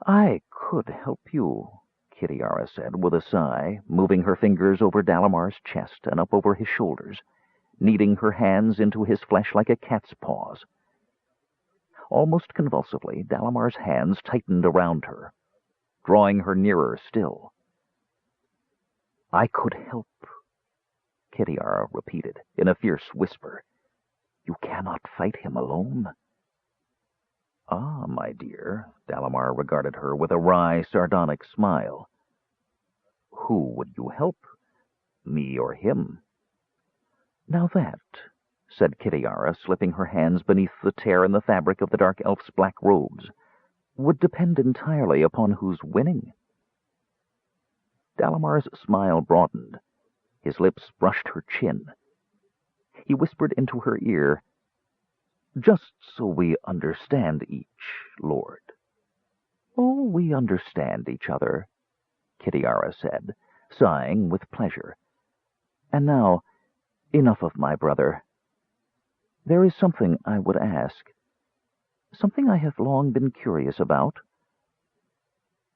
"I could help you," Kitiara said with a sigh, moving her fingers over Dalamar's chest and up over his shoulders, kneading her hands into his flesh like a cat's paws. Almost convulsively, Dalamar's hands tightened around her, drawing her nearer still. "I could help," Kitiara repeated in a fierce whisper. "You cannot fight him alone." "Ah, my dear," Dalamar regarded her with a wry, sardonic smile. "Who would you help, me or him?" "Now that," said Kitiara, slipping her hands beneath the tear in the fabric of the dark elf's black robes, "would depend entirely upon who's winning." Dalamar's smile broadened. His lips brushed her chin. He whispered into her ear, "Just so we understand each, Lord." "Oh, we understand each other," Kitiara said, sighing with pleasure. "And now, enough of my brother. There is something I would ask, something I have long been curious about.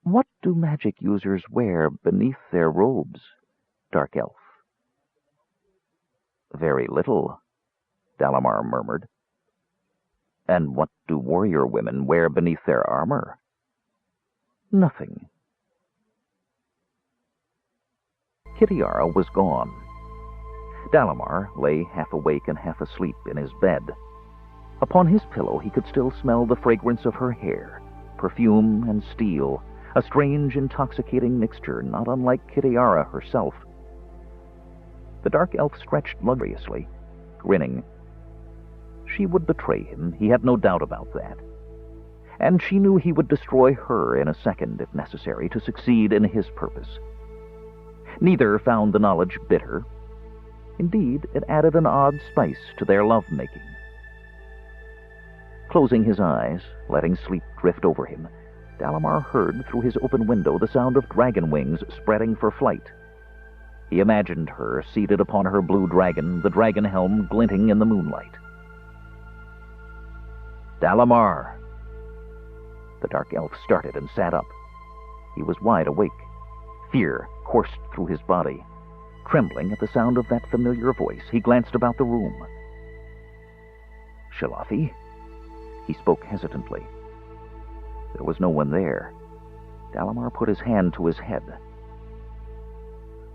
What do magic users wear beneath their robes, Dark Elf?" "Very little," Dalamar murmured. "And what do warrior women wear beneath their armor?" "Nothing." Kitiara was gone. Dalamar lay half awake and half asleep in his bed. Upon his pillow he could still smell the fragrance of her hair, perfume and steel, a strange, intoxicating mixture not unlike Kitiara herself. The dark elf stretched luxuriously, grinning. She would betray him, he had no doubt about that. And she knew he would destroy her in a second, if necessary, to succeed in his purpose. Neither found the knowledge bitter. Indeed, it added an odd spice to their love-making. Closing his eyes, letting sleep drift over him, Dalamar heard through his open window the sound of dragon wings spreading for flight. He imagined her seated upon her blue dragon, the dragon helm glinting in the moonlight. "Dalamar!" The dark elf started and sat up. He was wide awake. Fear coursed through his body. Trembling at the sound of that familiar voice, he glanced about the room. "Shalafi?" He spoke hesitantly. There was no one there. Dalamar put his hand to his head.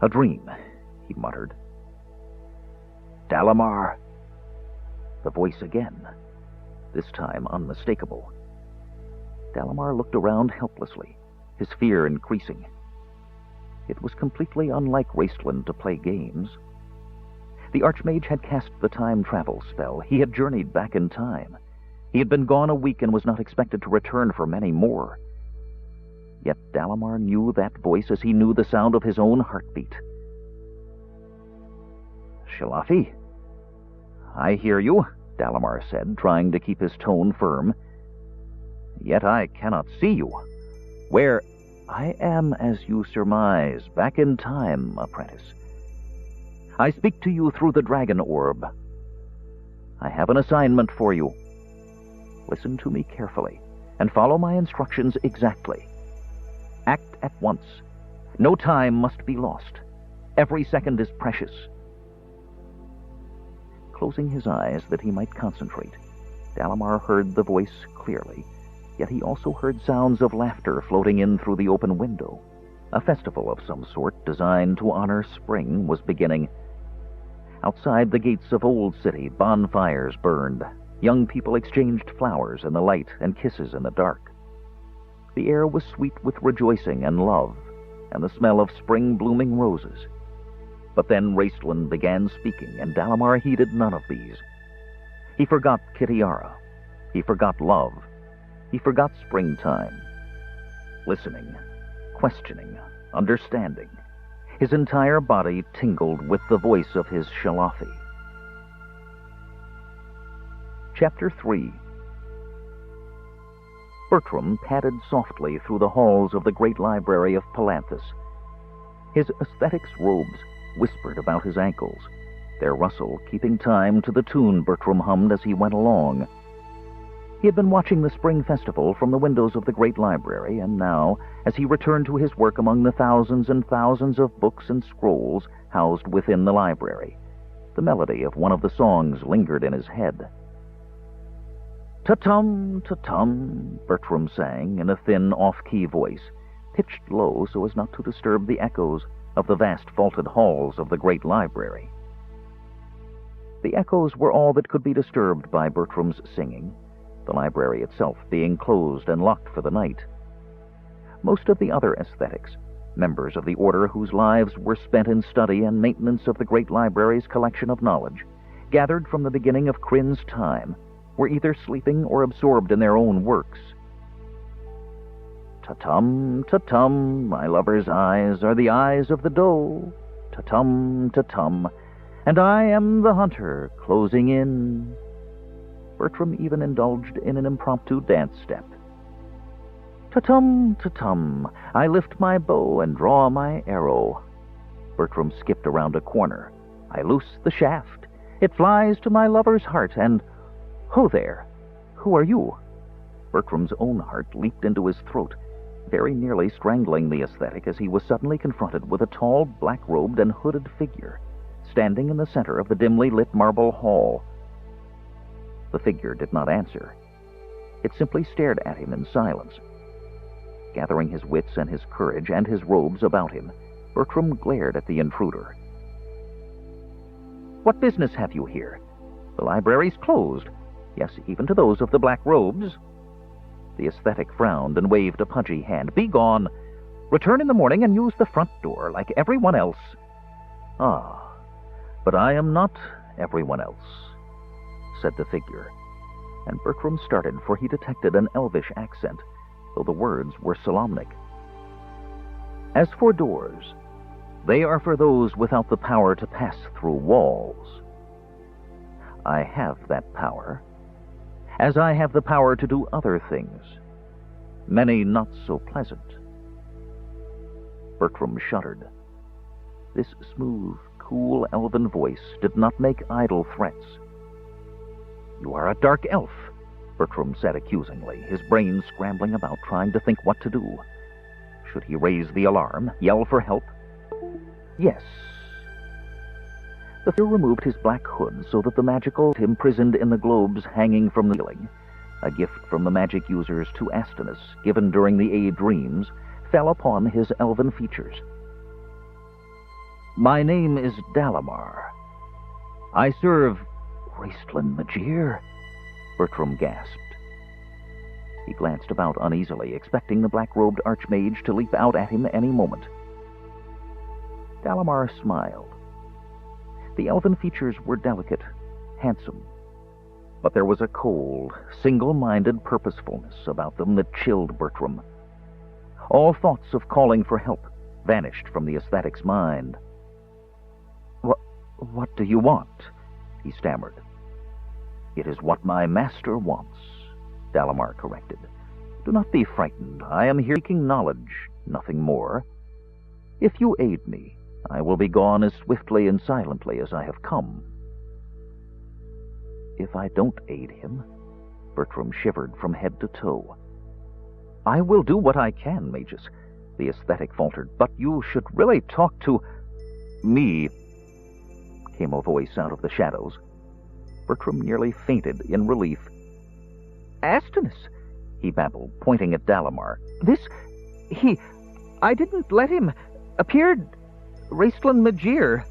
"A dream," he muttered. "Dalamar!" The voice again, this time unmistakable. Dalamar looked around helplessly, his fear increasing. It was completely unlike Raistland to play games. The Archmage had cast the time-travel spell. He had journeyed back in time. He had been gone a week and was not expected to return for many more. Yet Dalamar knew that voice as he knew the sound of his own heartbeat. "Shalafi?" "I hear you," Dalamar said, trying to keep his tone firm. "Yet I cannot see you. Where—" "I am, as you surmise, back in time, apprentice. I speak to you through the dragon orb. I have an assignment for you. Listen to me carefully, and follow my instructions exactly. Act at once. No time must be lost. Every second is precious." Closing his eyes that he might concentrate, Dalamar heard the voice clearly, yet he also heard sounds of laughter floating in through the open window. A festival of some sort, designed to honor spring, was beginning. Outside the gates of Old City, bonfires burned. Young people exchanged flowers in the light and kisses in the dark. The air was sweet with rejoicing and love, and the smell of spring-blooming roses. But then Raistland began speaking, and Dalamar heeded none of these. He forgot Kitiara. He forgot love. He forgot springtime. Listening, questioning, understanding. His entire body tingled with the voice of his Shalafi. Chapter 3. Bertram padded softly through the halls of the great library of Palanthas. His aesthetics robes whispered about his ankles, their rustle keeping time to the tune Bertram hummed as he went along. He had been watching the spring festival from the windows of the great library, and now, as he returned to his work among the thousands and thousands of books and scrolls housed within the library, the melody of one of the songs lingered in his head. "Ta-tum, ta-tum," Bertram sang in a thin, off-key voice, pitched low so as not to disturb the echoes of the vast vaulted halls of the great library. The echoes were all that could be disturbed by Bertram's singing, the library itself being closed and locked for the night. Most of the other aesthetics, members of the order whose lives were spent in study and maintenance of the great library's collection of knowledge, gathered from the beginning of Kryn's time, were either sleeping or absorbed in their own works. "Ta-tum, ta-tum, my lover's eyes are the eyes of the doe. Ta-tum, ta-tum, and I am the hunter closing in." Bertram even indulged in an impromptu dance step. "Ta-tum, ta-tum, I lift my bow and draw my arrow." Bertram skipped around a corner. "I loose the shaft. It flies to my lover's heart, and ho there! Who are you?" Bertram's own heart leaped into his throat, very nearly strangling the aesthetic as he was suddenly confronted with a tall, black-robed and hooded figure, standing in the center of the dimly lit marble hall. The figure did not answer. It simply stared at him in silence. Gathering his wits and his courage and his robes about him, Bertram glared at the intruder. "What business have you here? The library's closed. Yes, even to those of the black robes." The aesthetic frowned and waved a pudgy hand. "Be gone. Return in the morning and use the front door like everyone else." "Ah, but I am not everyone else," said the figure, and Bertram started, for he detected an elvish accent, though the words were Solomonic. "As for doors, they are for those without the power to pass through walls. I have that power, as I have the power to do other things, many not so pleasant." Bertram shuddered. This smooth, cool elven voice did not make idle threats. "You are a dark elf," Bertram said accusingly, his brain scrambling about trying to think what to do. Should he raise the alarm, yell for help? Yes. The figure removed his black hood so that the magical imprisoned in the globes hanging from the ceiling, a gift from the magic users to Astinus, given during the A dreams, fell upon his elven features. "My name is Dalamar. I serve Raistlin Majir," Bertram gasped. He glanced about uneasily, expecting the black-robed archmage to leap out at him any moment. Dalamar smiled. The elven features were delicate, handsome, but there was a cold, single-minded purposefulness about them that chilled Bertram. All thoughts of calling for help vanished from the aesthetic's mind. What do you want?" he stammered. "It is what my master wants," Dalamar corrected. "Do not be frightened. I am here seeking knowledge, nothing more. If you aid me, I will be gone as swiftly and silently as I have come." "If I don't aid him?" Bertram shivered from head to toe. "I will do what I can, Magus," the aesthetic faltered, "but you should really talk to me," came a voice out of the shadows. Bertram nearly fainted in relief. "Astinus," he babbled, pointing at Dalamar. I didn't let him. Appeared Raistlin Majir."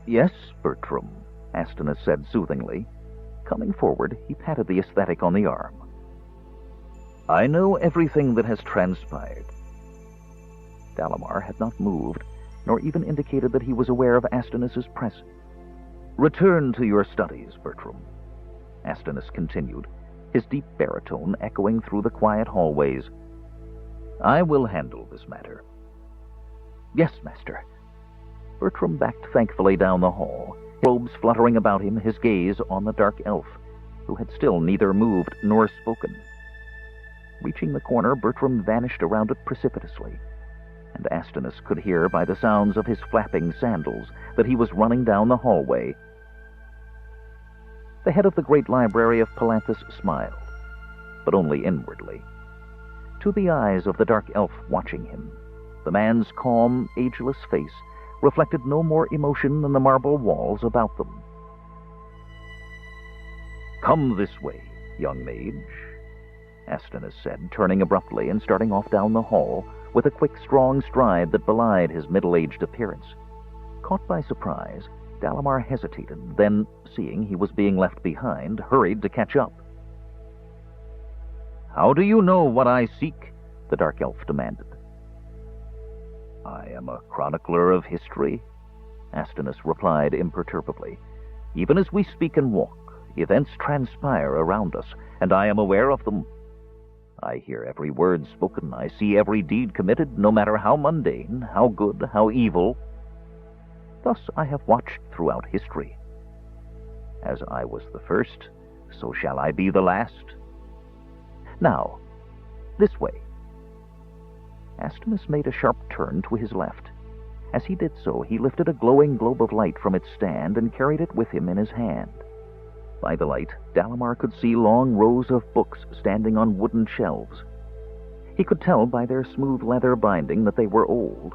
"Yes, Bertram," Astinus said soothingly. Coming forward, he patted the aesthetic on the arm. "I know everything that has transpired." Dalamar had not moved, nor even indicated that he was aware of Astinus's presence. "Return to your studies, Bertram," Astinus continued, his deep baritone echoing through the quiet hallways. "I will handle this matter." "Yes, master." Bertram backed thankfully down the hall, robes fluttering about him, his gaze on the dark elf, who had still neither moved nor spoken. Reaching the corner, Bertram vanished around it precipitously, and Astinus could hear by the sounds of his flapping sandals that he was running down the hallway. The head of the great library of Palanthus smiled. but only inwardly. To the eyes of the dark elf watching him, the man's calm, ageless face reflected no more emotion than the marble walls about them. "Come this way, young mage," Astinus said, turning abruptly and starting off down the hall with a quick, strong stride that belied his middle-aged appearance. Caught by surprise, Dalamar hesitated, then, seeing he was being left behind, hurried to catch up. "How do you know what I seek?" the dark elf demanded. "I am a chronicler of history," Astinus replied imperturbably. "Even as we speak and walk, events transpire around us, and I am aware of them. I hear every word spoken, I see every deed committed, no matter how mundane, how good, how evil. Thus I have watched throughout history. As I was the first, so shall I be the last. Now, this way." Astinus made a sharp turn to his left. As he did so, he lifted a glowing globe of light from its stand and carried it with him in his hand. By the light, Dalamar could see long rows of books standing on wooden shelves. He could tell by their smooth leather binding that they were old,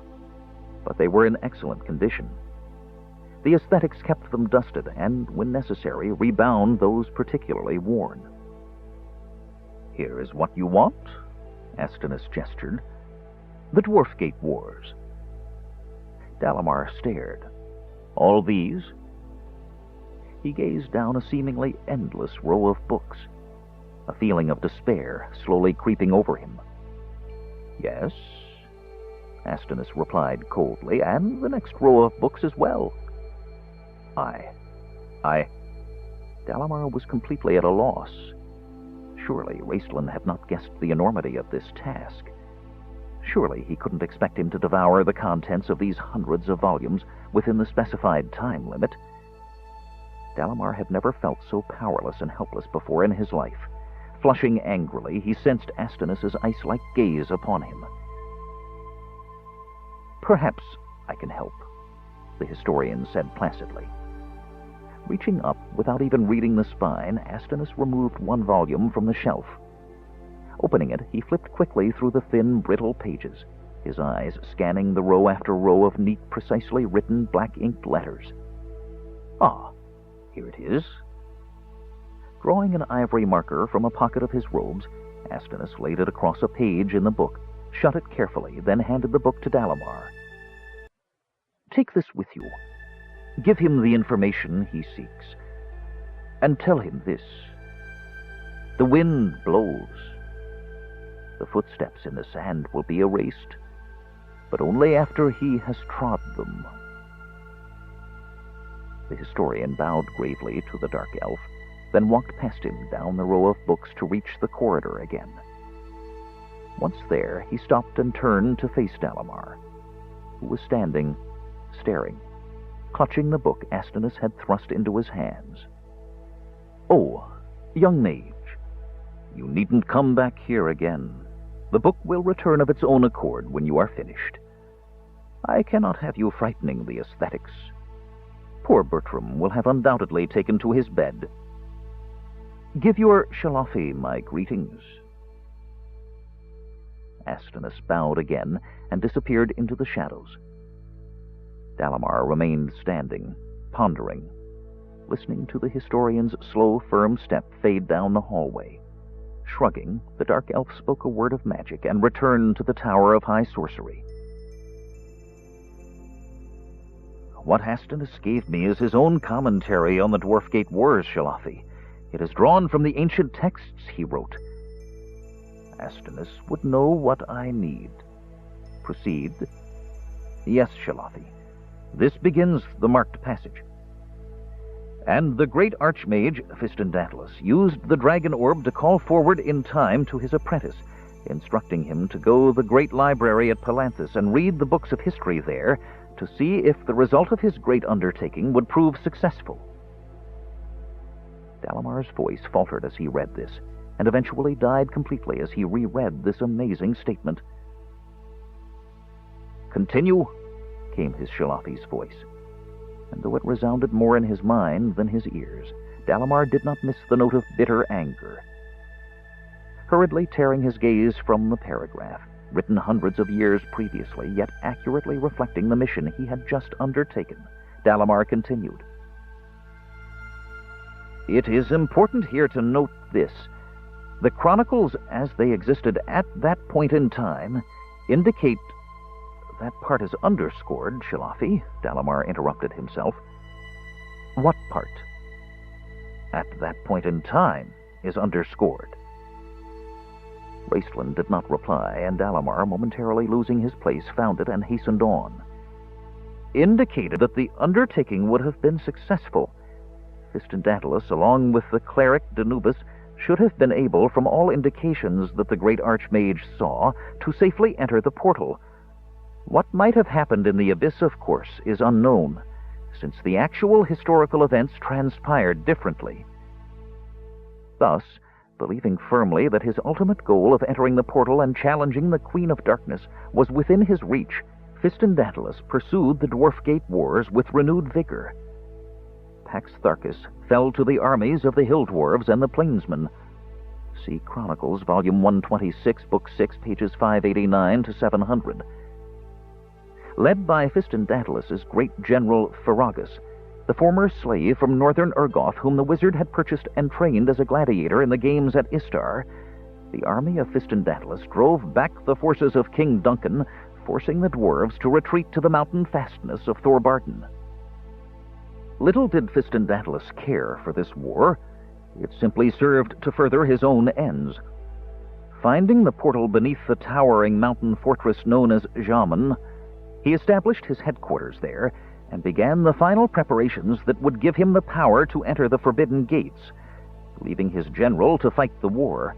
but they were in excellent condition. The aesthetics kept them dusted and, when necessary, rebound those particularly worn. "Here is what you want," Astinus gestured. "The Dwarfgate Wars." Dalamar stared. "All these?" He gazed down a seemingly endless row of books, a feeling of despair slowly creeping over him. "Yes," Astinus replied coldly, "and the next row of books as well." I... Dalamar was completely at a loss. Surely Raistlin had not guessed the enormity of this task. Surely he couldn't expect him to devour the contents of these hundreds of volumes within the specified time limit. Dalamar had never felt so powerless and helpless before in his life. Flushing angrily, he sensed Astinus's ice-like gaze upon him. "Perhaps I can help," the historian said placidly. Reaching up, without even reading the spine, Astinus removed one volume from the shelf. Opening it, he flipped quickly through the thin, brittle pages, his eyes scanning the row after row of neat, precisely written, black-inked letters. "Ah, here it is." Drawing an ivory marker from a pocket of his robes, Astinus laid it across a page in the book, shut it carefully, then handed the book to Dalamar. "Take this with you. Give him the information he seeks. And tell him this. The wind blows. The footsteps in the sand will be erased, but only after he has trod them." The historian bowed gravely to the dark elf, then walked past him down the row of books to reach the corridor again. Once there, he stopped and turned to face Dalamar, who was standing, staring, clutching the book Astinus had thrust into his hands. "Oh, young mage, you needn't come back here again. The book will return of its own accord when you are finished. I cannot have you frightening the aesthetics. Poor Bertram will have undoubtedly taken to his bed. Give your Shalafi my greetings." Astinus bowed again and disappeared into the shadows. Dalamar remained standing, pondering, listening to the historian's slow, firm step fade down the hallway. Shrugging, the dark elf spoke a word of magic and returned to the Tower of High Sorcery. "What Astinus gave me is his own commentary on the Dwarfgate Wars, Shalafi. It is drawn from the ancient texts he wrote. Astinus would know what I need. Proceed." "Yes, Shalafi. This begins the marked passage. And the great archmage, Fistandatlus, used the dragon orb to call forward in time to his apprentice, instructing him to go to the great library at Palanthus and read the books of history there to see if the result of his great undertaking would prove successful." Dalamar's voice faltered as he read this, and eventually died completely as he reread this amazing statement. "Continue," came his Shalafi's voice, and though it resounded more in his mind than his ears, Dalamar did not miss the note of bitter anger. hurriedly tearing his gaze from the paragraph, written hundreds of years previously, yet accurately reflecting the mission he had just undertaken. Dalamar continued. It is important here to note this. The chronicles, as they existed at that point in time, indicate... That part is underscored, Shilafi, Dalamar interrupted himself. What part? At that point in time is underscored. Raistland did not reply, and Dalamar, momentarily losing his place, found it and hastened on. Indicated that the undertaking would have been successful. Fistendatalus, along with the cleric Danubis, should have been able, from all indications that the great archmage saw, to safely enter the portal. What might have happened in the abyss, of course, is unknown, since the actual historical events transpired differently. Thus, believing firmly that his ultimate goal of entering the portal and challenging the Queen of Darkness was within his reach, Fistendatalus pursued the Dwarf Gate Wars with renewed vigor. Pax Tharkis fell to the armies of the Hill Dwarves and the Plainsmen. See Chronicles, Volume 126, Book 6, pages 589 to 700. Led by Fistendatalus' great general Ferragus, the former slave from northern Urgoth whom the wizard had purchased and trained as a gladiator in the games at Istar, the army of Fistendatalus drove back the forces of King Duncan, forcing the dwarves to retreat to the mountain fastness of Thorbarton. Little did Fistendatalus care for this war. It simply served to further his own ends. Finding the portal beneath the towering mountain fortress known as Jaman, he established his headquarters there and began the final preparations that would give him the power to enter the Forbidden Gates, leaving his general to fight the war.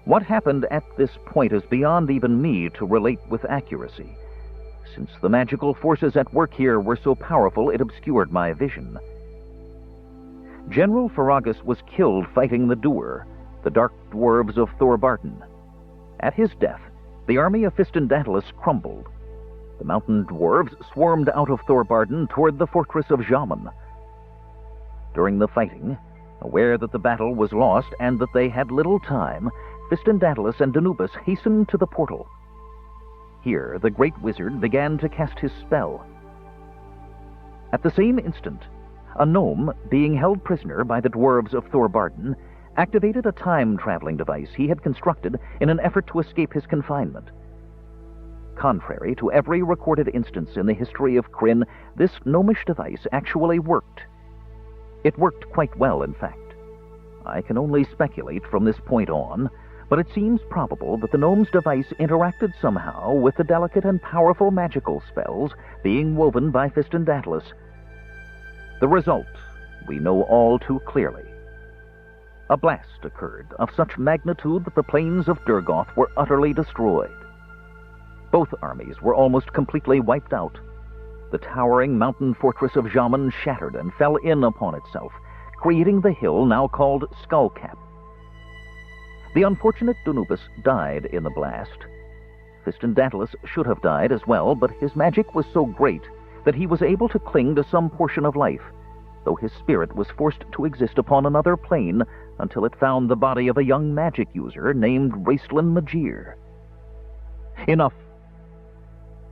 What happened at this point is beyond even me to relate with accuracy, since the magical forces at work here were so powerful it obscured my vision. General Ferragus was killed fighting the Duer, the dark dwarves of Thorbarton. At his death, the army of Fistendatalus crumbled. The mountain dwarves swarmed out of Thorbarton toward the fortress of Jaman. During the fighting, aware that the battle was lost and that they had little time, Fistendatalus and Danubis hastened to the portal. Here, the great wizard began to cast his spell. At the same instant, a gnome, being held prisoner by the dwarves of Thorbarton, activated a time-traveling device he had constructed in an effort to escape his confinement. Contrary to every recorded instance in the history of Krynn, this gnomish device actually worked. It worked quite well, in fact. I can only speculate from this point on, but it seems probable that the gnome's device interacted somehow with the delicate and powerful magical spells being woven by Fistendatalus. The result we know all too clearly. A blast occurred of such magnitude that the plains of Durgoth were utterly destroyed. Both armies were almost completely wiped out. The towering mountain fortress of Jaman shattered and fell in upon itself, creating the hill now called Skullcap. The unfortunate Danubis died in the blast. Fistendatalus should have died as well, but his magic was so great that he was able to cling to some portion of life, though his spirit was forced to exist upon another plane until it found the body of a young magic user named Raistland Magir. Enough.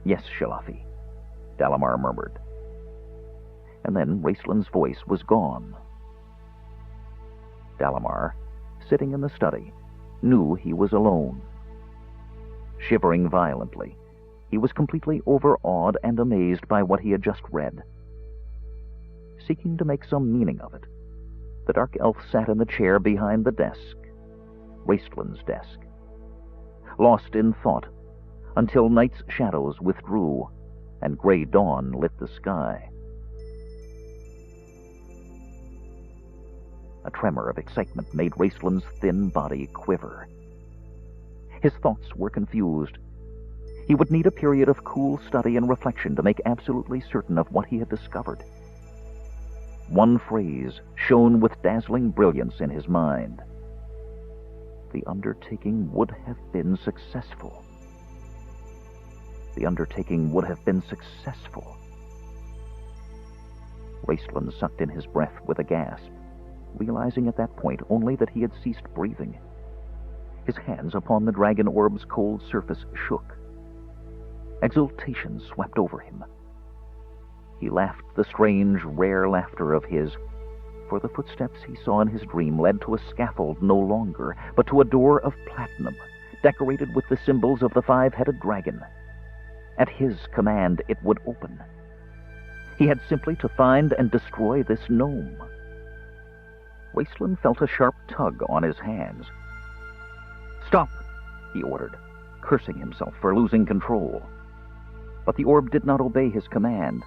Yes, Shilafi, Dalamar murmured. And then Raistland's voice was gone. Dalamar, sitting in the study, knew he was alone. Shivering violently, he was completely overawed and amazed by what he had just read. Seeking to make some meaning of it, the dark elf sat in the chair behind the desk, Raistland's desk, lost in thought until night's shadows withdrew and gray dawn lit the sky. A tremor of excitement made Raistland's thin body quiver. His thoughts were confused. He would need a period of cool study and reflection to make absolutely certain of what he had discovered. One phrase shone with dazzling brilliance in his mind. The undertaking would have been successful. The undertaking would have been successful. Raistland sucked in his breath with a gasp, realizing at that point only that he had ceased breathing. His hands upon the dragon orb's cold surface shook. Exultation swept over him. He laughed the strange, rare laughter of his, for the footsteps he saw in his dream led to a scaffold no longer, but to a door of platinum, decorated with the symbols of the five-headed dragon. At his command it would open. He had simply to find and destroy this gnome. Raistlin felt a sharp tug on his hands. "Stop!" he ordered, cursing himself for losing control. But the orb did not obey his command.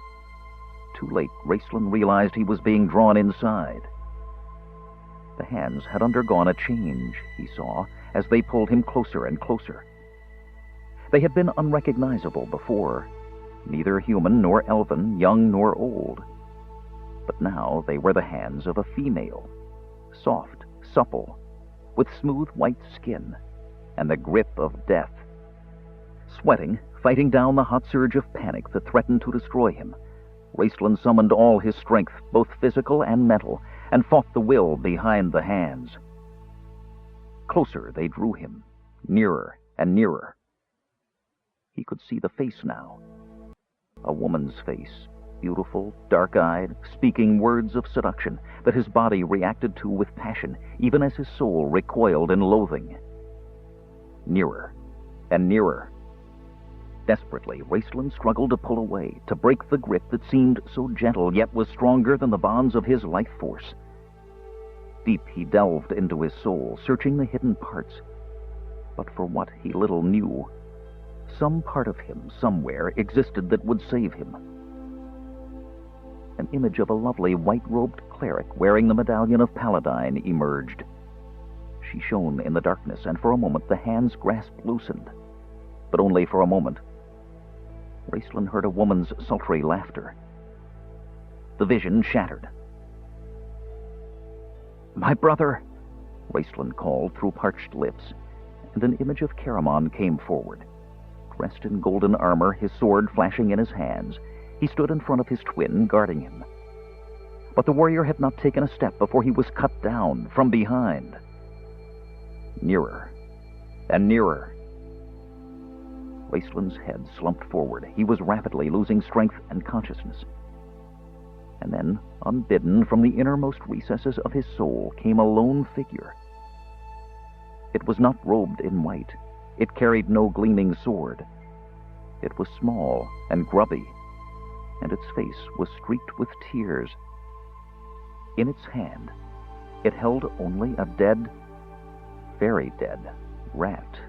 Too late, Raistlin realized he was being drawn inside. The hands had undergone a change, he saw, as they pulled him closer and closer. They had been unrecognizable before, neither human nor elven, young nor old. But now they were the hands of a female, soft, supple, with smooth white skin, and the grip of death. Sweating, fighting down the hot surge of panic that threatened to destroy him, Raistlin summoned all his strength, both physical and mental, and fought the will behind the hands. Closer they drew him, nearer and nearer. He could see the face now. A woman's face, beautiful, dark-eyed, speaking words of seduction that his body reacted to with passion, even as his soul recoiled in loathing. Nearer and nearer. Desperately, Raistlin struggled to pull away, to break the grip that seemed so gentle, yet was stronger than the bonds of his life force. Deep he delved into his soul, searching the hidden parts. But for what he little knew, some part of him, somewhere, existed that would save him. An image of a lovely white-robed cleric wearing the medallion of Paladine emerged. She shone in the darkness, and for a moment the hand's grasp loosened. But only for a moment. Raistlin heard a woman's sultry laughter. The vision shattered. "My brother!" Raistlin called through parched lips, and an image of Caramon came forward. Dressed in golden armor, his sword flashing in his hands, he stood in front of his twin, guarding him. But the warrior had not taken a step before he was cut down from behind. Nearer and nearer. Raistlin's head slumped forward. He was rapidly losing strength and consciousness. And then, unbidden from the innermost recesses of his soul, came a lone figure. It was not robed in white. It carried no gleaming sword. It was small and grubby, and its face was streaked with tears. In its hand, it held only a dead, very dead, rat.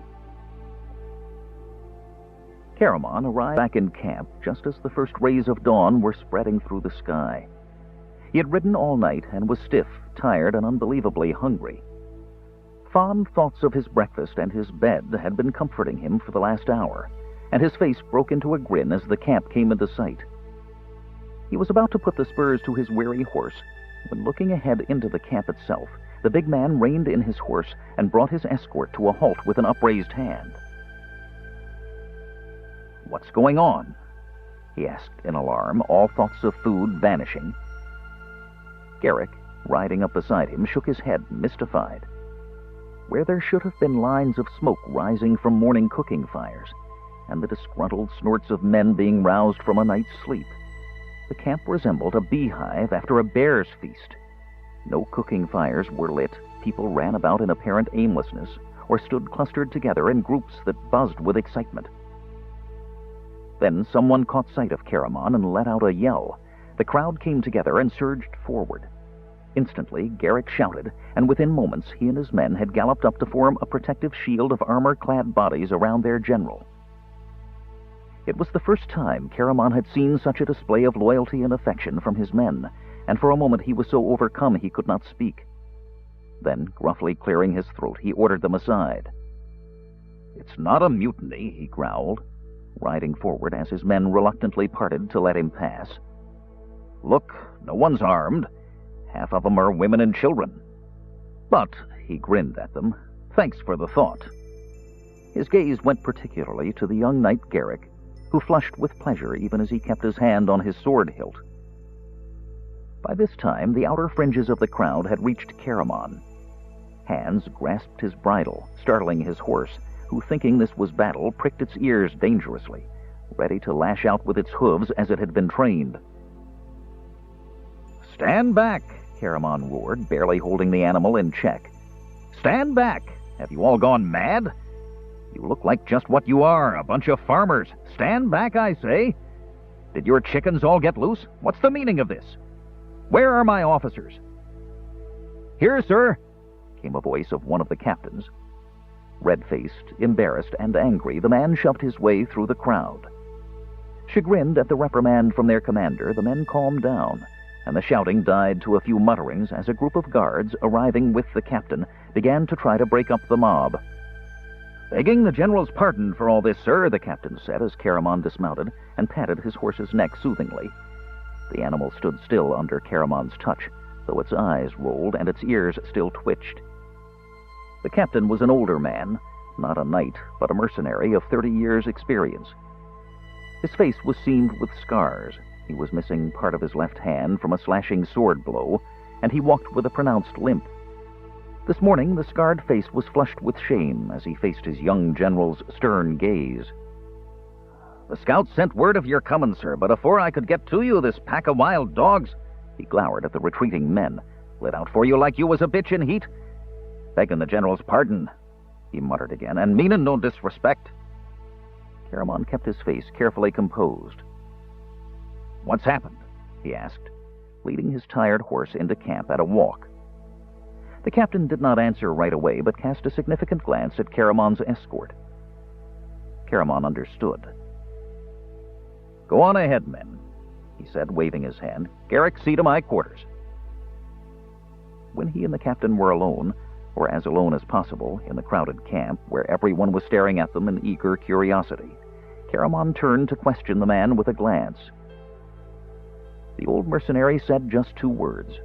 Caramon arrived back in camp just as the first rays of dawn were spreading through the sky. He had ridden all night and was stiff, tired, and unbelievably hungry. Fond thoughts of his breakfast and his bed had been comforting him for the last hour, and his face broke into a grin as the camp came into sight. He was about to put the spurs to his weary horse when, looking ahead into the camp itself, the big man reined in his horse and brought his escort to a halt with an upraised hand. "What's going on?" he asked in alarm, all thoughts of food vanishing. Garrick, riding up beside him, shook his head, mystified. Where there should have been lines of smoke rising from morning cooking fires, and the disgruntled snorts of men being roused from a night's sleep, the camp resembled a beehive after a bear's feast. No cooking fires were lit, people ran about in apparent aimlessness, or stood clustered together in groups that buzzed with excitement. Then someone caught sight of Caramon and let out a yell. The crowd came together and surged forward. Instantly, Garrick shouted, and within moments he and his men had galloped up to form a protective shield of armor-clad bodies around their general. It was the first time Caramon had seen such a display of loyalty and affection from his men, and for a moment he was so overcome he could not speak. Then, gruffly clearing his throat, he ordered them aside. "It's not a mutiny," he growled, riding forward as his men reluctantly parted to let him pass. "Look, no one's armed. Half of them are women and children. But," he grinned at them, "thanks for the thought." His gaze went particularly to the young knight Garrick, who flushed with pleasure even as he kept his hand on his sword hilt. By this time, the outer fringes of the crowd had reached Caramon. Hands grasped his bridle, startling his horse, who, thinking this was battle, pricked its ears dangerously, ready to lash out with its hooves as it had been trained. "Stand back!" Caramon roared, barely holding the animal in check. "Stand back! Have you all gone mad? You look like just what you are, a bunch of farmers. Stand back, I say! Did your chickens all get loose? What's the meaning of this? Where are my officers?" "Here, sir," came a voice of one of the captains. Red-faced, embarrassed, and angry, the man shoved his way through the crowd. Chagrined at the reprimand from their commander, the men calmed down, and the shouting died to a few mutterings as a group of guards, arriving with the captain, began to try to break up the mob. "Begging the general's pardon for all this, sir," the captain said as Caramon dismounted and patted his horse's neck soothingly. The animal stood still under Caramon's touch, though its eyes rolled and its ears still twitched. The captain was an older man, not a knight, but a mercenary of 30 years' experience. His face was seamed with scars. He was missing part of his left hand from a slashing sword blow, and he walked with a pronounced limp. This morning, the scarred face was flushed with shame as he faced his young general's stern gaze. "The scouts sent word of your coming, sir, but afore I could get to you, this pack of wild dogs," he glowered at the retreating men, "lit out for you like you was a bitch in heat. Begging the general's pardon," he muttered again, "and meaning no disrespect." Caramon kept his face carefully composed. "What's happened?" he asked, leading his tired horse into camp at a walk. The captain did not answer right away, but cast a significant glance at Caramon's escort. Caramon understood. "Go on ahead, men," he said, waving his hand. "Garrick, see to my quarters." When he and the captain were alone, or as alone as possible, in the crowded camp, where everyone was staring at them in eager curiosity, Caramon turned to question the man with a glance. The old mercenary said just 2 words.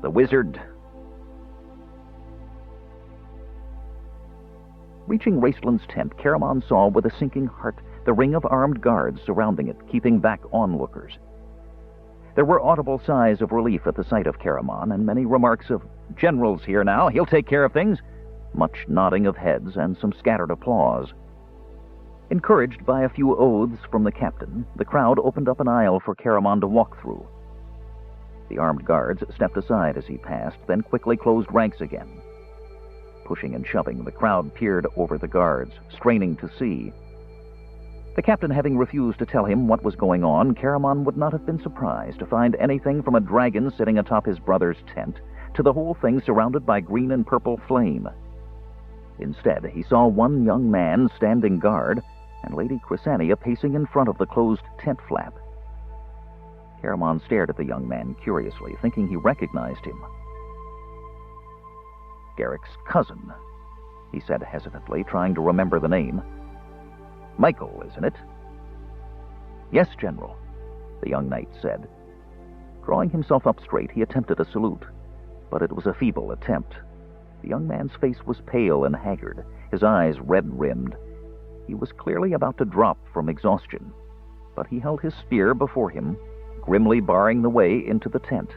"The wizard." Reaching Raistlin's tent, Caramon saw with a sinking heart the ring of armed guards surrounding it, keeping back onlookers. There were audible sighs of relief at the sight of Caramon, and many remarks of, "General's here now, he'll take care of things," much nodding of heads, and some scattered applause. Encouraged by a few oaths from the captain, the crowd opened up an aisle for Caramon to walk through. The armed guards stepped aside as he passed, then quickly closed ranks again. Pushing and shoving, the crowd peered over the guards, straining to see. The captain having refused to tell him what was going on, Caramon would not have been surprised to find anything from a dragon sitting atop his brother's tent to the whole thing surrounded by green and purple flame. Instead, he saw one young man standing guard and Lady Chrysania pacing in front of the closed tent flap. Caramon stared at the young man curiously, thinking he recognized him. "Garrick's cousin," he said hesitantly, trying to remember the name. "Michael, isn't it?" "Yes, General," the young knight said. Drawing himself up straight, he attempted a salute, but it was a feeble attempt. The young man's face was pale and haggard, his eyes red-rimmed. He was clearly about to drop from exhaustion, but he held his spear before him, grimly barring the way into the tent.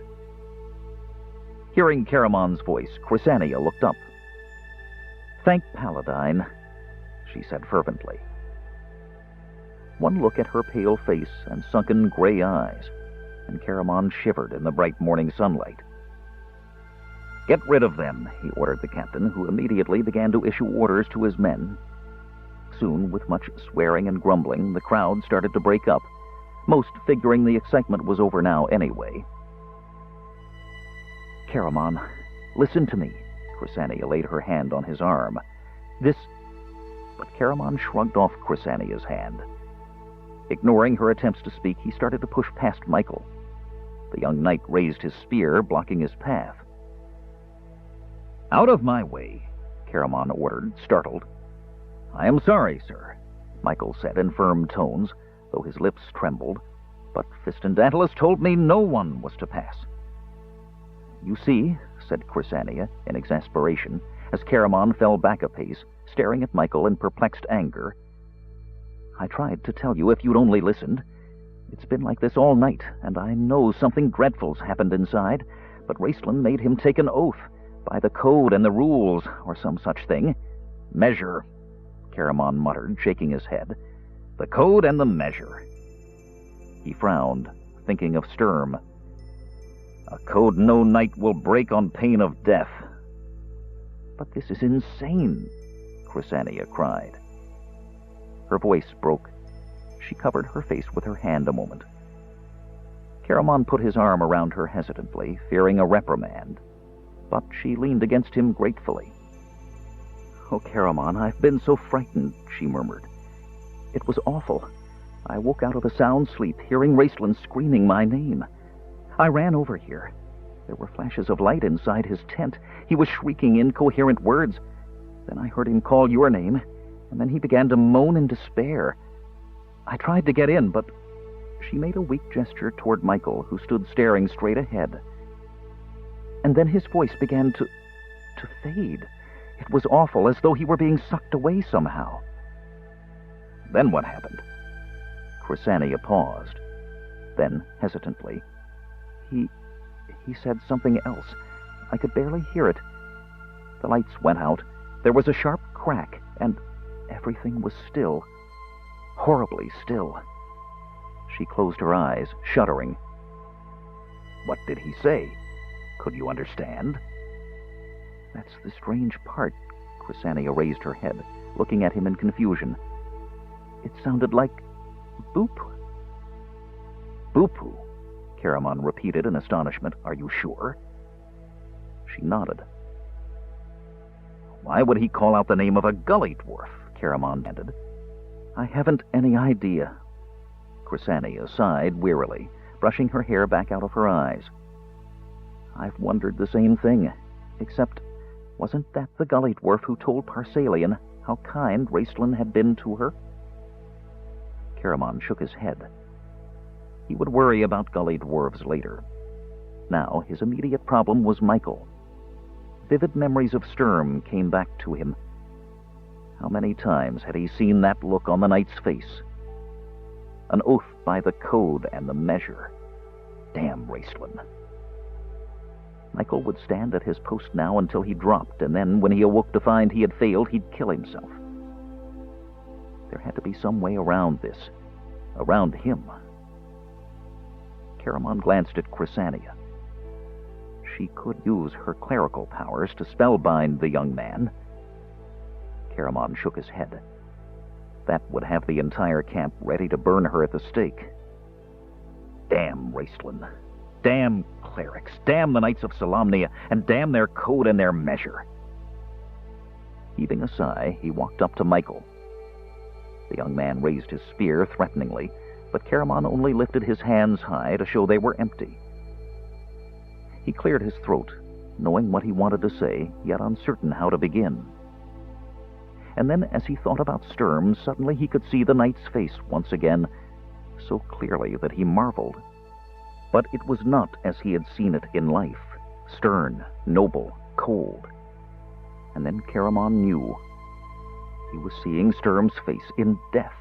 Hearing Caramon's voice, Chrysania looked up. "Thank Paladine," she said fervently. One look at her pale face and sunken gray eyes, and Caramon shivered in the bright morning sunlight. "Get rid of them," he ordered the captain, who immediately began to issue orders to his men. Soon, with much swearing and grumbling, the crowd started to break up, most figuring the excitement was over now anyway. "Caramon, listen to me." Chrysania laid her hand on his arm. But Caramon shrugged off Chrysania's hand. Ignoring her attempts to speak, he started to push past Michael. The young knight raised his spear, blocking his path. "Out of my way," Caramon ordered, startled. "I am sorry, sir," Michael said in firm tones, though his lips trembled, "but Fistandantilus told me no one was to pass." "You see," said Chrysania in exasperation, as Caramon fell back a pace, staring at Michael in perplexed anger. "I tried to tell you if you'd only listened. It's been like this all night, and I know something dreadful's happened inside, but Raistlin made him take an oath, By the code and the rules, or some such thing. Measure, Caramon muttered, shaking his head. The code and the measure. He frowned, thinking of Sturm. A code no knight will break on pain of death. But this is insane, Chrysania cried. Her voice broke. She covered her face with her hand a moment. Caramon put his arm around her hesitantly, fearing a reprimand, but she leaned against him gratefully. Oh, Caramon, I've been so frightened, she murmured. It was awful. I woke out of a sound sleep, hearing Raceland screaming my name. I ran over here. There were flashes of light inside his tent. He was shrieking incoherent words. Then I heard him call your name, and then he began to moan in despair. I tried to get in, but... She made a weak gesture toward Michael, who stood staring straight ahead. And then his voice began to fade. It was awful, as though he were being sucked away somehow. Then what happened? Chrysania paused. Then, hesitantly, He said something else. I could barely hear it. The lights went out. There was a sharp crack, and everything was still. Horribly still. She closed her eyes, shuddering. What did he say? Could you understand? That's the strange part. Chrysania raised her head, looking at him in confusion. It sounded like Boop. Boopoo, Caramon repeated in astonishment. Are you sure? She nodded. Why would he call out the name of a gully dwarf? Caramon demanded. I haven't any idea. Chrysania sighed wearily, brushing her hair back out of her eyes. I've wondered the same thing, except wasn't that the gully dwarf who told Parsalian how kind Raceland had been to her? Caramon shook his head. He would worry about gully dwarves later. Now his immediate problem was Michael. Vivid memories of Sturm came back to him. How many times had he seen that look on the knight's face? An oath by the code and the measure. Damn Raceland. Michael would stand at his post now until he dropped, and then, when he awoke to find he had failed, he'd kill himself. There had to be some way around this. Around him. Caramon glanced at Chrysania. She could use her clerical powers to spellbind the young man. Caramon shook his head. That would have the entire camp ready to burn her at the stake. Damn Raceland. Damn clerics. Damn the Knights of Solamnia, and damn their code and their measure. Heaving a sigh, he walked up to Michael. The young man raised his spear threateningly, but Caramon only lifted his hands high to show they were empty. He cleared his throat, knowing what he wanted to say, yet uncertain how to begin. And then, as he thought about Sturm, suddenly he could see the knight's face once again, so clearly that he marveled. But it was not as he had seen it in life, stern, noble, cold. And then Caramon knew. He was seeing Sturm's face in death.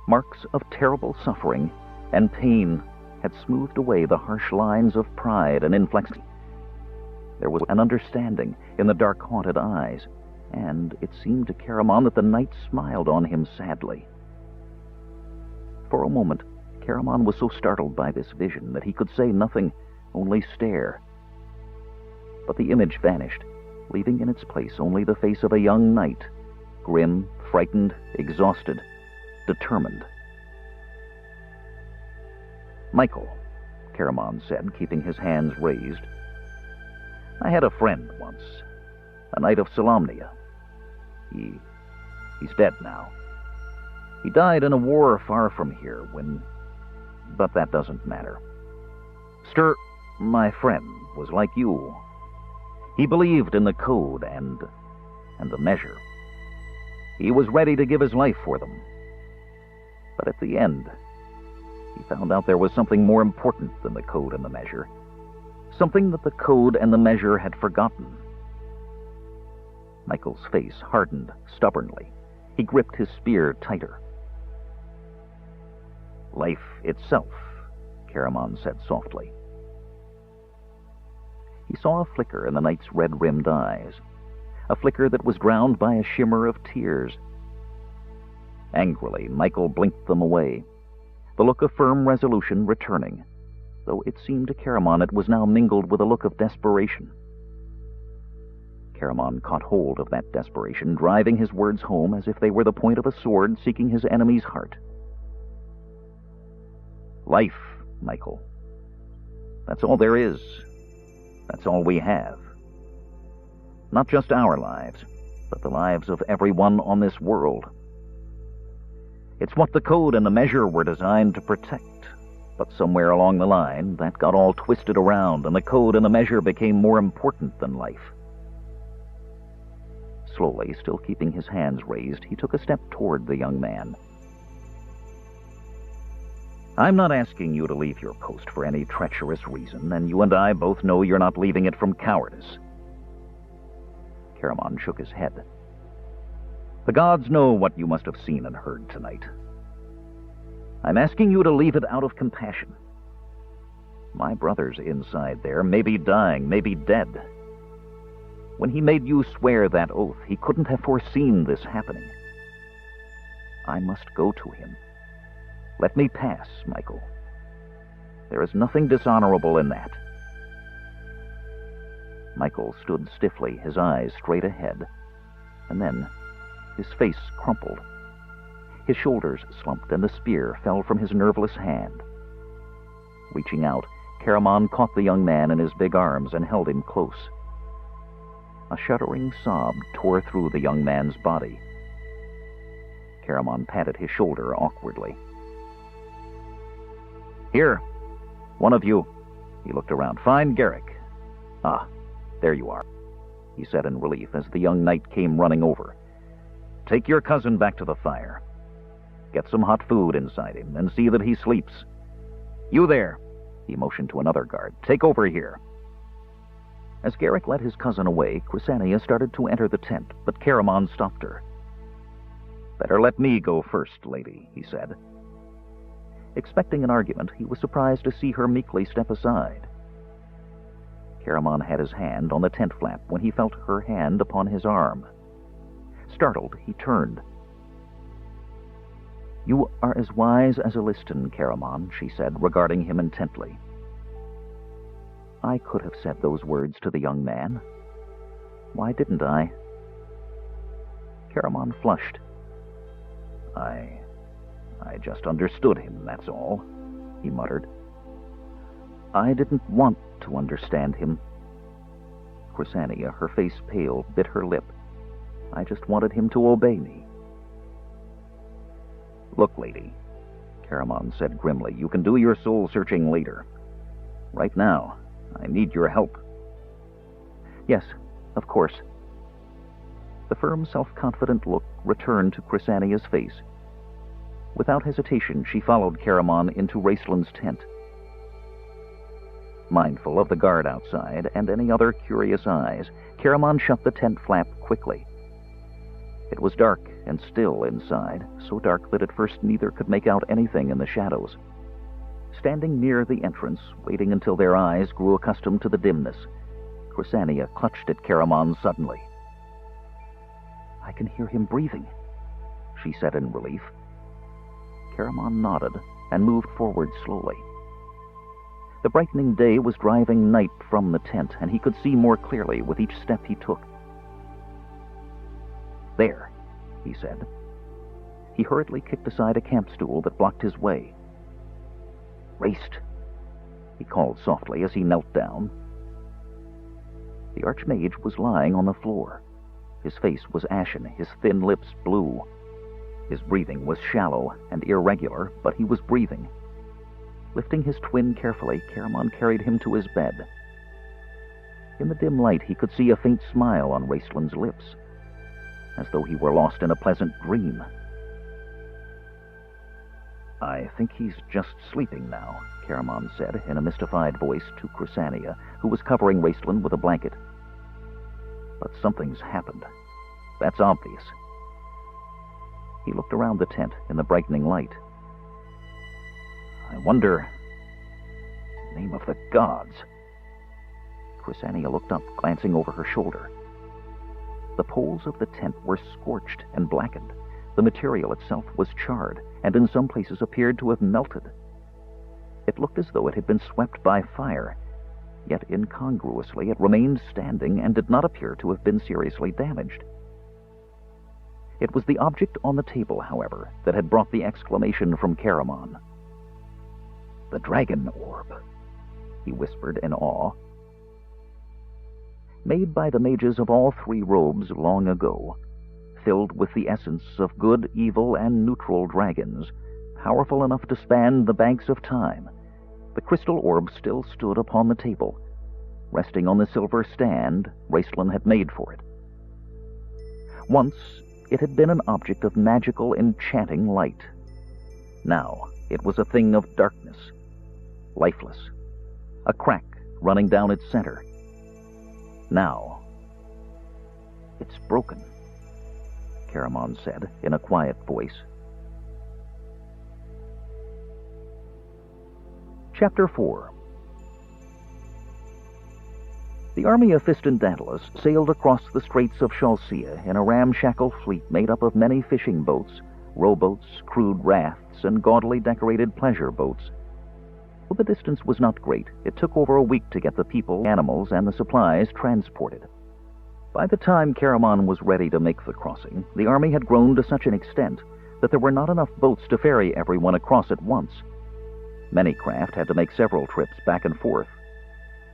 Marks of terrible suffering and pain had smoothed away the harsh lines of pride and inflexibility. There was an understanding in the dark, haunted eyes, and it seemed to Caramon that the knight smiled on him sadly. For a moment, Caramon was so startled by this vision that he could say nothing, only stare. But the image vanished, leaving in its place only the face of a young knight, grim, frightened, exhausted, determined. Michael, Caramon said, keeping his hands raised. I had a friend once, a knight of Solamnia. He's dead now. He died in a war far from here but that doesn't matter. My friend, was like you. He believed in the code and the measure. He was ready to give his life for them. But at the end, he found out there was something more important than the code and the measure. Something that the code and the measure had forgotten. Michael's face hardened stubbornly. He gripped his spear tighter. Life itself, Caramon said softly. He He saw a flicker in the knight's red-rimmed eyes, a flicker that was drowned by a shimmer of tears. Angrily, Michael blinked them away, the look of firm resolution returning, though it seemed to Caramon it was now mingled with a look of desperation. Caramon caught hold of that desperation, driving his words home as if they were the point of a sword seeking his enemy's heart. Life, Michael. That's all there is. That's all we have. Not just our lives, but the lives of everyone on this world. It's what the code and the measure were designed to protect, but somewhere along the line, that got all twisted around, and the code and the measure became more important than life. Slowly, still keeping his hands raised, he took a step toward the young man. I'm not asking you to leave your post for any treacherous reason, and you and I both know you're not leaving it from cowardice. Caramon shook his head. The gods know what you must have seen and heard tonight. I'm asking you to leave it out of compassion. My brother's inside there, maybe dying, maybe dead. When he made you swear that oath, he couldn't have foreseen this happening. I must go to him. Let me pass, Michael. There is nothing dishonorable in that. Michael stood stiffly, his eyes straight ahead, and then his face crumpled. His shoulders slumped, and the spear fell from his nerveless hand. Reaching out, Caramon caught the young man in his big arms and held him close. A shuddering sob tore through the young man's body. Caramon patted his shoulder awkwardly. Here, one of you. He looked around. Find Garrick. Ah, there you are, he said in relief as the young knight came running over. Take your cousin back to the fire. Get some hot food inside him and see that he sleeps. You there, he motioned to another guard. Take over here. As Garrick led his cousin away, Chrysania started to enter the tent, but Caramon stopped her. Better let me go first, lady, he said. Expecting an argument, he was surprised to see her meekly step aside. Caramon had his hand on the tent flap when he felt her hand upon his arm. Startled, he turned. You are as wise as a Liston, Caramon, she said, regarding him intently. I could have said those words to the young man. Why didn't I? Caramon flushed. I just understood him, that's all, he muttered. I didn't want to understand him. Chrysania, her face pale, bit her lip. I just wanted him to obey me. Look, lady, Caramon said grimly, you can do your soul-searching later. Right now, I need your help. Yes, of course. The firm, self-confident look returned to Chrysania's face. Without hesitation, she followed Caramon into Raceland's tent. Mindful of the guard outside and any other curious eyes, Caramon shut the tent flap quickly. It was dark and still inside, so dark that at first neither could make out anything in the shadows. Standing near the entrance, waiting until their eyes grew accustomed to the dimness, Chrysania clutched at Caramon suddenly. I can hear him breathing, she said in relief. Caramon nodded and moved forward slowly. The brightening day was driving night from the tent, and he could see more clearly with each step he took. There, he said. He hurriedly kicked aside a camp stool that blocked his way. Raced, he called softly as he knelt down. The Archmage was lying on the floor. His face was ashen, his thin lips blue. His breathing was shallow and irregular, but he was breathing. Lifting his twin carefully, Caramon carried him to his bed. In the dim light, he could see a faint smile on Raceland's lips, as though he were lost in a pleasant dream. I think he's just sleeping now, Caramon said in a mystified voice to Chrysania, who was covering Raceland with a blanket. But something's happened. That's obvious. He looked around the tent in the brightening light. I wonder... Name of the gods. Chrysania looked up, glancing over her shoulder. The poles of the tent were scorched and blackened. The material itself was charred, and in some places appeared to have melted. It looked as though it had been swept by fire, yet incongruously it remained standing and did not appear to have been seriously damaged. It was the object on the table, however, that had brought the exclamation from Caramon. "The dragon orb," he whispered in awe. Made by the mages of all three robes long ago, filled with the essence of good, evil, and neutral dragons, powerful enough to span the banks of time, the crystal orb still stood upon the table, resting on the silver stand Raistlin had made for it. Once it had been an object of magical, enchanting light. Now it was a thing of darkness, lifeless, a crack running down its center. Now, "It's broken," Caramon said in a quiet voice. Chapter 4. The army of Fistandantilus sailed across the straits of Shalcia in a ramshackle fleet made up of many fishing boats, rowboats, crude rafts, and gaudily decorated pleasure boats. Though the distance was not great, it took over a week to get the people, animals, and the supplies transported. By the time Caramon was ready to make the crossing, the army had grown to such an extent that there were not enough boats to ferry everyone across at once. Many craft had to make several trips back and forth.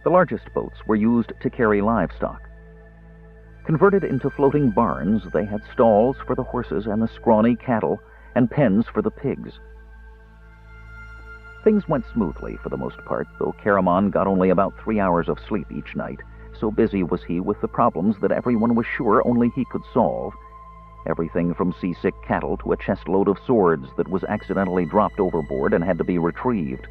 The largest boats were used to carry livestock. Converted into floating barns, they had stalls for the horses and the scrawny cattle, and pens for the pigs. Things went smoothly for the most part, though Caramon got only about 3 hours of sleep each night. So busy was he with the problems that everyone was sure only he could solve. Everything from seasick cattle to a chest-load of swords that was accidentally dropped overboard and had to be retrieved.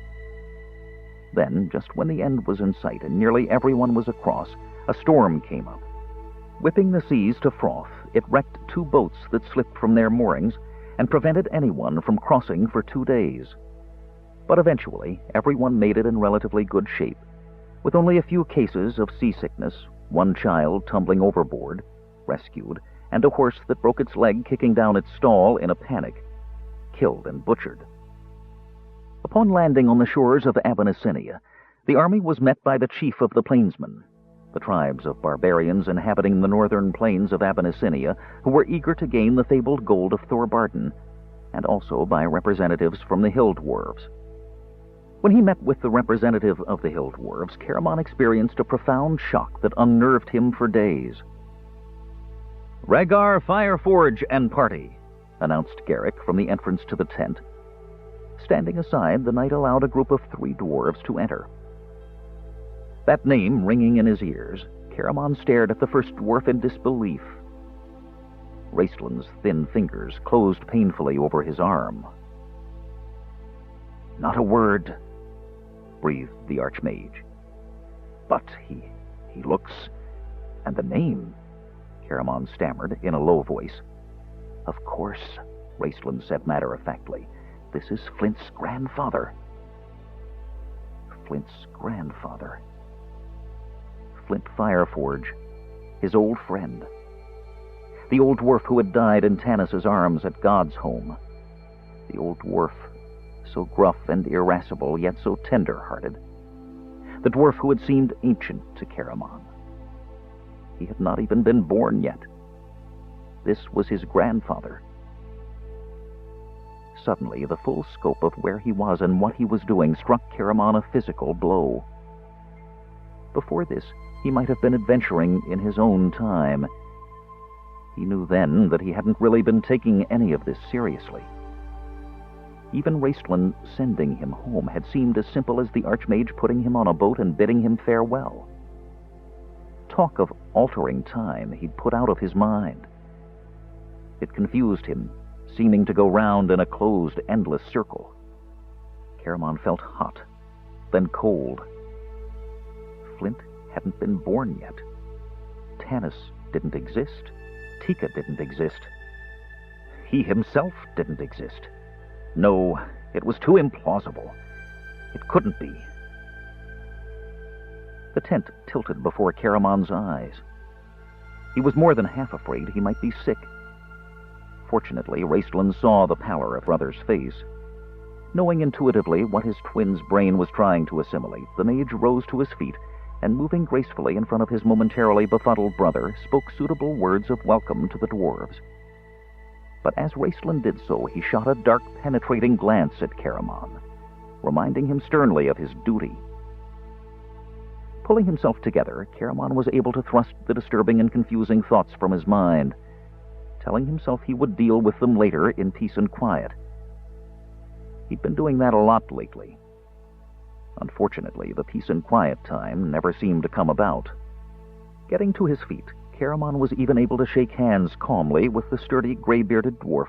Then, just when the end was in sight and nearly everyone was across, a storm came up. Whipping the seas to froth, it wrecked 2 boats that slipped from their moorings and prevented anyone from crossing for 2 days. But eventually, everyone made it in relatively good shape, with only a few cases of seasickness, 1 child tumbling overboard, rescued, and a horse that broke its leg kicking down its stall in a panic, killed and butchered. Upon landing on the shores of Abyssinia, the army was met by the chief of the Plainsmen, the tribes of barbarians inhabiting the northern plains of Abyssinia who were eager to gain the fabled gold of Thorbarden, and also by representatives from the Hill Dwarves. When he met with the representative of the Hill Dwarves, Caramon experienced a profound shock that unnerved him for days. "Rhaegar Fireforge and party," announced Garrick from the entrance to the tent. Standing aside, the knight allowed a group of 3 dwarves to enter. That name ringing in his ears, Caramon stared at the first dwarf in disbelief. Raistlin's thin fingers closed painfully over his arm. "Not a word," breathed the Archmage. "But he looks... and the name," Caramon stammered in a low voice. "Of course," Raistlin said matter-of-factly. "This is Flint's grandfather." Flint's grandfather. Flint Fireforge, his old friend. The old dwarf who had died in Tanis's arms at God's home. The old dwarf, so gruff and irascible, yet so tender-hearted. The dwarf who had seemed ancient to Caramon. He had not even been born yet. This was his grandfather. Suddenly, the full scope of where he was and what he was doing struck Caramon a physical blow. Before this, he might have been adventuring in his own time. He knew then that he hadn't really been taking any of this seriously. Even Raistlin sending him home had seemed as simple as the Archmage putting him on a boat and bidding him farewell. Talk of altering time he'd put out of his mind. It confused him, seeming to go round in a closed, endless circle. Caramon felt hot, then cold. Flint hadn't been born yet. Tanis didn't exist. Tika didn't exist. He himself didn't exist. No, it was too implausible. It couldn't be. The tent tilted before Karaman's eyes. He was more than half afraid he might be sick. Fortunately, Raistlin saw the pallor of brother's face. Knowing intuitively what his twin's brain was trying to assimilate, the mage rose to his feet and, moving gracefully in front of his momentarily befuddled brother, spoke suitable words of welcome to the dwarves. But as Raistlin did so, he shot a dark, penetrating glance at Karaman, reminding him sternly of his duty. Pulling himself together, Karaman was able to thrust the disturbing and confusing thoughts from his mind, telling himself he would deal with them later in peace and quiet. He'd been doing that a lot lately. Unfortunately, the peace and quiet time never seemed to come about. Getting to his feet, Karaman was even able to shake hands calmly with the sturdy, gray-bearded dwarf.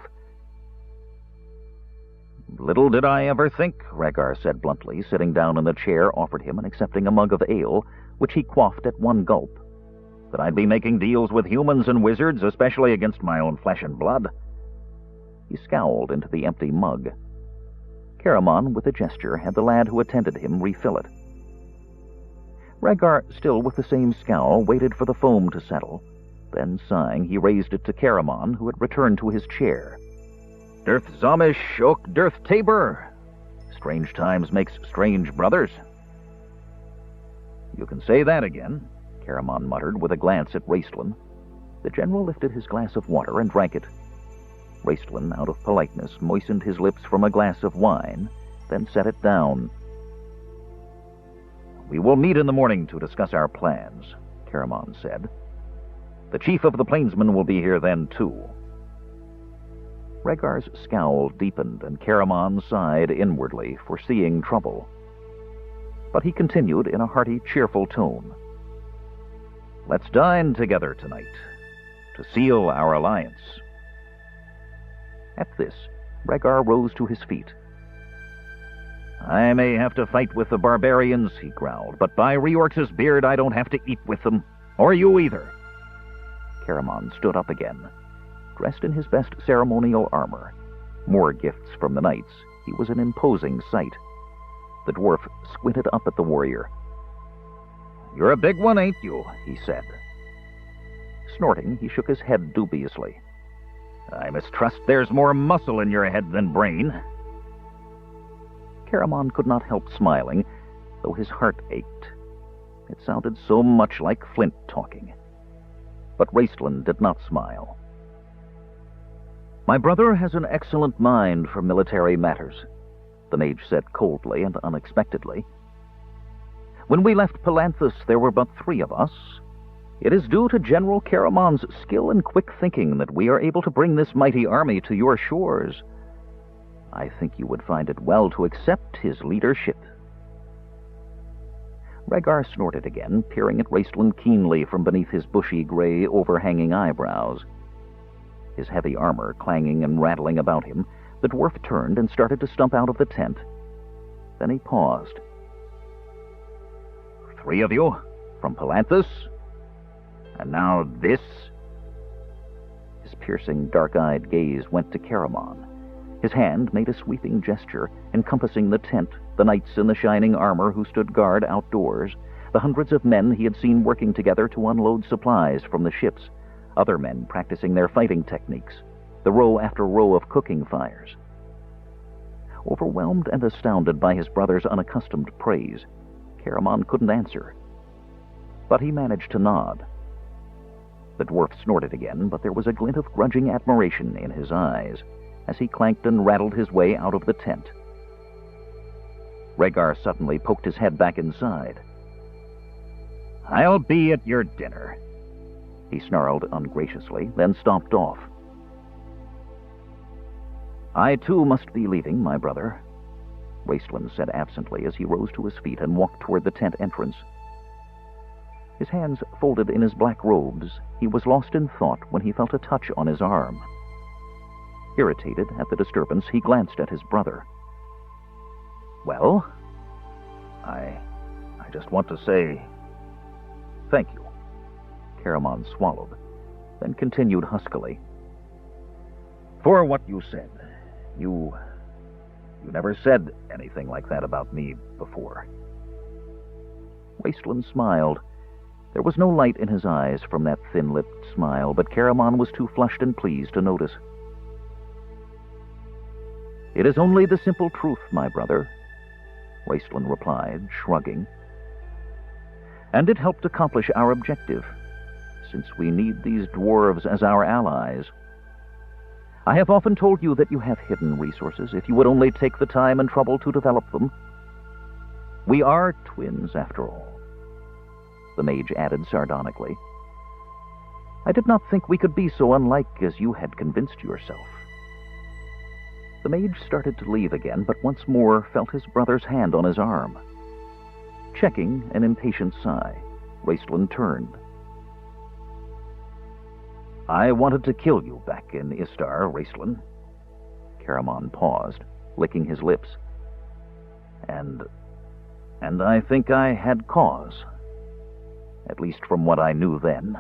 "Little did I ever think," Rhaegar said bluntly, sitting down in the chair offered him and accepting a mug of ale, which he quaffed at one gulp, "that I'd be making deals with humans and wizards, especially against my own flesh and blood." He scowled into the empty mug. Karaman, with a gesture, had the lad who attended him refill it. Rhaegar, still with the same scowl, waited for the foam to settle. Then, sighing, he raised it to Karaman, who had returned to his chair. "Dirth Zamish ok Dirth Tabor. Strange times makes strange brothers." "You can say that again," Karaman muttered with a glance at Raistlin. The general lifted his glass of water and drank it. Raistlin, out of politeness, moistened his lips from a glass of wine, then set it down. "We will meet in the morning to discuss our plans," Karaman said. "The chief of the plainsmen will be here then, too." Rhaegar's scowl deepened, and Karaman sighed inwardly, foreseeing trouble. But he continued in a hearty, cheerful tone. "Let's dine together tonight, to seal our alliance." At this, Rhaegar rose to his feet. "I may have to fight with the barbarians," he growled, "but by Reorx's beard I don't have to eat with them. Or you either." Karaman stood up again, dressed in his best ceremonial armor. More gifts from the knights. He was an imposing sight. The dwarf squinted up at the warrior. "You're a big one, ain't you?" he said. Snorting, he shook his head dubiously. "I mistrust there's more muscle in your head than brain." Karaman could not help smiling, though his heart ached. It sounded so much like Flint talking. But Raistlin did not smile. "My brother has an excellent mind for military matters," the mage said coldly and unexpectedly. "When we left Palanthus, there were but 3 of us. It is due to General Karaman's skill and quick thinking that we are able to bring this mighty army to your shores. I think you would find it well to accept his leadership." Rhaegar snorted again, peering at Raistlin keenly from beneath his bushy, gray, overhanging eyebrows. His heavy armor clanging and rattling about him, the dwarf turned and started to stump out of the tent. Then he paused. "3 of you? From Palanthus? And now this?" His piercing, dark-eyed gaze went to Karaman. His hand made a sweeping gesture, encompassing the tent, the knights in the shining armor who stood guard outdoors, the hundreds of men he had seen working together to unload supplies from the ships, other men practicing their fighting techniques, the row after row of cooking fires. Overwhelmed and astounded by his brother's unaccustomed praise, Karaman couldn't answer. But he managed to nod. The dwarf snorted again, but there was a glint of grudging admiration in his eyes as he clanked and rattled his way out of the tent. Rhaegar suddenly poked his head back inside. "I'll be at your dinner," he snarled ungraciously, then stomped off. "I, too, must be leaving, my brother," Raistlin said absently as he rose to his feet and walked toward the tent entrance. His hands folded in his black robes, he was lost in thought when he felt a touch on his arm. Irritated at the disturbance, he glanced at his brother. "Well, I just want to say thank you." Karaman swallowed, then continued huskily. "For what you said. You never said anything like that about me before." Wasteland smiled. There was no light in his eyes from that thin-lipped smile, but Caramon was too flushed and pleased to notice. "It is only the simple truth, my brother," Wasteland replied, shrugging. "And it helped accomplish our objective, since we need these dwarves as our allies. I have often told you that you have hidden resources, if you would only take the time and trouble to develop them. We are twins, after all," the mage added sardonically. "I did not think we could be so unlike as you had convinced yourself." The mage started to leave again, but once more felt his brother's hand on his arm. Checking an impatient sigh, Wasteland turned. "I wanted to kill you back in Istar, Wasteland." Caramon paused, licking his lips. And I think I had cause. At least from what I knew then.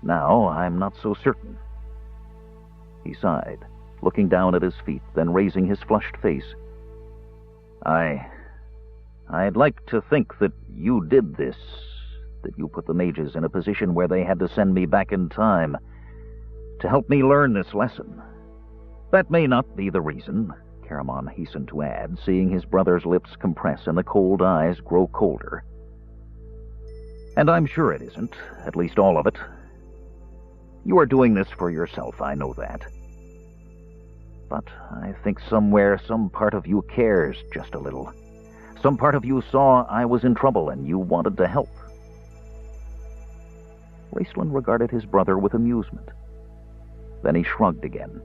Now I'm not so certain." He sighed, looking down at his feet, then raising his flushed face. I'd like to think that you did this, that you put the mages in a position where they had to send me back in time to help me learn this lesson. That may not be the reason," Caramon hastened to add, seeing his brother's lips compress and the cold eyes grow colder. "And I'm sure it isn't, at least all of it. You are doing this for yourself, I know that. But I think somewhere some part of you cares just a little. Some part of you saw I was in trouble and you wanted to help." Wasteland regarded his brother with amusement. Then he shrugged again.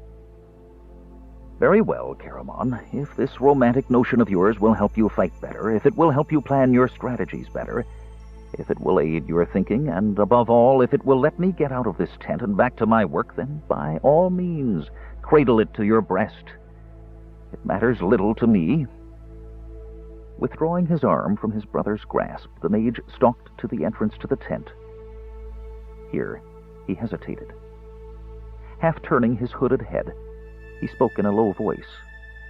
"Very well, Caramon. If this romantic notion of yours will help you fight better, if it will help you plan your strategies better, if it will aid your thinking, and above all, if it will let me get out of this tent and back to my work, then by all means, cradle it to your breast. It matters little to me." Withdrawing his arm from his brother's grasp, the mage stalked to the entrance to the tent. Here, he hesitated. Half turning his hooded head, he spoke in a low voice,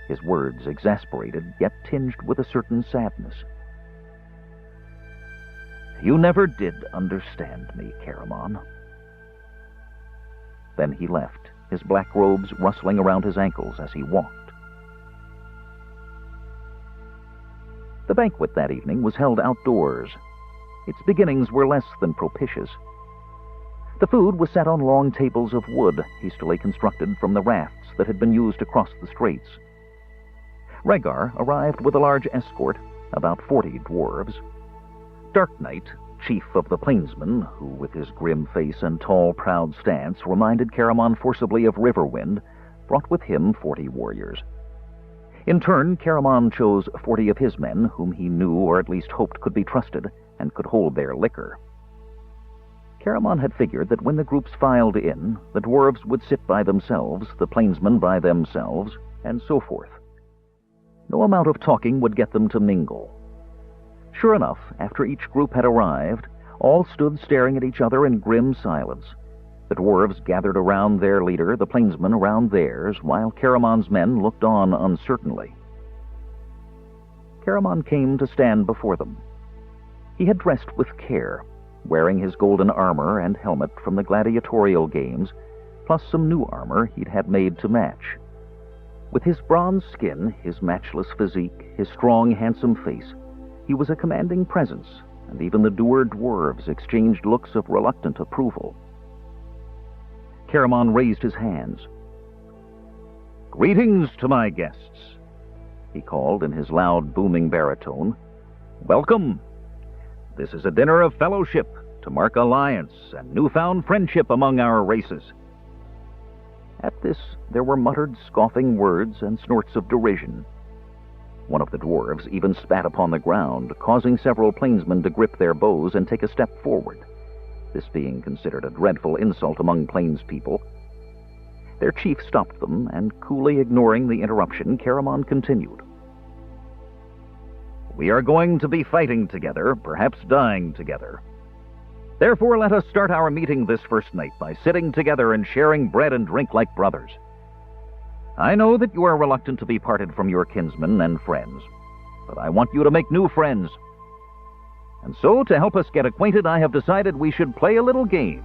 his words exasperated, yet tinged with a certain sadness. "You never did understand me, Caramon." Then he left, his black robes rustling around his ankles as he walked. The banquet that evening was held outdoors. Its beginnings were less than propitious. The food was set on long tables of wood, hastily constructed from the rafts that had been used to cross the straits. Rhaegar arrived with a large escort, about 40 dwarves. Dark Knight, chief of the plainsmen, who with his grim face and tall, proud stance reminded Caramon forcibly of Riverwind, brought with him 40 warriors. In turn, Caramon chose 40 of his men, whom he knew or at least hoped could be trusted and could hold their liquor. Caramon had figured that when the groups filed in, the dwarves would sit by themselves, the plainsmen by themselves, and so forth. No amount of talking would get them to mingle. Sure enough, after each group had arrived, all stood staring at each other in grim silence. The dwarves gathered around their leader, the plainsmen around theirs, while Caramon's men looked on uncertainly. Caramon came to stand before them. He had dressed with care, wearing his golden armor and helmet from the gladiatorial games, plus some new armor he'd had made to match. With his bronze skin, his matchless physique, his strong, handsome face, he was a commanding presence, and even the dour dwarves exchanged looks of reluctant approval. Caramon raised his hands. "Greetings to my guests," he called in his loud, booming baritone. "Welcome. This is a dinner of fellowship to mark alliance and newfound friendship among our races." At this, there were muttered, scoffing words and snorts of derision. One of the dwarves even spat upon the ground, causing several plainsmen to grip their bows and take a step forward, this being considered a dreadful insult among plainspeople. Their chief stopped them, and coolly ignoring the interruption, Caramon continued. "We are going to be fighting together, perhaps dying together. Therefore let us start our meeting this first night by sitting together and sharing bread and drink like brothers. I know that you are reluctant to be parted from your kinsmen and friends, but I want you to make new friends. And so, to help us get acquainted, I have decided we should play a little game."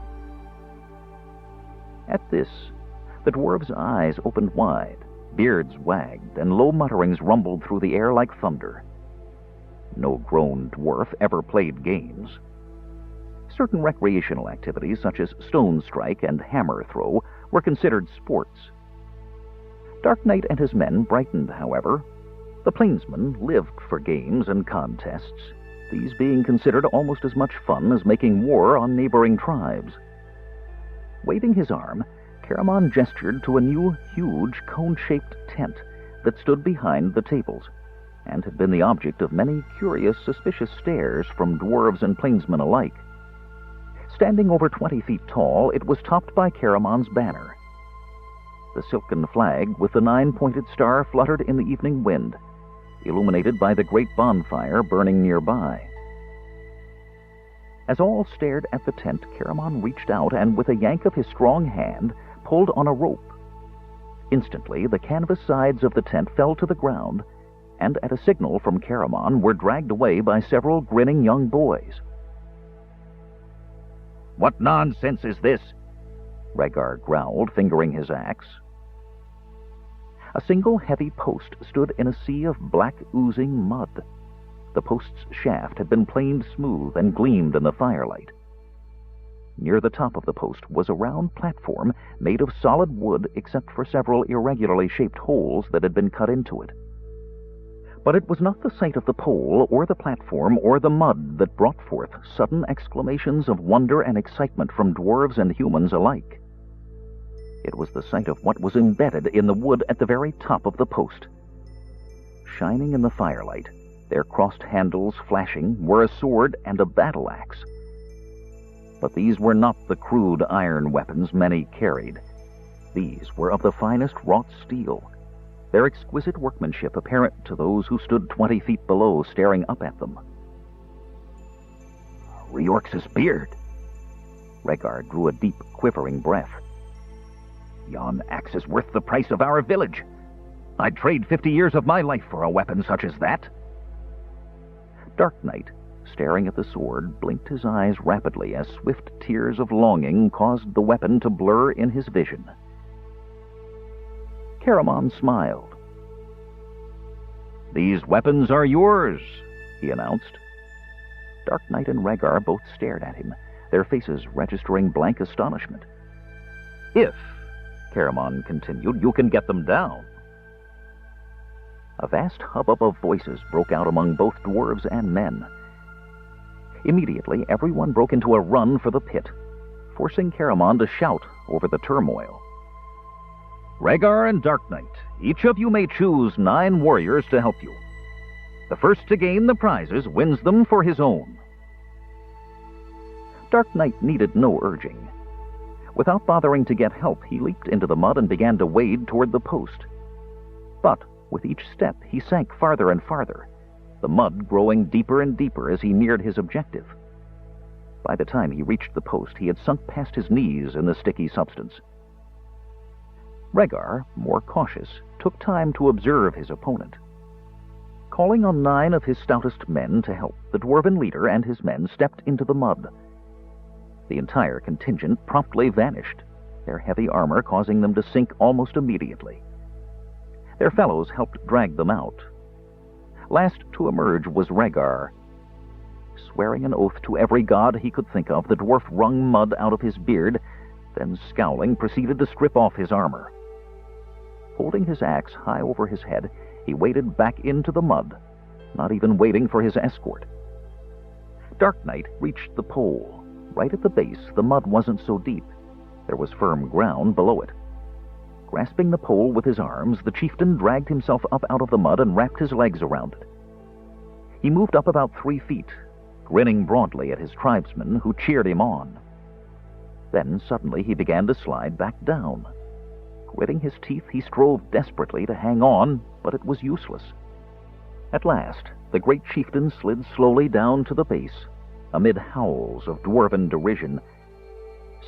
At this, the dwarves' eyes opened wide, beards wagged, and low mutterings rumbled through the air like thunder. No grown dwarf ever played games. Certain recreational activities, such as stone strike and hammer throw, were considered sports. Dark Knight and his men brightened, however. The plainsmen lived for games and contests, these being considered almost as much fun as making war on neighboring tribes. Waving his arm, Caramon gestured to a new, huge, cone-shaped tent that stood behind the tables, and had been the object of many curious, suspicious stares from dwarves and plainsmen alike. Standing over 20 feet tall, it was topped by Caramon's banner. The silken flag with the 9-pointed star fluttered in the evening wind, illuminated by the great bonfire burning nearby. As all stared at the tent, Caramon reached out and, with a yank of his strong hand, pulled on a rope. Instantly, the canvas sides of the tent fell to the ground, and at a signal from Caramon were dragged away by several grinning young boys. "What nonsense is this?" Rhaegar growled, fingering his axe. A single heavy post stood in a sea of black, oozing mud. The post's shaft had been planed smooth and gleamed in the firelight. Near the top of the post was a round platform made of solid wood except for several irregularly shaped holes that had been cut into it. But it was not the sight of the pole or the platform or the mud that brought forth sudden exclamations of wonder and excitement from dwarves and humans alike. It was the sight of what was embedded in the wood at the very top of the post. Shining in the firelight, their crossed handles flashing, were a sword and a battle-axe. But these were not the crude iron weapons many carried. These were of the finest wrought steel, their exquisite workmanship apparent to those who stood 20 feet below, staring up at them. Reorx's beard! Rhaegar drew a deep, quivering breath. Yon axe is worth the price of our village. I'd trade 50 years of my life for a weapon such as that. Dark Knight, staring at the sword, blinked his eyes rapidly as swift tears of longing caused the weapon to blur in his vision. Caramon smiled. "These weapons are yours," he announced. Dark Knight and Rhaegar both stared at him, their faces registering blank astonishment. "If," Caramon continued, "you can get them down." A vast hubbub of voices broke out among both dwarves and men. Immediately, everyone broke into a run for the pit, forcing Caramon to shout over the turmoil. "Rhaegar and Dark Knight, each of you may choose 9 warriors to help you. The first to gain the prizes wins them for his own." Dark Knight needed no urging. Without bothering to get help, he leaped into the mud and began to wade toward the post. But with each step, he sank farther and farther, the mud growing deeper and deeper as he neared his objective. By the time he reached the post, he had sunk past his knees in the sticky substance. Rhaegar, more cautious, took time to observe his opponent. Calling on 9 of his stoutest men to help, the dwarven leader and his men stepped into the mud. The entire contingent promptly vanished, their heavy armor causing them to sink almost immediately. Their fellows helped drag them out. Last to emerge was Rhaegar. Swearing an oath to every god he could think of, the dwarf wrung mud out of his beard, then, scowling, proceeded to strip off his armor. Holding his axe high over his head, he waded back into the mud, not even waiting for his escort. Dark Knight reached the pole. Right at the base, the mud wasn't so deep. There was firm ground below it. Grasping the pole with his arms, the chieftain dragged himself up out of the mud and wrapped his legs around it. He moved up about 3 feet, grinning broadly at his tribesmen who cheered him on. Then suddenly he began to slide back down. Gritting his teeth, he strove desperately to hang on, but it was useless. At last, the great chieftain slid slowly down to the base, amid howls of dwarven derision.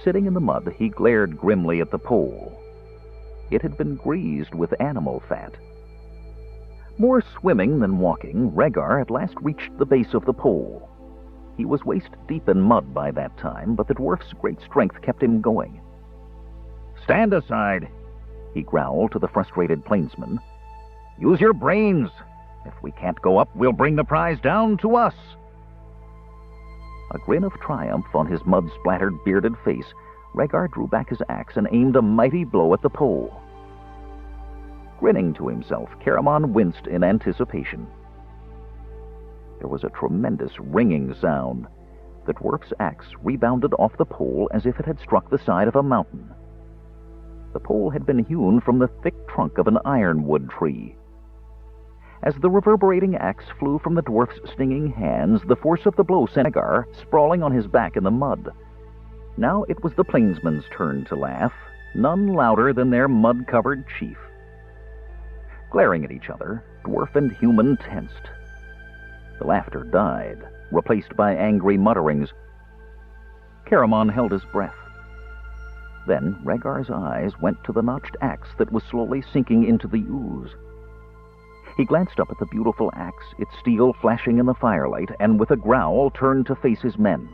Sitting in the mud, he glared grimly at the pole. It had been greased with animal fat. More swimming than walking, Rhaegar at last reached the base of the pole. He was waist-deep in mud by that time, but the dwarf's great strength kept him going. "Stand aside," he growled to the frustrated plainsman. "Use your brains. If we can't go up, we'll bring the prize down to us." A grin of triumph on his mud-splattered, bearded face, Rhaegar drew back his axe and aimed a mighty blow at the pole. Grinning to himself, Caramon winced in anticipation. There was a tremendous ringing sound. The dwarf's axe rebounded off the pole as if it had struck the side of a mountain. The pole had been hewn from the thick trunk of an ironwood tree. As the reverberating axe flew from the dwarf's stinging hands, the force of the blow sent Rhaegar sprawling on his back in the mud. Now it was the plainsmen's turn to laugh, none louder than their mud-covered chief. Glaring at each other, dwarf and human tensed. The laughter died, replaced by angry mutterings. Caramon held his breath. Then Rhaegar's eyes went to the notched axe that was slowly sinking into the ooze. He glanced up at the beautiful axe, its steel flashing in the firelight, and with a growl turned to face his men.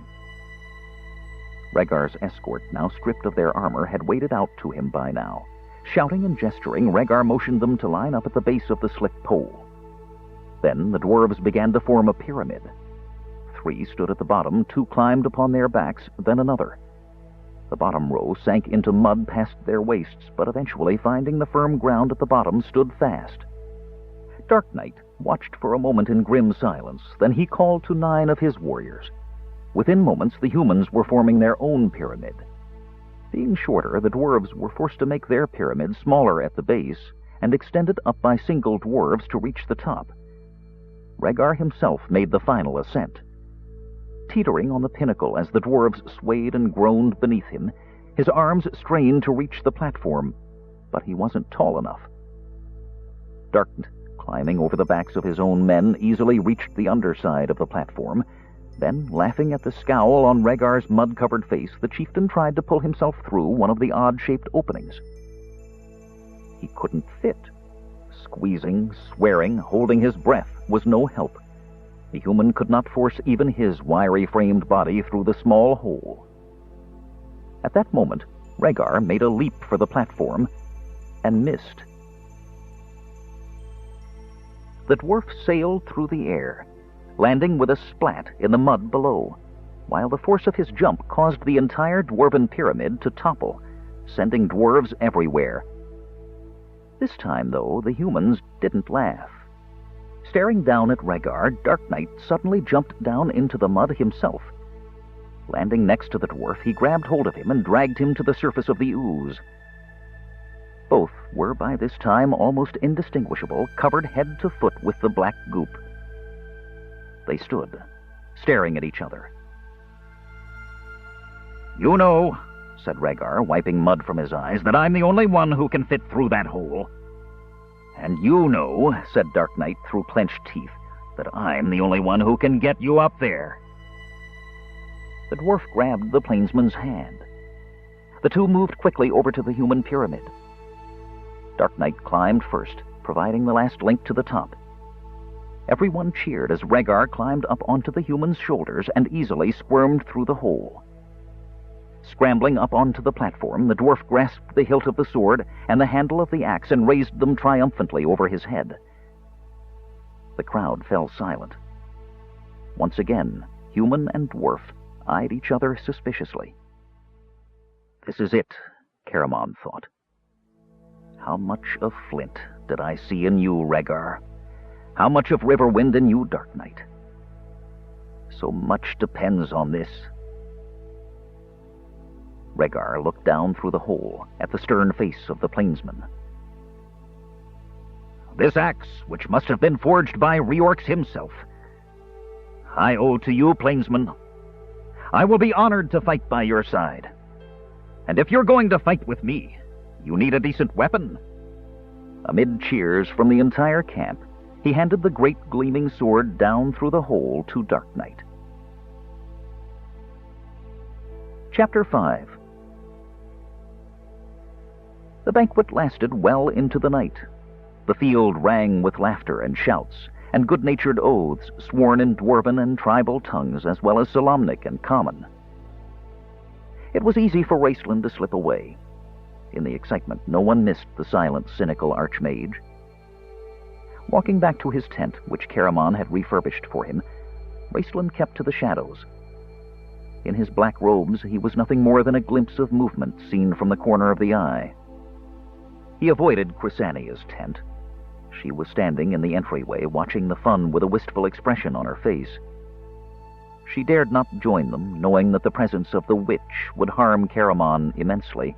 Rhaegar's escort, now stripped of their armor, had waded out to him by now. Shouting and gesturing, Rhaegar motioned them to line up at the base of the slick pole. Then the dwarves began to form a pyramid. 3 stood at the bottom, 2 climbed upon their backs, then another. The bottom row sank into mud past their waists, but eventually, finding the firm ground at the bottom, stood fast. Dark Knight watched for a moment in grim silence, then he called to 9 of his warriors. Within moments, the humans were forming their own pyramid. Being shorter, the dwarves were forced to make their pyramid smaller at the base and extended up by single dwarves to reach the top. Rhaegar himself made the final ascent. Teetering on the pinnacle as the dwarves swayed and groaned beneath him, his arms strained to reach the platform, but he wasn't tall enough. Darkness, climbing over the backs of his own men, easily reached the underside of the platform. Then, laughing at the scowl on Rhaegar's mud-covered face, the chieftain tried to pull himself through one of the odd-shaped openings. He couldn't fit. Squeezing, swearing, holding his breath was no help. The human could not force even his wiry-framed body through the small hole. At that moment, Rhaegar made a leap for the platform and missed. The dwarf sailed through the air, landing with a splat in the mud below, while the force of his jump caused the entire dwarven pyramid to topple, sending dwarves everywhere. This time, though, the humans didn't laugh. Staring down at Rhaegar, Dark Knight suddenly jumped down into the mud himself. Landing next to the dwarf, he grabbed hold of him and dragged him to the surface of the ooze. Both were by this time almost indistinguishable, covered head to foot with the black goop. They stood, staring at each other. "You know," said Rhaegar, wiping mud from his eyes, "that I'm the only one who can fit through that hole." "And you know," said Dark Knight through clenched teeth, "that I'm the only one who can get you up there." The dwarf grabbed the plainsman's hand. The two moved quickly over to the human pyramid. Dark Knight climbed first, providing the last link to the top. Everyone cheered as Rhaegar climbed up onto the human's shoulders and easily squirmed through the hole. Scrambling up onto the platform, the dwarf grasped the hilt of the sword and the handle of the axe and raised them triumphantly over his head. The crowd fell silent. Once again, human and dwarf eyed each other suspiciously. "This is it," Caramon thought. "How much of flint did I see in you, Rhaegar? How much of Riverwind in you, Dark Knight? So much depends on this." Rhaegar looked down through the hole at the stern face of the plainsman. "This axe, which must have been forged by Reorx himself, I owe to you, plainsman. I will be honored to fight by your side. And if you're going to fight with me, you need a decent weapon." Amid cheers from the entire camp, he handed the great gleaming sword down through the hole to Dark Knight. Chapter 5. The banquet lasted well into the night. The field rang with laughter and shouts, and good-natured oaths sworn in dwarven and tribal tongues, as well as Solamnic and common. It was easy for Raceland to slip away. In the excitement, no one missed the silent, cynical archmage. Walking back to his tent, which Caramon had refurbished for him, Raceland kept to the shadows. In his black robes, he was nothing more than a glimpse of movement seen from the corner of the eye. He avoided Chrysania's tent. She was standing in the entryway, watching the fun with a wistful expression on her face. She dared not join them, knowing that the presence of the witch would harm Caramon immensely.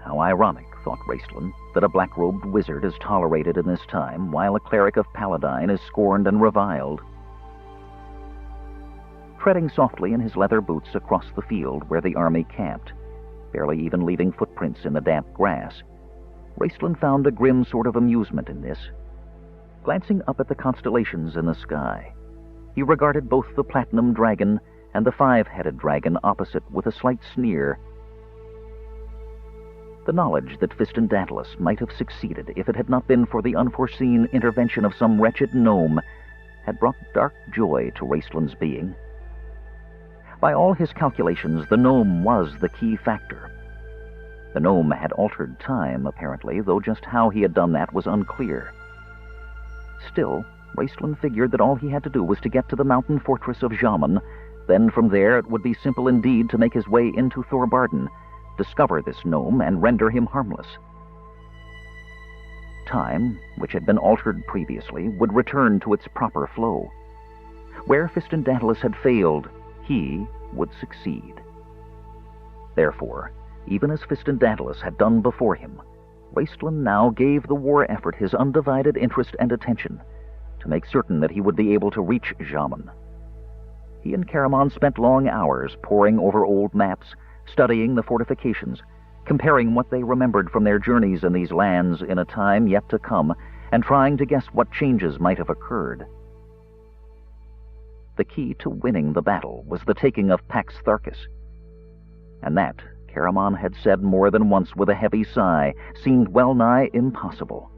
How ironic, thought Raceland, that a black-robed wizard is tolerated in this time, while a cleric of Paladine is scorned and reviled. Treading softly in his leather boots across the field where the army camped, barely even leaving footprints in the damp grass, Raceland found a grim sort of amusement in this. Glancing up at the constellations in the sky, he regarded both the platinum dragon and the five-headed dragon opposite with a slight sneer. The knowledge that Fistandatilus might have succeeded if it had not been for the unforeseen intervention of some wretched gnome had brought dark joy to Raceland's being. By all his calculations, the gnome was the key factor. The gnome had altered time, apparently, though just how he had done that was unclear. Still, Raceland figured that all he had to do was to get to the mountain fortress of Jaman. Then from there it would be simple indeed to make his way into Thorbarden, discover this gnome, and render him harmless. Time, which had been altered previously, would return to its proper flow. Where Fistandatilus had failed, he would succeed. Therefore, even as Fistandatilus had done before him, Raceland now gave the war effort his undivided interest and attention, to make certain that he would be able to reach Jaman. He and Caramon spent long hours poring over old maps, studying the fortifications, comparing what they remembered from their journeys in these lands in a time yet to come, and trying to guess what changes might have occurred. The key to winning the battle was the taking of Pax Tharkis, and that, Caramon had said more than once with a heavy sigh, seemed well-nigh impossible.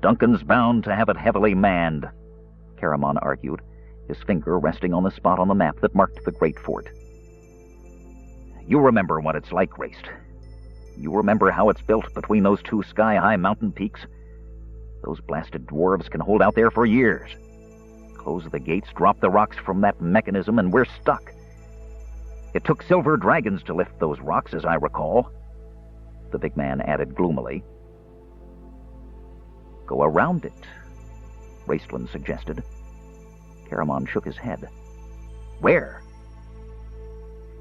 "Duncan's bound to have it heavily manned," Caramon argued, his finger resting on the spot on the map that marked the great fort. "You remember what it's like, Race. You remember how it's built between those two sky-high mountain peaks. Those blasted dwarves can hold out there for years. Close the gates, drop the rocks from that mechanism, and we're stuck. It took silver dragons to lift those rocks, as I recall," the big man added gloomily. "Go around it," Raceland suggested. Caramon shook his head. "Where?"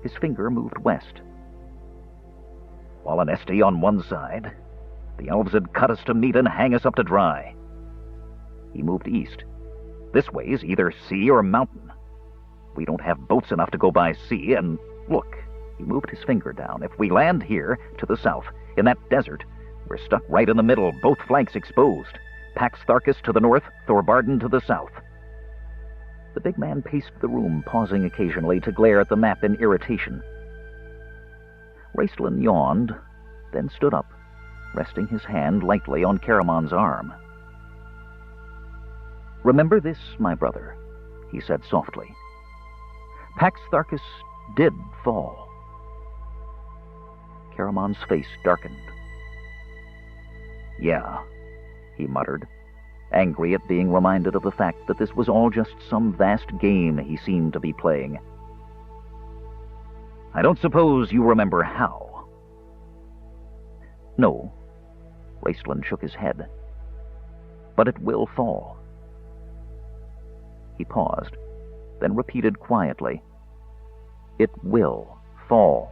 His finger moved west. "Wallenesti on one side. The elves had cut us to meat and hang us up to dry." He moved east. "This way's either sea or mountain. We don't have boats enough to go by sea, and look," he moved his finger down, "if we land here, to the south, in that desert, we're stuck right in the middle, both flanks exposed. Pax Tharkis to the north, Thorbarden to the south." The big man paced the room, pausing occasionally to glare at the map in irritation. Raceland yawned, then stood up, resting his hand lightly on Caramon's arm. "Remember this, my brother," he said softly. "Pax Tharkis did fall." Caramon's face darkened. "Yeah," he muttered, angry at being reminded of the fact that this was all just some vast game he seemed to be playing. "I don't suppose you remember how." "No," Raceland shook his head. "But it will fall." He paused, then repeated quietly, "It will fall."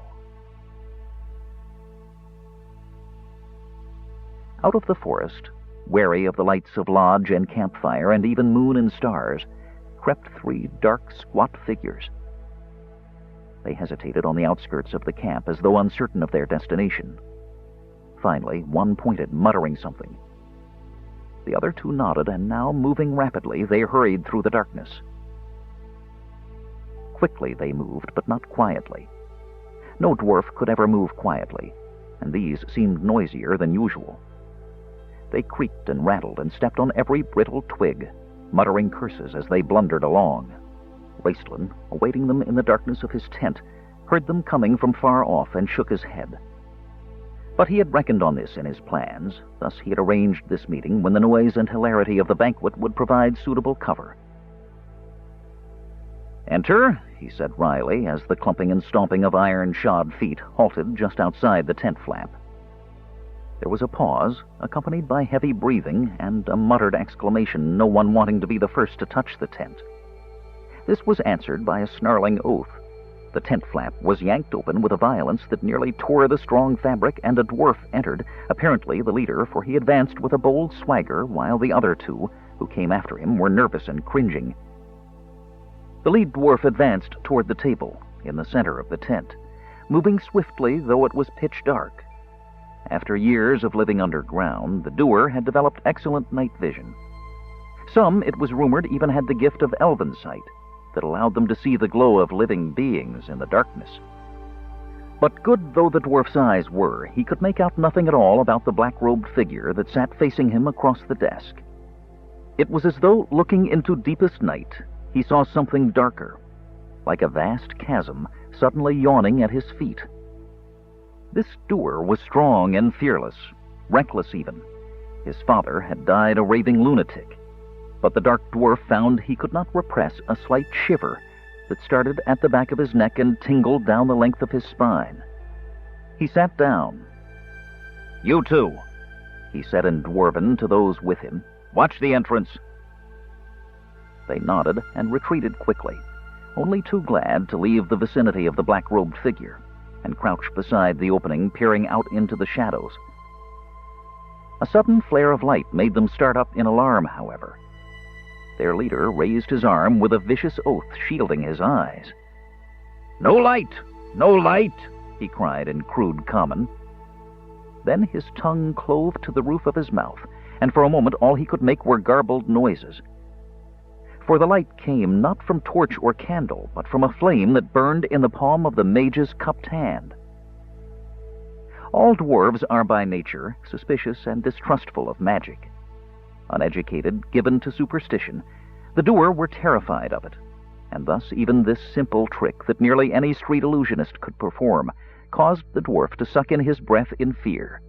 Out of the forest, wary of the lights of lodge and campfire and even moon and stars, crept three dark, squat figures. They hesitated on the outskirts of the camp as though uncertain of their destination. Finally, one pointed, muttering something. The other two nodded, and now, moving rapidly, they hurried through the darkness. Quickly they moved, but not quietly. No dwarf could ever move quietly, and these seemed noisier than usual. They creaked and rattled and stepped on every brittle twig, muttering curses as they blundered along. Raistlin, awaiting them in the darkness of his tent, heard them coming from far off and shook his head. But he had reckoned on this in his plans. Thus he had arranged this meeting when the noise and hilarity of the banquet would provide suitable cover. "Enter," he said wryly, as the clumping and stomping of iron-shod feet halted just outside the tent flap. There was a pause, accompanied by heavy breathing and a muttered exclamation, no one wanting to be the first to touch the tent. This was answered by a snarling oath. The tent flap was yanked open with a violence that nearly tore the strong fabric, and a dwarf entered, apparently the leader, for he advanced with a bold swagger, while the other two, who came after him, were nervous and cringing. The lead dwarf advanced toward the table, in the center of the tent, moving swiftly, though it was pitch dark. After years of living underground, the doer had developed excellent night vision. Some, it was rumored, even had the gift of elven sight that allowed them to see the glow of living beings in the darkness. But good though the dwarf's eyes were, he could make out nothing at all about the black-robed figure that sat facing him across the desk. It was as though, looking into deepest night, he saw something darker, like a vast chasm suddenly yawning at his feet. This doer was strong and fearless, reckless even. His father had died a raving lunatic, but the dark dwarf found he could not repress a slight shiver that started at the back of his neck and tingled down the length of his spine. He sat down. "You two," he said in Dwarven to those with him, "watch the entrance." They nodded and retreated quickly, only too glad to leave the vicinity of the black-robed figure, and crouched beside the opening, peering out into the shadows. A sudden flare of light made them start up in alarm, however. Their leader raised his arm with a vicious oath, shielding his eyes. "No light! No light!" he cried in crude common. Then his tongue clove to the roof of his mouth, and for a moment all he could make were garbled noises. For the light came not from torch or candle, but from a flame that burned in the palm of the mage's cupped hand. All dwarves are by nature suspicious and distrustful of magic. Uneducated, given to superstition, the doer were terrified of it, and thus even this simple trick that nearly any street illusionist could perform caused the dwarf to suck in his breath in fear.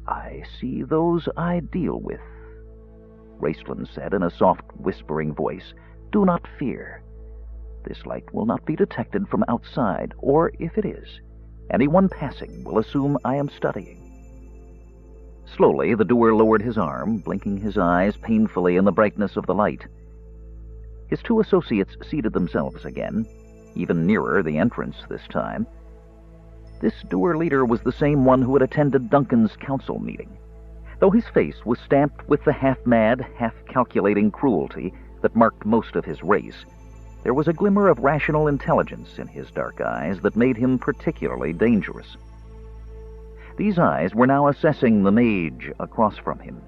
"I see those I deal with," Raistlin said in a soft, whispering voice. "Do not fear. This light will not be detected from outside, or if it is, anyone passing will assume I am studying." Slowly, the doer lowered his arm, blinking his eyes painfully in the brightness of the light. His two associates seated themselves again, even nearer the entrance this time. This doer leader was the same one who had attended Duncan's council meeting. Though his face was stamped with the half-mad, half-calculating cruelty that marked most of his race, there was a glimmer of rational intelligence in his dark eyes that made him particularly dangerous. These eyes were now assessing the mage across from him,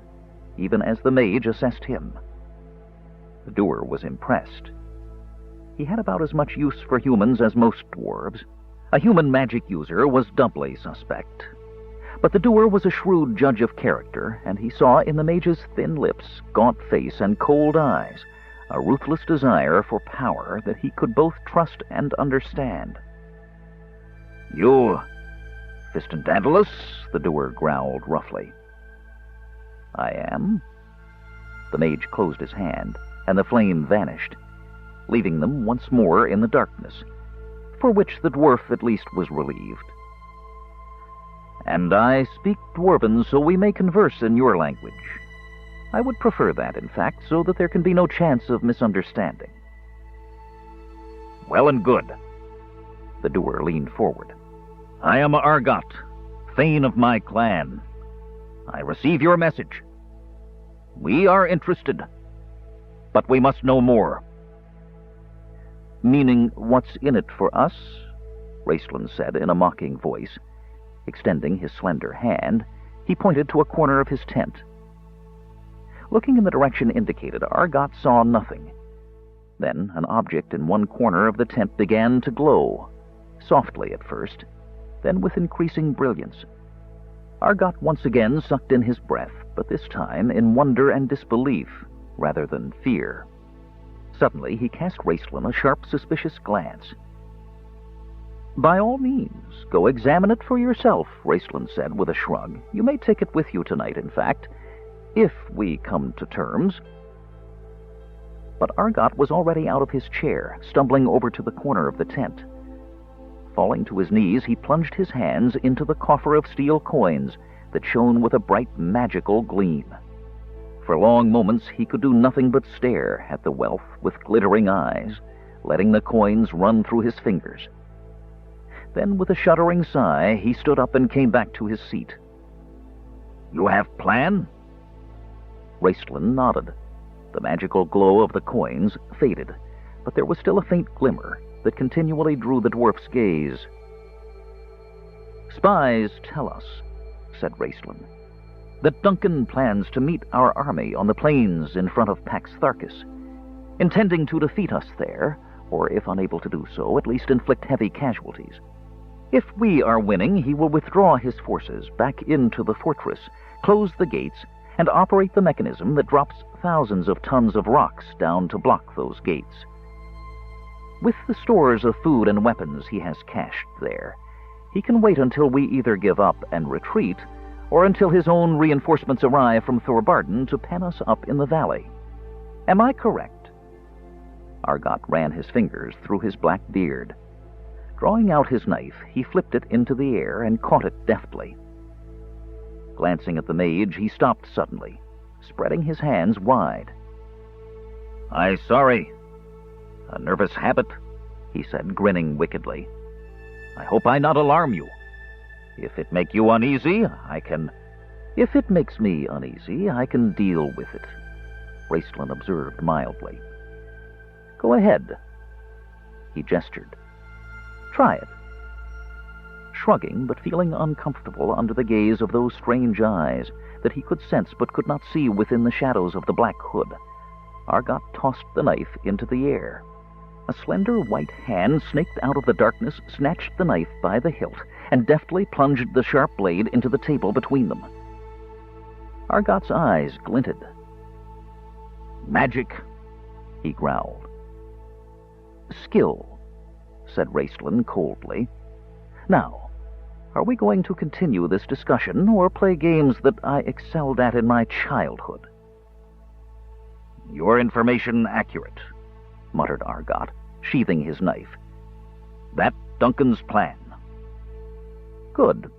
even as the mage assessed him. The doer was impressed. He had about as much use for humans as most dwarves. A human magic user was doubly suspect. But the doer was a shrewd judge of character, and he saw in the mage's thin lips, gaunt face, and cold eyes a ruthless desire for power that he could both trust and understand. "You, Fistendandalus?" the doer growled roughly. "I am." The mage closed his hand, and the flame vanished, leaving them once more in the darkness, for which the dwarf at least was relieved. "And I speak Dwarven so we may converse in your language. I would prefer that, in fact, so that there can be no chance of misunderstanding." "Well and good." The doer leaned forward. "I am Argot, Thane of my clan. I receive your message. We are interested, but we must know more." "Meaning what's in it for us?" Raistlin said in a mocking voice. Extending his slender hand, he pointed to a corner of his tent. Looking in the direction indicated, Argot saw nothing. Then an object in one corner of the tent began to glow, softly at first, then with increasing brilliance. Argot once again sucked in his breath, but this time in wonder and disbelief, rather than fear. Suddenly he cast Raistlin a sharp, suspicious glance. "By all means, go examine it for yourself," Raistlin said with a shrug. "You may take it with you tonight, in fact, if we come to terms." But Argot was already out of his chair, stumbling over to the corner of the tent. Falling to his knees, he plunged his hands into the coffer of steel coins that shone with a bright, magical gleam. For long moments he could do nothing but stare at the wealth with glittering eyes, letting the coins run through his fingers. Then, with a shuddering sigh, he stood up and came back to his seat. "You have plan?" Raistlin nodded. The magical glow of the coins faded, but there was still a faint glimmer that continually drew the dwarf's gaze. "Spies tell us," said Raistlin, "that Duncan plans to meet our army on the plains in front of Pax Tharkis, intending to defeat us there, or if unable to do so, at least inflict heavy casualties. If we are winning, he will withdraw his forces back into the fortress, close the gates, and operate the mechanism that drops thousands of tons of rocks down to block those gates. With the stores of food and weapons he has cached there, he can wait until we either give up and retreat, or until his own reinforcements arrive from Thorbarden to pen us up in the valley. Am I correct?" Argot ran his fingers through his black beard. Drawing out his knife, he flipped it into the air and caught it deftly. Glancing at the mage, he stopped suddenly, spreading his hands wide. "I'm sorry. A nervous habit," he said, grinning wickedly. "I hope I not alarm you. If it make you uneasy, I can—" "If it makes me uneasy, I can deal with it," Raistlin observed mildly. "Go ahead." He gestured. "Try it." Shrugging, but feeling uncomfortable under the gaze of those strange eyes that he could sense but could not see within the shadows of the black hood, Argot tossed the knife into the air. A slender white hand snaked out of the darkness, snatched the knife by the hilt, and deftly plunged the sharp blade into the table between them. Argot's eyes glinted. "Magic," he growled. "Skill," said Raistlin coldly. "Now, are we going to continue this discussion, or play games that I excelled at in my childhood?" "Your information accurate," muttered Argot, sheathing his knife. "That Duncan's plan." "Good.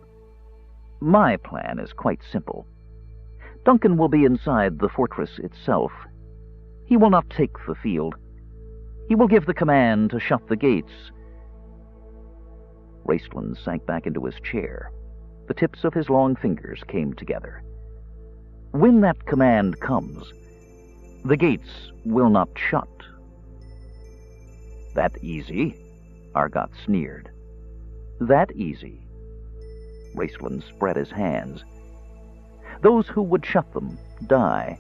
My plan is quite simple. Duncan will be inside the fortress itself. He will not take the field. He will give the command to shut the gates." Raistlin sank back into his chair. The tips of his long fingers came together. "When that command comes, the gates will not shut." "That easy?" Argot sneered. "That easy." Raistlin spread his hands. "Those who would shut them die.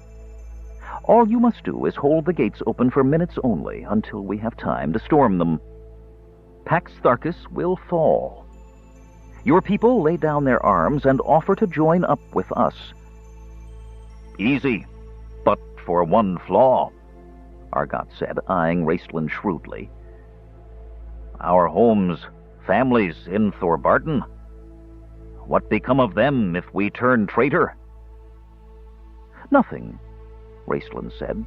All you must do is hold the gates open for minutes only, until we have time to storm them. Pax Tharkis will fall. Your people lay down their arms and offer to join up with us." "Easy, but for one flaw," Argot said, eyeing Raistlin shrewdly. "Our homes, families in Thorbarden. What become of them if we turn traitor?" "Nothing," Raistlin said.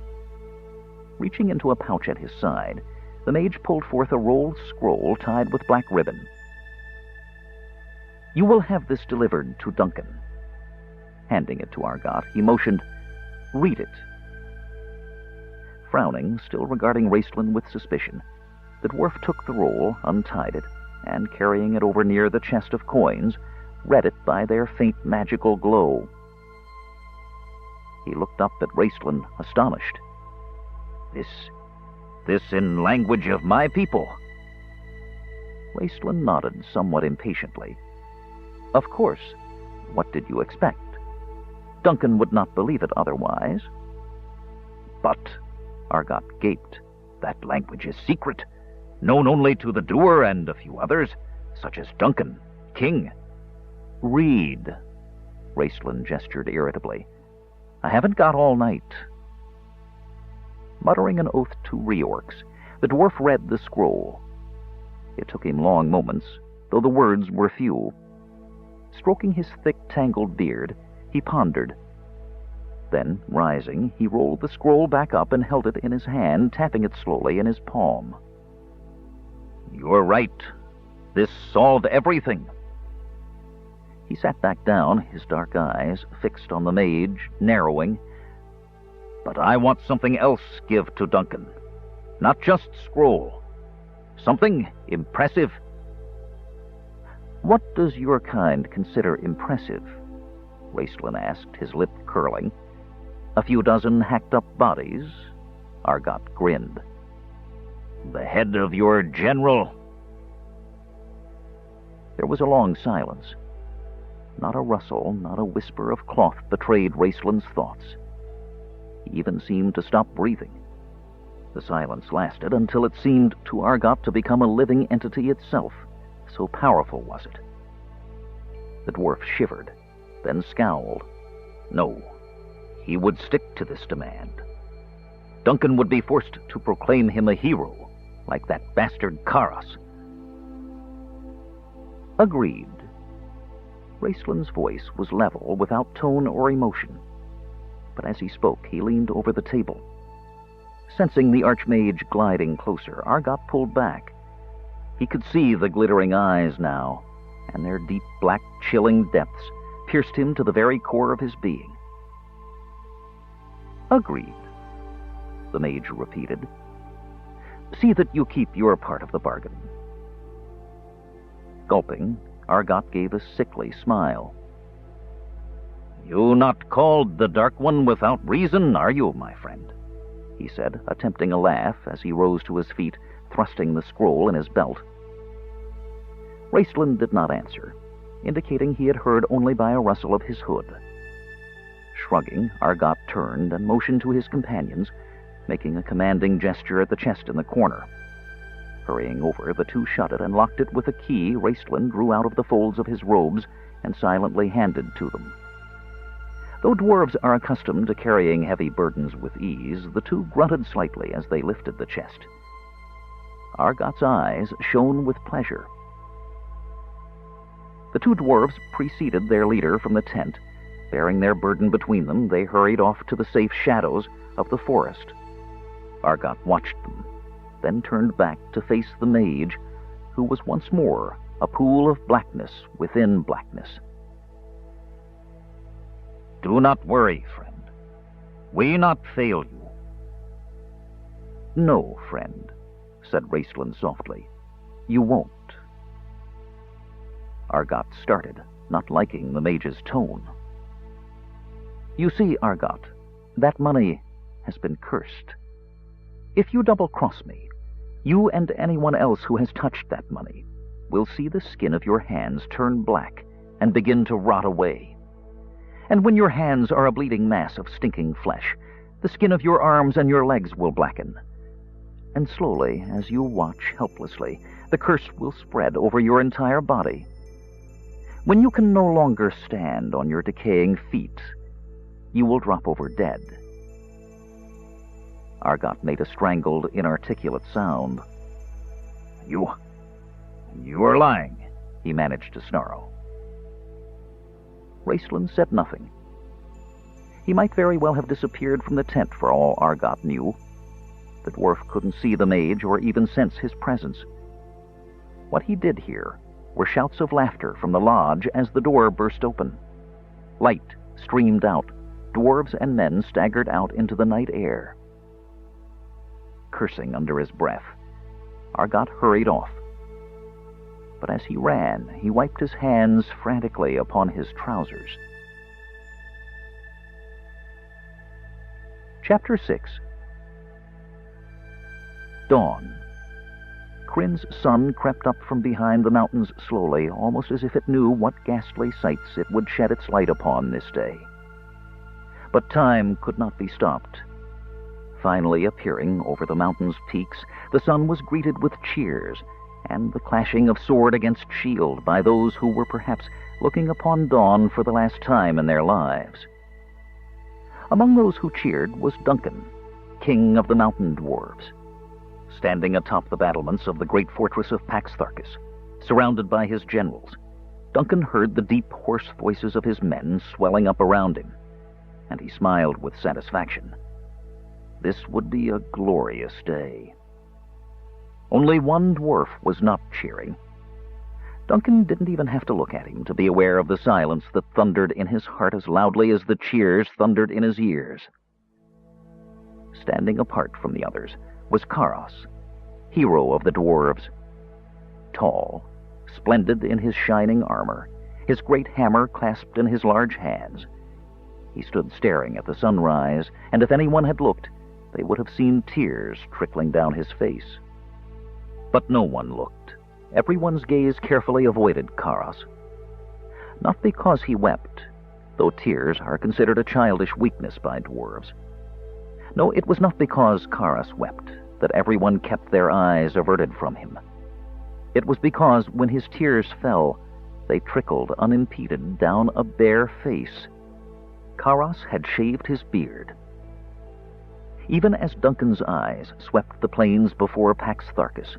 Reaching into a pouch at his side, the mage pulled forth a rolled scroll tied with black ribbon. "You will have this delivered to Duncan." Handing it to Argot, he motioned, "Read it." Frowning, still regarding Raistlin with suspicion, the dwarf took the roll, untied it, and carrying it over near the chest of coins, read it by their faint magical glow. He looked up at Raistlin, astonished. This in language of my people?" Raistlin nodded somewhat impatiently. "Of course. What did you expect? Duncan would not believe it otherwise." "But," Argot gaped, "that language is secret, known only to the doer and a few others, such as Duncan, King." "Read," Raistlin gestured irritably. "I haven't got all night." Muttering an oath to reorcs, the dwarf read the scroll. It took him long moments, though the words were few. Stroking his thick, tangled beard, he pondered. Then, rising, he rolled the scroll back up and held it in his hand, tapping it slowly in his palm. "You're right. This solved everything." He sat back down, his dark eyes fixed on the mage, narrowing. "But I want something else give to Duncan. Not just scroll. Something impressive." "What does your kind consider impressive?" Raistlin asked, his lip curling. "A few dozen hacked-up bodies?" Argot grinned. "The head of your general." There was a long silence. Not a rustle, not a whisper of cloth betrayed Raistlin's thoughts. He even seemed to stop breathing. The silence lasted until it seemed to Argot to become a living entity itself, so powerful was it. The dwarf shivered, then scowled. No, he would stick to this demand. Duncan would be forced to proclaim him a hero, like that bastard Karas. "Agreed." Raistlin's voice was level, without tone or emotion. But as he spoke, he leaned over the table. Sensing the Archmage gliding closer, Argot pulled back. He could see the glittering eyes now, and their deep, black, chilling depths pierced him to the very core of his being. "Agreed," the mage repeated. "See that you keep your part of the bargain." Gulping, Argot gave a sickly smile. "You not called the Dark One without reason, are you, my friend?" he said, attempting a laugh as he rose to his feet, thrusting the scroll in his belt. Raistlin did not answer, indicating he had heard only by a rustle of his hood. Shrugging, Argot turned and motioned to his companions, making a commanding gesture at the chest in the corner. Hurrying over, the two shut it and locked it with a key Raistlin drew out of the folds of his robes and silently handed to them. Though dwarves are accustomed to carrying heavy burdens with ease, the two grunted slightly as they lifted the chest. Argot's eyes shone with pleasure. The two dwarves preceded their leader from the tent. Bearing their burden between them, they hurried off to the safe shadows of the forest. Argot watched them, then turned back to face the mage, who was once more a pool of blackness within blackness. "Do not worry, friend. We not fail you." "No, friend," said Raistlin softly. "You won't." Argot started, not liking the mage's tone. "You see, Argot, that money has been cursed. If you double-cross me, you and anyone else who has touched that money will see the skin of your hands turn black and begin to rot away. And when your hands are a bleeding mass of stinking flesh, the skin of your arms and your legs will blacken. And slowly, as you watch helplessly, the curse will spread over your entire body. When you can no longer stand on your decaying feet, you will drop over dead." Argot made a strangled, inarticulate sound. You are lying," he managed to snarl. Raistlin said nothing. He might very well have disappeared from the tent for all Argot knew. The dwarf couldn't see the mage or even sense his presence. What he did hear were shouts of laughter from the lodge as the door burst open. Light streamed out. Dwarves and men staggered out into the night air. Cursing under his breath, Argot hurried off. But as he ran, he wiped his hands frantically upon his trousers. Chapter 6. Dawn. Kryn's sun crept up from behind the mountains slowly, almost as if it knew what ghastly sights it would shed its light upon this day. But time could not be stopped. Finally appearing over the mountain's peaks, the sun was greeted with cheers, and the clashing of sword against shield by those who were perhaps looking upon dawn for the last time in their lives. Among those who cheered was Duncan, king of the mountain dwarves. Standing atop the battlements of the great fortress of Paxtharcus, surrounded by his generals, Duncan heard the deep, hoarse voices of his men swelling up around him, and he smiled with satisfaction. This would be a glorious day. Only one dwarf was not cheering. Duncan didn't even have to look at him to be aware of the silence that thundered in his heart as loudly as the cheers thundered in his ears. Standing apart from the others was Karas, hero of the dwarves. Tall, splendid in his shining armor, his great hammer clasped in his large hands. He stood staring at the sunrise, and if anyone had looked, they would have seen tears trickling down his face. But no one looked. Everyone's gaze carefully avoided Karas. Not because he wept, though tears are considered a childish weakness by dwarves. No, it was not because Karas wept that everyone kept their eyes averted from him. It was because when his tears fell, they trickled unimpeded down a bare face. Karas had shaved his beard. Even as Duncan's eyes swept the plains before Paxtharcus,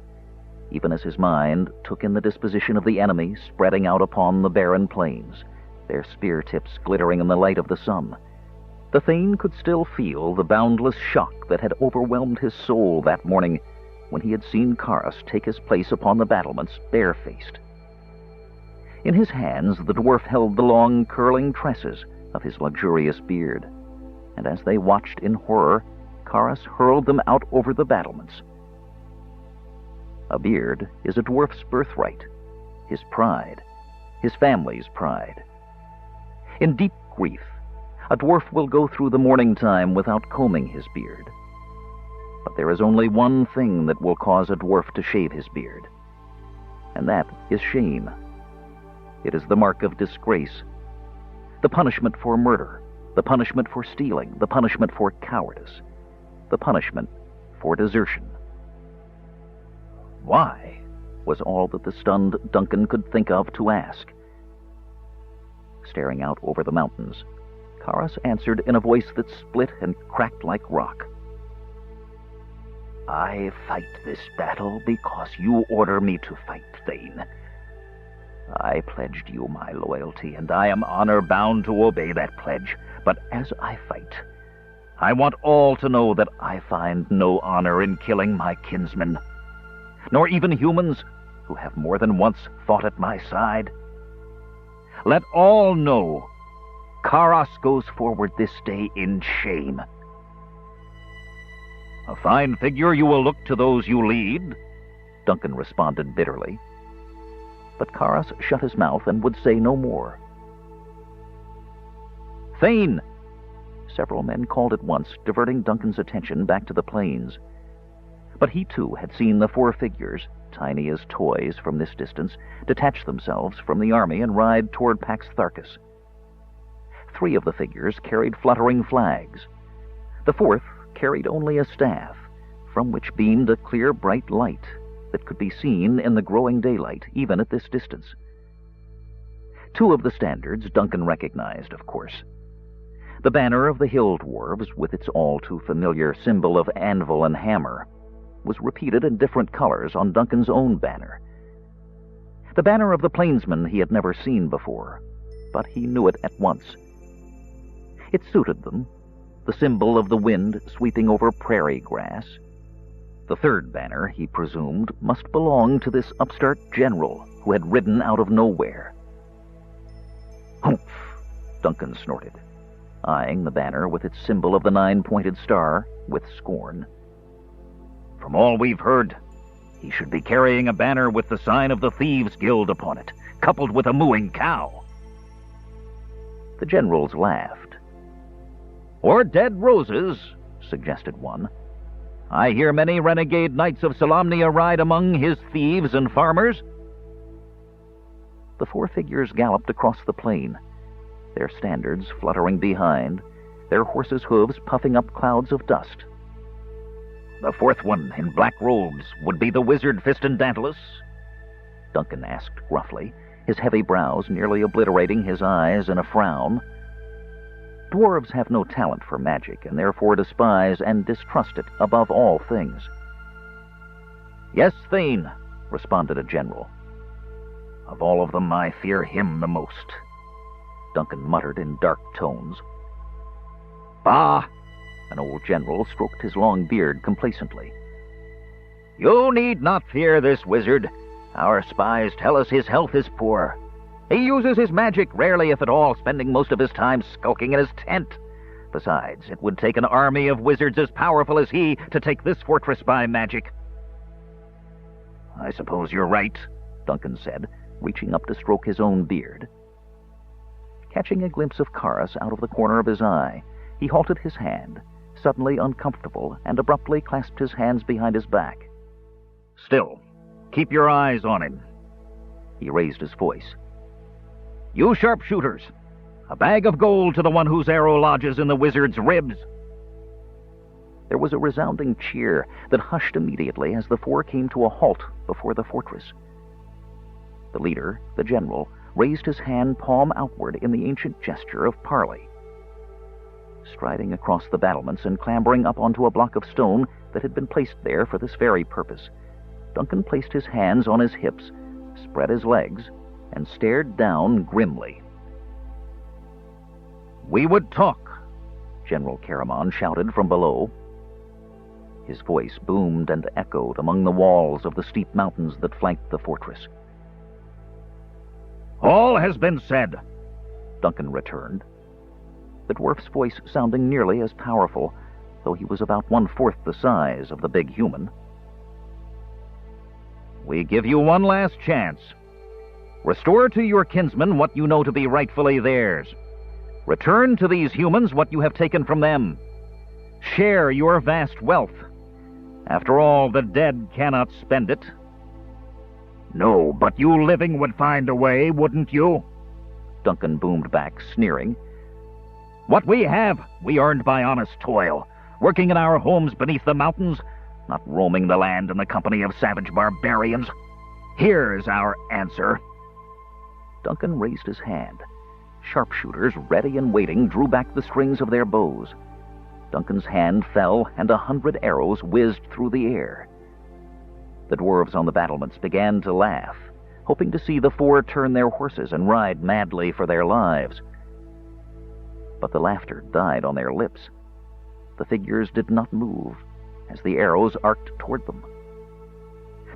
even as his mind took in the disposition of the enemy spreading out upon the barren plains, their spear tips glittering in the light of the sun, the Thane could still feel the boundless shock that had overwhelmed his soul that morning when he had seen Karas take his place upon the battlements barefaced. In his hands the dwarf held the long curling tresses of his luxurious beard, and as they watched in horror, Karas hurled them out over the battlements. A beard is a dwarf's birthright, his pride, his family's pride. In deep grief, a dwarf will go through the morning time without combing his beard. But there is only one thing that will cause a dwarf to shave his beard, and that is shame. It is the mark of disgrace, the punishment for murder, the punishment for stealing, the punishment for cowardice, the punishment for desertion. Why? Was all that the stunned Duncan could think of to ask. Staring out over the mountains, Karas answered in a voice that split and cracked like rock. I fight this battle because you order me to fight, Thane. I pledged you my loyalty, and I am honor-bound to obey that pledge. But as I fight, I want all to know that I find no honor in killing my kinsmen, nor even humans who have more than once fought at my side. Let all know Karas goes forward this day in shame. A fine figure you will look to those you lead, Duncan responded bitterly. But Karas shut his mouth and would say no more. Thane! Several men called at once, diverting Duncan's attention back to the plains. But he too had seen the four figures, tiny as toys from this distance, detach themselves from the army and ride toward Paxtharcus. 3 of the figures carried fluttering flags. The 4th carried only a staff, from which beamed a clear, bright light that could be seen in the growing daylight, even at this distance. 2 of the standards Duncan recognized, of course. The banner of the hill dwarves, with its all-too-familiar symbol of anvil and hammer, was repeated in different colors on Duncan's own banner. The banner of the plainsmen he had never seen before, but he knew it at once. It suited them, the symbol of the wind sweeping over prairie grass. The 3rd banner, he presumed, must belong to this upstart general who had ridden out of nowhere. Humph! Duncan snorted, eyeing the banner with its symbol of the 9-pointed star with scorn. From all we've heard, he should be carrying a banner with the sign of the Thieves' Guild upon it, coupled with a mooing cow. The generals laughed. Or dead roses, suggested one. I hear many renegade knights of Solamnia ride among his thieves and farmers. The 4 figures galloped across the plain, their standards fluttering behind, their horses' hooves puffing up clouds of dust. The 4th one in black robes would be the wizard Fistandantalus, Duncan asked gruffly, his heavy brows nearly obliterating his eyes in a frown. Dwarves have no talent for magic, and therefore despise and distrust it above all things. "Yes, Thane," responded a general. "Of all of them, I fear him the most," Duncan muttered in dark tones. "Bah!" An old general stroked his long beard complacently. "You need not fear this wizard. Our spies tell us his health is poor. He uses his magic rarely, if at all, spending most of his time skulking in his tent. Besides, it would take an army of wizards as powerful as he to take this fortress by magic." "I suppose you're right," Duncan said, reaching up to stroke his own beard. Catching a glimpse of Karas out of the corner of his eye, he halted his hand, suddenly uncomfortable, and abruptly clasped his hands behind his back. "Still, keep your eyes on him." He raised his voice. "You sharpshooters, a bag of gold to the one whose arrow lodges in the wizard's ribs." There was a resounding cheer that hushed immediately as the four came to a halt before the fortress. The leader, the general, raised his hand palm outward in the ancient gesture of parley. Striding across the battlements and clambering up onto a block of stone that had been placed there for this very purpose, Duncan placed his hands on his hips, spread his legs, and stared down grimly. "We would talk," General Caramon shouted from below. His voice boomed and echoed among the walls of the steep mountains that flanked the fortress. "All has been said," Duncan returned, the dwarf's voice sounding nearly as powerful, though he was about 1/4 the size of the big human. "We give you one last chance. Restore to your kinsmen what you know to be rightfully theirs. Return to these humans what you have taken from them. Share your vast wealth. After all, the dead cannot spend it." "No, but you living would find a way, wouldn't you?" Duncan boomed back, sneering. "What we have, we earned by honest toil, working in our homes beneath the mountains, not roaming the land in the company of savage barbarians. Here's our answer." Duncan raised his hand. Sharpshooters, ready and waiting, drew back the strings of their bows. Duncan's hand fell, and 100 arrows whizzed through the air. The dwarves on the battlements began to laugh, hoping to see the four turn their horses and ride madly for their lives. But the laughter died on their lips. The figures did not move as the arrows arced toward them.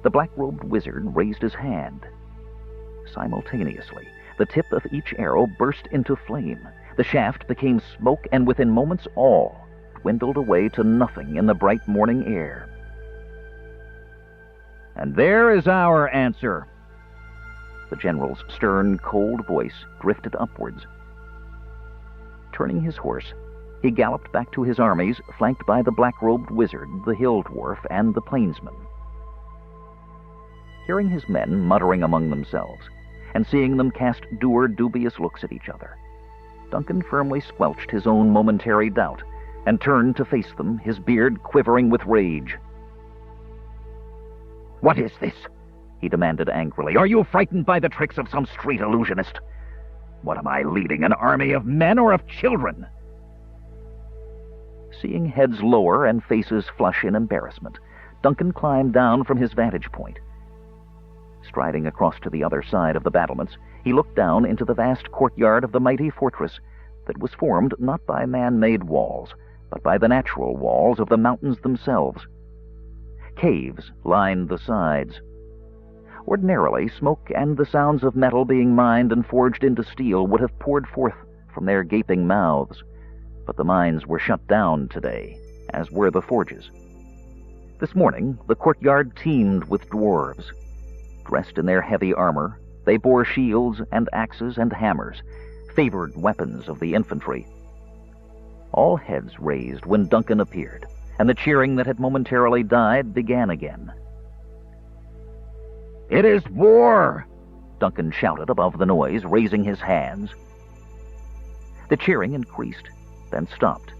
The black-robed wizard raised his hand. Simultaneously, the tip of each arrow burst into flame. The shaft became smoke, and within moments all dwindled away to nothing in the bright morning air. "And there is our answer." The general's stern, cold voice drifted upwards. Turning his horse, he galloped back to his armies, flanked by the black-robed wizard, the hill dwarf, and the plainsman. Hearing his men muttering among themselves, and seeing them cast dour, dubious looks at each other, Duncan firmly squelched his own momentary doubt, and turned to face them, his beard quivering with rage. "What is this?" he demanded angrily. "Are you frightened by the tricks of some street illusionist? What am I leading, an army of men or of children?" Seeing heads lower and faces flush in embarrassment, Duncan climbed down from his vantage point. Striding across to the other side of the battlements, he looked down into the vast courtyard of the mighty fortress that was formed not by man-made walls, but by the natural walls of the mountains themselves. Caves lined the sides. Ordinarily, smoke and the sounds of metal being mined and forged into steel would have poured forth from their gaping mouths, but the mines were shut down today, as were the forges. This morning, the courtyard teemed with dwarves. Dressed in their heavy armor, they bore shields and axes and hammers, favored weapons of the infantry. All heads raised when Duncan appeared, and the cheering that had momentarily died began again. "It is war!" Duncan shouted above the noise, raising his hands. The cheering increased, then stopped.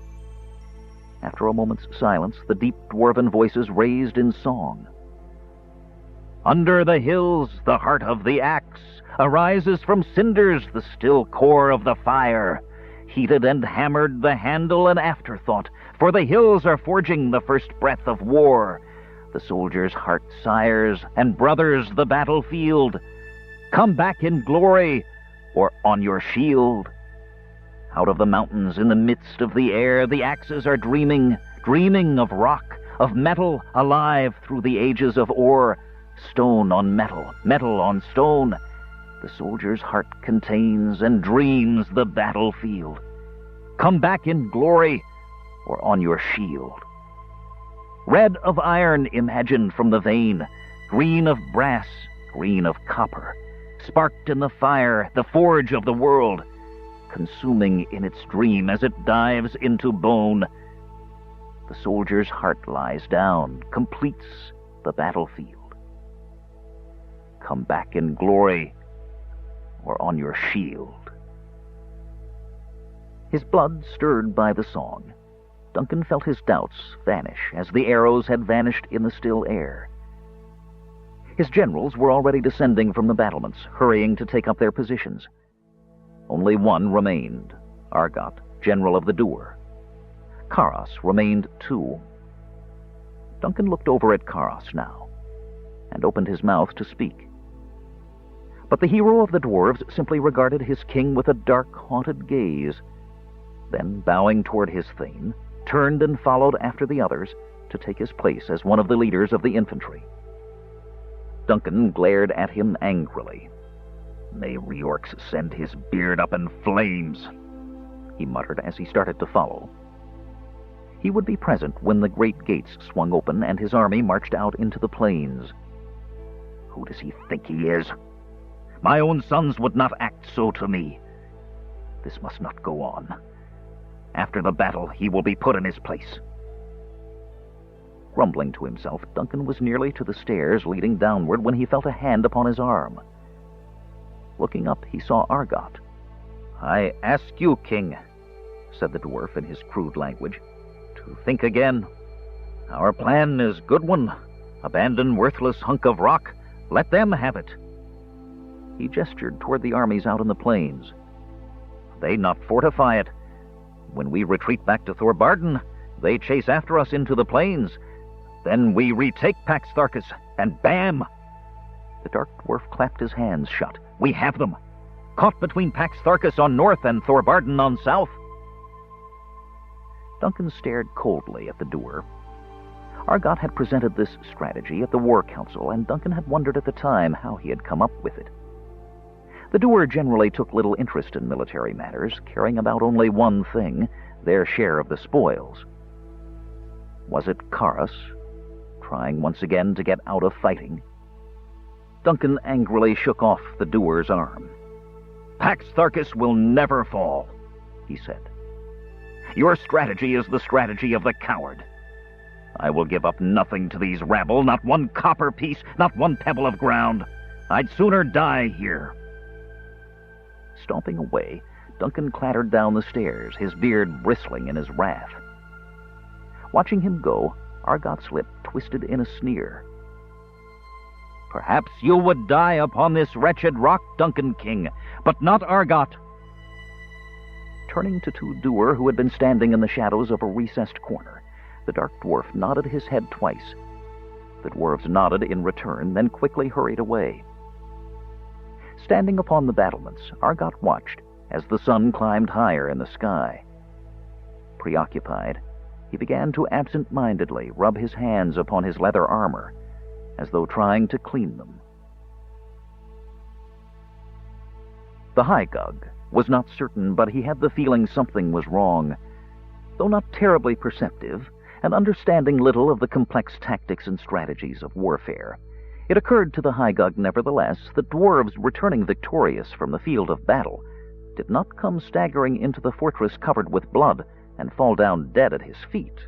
After a moment's silence, the deep dwarven voices raised in song. Under the hills, the heart of the axe arises from cinders, the still core of the fire. Heated and hammered, the handle an afterthought, for the hills are forging the first breath of war. The soldier's heart sires, and brothers the battlefield. Come back in glory, or on your shield. Out of the mountains, in the midst of the air, the axes are dreaming, dreaming of rock, of metal, alive through the ages of ore. Stone on metal, metal on stone. The soldier's heart contains and dreams the battlefield. Come back in glory, or on your shield. Red of iron imagined from the vein, green of brass, green of copper, sparked in the fire, the forge of the world, consuming in its dream as it dives into bone. The soldier's heart lies down, completes the battlefield. Come back in glory, or on your shield. His blood stirred by the song, Duncan felt his doubts vanish as the arrows had vanished in the still air. His generals were already descending from the battlements, hurrying to take up their positions. Only one remained, Argot, general of the Dur. Karas remained too. Duncan looked over at Karas now, and opened his mouth to speak. But the hero of the dwarves simply regarded his king with a dark, haunted gaze, then, bowing toward his thane, turned and followed after the others to take his place as one of the leaders of the infantry. Duncan glared at him angrily. "May Reorx send his beard up in flames," he muttered as he started to follow. He would be present when the great gates swung open and his army marched out into the plains. Who does he think he is? My own sons would not act so to me. This must not go on. After the battle, he will be put in his place. Grumbling to himself, Duncan was nearly to the stairs leading downward when he felt a hand upon his arm. Looking up, he saw Argot. "I ask you, King," said the dwarf in his crude language, "to think again. Our plan is good one. Abandon worthless hunk of rock. Let them have it." He gestured toward the armies out in the plains. "They not fortify it. When we retreat back to Thorbarden, they chase after us into the plains. Then we retake Pax Tharkas, and bam!" The dark dwarf clapped his hands shut. "We have them! Caught between Pax Tharkas on north and Thorbarden on south." Duncan stared coldly at the Dur. Argot had presented this strategy at the War Council, and Duncan had wondered at the time how he had come up with it. The Dur generally took little interest in military matters, caring about only one thing, their share of the spoils. Was it Karas, trying once again to get out of fighting? Duncan angrily shook off the Dur's arm. "Pax Tharkas will never fall," he said. "Your strategy is the strategy of the coward. I will give up nothing to these rabble, not one copper piece, not one pebble of ground. I'd sooner die here." Stomping away, Duncan clattered down the stairs, his beard bristling in his wrath. Watching him go, Argot's lip twisted in a sneer. "Perhaps you would die upon this wretched rock, Duncan King, but not Argot." Turning to two Dur who had been standing in the shadows of a recessed corner, the dark dwarf nodded his head twice. The dwarves nodded in return, then quickly hurried away. Standing upon the battlements, Argot watched as the sun climbed higher in the sky. Preoccupied, he began to absent-mindedly rub his hands upon his leather armor, as though trying to clean them. The High-Gug was not certain, but he had the feeling something was wrong. Though not terribly perceptive, and understanding little of the complex tactics and strategies of warfare, it occurred to the High-Gug nevertheless that dwarves returning victorious from the field of battle did not come staggering into the fortress covered with blood and fall down dead at his feet.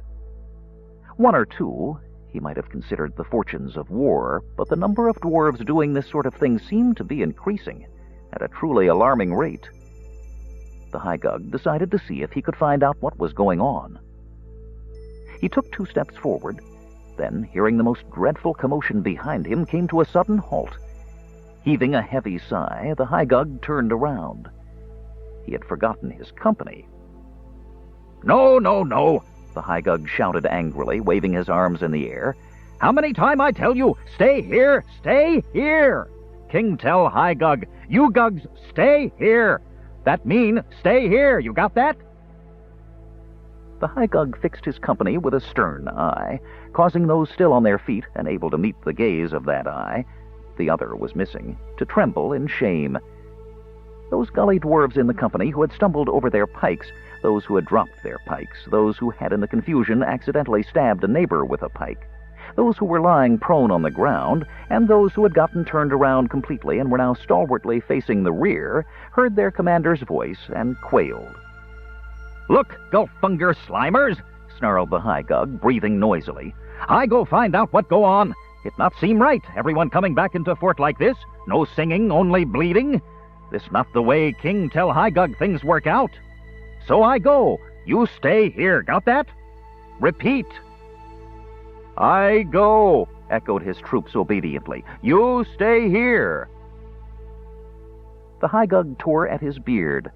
One or two he might have considered the fortunes of war, but the number of dwarves doing this sort of thing seemed to be increasing at a truly alarming rate. The High-Gug decided to see if he could find out what was going on. He took 2 steps forward, then, hearing the most dreadful commotion behind him, came to a sudden halt. Heaving a heavy sigh, the Hygug turned around. He had forgotten his company. "No, no, no!" the Hygug shouted angrily, waving his arms in the air. "How many time I tell you, stay here, stay here! King tell Hygug, you Gugs, stay here! That mean, stay here, you got that?" The Hygug fixed his company with a stern eye, causing those still on their feet and able to meet the gaze of that eye, the other was missing, to tremble in shame. Those gully dwarves in the company who had stumbled over their pikes, those who had dropped their pikes, those who had in the confusion accidentally stabbed a neighbor with a pike, those who were lying prone on the ground, and those who had gotten turned around completely and were now stalwartly facing the rear, heard their commander's voice and quailed. "Look, Gulfunger Slimers!" snarled the Hygug, breathing noisily. "I go find out what go on. It not seem right, everyone coming back into fort like this. No singing, only bleeding. This not the way King tell Hygug things work out. So I go. You stay here, got that? Repeat." "I go," echoed his troops obediently. "You stay here." The Hygug tore at his beard.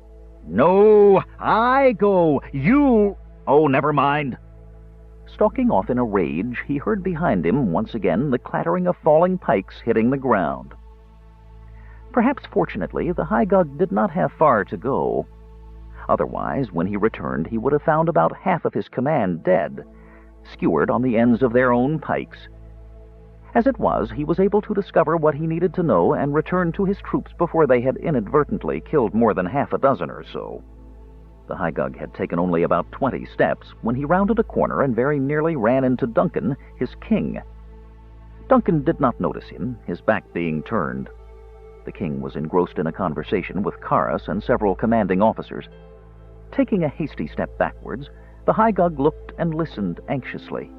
"No, I go. You... Oh, never mind." Stalking off in a rage, he heard behind him once again the clattering of falling pikes hitting the ground. Perhaps fortunately, the Hygug did not have far to go. Otherwise, when he returned, he would have found about half of his command dead, skewered on the ends of their own pikes. As it was, he was able to discover what he needed to know and return to his troops before they had inadvertently killed more than half a dozen or so. The Hygug had taken only about 20 steps when he rounded a corner and very nearly ran into Duncan, his king. Duncan did not notice him, his back being turned. The king was engrossed in a conversation with Karas and several commanding officers. Taking a hasty step backwards, the Hygug looked and listened anxiously.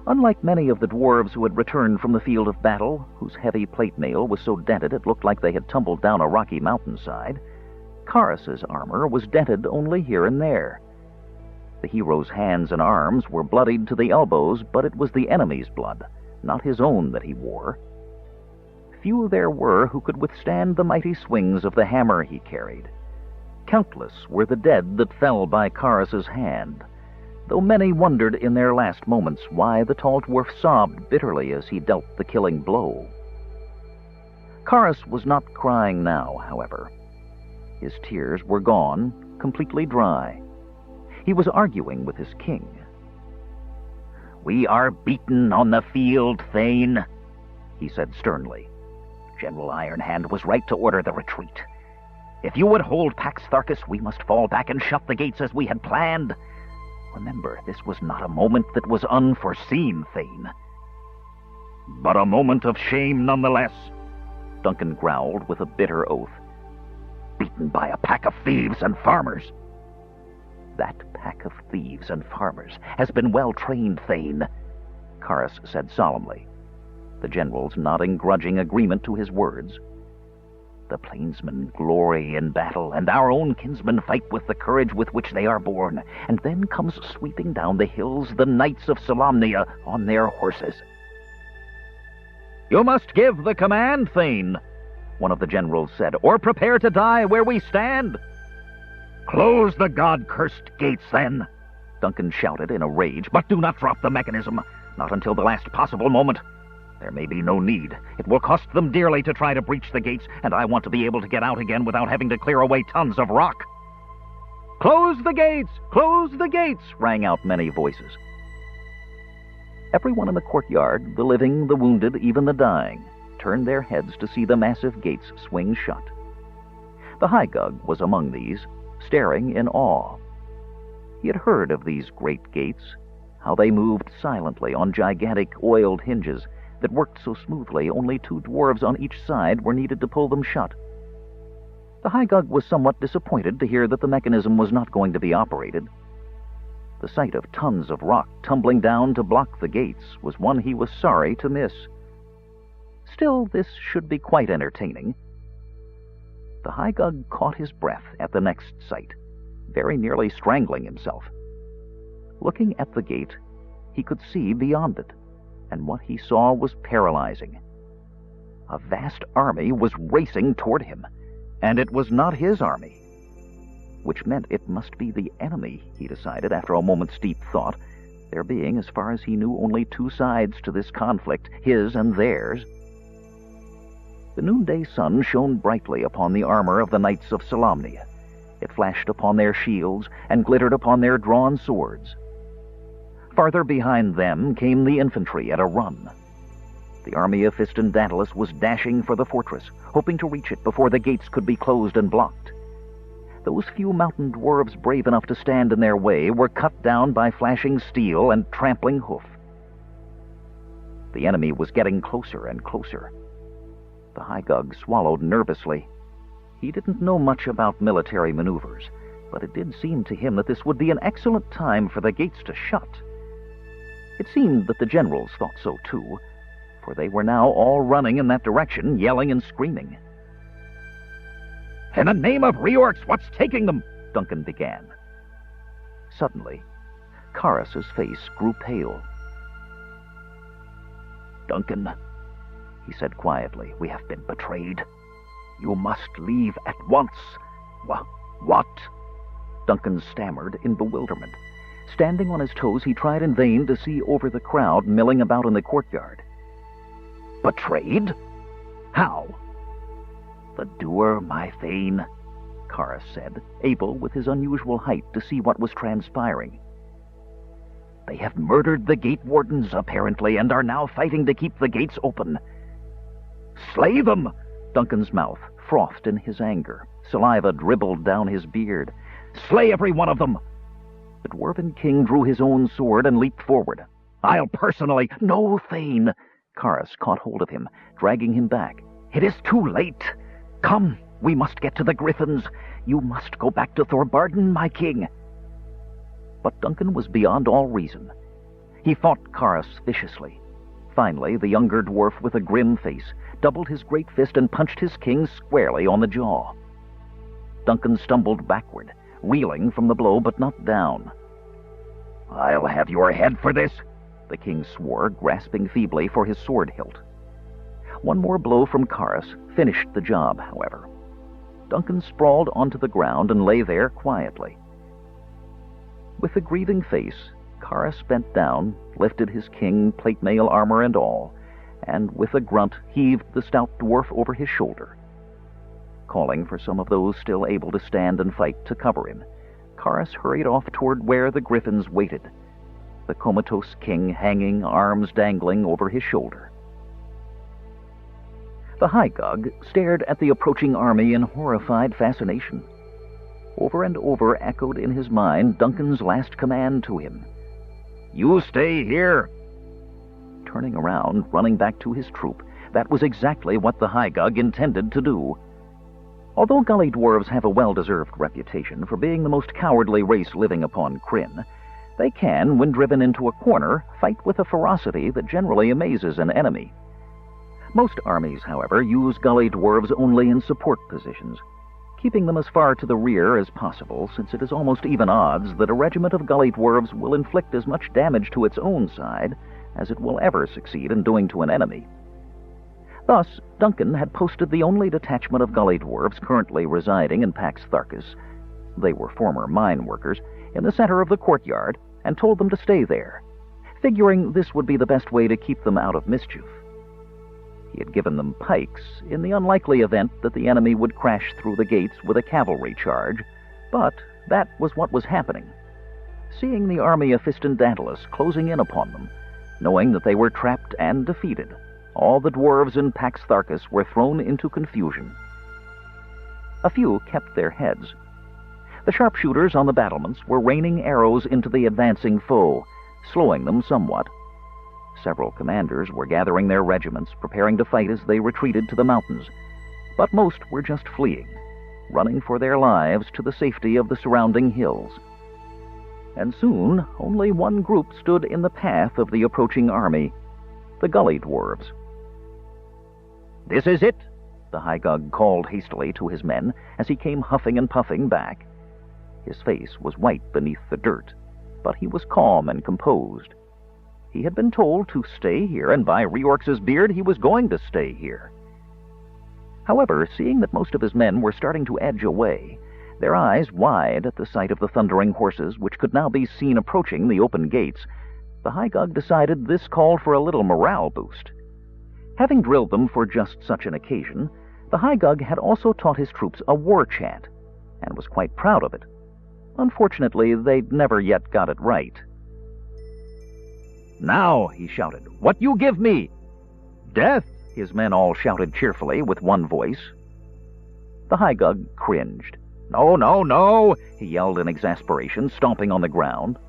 Unlike many of the dwarves who had returned from the field of battle, whose heavy plate mail was so dented it looked like they had tumbled down a rocky mountainside, Karas's armor was dented only here and there. The hero's hands and arms were bloodied to the elbows, but it was the enemy's blood, not his own, that he wore. Few there were who could withstand the mighty swings of the hammer he carried. Countless were the dead that fell by Karas's hand, though many wondered in their last moments why the tall dwarf sobbed bitterly as he dealt the killing blow. Karas was not crying now, however. His tears were gone, completely dry. He was arguing with his king. "We are beaten on the field, Thane," he said sternly. "General Ironhand was right to order the retreat. If you would hold Pax Tharkus, we must fall back and shut the gates as we had planned. Remember, this was not a moment that was unforeseen, Thane." "But a moment of shame nonetheless," Duncan growled with a bitter oath. "Beaten by a pack of thieves and farmers." "That pack of thieves and farmers has been well trained, Thane," Karas said solemnly, the generals nodding grudging agreement to his words. "The plainsmen glory in battle, and our own kinsmen fight with the courage with which they are born, and then comes sweeping down the hills the knights of Solamnia on their horses." "You must give the command, Thane," one of the generals said, "or prepare to die where we stand." "Close the god-cursed gates, then," Duncan shouted in a rage, "but do not drop the mechanism, not until the last possible moment. There may be no need. It will cost them dearly to try to breach the gates, and I want to be able to get out again without having to clear away tons of rock." "Close the gates! Close the gates!" rang out many voices. Everyone in the courtyard, the living, the wounded, even the dying, turned their heads to see the massive gates swing shut. The Hygug was among these, staring in awe. He had heard of these great gates, how they moved silently on gigantic oiled hinges that worked so smoothly only 2 dwarves on each side were needed to pull them shut. The Hygug was somewhat disappointed to hear that the mechanism was not going to be operated. The sight of tons of rock tumbling down to block the gates was one he was sorry to miss. Still, this should be quite entertaining. The Hygug caught his breath at the next sight, very nearly strangling himself. Looking at the gate, he could see beyond it, and what he saw was paralyzing. A vast army was racing toward him, and it was not his army, which meant it must be the enemy, he decided after a moment's deep thought, there being, as far as he knew, only two sides to this conflict, his and theirs. The noonday sun shone brightly upon the armor of the knights of Solamnia. It flashed upon their shields and glittered upon their drawn swords. Farther behind them came the infantry at a run. The army of Fistendatalus was dashing for the fortress, hoping to reach it before the gates could be closed and blocked. Those few mountain dwarves brave enough to stand in their way were cut down by flashing steel and trampling hoof. The enemy was getting closer and closer. The Hygug swallowed nervously. He didn't know much about military maneuvers, but it did seem to him that this would be an excellent time for the gates to shut. It seemed that the generals thought so too, for they were now all running in that direction, yelling and screaming. "In the name of Reorx, what's taking them?" Duncan began. Suddenly, Karas's face grew pale. "Duncan," he said quietly, "we have been betrayed. You must leave at once." What? Duncan stammered in bewilderment. Standing on his toes, he tried in vain to see over the crowd milling about in the courtyard. "Betrayed? How?" "The doer, my thane," Karas said, able with his unusual height to see what was transpiring. "They have murdered the gate wardens, apparently, and are now fighting to keep the gates open." "Slay them!" Duncan's mouth frothed in his anger. Saliva dribbled down his beard. "Slay every one of them!" The dwarven king drew his own sword and leaped forward. "I'll personally—" "No, Thane!" Karas caught hold of him, dragging him back. "It is too late! Come, we must get to the griffins. You must go back to Thorbarden, my king." But Duncan was beyond all reason. He fought Karas viciously. Finally, the younger dwarf with a grim face doubled his great fist and punched his king squarely on the jaw. Duncan stumbled backward, reeling from the blow, but not down. "I'll have your head for this," the king swore, grasping feebly for his sword hilt. One more blow from Karas finished the job, however. Duncan sprawled onto the ground and lay there quietly. With a grieving face, Karas bent down, lifted his king, plate mail armor and all, and with a grunt heaved the stout dwarf over his shoulder. Calling for some of those still able to stand and fight to cover him, Karas hurried off toward where the griffins waited, the comatose king hanging, arms dangling over his shoulder. The Hygug stared at the approaching army in horrified fascination. Over and over echoed in his mind Duncan's last command to him. "You stay here!" Turning around, running back to his troop, that was exactly what the Hygug intended to do. Although gully dwarves have a well-deserved reputation for being the most cowardly race living upon Krynn, they can, when driven into a corner, fight with a ferocity that generally amazes an enemy. Most armies, however, use gully dwarves only in support positions, keeping them as far to the rear as possible, since it is almost even odds that a regiment of gully dwarves will inflict as much damage to its own side as it will ever succeed in doing to an enemy. Thus, Duncan had posted the only detachment of gully dwarves currently residing in Pax Tharkas, they were former mine workers, in the center of the courtyard, and told them to stay there, figuring this would be the best way to keep them out of mischief. He had given them pikes in the unlikely event that the enemy would crash through the gates with a cavalry charge, but that was what was happening. Seeing the army of Fistendatalus closing in upon them, knowing that they were trapped and defeated, all the dwarves in Pax Tharkas were thrown into confusion. A few kept their heads. The sharpshooters on the battlements were raining arrows into the advancing foe, slowing them somewhat. Several commanders were gathering their regiments, preparing to fight as they retreated to the mountains, but most were just fleeing, running for their lives to the safety of the surrounding hills. And soon only one group stood in the path of the approaching army, the gully dwarves. "This is it," the Hygug called hastily to his men as he came huffing and puffing back. His face was white beneath the dirt, but he was calm and composed. He had been told to stay here, and by Reorx's beard, he was going to stay here. However, seeing that most of his men were starting to edge away, their eyes wide at the sight of the thundering horses, which could now be seen approaching the open gates, the Hygug decided this called for a little morale boost. Having drilled them for just such an occasion, the Hygug had also taught his troops a war chant, and was quite proud of it. Unfortunately, they'd never yet got it right. "Now," he shouted, "what you give me?" "Death," his men all shouted cheerfully with one voice. The Hygug cringed. "No, no, no," he yelled in exasperation, stomping on the ground.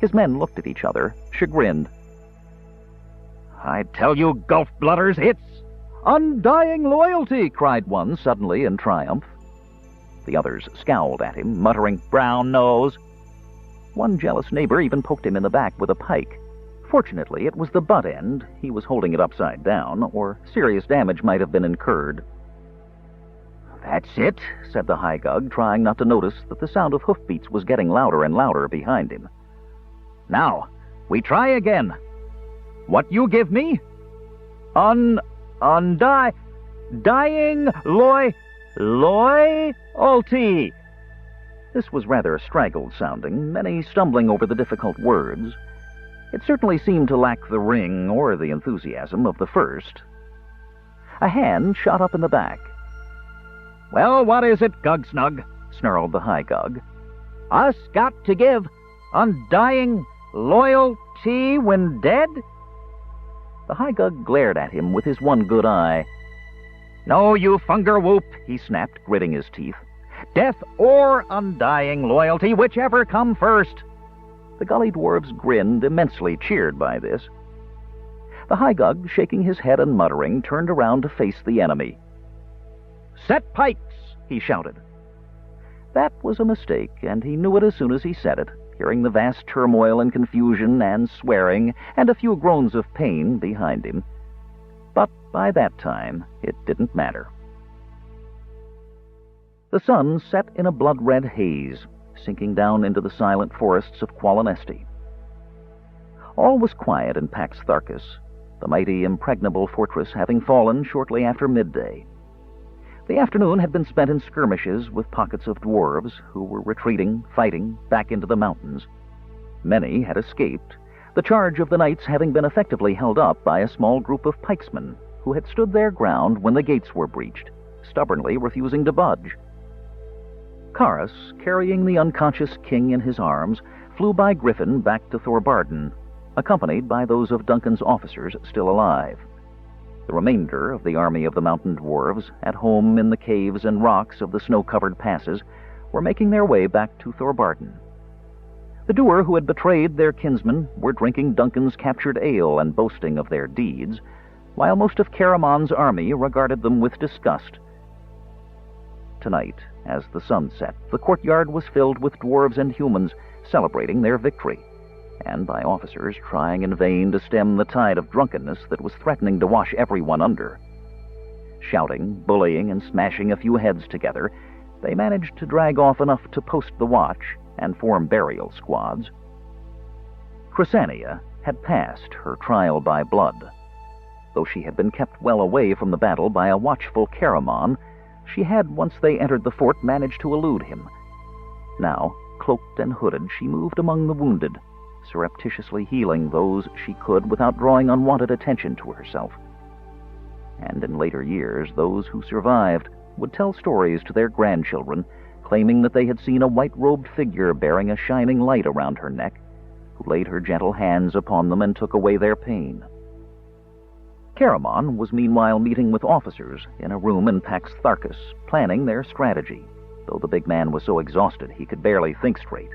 His men looked at each other, chagrined. "I tell you, gulf-blooders, it's undying loyalty," cried one suddenly in triumph. The others scowled at him, muttering, "Brown nose." One jealous neighbor even poked him in the back with a pike. Fortunately, it was the butt end. He was holding it upside down, or serious damage might have been incurred. "That's it," said the Hygug, trying not to notice that the sound of hoofbeats was getting louder and louder behind him. "Now, we try again. What you give me?" Dying loyalty." This was rather straggled sounding, many stumbling over the difficult words. It certainly seemed to lack the ring or the enthusiasm of the first. A hand shot up in the back. "Well, what is it, Gugsnug?" snarled the Hygug. "Us got to give undying loyalty when dead?" The Hygug glared at him with his one good eye. "No, you funger whoop," he snapped, gritting his teeth. "Death or undying loyalty, whichever come first." The gully dwarves grinned, immensely cheered by this. The Hygug, shaking his head and muttering, turned around to face the enemy. "Set pikes!" he shouted. That was a mistake, and he knew it as soon as he said it, hearing the vast turmoil and confusion and swearing and a few groans of pain behind him. But by that time, it didn't matter. The sun set in a blood-red haze, sinking down into the silent forests of Qualinesti. All was quiet in Pax Tharkas, the mighty, impregnable fortress having fallen shortly after midday. The afternoon had been spent in skirmishes with pockets of dwarves who were retreating, fighting, back into the mountains. Many had escaped, the charge of the knights having been effectively held up by a small group of pikesmen who had stood their ground when the gates were breached, stubbornly refusing to budge. Karas, carrying the unconscious king in his arms, flew by Griffin back to Thorbarden, accompanied by those of Duncan's officers still alive. The remainder of the army of the mountain dwarves, at home in the caves and rocks of the snow-covered passes, were making their way back to Thorbarden. The Duer who had betrayed their kinsmen were drinking Duncan's captured ale and boasting of their deeds, while most of Caramon's army regarded them with disgust. Tonight, as the sun set, the courtyard was filled with dwarves and humans celebrating their victory, and by officers trying in vain to stem the tide of drunkenness that was threatening to wash everyone under. Shouting, bullying, and smashing a few heads together, they managed to drag off enough to post the watch and form burial squads. Chrysania had passed her trial by blood. Though she had been kept well away from the battle by a watchful Caramon, she had, once they entered the fort, managed to elude him. Now, cloaked and hooded, she moved among the wounded, surreptitiously healing those she could without drawing unwanted attention to herself. And in later years, those who survived would tell stories to their grandchildren, claiming that they had seen a white-robed figure bearing a shining light around her neck, who laid her gentle hands upon them and took away their pain. Caramon was meanwhile meeting with officers in a room in Pax Tharkas, planning their strategy, though the big man was so exhausted he could barely think straight.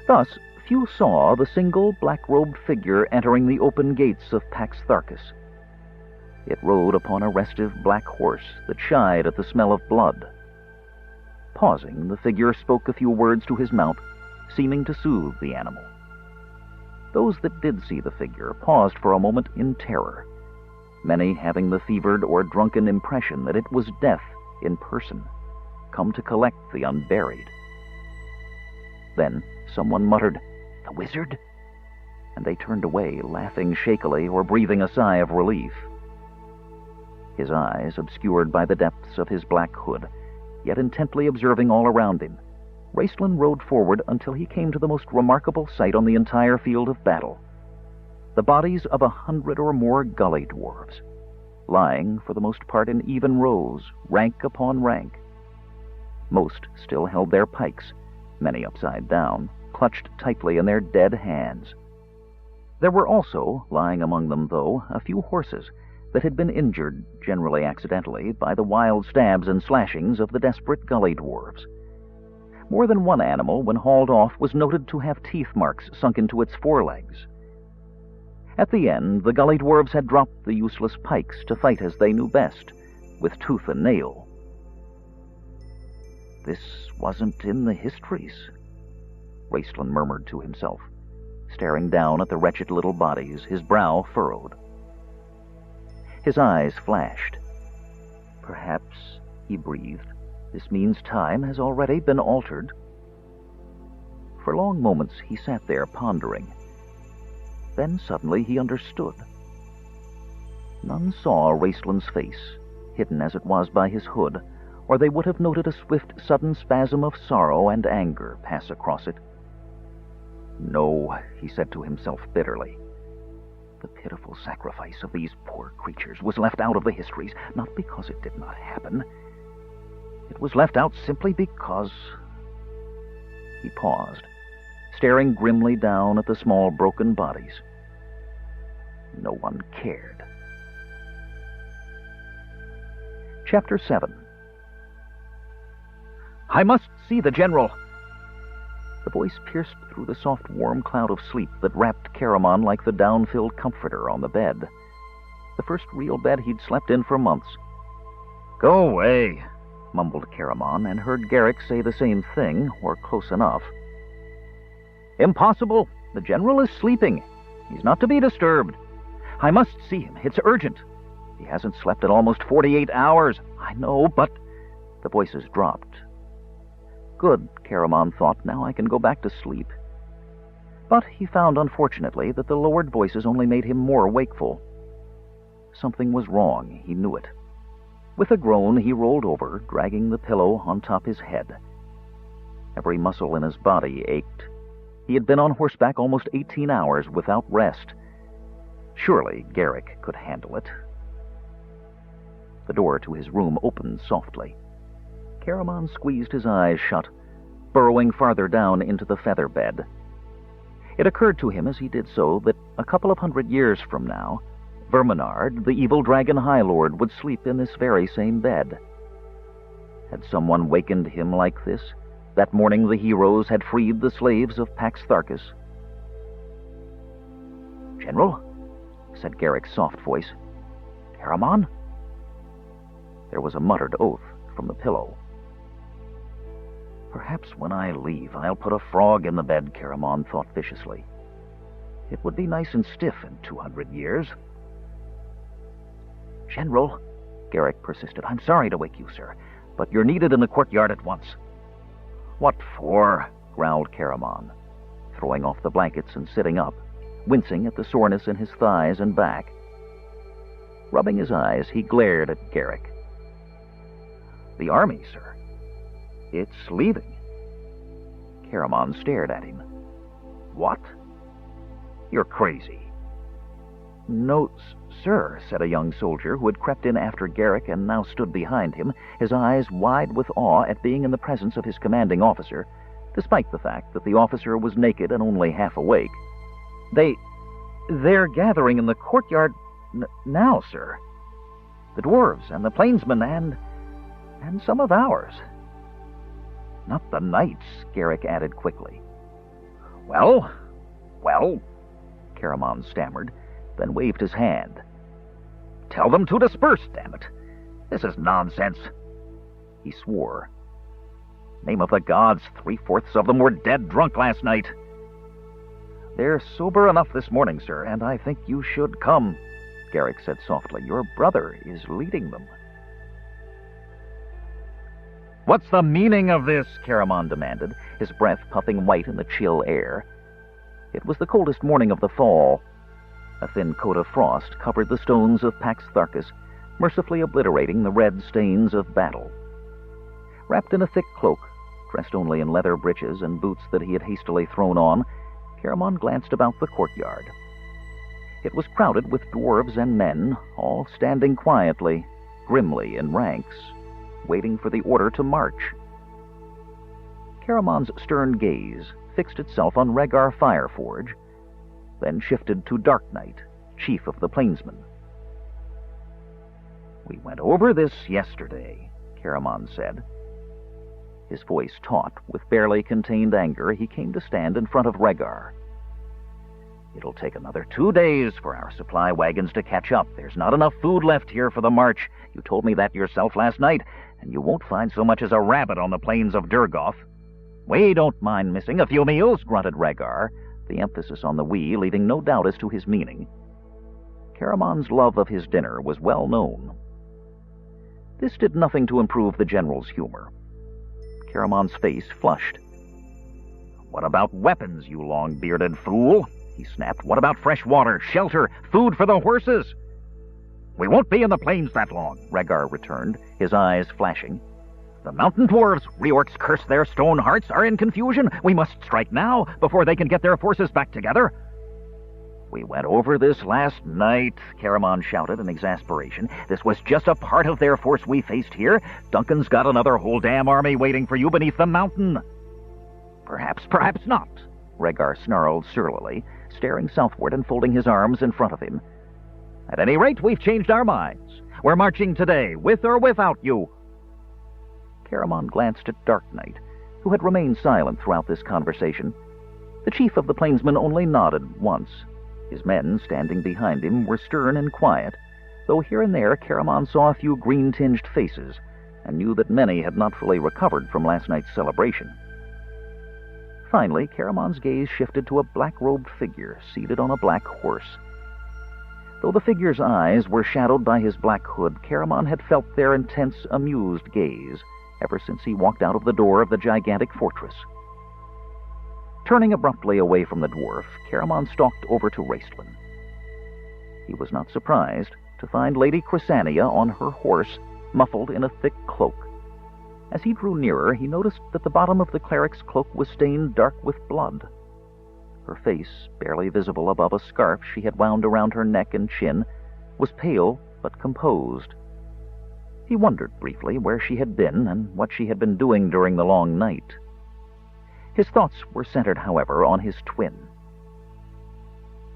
Thus, few saw the single black-robed figure entering the open gates of Pax Tharkas. It rode upon a restive black horse that shied at the smell of blood. Pausing, the figure spoke a few words to his mount, seeming to soothe the animal. Those that did see the figure paused for a moment in terror, many having the fevered or drunken impression that it was death in person, come to collect the unburied. Then someone muttered, "The wizard?" and they turned away, laughing shakily or breathing a sigh of relief. His eyes, obscured by the depths of his black hood, yet intently observing all around him, Raistlin rode forward until he came to the most remarkable sight on the entire field of battle: the bodies of 100 or more gully dwarves, lying for the most part in even rows, rank upon rank. Most still held their pikes, many upside down, clutched tightly in their dead hands. There were also, lying among them though, a few horses that had been injured, generally accidentally, by the wild stabs and slashings of the desperate gully dwarves. More than one animal, when hauled off, was noted to have teeth marks sunk into its forelegs. At the end, the gully dwarves had dropped the useless pikes to fight as they knew best, with tooth and nail. "This wasn't in the histories," Raistlin murmured to himself, staring down at the wretched little bodies, his brow furrowed. His eyes flashed. "Perhaps," he breathed, "this means time has already been altered." For long moments he sat there pondering. Then suddenly he understood. None saw Raistlin's face, hidden as it was by his hood, or they would have noted a swift, sudden spasm of sorrow and anger pass across it. "No," he said to himself bitterly. The pitiful sacrifice of these poor creatures was left out of the histories, not because it did not happen. It was left out simply because... He paused, staring grimly down at the small broken bodies. No one cared. Chapter 7. "I must see the general." The voice pierced through the soft, warm cloud of sleep that wrapped Caramon like the down-filled comforter on the bed. The first real bed he'd slept in for months. "Go away," mumbled Caramon, and heard Garrick say the same thing, or close enough. "Impossible. The general is sleeping. He's not to be disturbed. I must see him. It's urgent. He hasn't slept in almost 48 hours. I know, but..." The voices dropped. Good, Caramon thought, now I can go back to sleep. But he found, unfortunately, that the lowered voices only made him more wakeful. Something was wrong, he knew it. With a groan, he rolled over, dragging the pillow on top his head. Every muscle in his body ached. He had been on horseback almost 18 hours without rest. Surely Garrick could handle it. The door to his room opened softly. Caramon squeezed his eyes shut, burrowing farther down into the feather bed. It occurred to him as he did so that a couple of 100 years from now, Verminard, the evil dragon High Lord, would sleep in this very same bed. Had someone wakened him like this, that morning the heroes had freed the slaves of Pax Tharkas? "General?" said Garrick's soft voice. "Caramon?" There was a muttered oath from the pillow. "Perhaps when I leave I'll put a frog in the bed," Caramon thought viciously. "It would be nice and stiff in 200 years. "General," Garrick persisted, "I'm sorry to wake you, sir, but you're needed in the courtyard at once." "What for?" growled Caramon, throwing off the blankets and sitting up, wincing at the soreness in his thighs and back. Rubbing his eyes, he glared at Garrick. "The army, sir. It's leaving." Caramon stared at him. "What? You're crazy." "No, sir," said a young soldier who had crept in after Garrick and now stood behind him, his eyes wide with awe at being in the presence of his commanding officer, despite the fact that the officer was naked and only half awake. They're gathering in the courtyard now, sir. The dwarves and the plainsmen and some of ours." "Not the knights," Garrick added quickly. Well, Caramon stammered, then waved his hand. "Tell them to disperse, damn it! This is nonsense." He swore. "Name of the gods, 3/4 of them were dead drunk last night." "They're sober enough this morning, sir, and I think you should come," Garrick said softly. "Your brother is leading them." "What's the meaning of this?" Caramon demanded, his breath puffing white in the chill air. It was the coldest morning of the fall. A thin coat of frost covered the stones of Pax Tharkas, mercifully obliterating the red stains of battle. Wrapped in a thick cloak, dressed only in leather breeches and boots that he had hastily thrown on, Caramon glanced about the courtyard. It was crowded with dwarves and men, all standing quietly, grimly in ranks, waiting for the order to march. Caramon's stern gaze fixed itself on Rhaegar Fireforge, then shifted to Dark Knight, chief of the Plainsmen. "We went over this yesterday," Caramon said. His voice taut with barely contained anger, he came to stand in front of Rhaegar. "It'll take another 2 days for our supply wagons to catch up. There's not enough food left here for the march. You told me that yourself last night, and you won't find so much as a rabbit on the plains of Durgoth." "We don't mind missing a few meals," grunted Rhaegar, the emphasis on the "we" leaving no doubt as to his meaning. Caramon's love of his dinner was well known. This did nothing to improve the general's humor. Caramon's face flushed. "What about weapons, you long-bearded fool?" he snapped. "What about fresh water, shelter, food for the horses?" "We won't be in the plains that long," Rhaegar returned, his eyes flashing. "The mountain dwarves, Reorks curse their stone hearts, are in confusion. We must strike now, before they can get their forces back together." "We went over this last night," Caramon shouted in exasperation. "This was just a part of their force we faced here. Duncan's got another whole damn army waiting for you beneath the mountain." "Perhaps, perhaps not," Rhaegar snarled surlily, staring southward and folding his arms in front of him. "At any rate, we've changed our minds. We're marching today, with or without you." Caramon glanced at Dark Knight, who had remained silent throughout this conversation. The chief of the Plainsmen only nodded once. His men, standing behind him, were stern and quiet, though here and there Caramon saw a few green-tinged faces, and knew that many had not fully recovered from last night's celebration. Finally, Caramon's gaze shifted to a black-robed figure seated on a black horse. Though the figure's eyes were shadowed by his black hood, Caramon had felt their intense, amused gaze ever since he walked out of the door of the gigantic fortress. Turning abruptly away from the dwarf, Caramon stalked over to Raistlin. He was not surprised to find Lady Chrysania on her horse, muffled in a thick cloak. As he drew nearer, he noticed that the bottom of the cleric's cloak was stained dark with blood. Her face, barely visible above a scarf she had wound around her neck and chin, was pale but composed. He wondered briefly where she had been and what she had been doing during the long night. His thoughts were centered, however, on his twin.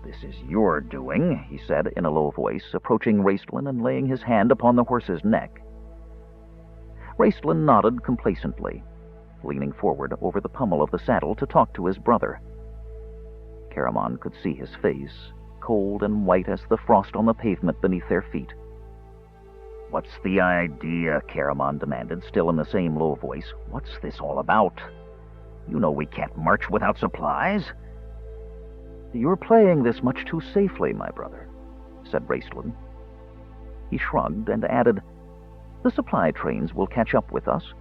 "This is your doing," he said in a low voice, approaching Raistlin and laying his hand upon the horse's neck. Raistlin nodded complacently, leaning forward over the pommel of the saddle to talk to his brother. Caramon could see his face, cold and white as the frost on the pavement beneath their feet. "What's the idea?" Caramon demanded, still in the same low voice. "What's this all about? You know we can't march without supplies." "You're playing this much too safely, my brother," said Raistlin. He shrugged and added, "The supply trains will catch up with us.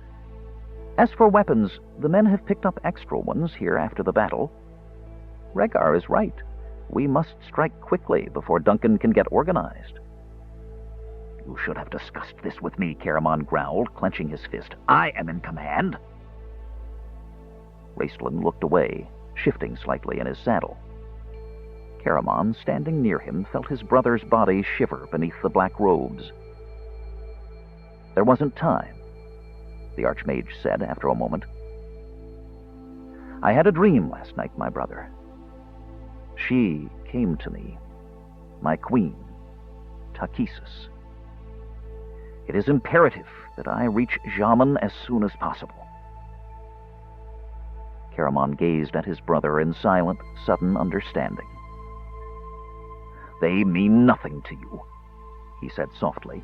As for weapons, the men have picked up extra ones here after the battle. Rhaegar is right. We must strike quickly before Duncan can get organized." "You should have discussed this with me," Caramon growled, clenching his fist. "I am in command." Raistlin looked away, shifting slightly in his saddle. Caramon, standing near him, felt his brother's body shiver beneath the black robes. "There wasn't time," the Archmage said after a moment. "I had a dream last night, my brother. She came to me, my queen, Takhisis. It is imperative that I reach Jamin as soon as possible." Caramon gazed at his brother in silent, sudden understanding. "They mean nothing to you," he said softly,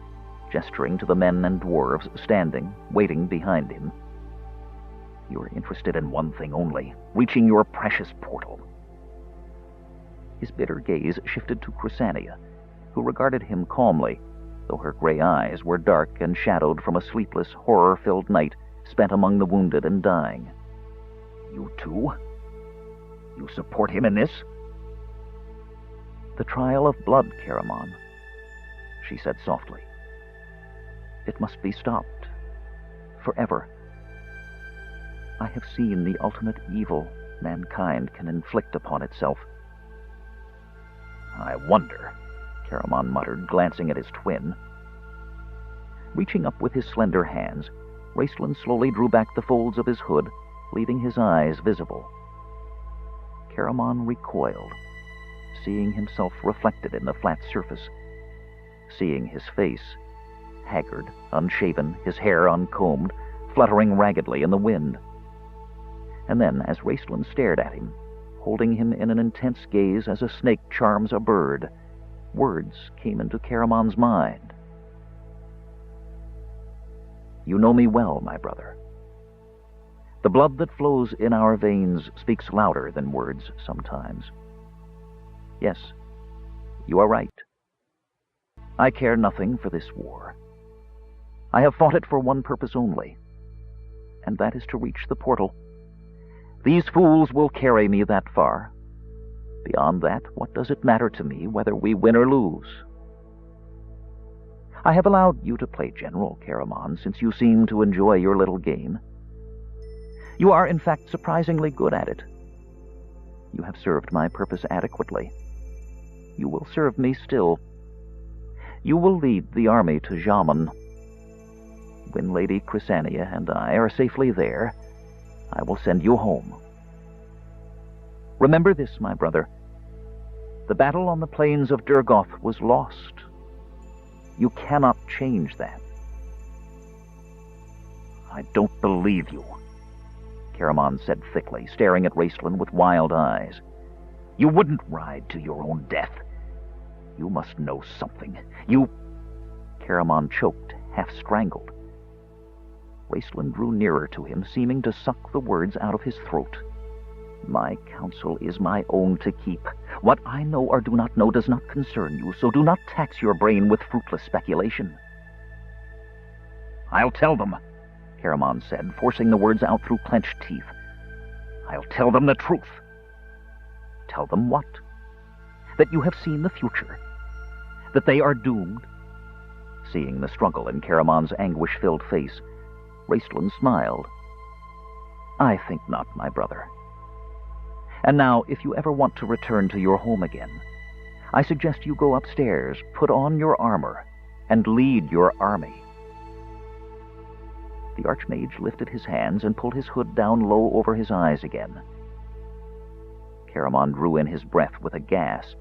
gesturing to the men and dwarves standing, waiting behind him. "You're interested in one thing only, reaching your precious portal." His bitter gaze shifted to Chrysania, who regarded him calmly, though her gray eyes were dark and shadowed from a sleepless, horror-filled night spent among the wounded and dying. "You too? You support him in this? The trial of blood, Caramon, she said softly. It must be stopped. Forever. I have seen the ultimate evil mankind can inflict upon itself. I wonder, Caramon muttered, glancing at his twin. Reaching up with his slender hands, Raistlin slowly drew back the folds of his hood, leaving his eyes visible. Caramon recoiled, seeing himself reflected in the flat surface, seeing his face, haggard, unshaven, his hair uncombed, fluttering raggedly in the wind. And then, as Raistlin stared at him, holding him in an intense gaze as a snake charms a bird, words came into Caramon's mind. You know me well, my brother. The blood that flows in our veins speaks louder than words sometimes. Yes, you are right. I care nothing for this war. I have fought it for one purpose only, and that is to reach the portal. These fools will carry me that far. Beyond that, what does it matter to me whether we win or lose? I have allowed you to play General, Caramon, since you seem to enjoy your little game. You are, in fact, surprisingly good at it. You have served my purpose adequately. You will serve me still. You will lead the army to Jaman. When Lady Chrysania and I are safely there, I will send you home. Remember this, my brother. The battle on the plains of Durgoth was lost. You cannot change that. I don't believe you, Caramon said thickly, staring at Raistlin with wild eyes. You wouldn't ride to your own death. You must know something. Caramon choked, half-strangled. Raistlin drew nearer to him, seeming to suck the words out of his throat. My counsel is my own to keep. What I know or do not know does not concern you, so do not tax your brain with fruitless speculation. I'll tell them, Caramon said, forcing the words out through clenched teeth. I'll tell them the truth. Tell them what? That you have seen the future. That they are doomed. Seeing the struggle in Caramon's anguish-filled face, Raistlin smiled. I think not, my brother. And now, if you ever want to return to your home again, I suggest you go upstairs, put on your armor, and lead your army. The Archmage lifted his hands and pulled his hood down low over his eyes again. Caramon drew in his breath with a gasp,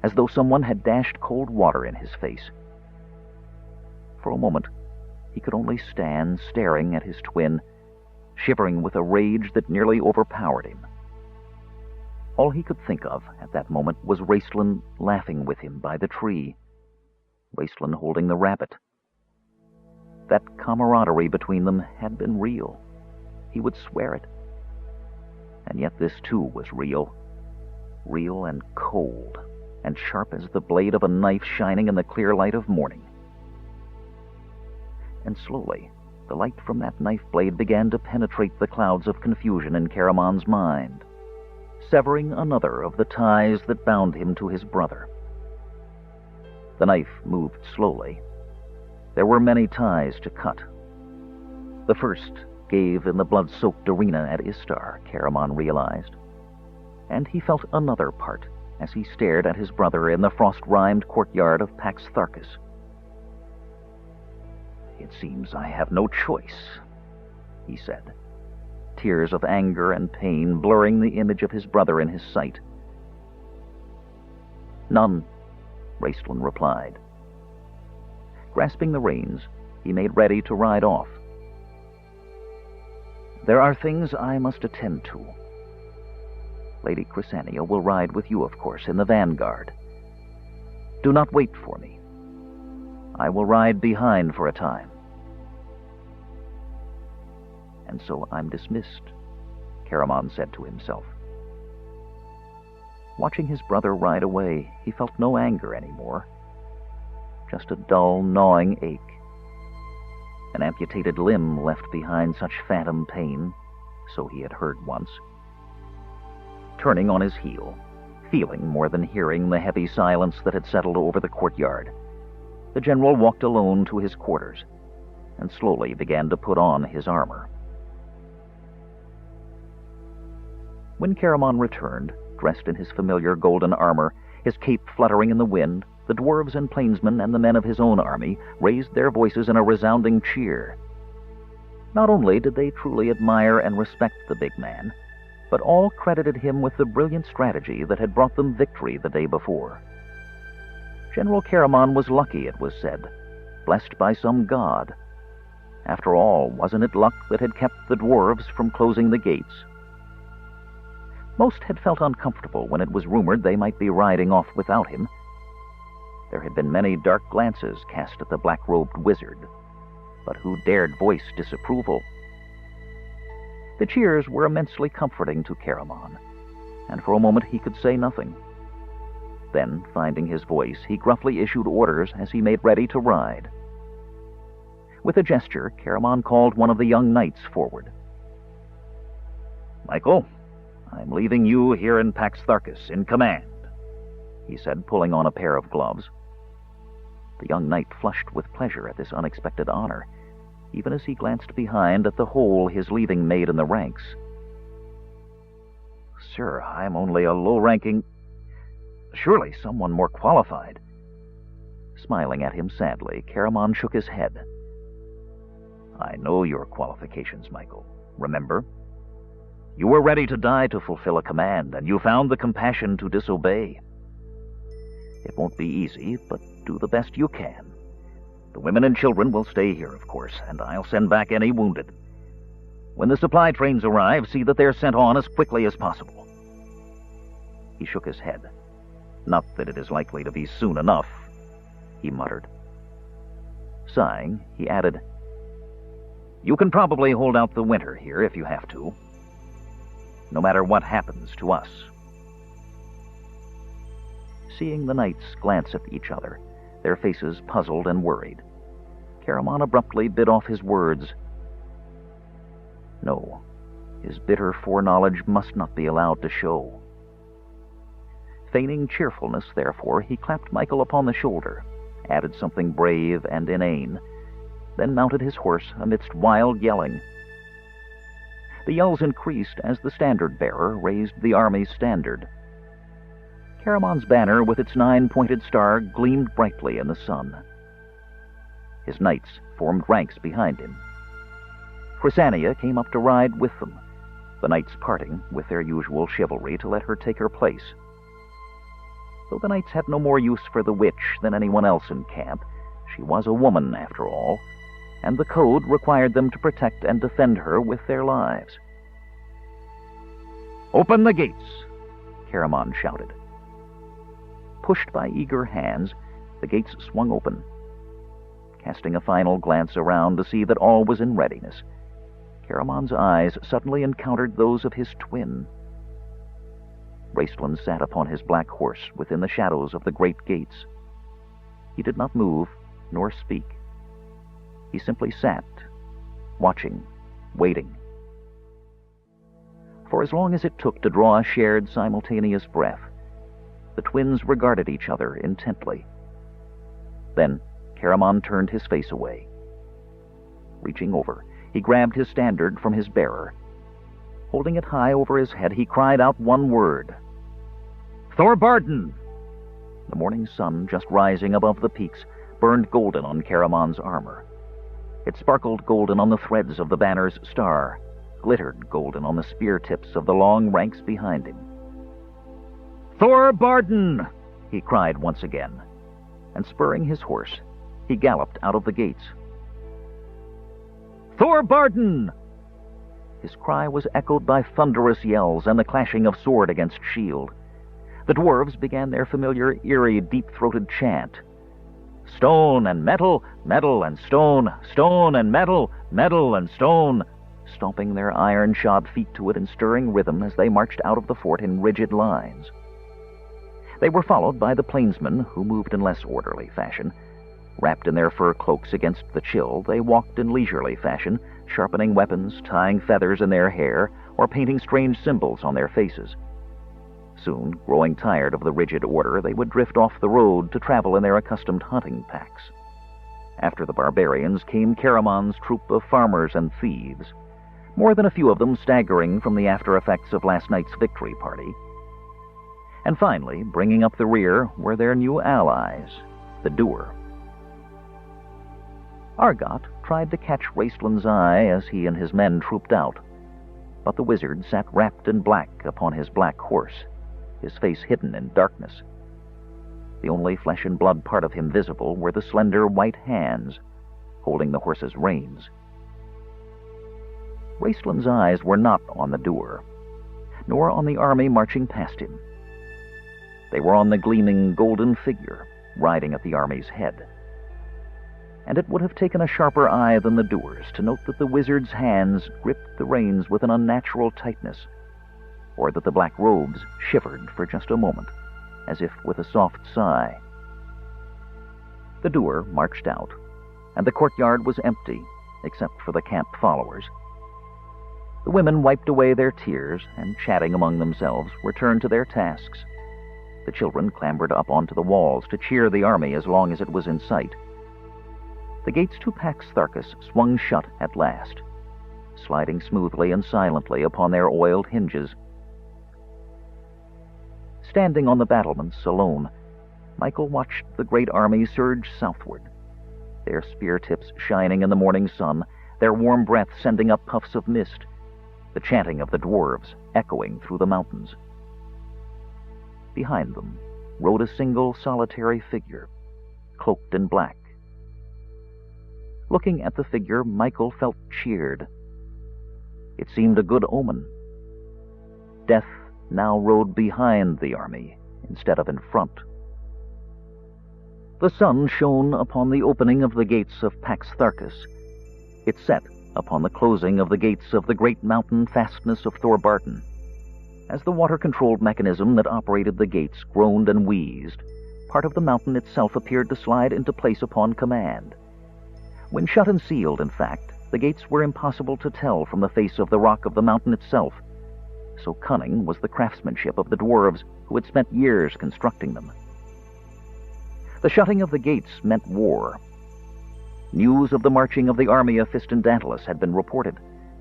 as though someone had dashed cold water in his face. For a moment, he could only stand staring at his twin, shivering with a rage that nearly overpowered him. All he could think of at that moment was Raistlin laughing with him by the tree, Raistlin holding the rabbit. That camaraderie between them had been real. He would swear it. And yet this too was real. Real and cold, and sharp as the blade of a knife shining in the clear light of morning. And slowly, the light from that knife blade began to penetrate the clouds of confusion in Caramon's mind, severing another of the ties that bound him to his brother. The knife moved slowly. There were many ties to cut. The first gave in the blood-soaked arena at Istar, Caramon realized, and he felt another part as he stared at his brother in the frost-rimed courtyard of Pax Tharkas. It seems I have no choice, he said, tears of anger and pain blurring the image of his brother in his sight. None, Raistlin replied. Grasping the reins, he made ready to ride off. There are things I must attend to. Lady Chrysania will ride with you, of course, in the vanguard. Do not wait for me. I will ride behind for a time. And so I'm dismissed, Caramon said to himself. Watching his brother ride away, he felt no anger anymore. Just a dull, gnawing ache. An amputated limb left behind such phantom pain, so he had heard once. turning on his heel, feeling more than hearing the heavy silence that had settled over the courtyard. The general walked alone to his quarters and slowly began to put on his armor. When Caramon returned, dressed in his familiar golden armor, his cape fluttering in the wind, the dwarves and plainsmen and the men of his own army raised their voices in a resounding cheer. Not only did they truly admire and respect the big man, but all credited him with the brilliant strategy that had brought them victory the day before. General Caramon was lucky, it was said, blessed by some god. After all, wasn't it luck that had kept the dwarves from closing the gates? Most had felt uncomfortable when it was rumored they might be riding off without him. There had been many dark glances cast at the black-robed wizard, but who dared voice disapproval? The cheers were immensely comforting to Caramon, and for a moment he could say nothing. Then, finding his voice, he gruffly issued orders as he made ready to ride. With a gesture, Caramon called one of the young knights forward. "Michael, I'm leaving you here in Pax Tharkis in command," he said, pulling on a pair of gloves. The young knight flushed with pleasure at this unexpected honor, even as he glanced behind at the hole his leaving made in the ranks. "Sir, I'm only a low-ranking... Surely someone more qualified." Smiling at him sadly, Caramon shook his head. "I know your qualifications, Michael. Remember? You were ready to die to fulfill a command, and you found the compassion to disobey. It won't be easy, but do the best you can. The women and children will stay here, of course, and I'll send back any wounded. When the supply trains arrive, see that they're sent on as quickly as possible." He shook his head. "Not that it is likely to be soon enough," he muttered. Sighing, he added, "You can probably hold out the winter here if you have to, no matter what happens to us." Seeing the knights glance at each other, their faces puzzled and worried, Caramon abruptly bit off his words. No, his bitter foreknowledge must not be allowed to show. Feigning cheerfulness, therefore, he clapped Michael upon the shoulder, added something brave and inane, then mounted his horse amidst wild yelling. The yells increased as the standard-bearer raised the army's standard. Caramon's banner with its 9-pointed star gleamed brightly in the sun. His knights formed ranks behind him. Chrysania came up to ride with them, the knights parting with their usual chivalry to let her take her place. Though the knights had no more use for the witch than anyone else in camp, she was a woman, after all, and the code required them to protect and defend her with their lives. "Open the gates!" Caramon shouted. Pushed by eager hands, the gates swung open. Casting a final glance around to see that all was in readiness, Caramon's eyes suddenly encountered those of his twin. Raistlin sat upon his black horse within the shadows of the great gates. He did not move, nor speak. He simply sat, watching, waiting. For as long as it took to draw a shared, simultaneous breath, the twins regarded each other intently. Then Caramon turned his face away. Reaching over, he grabbed his standard from his bearer. Holding it high over his head, he cried out one word. "Thorbarden!" The morning sun, just rising above the peaks, burned golden on Caramon's armor. It sparkled golden on the threads of the banner's star, glittered golden on the spear tips of the long ranks behind him. "Thorbarden!" he cried once again, and spurring his horse, he galloped out of the gates. "Thorbarden!" His cry was echoed by thunderous yells and the clashing of sword against shield. The dwarves began their familiar, eerie, deep-throated chant. "Stone and metal, metal and stone, stone and metal, metal and stone," stomping their iron-shod feet to it in stirring rhythm as they marched out of the fort in rigid lines. They were followed by the plainsmen, who moved in less orderly fashion. Wrapped in their fur cloaks against the chill, they walked in leisurely fashion, sharpening weapons, tying feathers in their hair, or painting strange symbols on their faces. Soon, growing tired of the rigid order, they would drift off the road to travel in their accustomed hunting packs. After the barbarians came Karaman's troop of farmers and thieves, more than a few of them staggering from the after-effects of last night's victory party. And finally, bringing up the rear, were their new allies, the Doer. Argot tried to catch Raistlin's eye as he and his men trooped out, but the wizard sat wrapped in black upon his black horse, his face hidden in darkness. The only flesh and blood part of him visible were the slender white hands holding the horse's reins. Raistlin's eyes were not on the Doer, nor on the army marching past him. They were on the gleaming golden figure riding at the army's head. And it would have taken a sharper eye than the Doer's to note that the wizard's hands gripped the reins with an unnatural tightness, or that the black robes shivered for just a moment, as if with a soft sigh. The Doer marched out, and the courtyard was empty, except for the camp followers. The women wiped away their tears, and chatting among themselves, returned to their tasks. The children clambered up onto the walls to cheer the army as long as it was in sight. The gates to Pax Tharkas swung shut at last, sliding smoothly and silently upon their oiled hinges. Standing on the battlements alone, Michael watched the great army surge southward, their spear tips shining in the morning sun, their warm breath sending up puffs of mist, the chanting of the dwarves echoing through the mountains. Behind them rode a single solitary figure, cloaked in black. Looking at the figure, Michael felt cheered. It seemed a good omen. Death now rode behind the army instead of in front. The sun shone upon the opening of the gates of Pax Tharkas. It set upon the closing of the gates of the great mountain fastness of Thorbarton. As the water-controlled mechanism that operated the gates groaned and wheezed, part of the mountain itself appeared to slide into place upon command. When shut and sealed, in fact, the gates were impossible to tell from the face of the rock of the mountain itself. So cunning was the craftsmanship of the dwarves who had spent years constructing them. The shutting of the gates meant war. News of the marching of the army of Fistendantilus had been reported,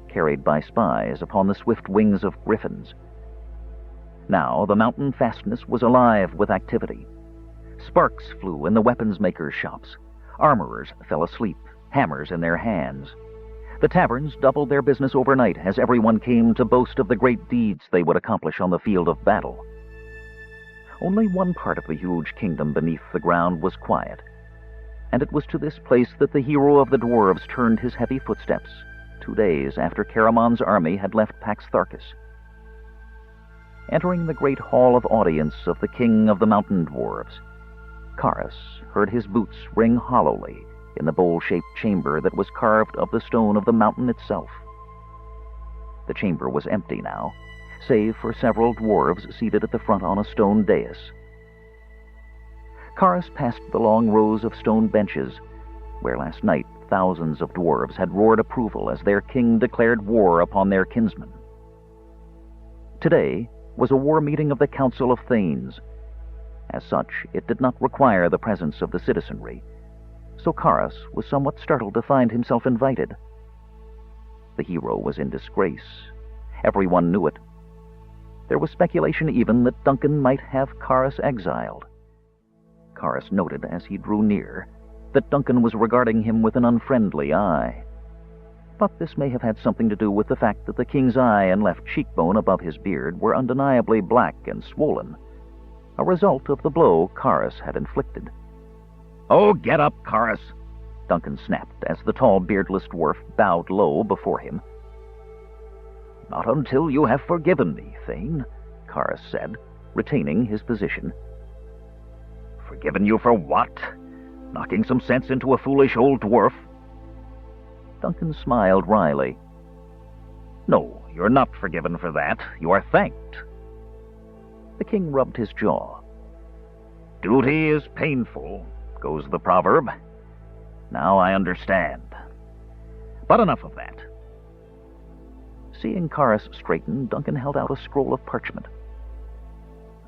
carried by spies upon the swift wings of griffins. Now the mountain fastness was alive with activity. Sparks flew in the weapons makers' shops. Armorers fell asleep, hammers in their hands. The taverns doubled their business overnight as everyone came to boast of the great deeds they would accomplish on the field of battle. Only one part of the huge kingdom beneath the ground was quiet, and it was to this place that the hero of the dwarves turned his heavy footsteps 2 days after Karaman's army had left Pax Tharkas. Entering the great hall of audience of the king of the mountain dwarves, Karas heard his boots ring hollowly in the bowl-shaped chamber that was carved of the stone of the mountain itself. The chamber was empty now, save for several dwarves seated at the front on a stone dais. Karas passed the long rows of stone benches, where last night thousands of dwarves had roared approval as their king declared war upon their kinsmen. Today was a war meeting of the Council of Thanes. As such, it did not require the presence of the citizenry, so Karas was somewhat startled to find himself invited. The hero was in disgrace. Everyone knew it. There was speculation even that Duncan might have Karas exiled. Karas noted as he drew near that Duncan was regarding him with an unfriendly eye. But this may have had something to do with the fact that the king's eye and left cheekbone above his beard were undeniably black and swollen, a result of the blow Karas had inflicted. "Oh, get up, Karas," Duncan snapped as the tall, beardless dwarf bowed low before him. "Not until you have forgiven me, Thane," Karas said, retaining his position. "Forgiven you for what? Knocking some sense into a foolish old dwarf?" Duncan smiled wryly. "No, you're not forgiven for that. You are thanked." The king rubbed his jaw. "Duty is painful, goes the proverb. Now I understand. But enough of that." Seeing Karas straighten, Duncan held out a scroll of parchment.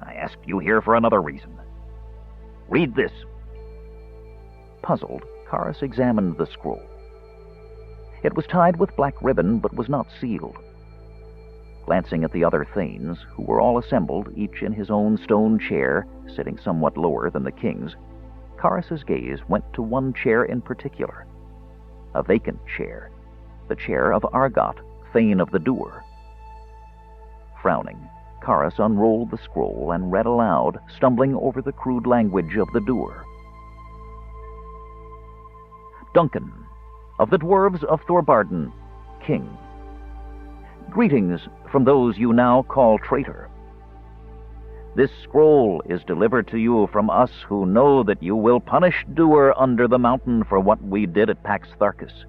I asked you here for another reason. Read this." Puzzled, Karis examined the scroll. It was tied with black ribbon, but was not sealed. Glancing at the other Thanes, who were all assembled, each in his own stone chair, sitting somewhat lower than the king's, Karis's gaze went to one chair in particular. A vacant chair, the chair of Argot, Thane of the Doer. Frowning, Karis unrolled the scroll and read aloud, stumbling over the crude language of the Doer. "Duncan, of the dwarves of Thorbarden, king. Greetings from those you now call traitor. This scroll is delivered to you from us who know that you will punish Doer under the mountain for what we did at Pax Tharkus.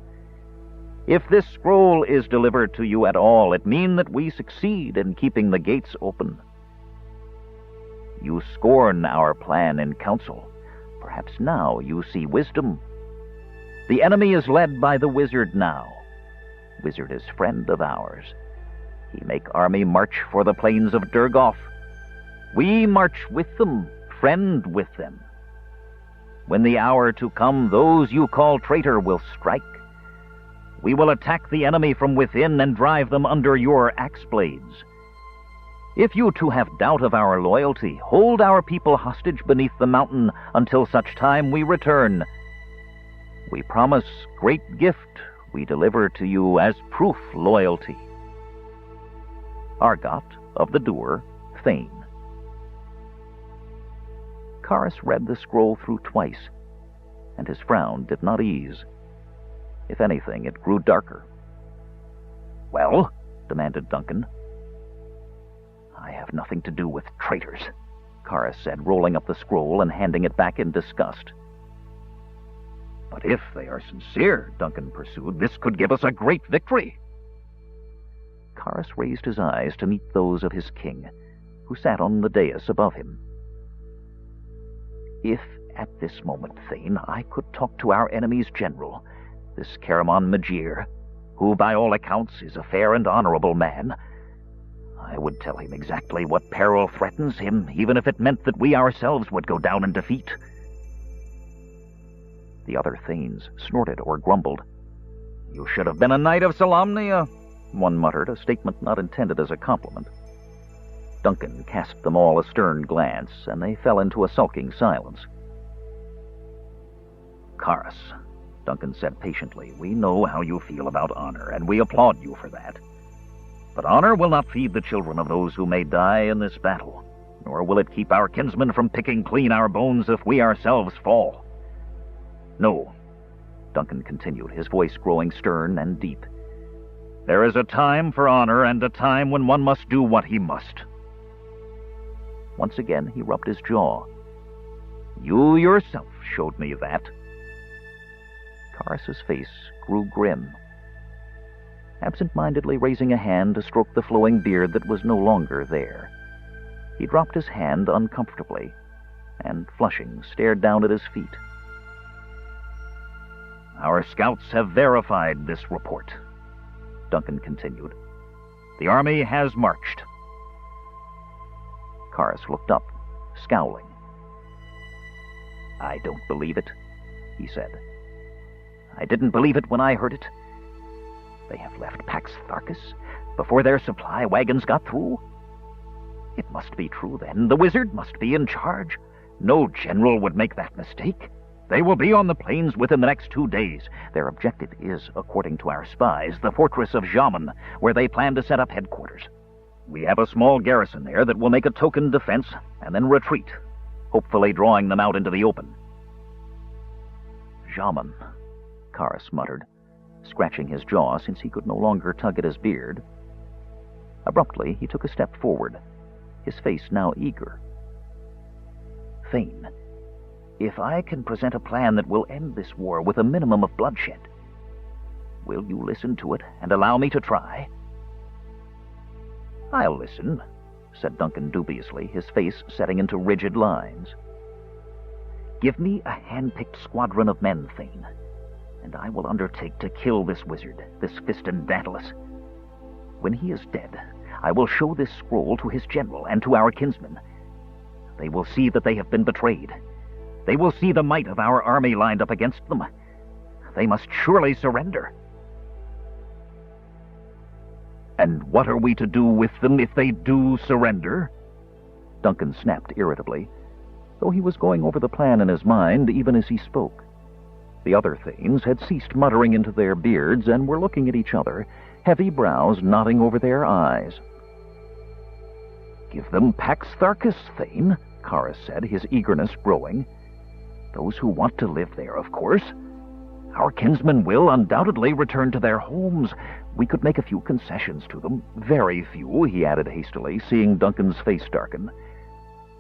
If this scroll is delivered to you at all, it means that we succeed in keeping the gates open. You scorn our plan in council. Perhaps now you see wisdom. The enemy is led by the wizard now. Wizard is friend of ours. He make army march for the plains of Durgoff. We march with them, friend with them. When the hour to come, those you call traitor will strike. We will attack the enemy from within and drive them under your axe blades. If you too have doubt of our loyalty, hold our people hostage beneath the mountain until such time we return. We promise great gift we deliver to you as proof loyalty. Argot of the Doer, Thane." Karis read the scroll through twice, and his frown did not ease. If anything, it grew darker. "Well?" demanded Duncan. "I have nothing to do with traitors," Karis said, rolling up the scroll and handing it back in disgust. "But if they are sincere," Duncan pursued, "this could give us a great victory." Karis raised his eyes to meet those of his king, who sat on the dais above him. "If, at this moment, Thane, I could talk to our enemy's general, this Caramon Magir, who by all accounts is a fair and honorable man, I would tell him exactly what peril threatens him, even if it meant that we ourselves would go down in defeat." The other Thanes snorted or grumbled. "You should have been a knight of Solamnia," one muttered, a statement not intended as a compliment. Duncan cast them all a stern glance, and they fell into a sulking silence. "Karis," Duncan said patiently, "we know how you feel about honor, and we applaud you for that. But honor will not feed the children of those who may die in this battle, nor will it keep our kinsmen from picking clean our bones if we ourselves fall. No," Duncan continued, his voice growing stern and deep. "There is a time for honor and a time when one must do what he must." Once again he rubbed his jaw. "You yourself showed me that." Karis's face grew grim. Absent-mindedly raising a hand to stroke the flowing beard that was no longer there, he dropped his hand uncomfortably and, flushing, stared down at his feet. "Our scouts have verified this report," Duncan continued. "The army has marched." Karis looked up, scowling. "I don't believe it," he said. "I didn't believe it when I heard it. They have left Pax Tharkus before their supply wagons got through? It must be true, then. The wizard must be in charge. No general would make that mistake. They will be on the plains within the next 2 days. Their objective is, according to our spies, the fortress of Jaman, where they plan to set up headquarters. We have a small garrison there that will make a token defense and then retreat, hopefully drawing them out into the open." "Jaman," Karis muttered, scratching his jaw since he could no longer tug at his beard. Abruptly, he took a step forward, his face now eager. "Thane, if I can present a plan that will end this war with a minimum of bloodshed, will you listen to it and allow me to try?" "I'll listen," said Duncan dubiously, his face setting into rigid lines. "Give me a hand-picked squadron of men, Thane, and I will undertake to kill this wizard, this Fiston Daedalus. When he is dead, I will show this scroll to his general and to our kinsmen, They will see that they have been betrayed. They will see the might of our army lined up against them. They must surely surrender. And what are we to do with them if they do surrender? Duncan snapped irritably, though he was going over the plan in his mind even as he spoke. The other Thanes had ceased muttering into their beards and were looking at each other, heavy brows nodding over their eyes. Give them Pax Tharkas, Thane, Karas said, his eagerness growing. Those who want to live there, of course. Our kinsmen will undoubtedly return to their homes. We could make a few concessions to them. Very few, he added hastily, seeing Duncan's face darken.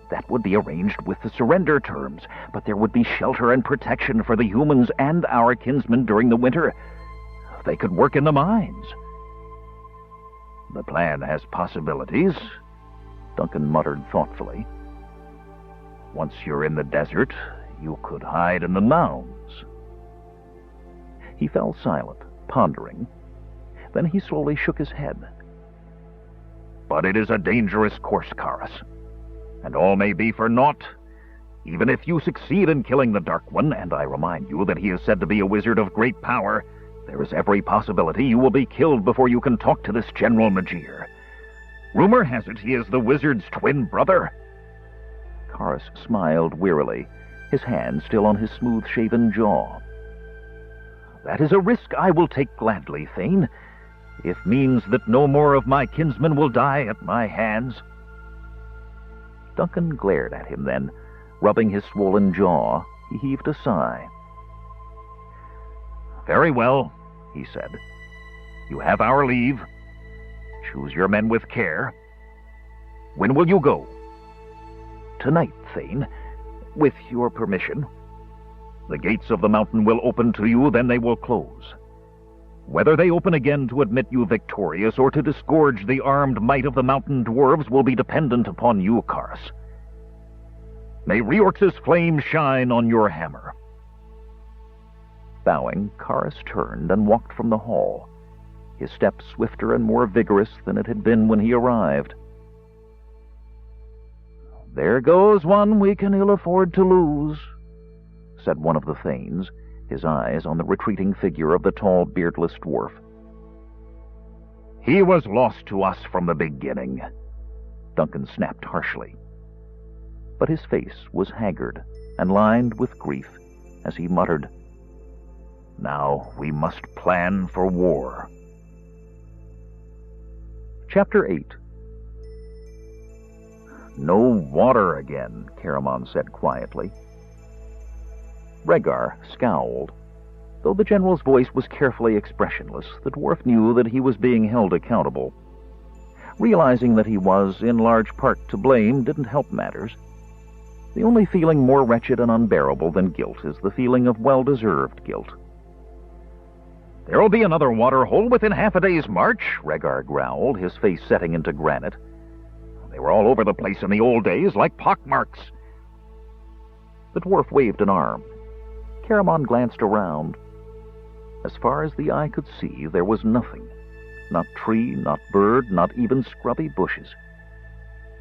That would be arranged with the surrender terms, but there would be shelter and protection for the humans and our kinsmen during the winter. They could work in the mines. The plan has possibilities, Duncan muttered thoughtfully. Once you're in the desert, you could hide in the mounds. He fell silent, pondering. Then he slowly shook his head. But it is a dangerous course, Karas, and all may be for naught. Even if you succeed in killing the Dark One, and I remind you that he is said to be a wizard of great power, there is every possibility you will be killed before you can talk to this General Majir. Rumor has it he is the wizard's twin brother. Karas smiled wearily, his hand still on his smooth-shaven jaw. That is a risk I will take gladly, Thane, if means that no more of my kinsmen will die at my hands. Duncan glared at him then. Rubbing his swollen jaw, he heaved a sigh. Very well, he said. You have our leave. Choose your men with care. When will you go? Tonight, Thane, with your permission. The gates of the mountain will open to you, then they will close. Whether they open again to admit you victorious or to disgorge the armed might of the mountain dwarves will be dependent upon you, Karas. May Reorx's flame shine on your hammer. Bowing, Karas turned and walked from the hall, his step swifter and more vigorous than it had been when he arrived. There goes one we can ill afford to lose, said one of the Thanes, his eyes on the retreating figure of the tall, beardless dwarf. He was lost to us from the beginning, Duncan snapped harshly. But his face was haggard and lined with grief as he muttered, Now we must plan for war. Chapter 8. No water again, Caramon said quietly. Rhaegar scowled. Though the general's voice was carefully expressionless, the dwarf knew that he was being held accountable. Realizing that he was, in large part, to blame didn't help matters. The only feeling more wretched and unbearable than guilt is the feeling of well-deserved guilt. There'll be another water hole within half a day's march, Rhaegar growled, his face setting into granite. They were all over the place in the old days, like pockmarks. The dwarf waved an arm. Caramon glanced around. As far as the eye could see, there was nothing. Not tree, not bird, not even scrubby bushes.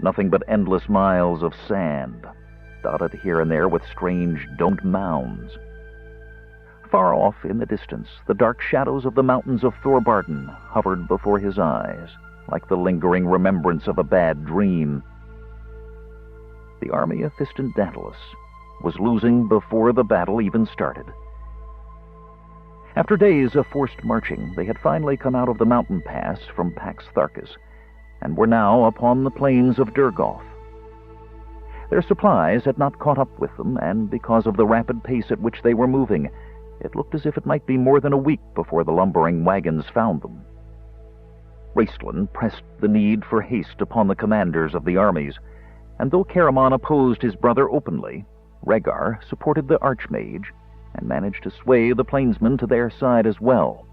Nothing but endless miles of sand, dotted here and there with strange domed mounds. Far off in the distance, the dark shadows of the mountains of Thorbarton hovered before his eyes, like the lingering remembrance of a bad dream. The army of Thistan Daedalus was losing before the battle even started. After days of forced marching, they had finally come out of the mountain pass from Pax Tharkas, and were now upon the plains of Durgoth. Their supplies had not caught up with them, and because of the rapid pace at which they were moving, it looked as if it might be more than a week before the lumbering wagons found them. Raistlin pressed the need for haste upon the commanders of the armies, and though Caramon opposed his brother openly, Rhaegar supported the Archmage and managed to sway the plainsmen to their side as well.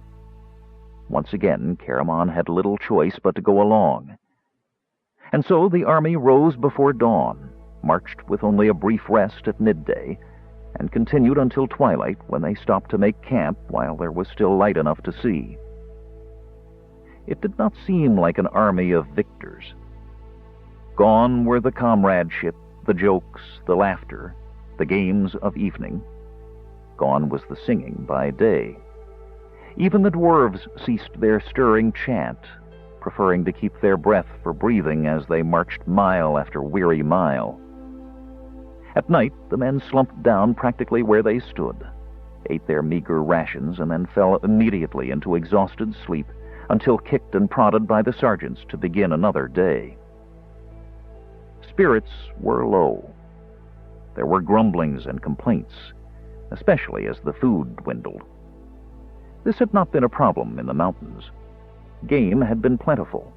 Once again, Caramon had little choice but to go along. And so the army rose before dawn, marched with only a brief rest at midday, and continued until twilight, when they stopped to make camp while there was still light enough to see. It did not seem like an army of victors. Gone were the comradeship, the jokes, the laughter, the games of evening. Gone was the singing by day. Even the dwarves ceased their stirring chant, preferring to keep their breath for breathing as they marched mile after weary mile. At night, the men slumped down practically where they stood, ate their meager rations, and then fell immediately into exhausted sleep until kicked and prodded by the sergeants to begin another day. Spirits were low. There were grumblings and complaints, especially as the food dwindled. This had not been a problem in the mountains. Game had been plentiful.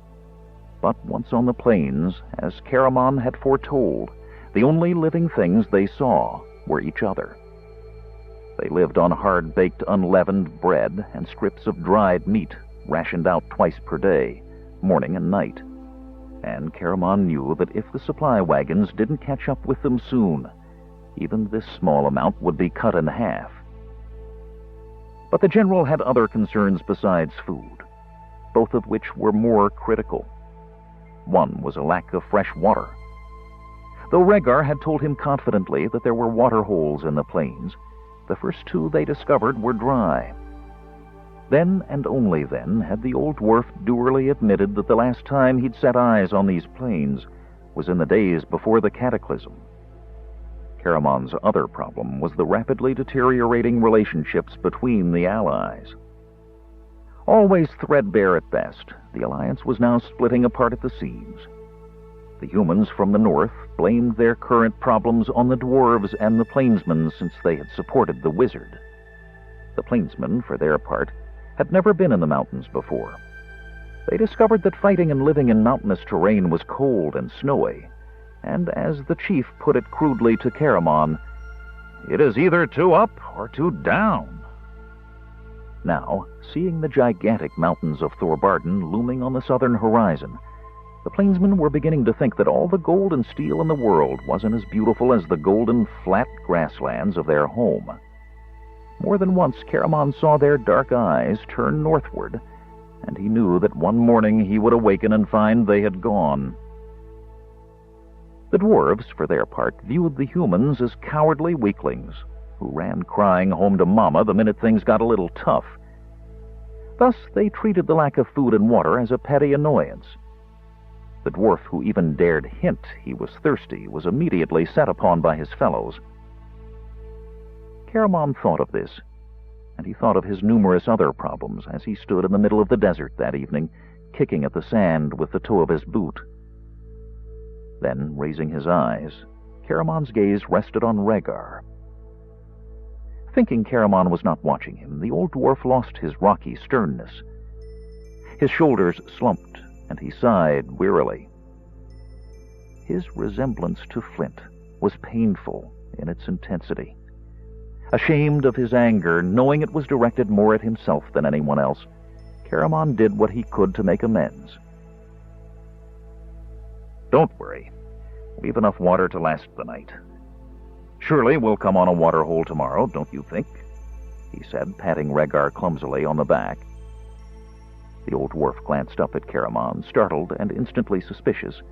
But once on the plains, as Caramon had foretold, the only living things they saw were each other. They lived on hard-baked, unleavened bread and strips of dried meat rationed out twice per day, morning and night. And Caramon knew that if the supply wagons didn't catch up with them soon, even this small amount would be cut in half. But the general had other concerns besides food, both of which were more critical. One was a lack of fresh water. Though Rhaegar had told him confidently that there were water holes in the plains, the first two they discovered were dry. Then, and only then, had the old dwarf dourly admitted that the last time he'd set eyes on these plains was in the days before the cataclysm. Caramon's other problem was the rapidly deteriorating relationships between the allies. Always threadbare at best, the alliance was now splitting apart at the seams. The humans from the north blamed their current problems on the dwarves and the plainsmen since they had supported the wizard. The plainsmen, for their part, had never been in the mountains before. They discovered that fighting and living in mountainous terrain was cold and snowy, and as the chief put it crudely to Caramon, "It is either too up or too down." Now, seeing the gigantic mountains of Thorbarden looming on the southern horizon, the plainsmen were beginning to think that all the gold and steel in the world wasn't as beautiful as the golden, flat grasslands of their home. More than once, Caramon saw their dark eyes turn northward, and he knew that one morning he would awaken and find they had gone. The dwarves, for their part, viewed the humans as cowardly weaklings who ran crying home to Mama the minute things got a little tough. Thus, they treated the lack of food and water as a petty annoyance. The dwarf who even dared hint he was thirsty was immediately set upon by his fellows. Caramon thought of this, and he thought of his numerous other problems as he stood in the middle of the desert that evening, kicking at the sand with the toe of his boot. Then, raising his eyes, Caramon's gaze rested on Rhaegar. Thinking Caramon was not watching him, the old dwarf lost his rocky sternness. His shoulders slumped, and he sighed wearily. His resemblance to Flint was painful in its intensity. Ashamed of his anger, knowing it was directed more at himself than anyone else, Caramon did what he could to make amends. "Don't worry. We've enough water to last the night. Surely we'll come on a water hole tomorrow, don't you think?" he said, patting Rhaegar clumsily on the back. The old dwarf glanced up at Caramon, startled and instantly suspicious,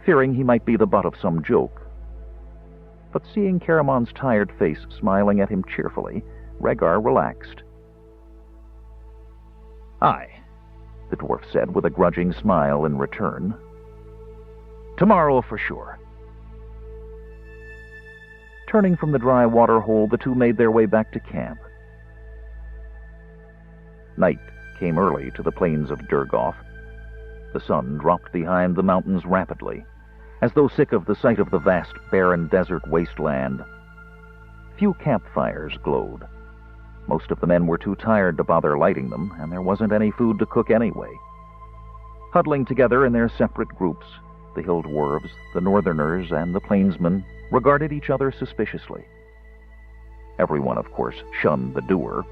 fearing he might be the butt of some joke. But seeing Caramon's tired face smiling at him cheerfully, Rhaegar relaxed. "Aye," the dwarf said with a grudging smile in return. "Tomorrow for sure." Turning from the dry water hole, the two made their way back to camp. Night came early to the plains of Durgoth. The sun dropped behind the mountains rapidly, as though sick of the sight of the vast, barren desert wasteland. Few campfires glowed. Most of the men were too tired to bother lighting them, and there wasn't any food to cook anyway. Huddling together in their separate groups, the hill dwarves, the northerners, and the plainsmen regarded each other suspiciously. Everyone, of course, shunned the doer.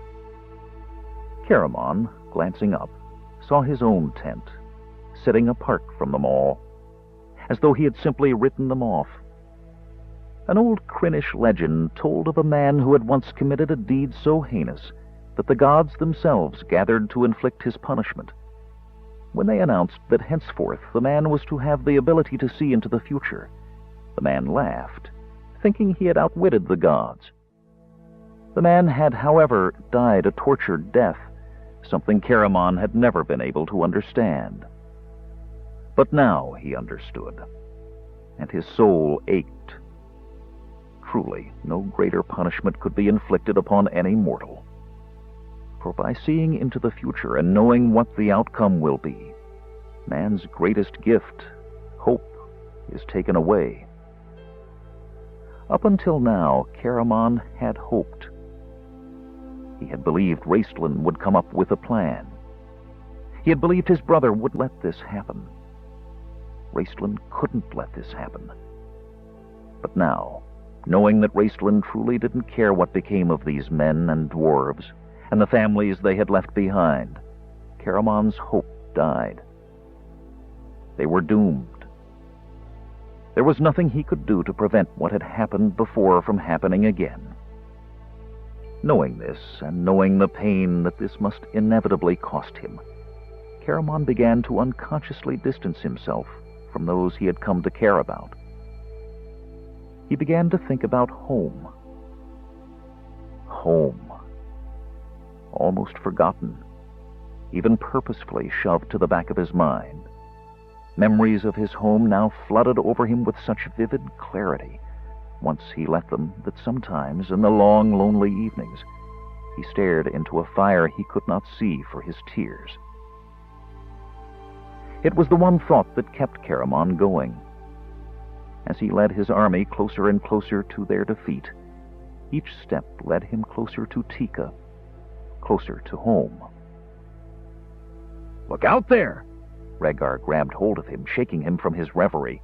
Caramon, glancing up, saw his own tent, sitting apart from them all, as though he had simply written them off. An old Crinnish legend told of a man who had once committed a deed so heinous that the gods themselves gathered to inflict his punishment. When they announced that henceforth the man was to have the ability to see into the future, The man laughed, thinking he had outwitted the gods. The man had, however, died a tortured death, something Caramon had never been able to understand. But now he understood, and his soul ached. Truly, no greater punishment could be inflicted upon any mortal. For by seeing into the future and knowing what the outcome will be, man's greatest gift, hope, is taken away. Up until now, Caramon had hoped. He had believed Raistlin would come up with a plan. He had believed his brother would let this happen. Raistlin couldn't let this happen. But now, knowing that Raistlin truly didn't care what became of these men and dwarves, and the families they had left behind, Caramon's hope died. They were doomed. There was nothing he could do to prevent what had happened before from happening again. Knowing this, and knowing the pain that this must inevitably cost him, Caramon began to unconsciously distance himself from those he had come to care about. He began to think about home. Home. Almost forgotten, even purposefully shoved to the back of his mind. Memories of his home now flooded over him with such vivid clarity, once he let them, that sometimes in the long, lonely evenings he stared into a fire he could not see for his tears. It was the one thought that kept Caramon going. As he led his army closer and closer to their defeat, each step led him closer to Tika, closer to home. "Look out there!" Rhaegar grabbed hold of him, shaking him from his reverie.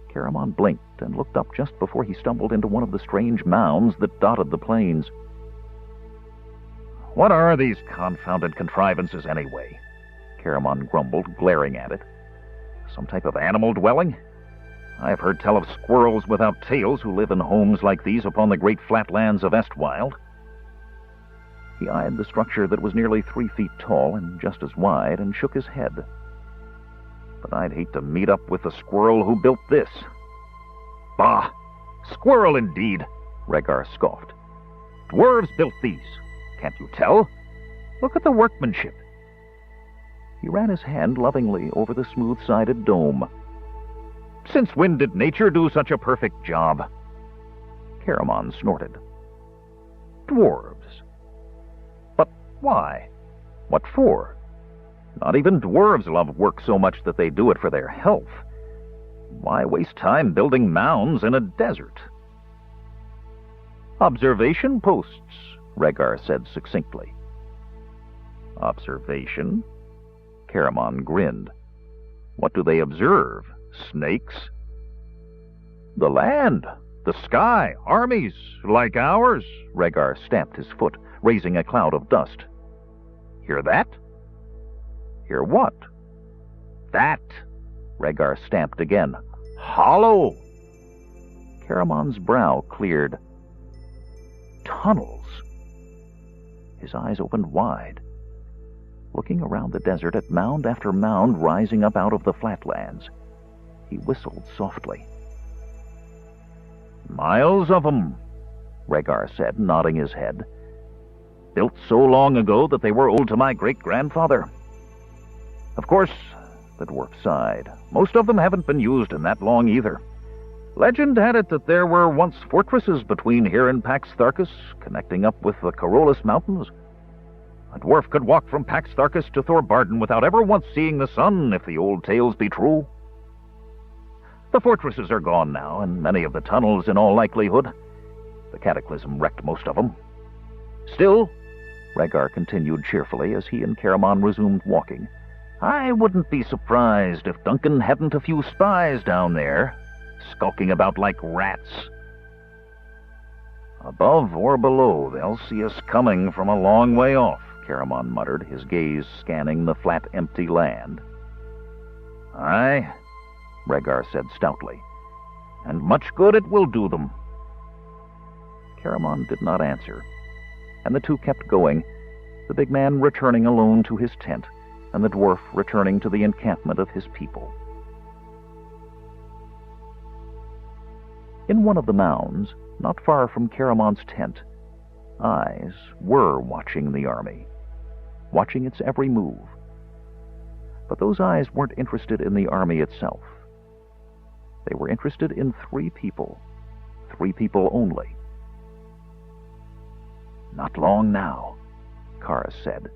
Caramon blinked and looked up just before he stumbled into one of the strange mounds that dotted the plains. "What are these confounded contrivances, anyway?" Caramon grumbled, glaring at it. "Some type of animal dwelling? I've heard tell of squirrels without tails who live in homes like these upon the great flatlands of Estwild." He eyed the structure that was nearly 3 feet tall and just as wide, and shook his head. "But I'd hate to meet up with the squirrel who built this." "Bah! Squirrel indeed!" Rhaegar scoffed. "Dwarves built these. Can't you tell? Look at the workmanship." He ran his hand lovingly over the smooth-sided dome. "Since when did nature do such a perfect job?" Caramon snorted. "Dwarves. But why? What for? Not even dwarves love work so much that they do it for their health. Why waste time building mounds in a desert?" "Observation posts," Rhaegar said succinctly. "Observation?" Caramon grinned. "What do they observe? Snakes?" "The land, the sky, armies like ours." Rhaegar stamped his foot, raising a cloud of dust. "Hear that?" "Hear what?" "That!" Rhaegar stamped again. "Hollow!" Caramon's brow cleared. Tunnels! His eyes opened wide. Looking around the desert at mound after mound rising up out of the flatlands, he whistled softly. "Miles of 'em," Rhaegar said, nodding his head. "Built so long ago that they were old to my great-grandfather. Of course," the dwarf sighed, "most of them haven't been used in that long either. Legend had it that there were once fortresses between here and Pax Tharkus, connecting up with the Carolus Mountains. A dwarf could walk from Pax Tharkus to Thorbarden without ever once seeing the sun, if the old tales be true. The fortresses are gone now, and many of the tunnels in all likelihood. The cataclysm wrecked most of them. Still," Rhaegar continued cheerfully as he and Caramon resumed walking, "I wouldn't be surprised if Duncan hadn't a few spies down there, skulking about like rats. Above or below, they'll see us coming from a long way off," Caramon muttered, his gaze scanning the flat, empty land. "Aye," Rhaegar said stoutly, "and much good it will do them." Caramon did not answer, and the two kept going, the big man returning alone to his tent, and the dwarf returning to the encampment of his people. In one of the mounds, not far from Caramont's tent, eyes were watching the army, watching its every move. But those eyes weren't interested in the army itself. They were interested in three people only. "Not long now," Karas said.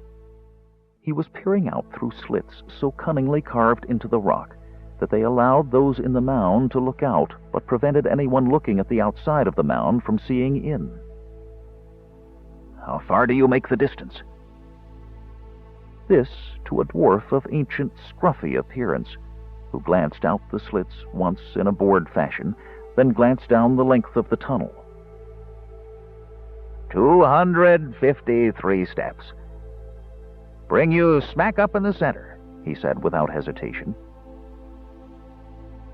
He was peering out through slits so cunningly carved into the rock that they allowed those in the mound to look out, but prevented anyone looking at the outside of the mound from seeing in. "How far do you make the distance?" This to a dwarf of ancient, scruffy appearance, who glanced out the slits once in a bored fashion, then glanced down the length of the tunnel. 253 steps. Bring you smack up in the center," he said without hesitation.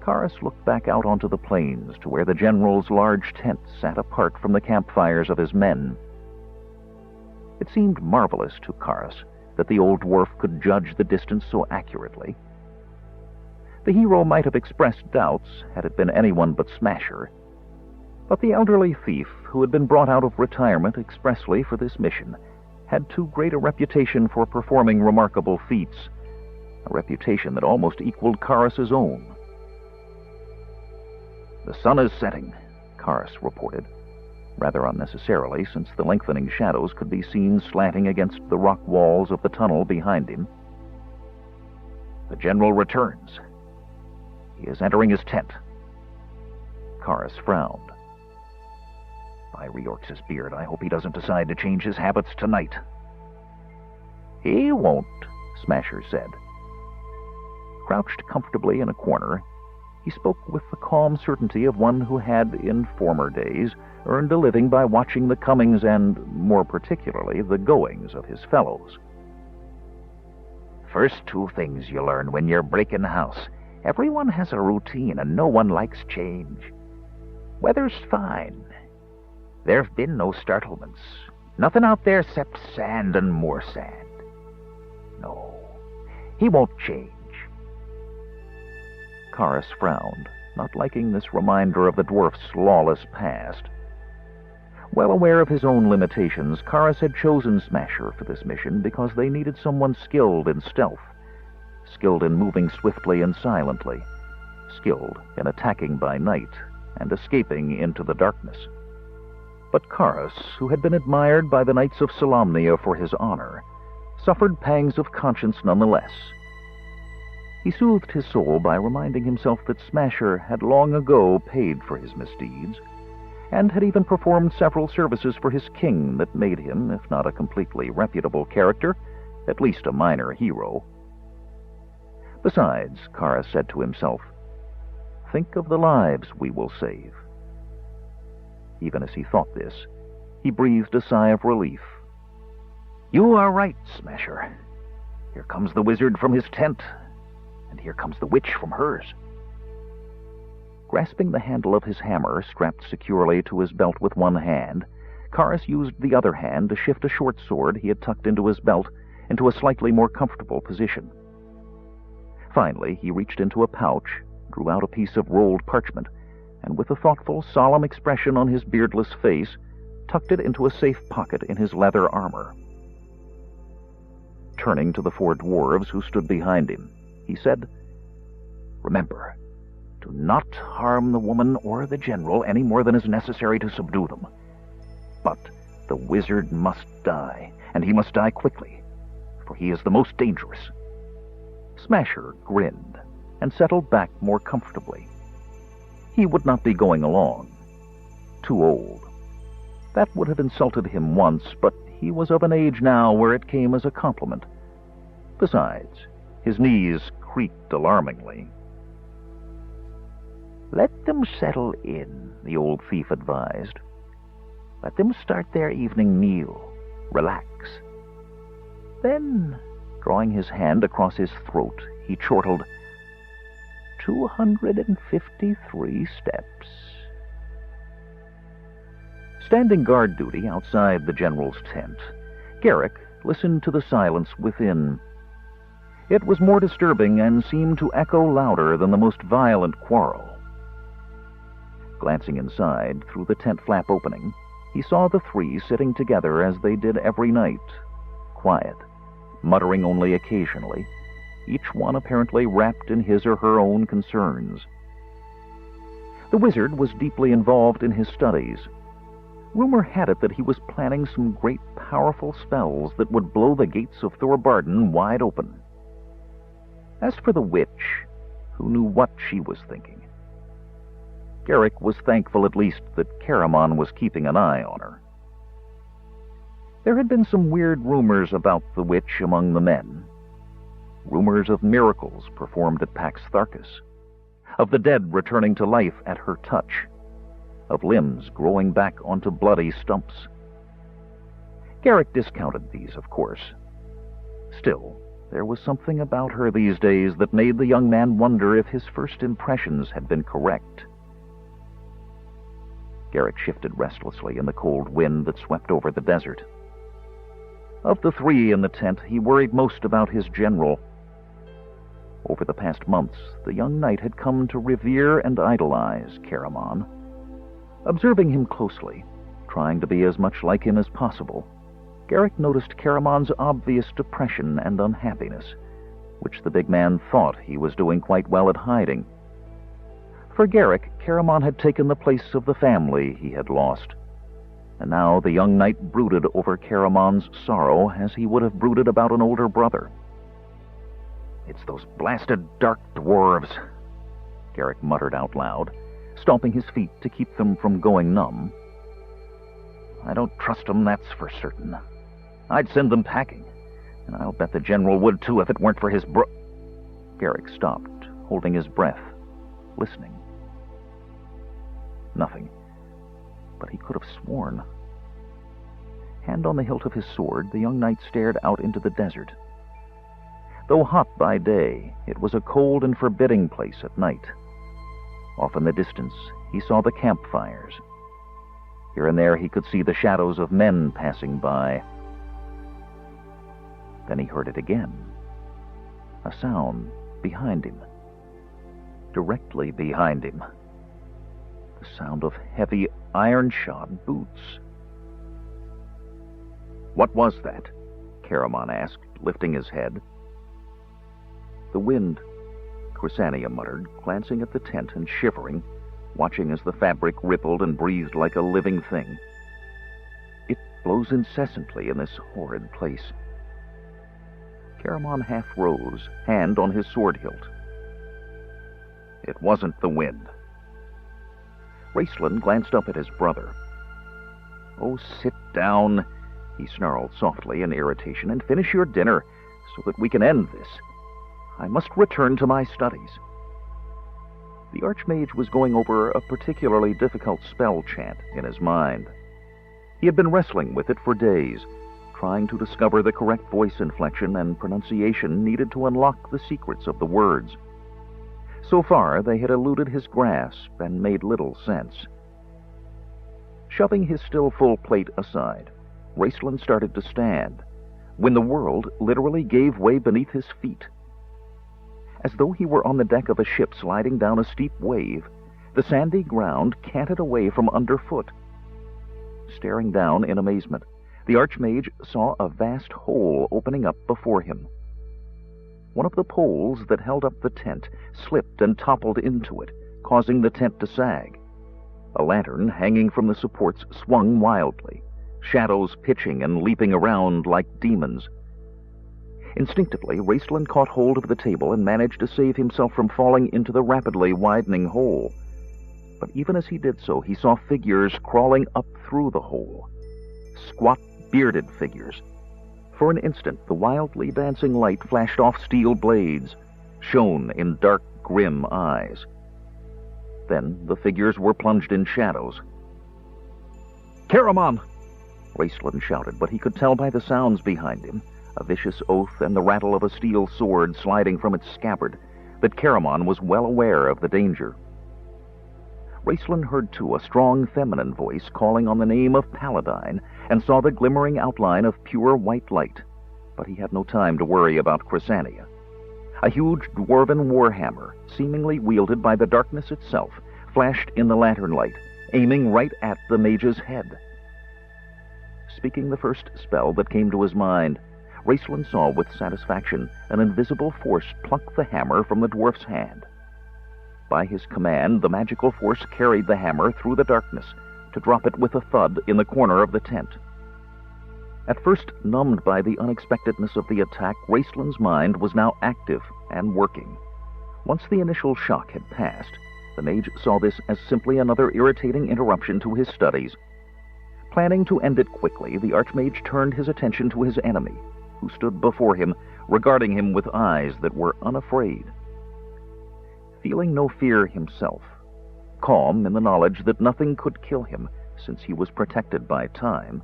Karas looked back out onto the plains to where the general's large tent sat apart from the campfires of his men. It seemed marvelous to Karas that the old dwarf could judge the distance so accurately. The hero might have expressed doubts had it been anyone but Smasher, but the elderly thief, who had been brought out of retirement expressly for this mission, had too great a reputation for performing remarkable feats, a reputation that almost equaled Karas's own. "The sun is setting," Karas reported, rather unnecessarily, since the lengthening shadows could be seen slanting against the rock walls of the tunnel behind him. "The general returns. He is entering his tent." Karas frowned. "By Reorx's beard, I hope he doesn't decide to change his habits tonight." "He won't," Smasher said. Crouched comfortably in a corner, he spoke with the calm certainty of one who had, in former days, earned a living by watching the comings and, more particularly, the goings of his fellows. "First two things you learn when you're breaking house. Everyone has a routine and no one likes change. Weather's fine. There've been no startlements. Nothing out there except sand and more sand. No, he won't change." Karas frowned, not liking this reminder of the dwarf's lawless past. Well aware of his own limitations, Karas had chosen Smasher for this mission because they needed someone skilled in stealth, skilled in moving swiftly and silently, skilled in attacking by night and escaping into the darkness. But Karas, who had been admired by the Knights of Solamnia for his honor, suffered pangs of conscience nonetheless. He soothed his soul by reminding himself that Smasher had long ago paid for his misdeeds, and had even performed several services for his king that made him, if not a completely reputable character, at least a minor hero. Besides, Karas said to himself, think of the lives we will save. Even as he thought this, he breathed a sigh of relief. You are right, Smasher. Here comes the wizard from his tent, and here comes the witch from hers. Grasping the handle of his hammer, strapped securely to his belt with one hand, Karas used the other hand to shift a short sword he had tucked into his belt into a slightly more comfortable position. Finally, he reached into a pouch, drew out a piece of rolled parchment, and with a thoughtful, solemn expression on his beardless face, tucked it into a safe pocket in his leather armor. Turning to the 4 dwarves who stood behind him, he said, Remember, do not harm the woman or the general any more than is necessary to subdue them. But the wizard must die, and he must die quickly, for he is the most dangerous. Smasher grinned and settled back more comfortably. He would not be going along. Too old. That would have insulted him once, but he was of an age now where it came as a compliment. Besides, his knees creaked alarmingly. Let them settle in, the old thief advised. Let them start their evening meal. Relax. Then, drawing his hand across his throat, he chortled, 253 steps. Standing guard duty outside the general's tent, Garrick listened to the silence within. It was more disturbing and seemed to echo louder than the most violent quarrel. Glancing inside through the tent flap opening, he saw the three sitting together as they did every night, quiet, muttering only occasionally, each one apparently wrapped in his or her own concerns. The wizard was deeply involved in his studies. Rumor had it that he was planning some great powerful spells that would blow the gates of Thorbarden wide open. As for the witch, who knew what she was thinking? Garrick was thankful at least that Caramon was keeping an eye on her. There had been some weird rumors about the witch among the men. Rumors of miracles performed at Pax Tharkus, of the dead returning to life at her touch, of limbs growing back onto bloody stumps. Garrick discounted these, of course. Still, there was something about her these days that made the young man wonder if his first impressions had been correct. Garrick shifted restlessly in the cold wind that swept over the desert. Of the three in the tent, he worried most about his general. Over the past months, the young knight had come to revere and idolize Caramon. Observing him closely, trying to be as much like him as possible, Garrick noticed Caramon's obvious depression and unhappiness, which the big man thought he was doing quite well at hiding. For Garrick, Caramon had taken the place of the family he had lost, and now the young knight brooded over Caramon's sorrow as he would have brooded about an older brother. "It's those blasted dark dwarves," Garrick muttered out loud, stomping his feet to keep them from going numb. "I don't trust 'em, that's for certain. I'd send them packing, and I'll bet the general would too if it weren't for his Garrick stopped, holding his breath, listening. Nothing, but he could have sworn. Hand on the hilt of his sword, the young knight stared out into the desert. Though hot by day, it was a cold and forbidding place at night. Off in the distance, he saw the campfires. Here and there he could see the shadows of men passing by. Then he heard it again. A sound behind him. Directly behind him. The sound of heavy, iron-shod boots. "What was that?" Caramon asked, lifting his head. "The wind," Chrysania muttered, glancing at the tent and shivering, watching as the fabric rippled and breathed like a living thing. "It blows incessantly in this horrid place." Caramon half rose, hand on his sword hilt. "It wasn't the wind." Raceland glanced up at his brother. "Oh, sit down," he snarled softly in irritation, "and finish your dinner so that we can end this. I must return to my studies." The Archmage was going over a particularly difficult spell chant in his mind. He had been wrestling with it for days, trying to discover the correct voice inflection and pronunciation needed to unlock the secrets of the words. So far, they had eluded his grasp and made little sense. Shoving his still full plate aside, Raceland started to stand, when the world literally gave way beneath his feet. As though he were on the deck of a ship sliding down a steep wave, the sandy ground canted away from underfoot. Staring down in amazement, the Archmage saw a vast hole opening up before him. One of the poles that held up the tent slipped and toppled into it, causing the tent to sag. A lantern hanging from the supports swung wildly, shadows pitching and leaping around like demons. Instinctively, Raceland caught hold of the table and managed to save himself from falling into the rapidly widening hole. But even as he did so, he saw figures crawling up through the hole. Squat, bearded figures. For an instant, the wildly dancing light flashed off steel blades, shone in dark, grim eyes. Then the figures were plunged in shadows. "Caramon!" Raceland shouted, but he could tell by the sounds behind him, a vicious oath and the rattle of a steel sword sliding from its scabbard, that Caramon was well aware of the danger. Raceland heard, too, a strong feminine voice calling on the name of Paladine, and saw the glimmering outline of pure white light, but he had no time to worry about Chrysania. A huge dwarven warhammer, seemingly wielded by the darkness itself, flashed in the lantern light, aiming right at the mage's head. Speaking the first spell that came to his mind, Raistlin saw with satisfaction an invisible force pluck the hammer from the dwarf's hand. By his command, the magical force carried the hammer through the darkness to drop it with a thud in the corner of the tent. At first numbed by the unexpectedness of the attack, Raistlin's mind was now active and working. Once the initial shock had passed, the mage saw this as simply another irritating interruption to his studies. Planning to end it quickly, the Archmage turned his attention to his enemy, who stood before him, regarding him with eyes that were unafraid. Feeling no fear himself, calm in the knowledge that nothing could kill him since he was protected by time,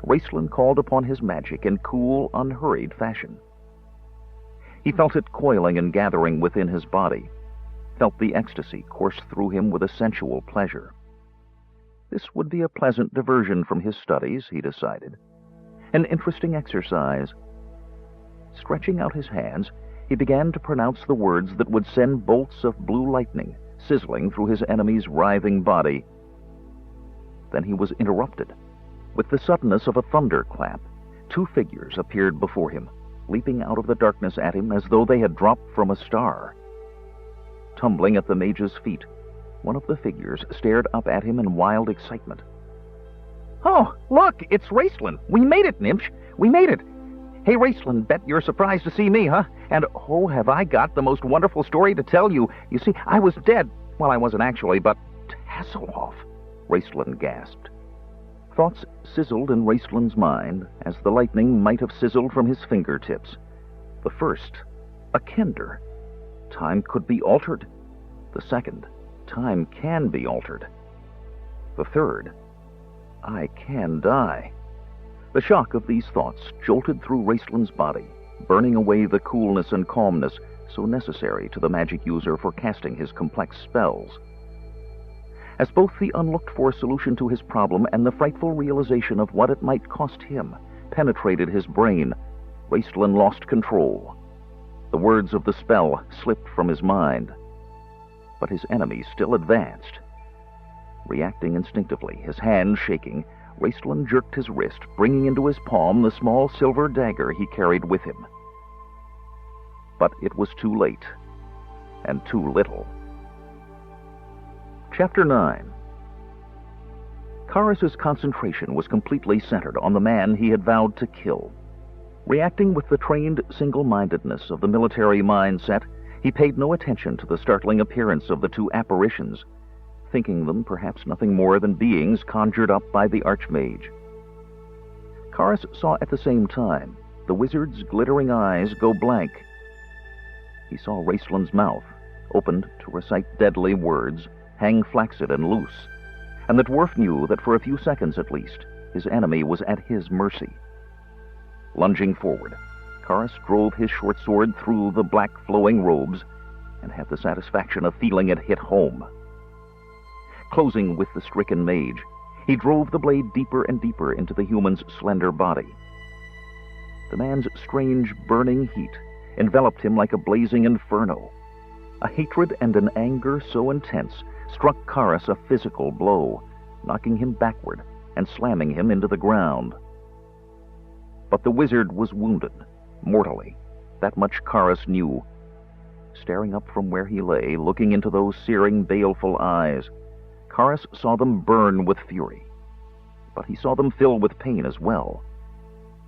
Raistlin called upon his magic in cool, unhurried fashion. He felt it coiling and gathering within his body, felt the ecstasy course through him with a sensual pleasure. This would be a pleasant diversion from his studies, he decided. An interesting exercise. Stretching out his hands, he began to pronounce the words that would send bolts of blue lightning sizzling through his enemy's writhing body. Then he was interrupted. With the suddenness of a thunderclap, two figures appeared before him, leaping out of the darkness at him as though they had dropped from a star. Tumbling at the mage's feet, one of the figures stared up at him in wild excitement. "Oh, look, it's Raistlin! We made it, Nimsh! We made it! Hey, Raistlin, bet you're surprised to see me, huh? And, oh, have I got the most wonderful story to tell you. You see, I was dead. Well, I wasn't actually, but Hasselhoff," Raistlin gasped. Thoughts sizzled in Raistlin's mind as the lightning might have sizzled from his fingertips. The first, a kender. Time could be altered. The second, time can be altered. The third, I can die. The shock of these thoughts jolted through Raistlin's body, burning away the coolness and calmness so necessary to the magic user for casting his complex spells. As both the unlooked-for solution to his problem and the frightful realization of what it might cost him penetrated his brain, Raistlin lost control. The words of the spell slipped from his mind. But his enemy still advanced. Reacting instinctively, his hand shaking, Raistlin jerked his wrist, bringing into his palm the small silver dagger he carried with him. But it was too late, and too little. Chapter 9. Karis's concentration was completely centered on the man he had vowed to kill. Reacting with the trained single-mindedness of the military mindset, he paid no attention to the startling appearance of the two apparitions, thinking them perhaps nothing more than beings conjured up by the Archmage. Karis saw at the same time the wizard's glittering eyes go blank. He saw Raistlin's mouth, opened to recite deadly words, hang flaccid and loose, and the dwarf knew that for a few seconds at least, his enemy was at his mercy. Lunging forward, Karis drove his short sword through the black flowing robes and had the satisfaction of feeling it hit home. Closing with the stricken mage, he drove the blade deeper and deeper into the human's slender body. The man's strange burning heat enveloped him like a blazing inferno. A hatred and an anger so intense struck Karis a physical blow, knocking him backward and slamming him into the ground. But the wizard was wounded, mortally. That much Karis knew. Staring up from where he lay, looking into those searing, baleful eyes, Karis saw them burn with fury. But he saw them fill with pain as well.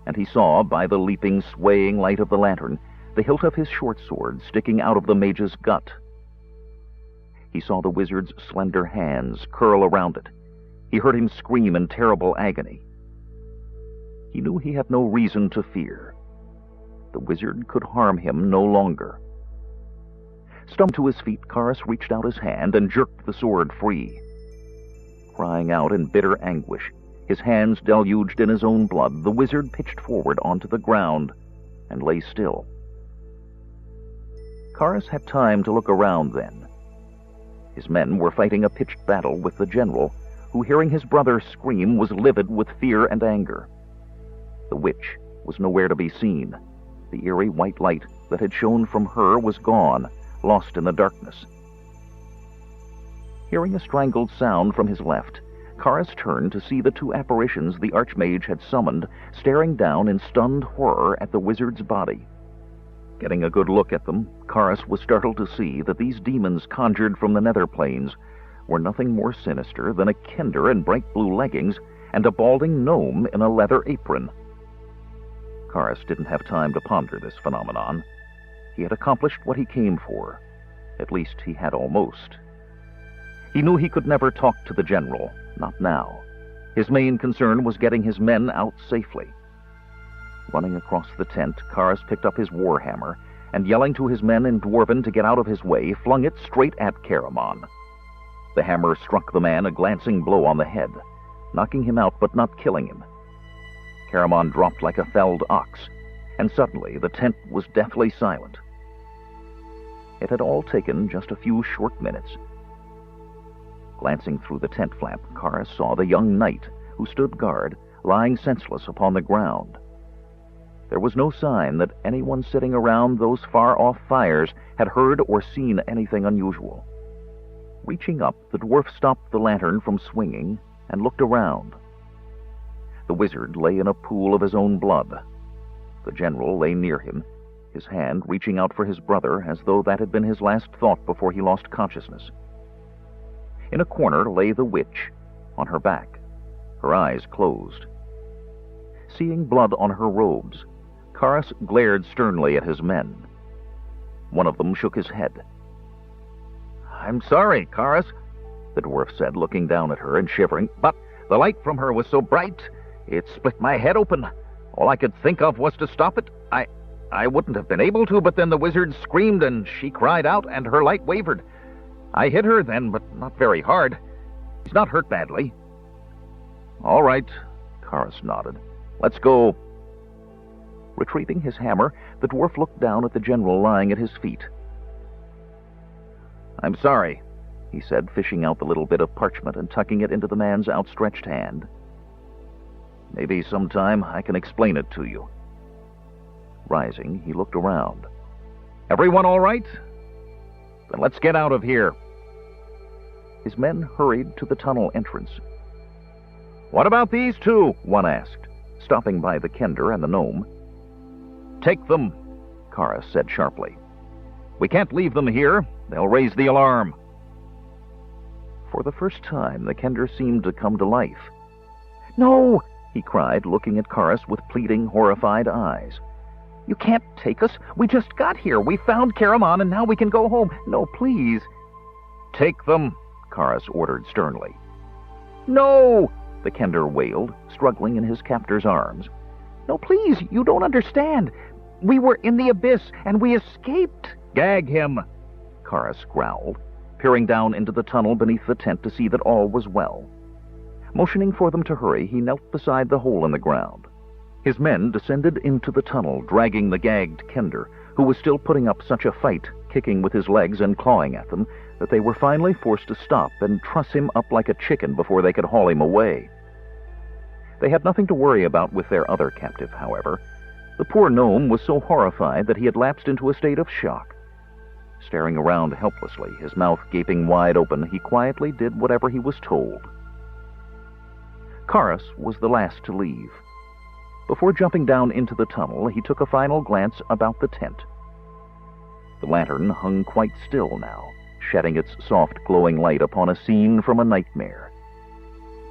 And he saw, by the leaping, swaying light of the lantern, the hilt of his short sword sticking out of the mage's gut. He saw the wizard's slender hands curl around it. He heard him scream in terrible agony. He knew he had no reason to fear. The wizard could harm him no longer. Stumbling to his feet, Karis reached out his hand and jerked the sword free. Crying out in bitter anguish, his hands deluged in his own blood, the wizard pitched forward onto the ground and lay still. Karis had time to look around then. His men were fighting a pitched battle with the general, who, hearing his brother scream, was livid with fear and anger. The witch was nowhere to be seen. The eerie white light that had shone from her was gone, lost in the darkness. Hearing a strangled sound from his left, Karas turned to see the two apparitions the Archmage had summoned staring down in stunned horror at the wizard's body. Getting a good look at them, Karas was startled to see that these demons conjured from the nether planes were nothing more sinister than a kender in bright blue leggings and a balding gnome in a leather apron. Karas didn't have time to ponder this phenomenon. He had accomplished what he came for. At least he had almost. He knew he could never talk to the general, not now. His main concern was getting his men out safely. Running across the tent, Karas picked up his warhammer and, yelling to his men in Dwarven to get out of his way, flung it straight at Caramon. The hammer struck the man a glancing blow on the head, knocking him out but not killing him. Caramon dropped like a felled ox, and suddenly the tent was deathly silent. It had all taken just a few short minutes. Glancing through the tent flap, Karas saw the young knight, who stood guard, lying senseless upon the ground. There was no sign that anyone sitting around those far-off fires had heard or seen anything unusual. Reaching up, the dwarf stopped the lantern from swinging and looked around. The wizard lay in a pool of his own blood. The general lay near him, his hand reaching out for his brother as though that had been his last thought before he lost consciousness. In a corner lay the witch, on her back, her eyes closed. Seeing blood on her robes, Karas glared sternly at his men. One of them shook his head. "I'm sorry, Karas," the dwarf said, looking down at her and shivering, "but the light from her was so bright, it split my head open. All I could think of was to stop it. I wouldn't have been able to, but then the wizard screamed and she cried out and her light wavered. I hit her then, but not very hard. He's not hurt badly." "All right," Karas nodded. "Let's go." Retrieving his hammer, the dwarf looked down at the general lying at his feet. "I'm sorry," he said, fishing out the little bit of parchment and tucking it into the man's outstretched hand. "Maybe sometime I can explain it to you." Rising, he looked around. "Everyone all right? Then let's get out of here." His men hurried to the tunnel entrance. "What about these two?" one asked, stopping by the kender and the gnome. "Take them," Karas said sharply. "We can't leave them here. They'll raise the alarm." For the first time, the kender seemed to come to life. "No!" he cried, looking at Karas with pleading, horrified eyes. "You can't take us. We just got here. We found Caramon, and now we can go home. No, please." "Take them," Karas ordered sternly. "No!" the kender wailed, struggling in his captor's arms. "No, please, you don't understand. We were in the abyss, and we escaped." "Gag him," Karas growled, peering down into the tunnel beneath the tent to see that all was well. Motioning for them to hurry, he knelt beside the hole in the ground. His men descended into the tunnel, dragging the gagged kender, who was still putting up such a fight, kicking with his legs and clawing at them, that they were finally forced to stop and truss him up like a chicken before they could haul him away. They had nothing to worry about with their other captive, however. The poor gnome was so horrified that he had lapsed into a state of shock. Staring around helplessly, his mouth gaping wide open, he quietly did whatever he was told. Karas was the last to leave. Before jumping down into the tunnel, he took a final glance about the tent. The lantern hung quite still now, shedding its soft glowing light upon a scene from a nightmare.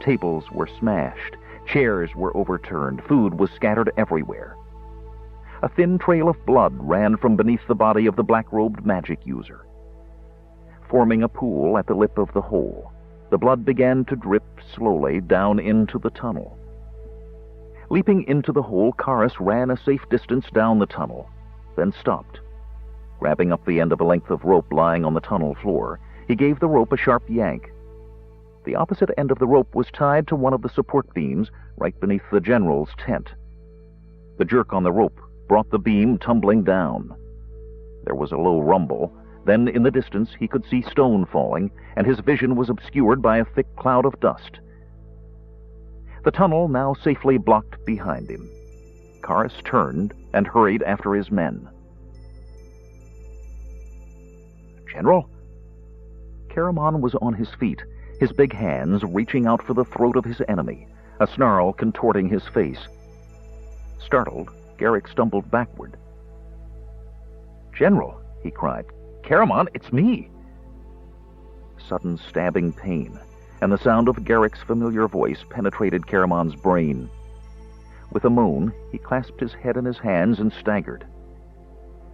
Tables were smashed, chairs were overturned, food was scattered everywhere. A thin trail of blood ran from beneath the body of the black-robed magic user. Forming a pool at the lip of the hole, the blood began to drip slowly down into the tunnel. Leaping into the hole, Karas ran a safe distance down the tunnel, then stopped. Grabbing up the end of a length of rope lying on the tunnel floor, he gave the rope a sharp yank. The opposite end of the rope was tied to one of the support beams right beneath the general's tent. The jerk on the rope brought the beam tumbling down. There was a low rumble. Then, in the distance, he could see stone falling, and his vision was obscured by a thick cloud of dust. The tunnel now safely blocked behind him. Karas turned and hurried after his men. "General?" Caramon was on his feet, his big hands reaching out for the throat of his enemy, a snarl contorting his face. Startled, Garrick stumbled backward. "General," he cried. "Caramon, it's me!" Sudden stabbing pain, and the sound of Garrick's familiar voice penetrated Caramon's brain. With a moan, he clasped his head in his hands and staggered.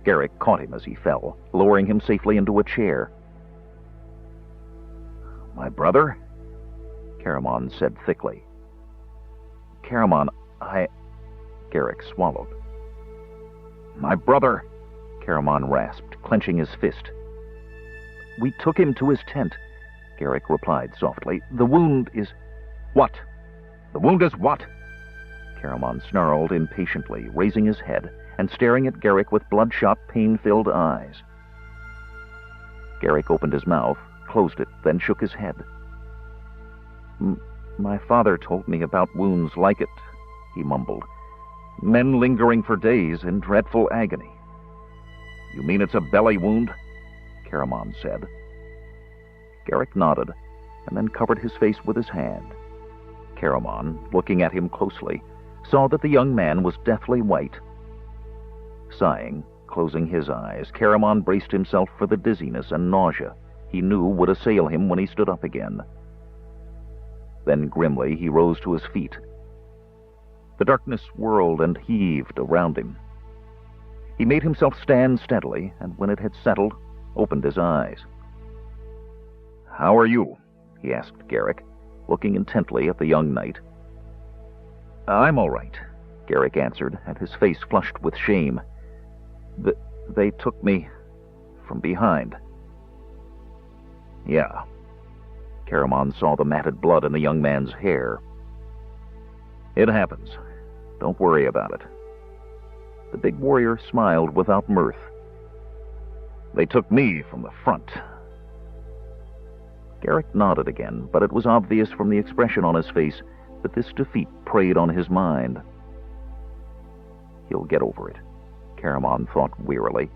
Garrick caught him as he fell, lowering him safely into a chair. "My brother?" Caramon said thickly. "Caramon, Garrick swallowed. "My brother," Caramon rasped, clenching his fist. "We took him to his tent," Garrick replied softly. "The wound is—" "What? The wound is what?" Caramon snarled impatiently, raising his head and staring at Garrick with bloodshot, pain-filled eyes. Garrick opened his mouth, closed it, then shook his head. My father told me about wounds like it," he mumbled. "Men lingering for days in dreadful agony." "You mean it's a belly wound?" Caramon said. Garrick nodded, and then covered his face with his hand. Caramon, looking at him closely, saw that the young man was deathly white. Sighing, closing his eyes, Caramon braced himself for the dizziness and nausea he knew would assail him when he stood up again. Then grimly he rose to his feet. The darkness whirled and heaved around him. He made himself stand steadily, and when it had settled, opened his eyes. "How are you?" he asked Garrick, looking intently at the young knight. "I'm all right," Garrick answered, and his face flushed with shame. They took me from behind." "Yeah." Caramon saw the matted blood in the young man's hair. "It happens. Don't worry about it." The big warrior smiled without mirth. "They took me from the front." Garrick nodded again, but it was obvious from the expression on his face that this defeat preyed on his mind. "He'll get over it," Caramon thought wearily.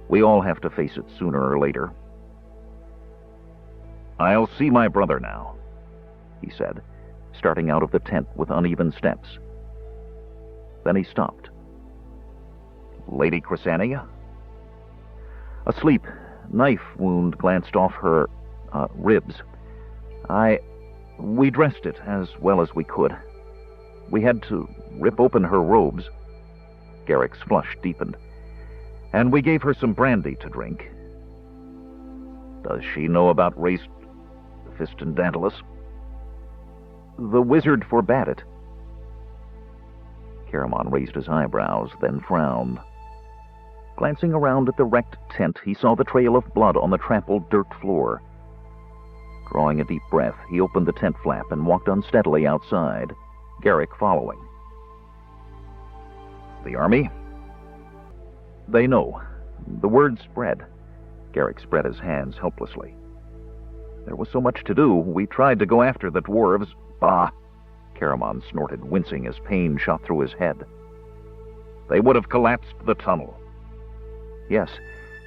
"We all have to face it sooner or later." "I'll see my brother now," he said, starting out of the tent with uneven steps. Then he stopped. "Lady Chrysania?" "Asleep. Knife wound glanced off her ribs. We dressed it as well as we could. We had to rip open her robes." Garrick's flush deepened. "And we gave her some brandy to drink." "Does she know about Res Fistendantilus?" "The wizard forbade it." Caramon raised his eyebrows, then frowned. Glancing around at the wrecked tent, he saw the trail of blood on the trampled dirt floor. Drawing a deep breath, he opened the tent flap and walked unsteadily outside, Garrick following. "The army?" "They know. The word spread." Garrick spread his hands helplessly. "There was so much to do. We tried to go after the dwarves." "Bah!" Caramon snorted, wincing as pain shot through his head. "They would have collapsed the tunnel." "Yes,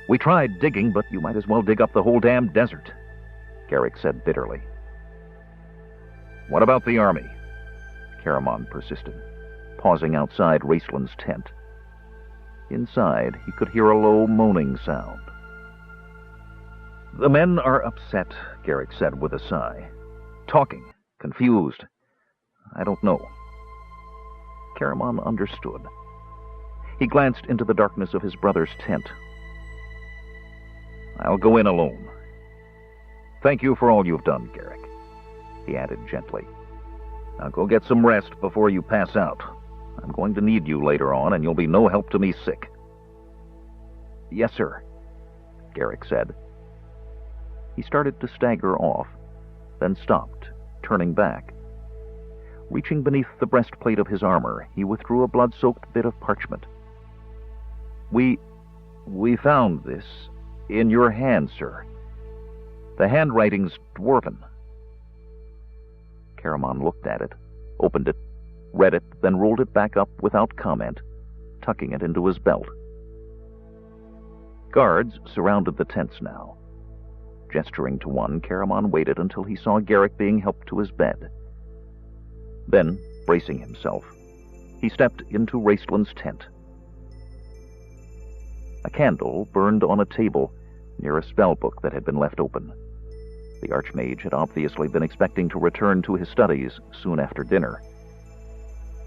we tried digging, but you might as well dig up the whole damn desert," Garrick said bitterly. "What about the army?" Caramon persisted, pausing outside Raceland's tent. Inside, he could hear a low moaning sound. "The men are upset," Garrick said with a sigh. "Talking, confused. I don't know." Caramon understood. He glanced into the darkness of his brother's tent. "I'll go in alone. Thank you for all you've done, Garrick," he added gently. "Now go get some rest before you pass out. I'm going to need you later on, and you'll be no help to me sick." "Yes, sir," Garrick said. He started to stagger off, then stopped, turning back. Reaching beneath the breastplate of his armor, he withdrew a blood-soaked bit of parchment. We found this in your hand, sir. The handwriting's dwarven." Caramon looked at it, opened it, read it, then rolled it back up without comment, tucking it into his belt. Guards surrounded the tents now. Gesturing to one, Caramon waited until he saw Garrick being helped to his bed. Then, bracing himself, he stepped into Raistlin's tent. A candle burned on a table near a spellbook that had been left open. The Archmage had obviously been expecting to return to his studies soon after dinner.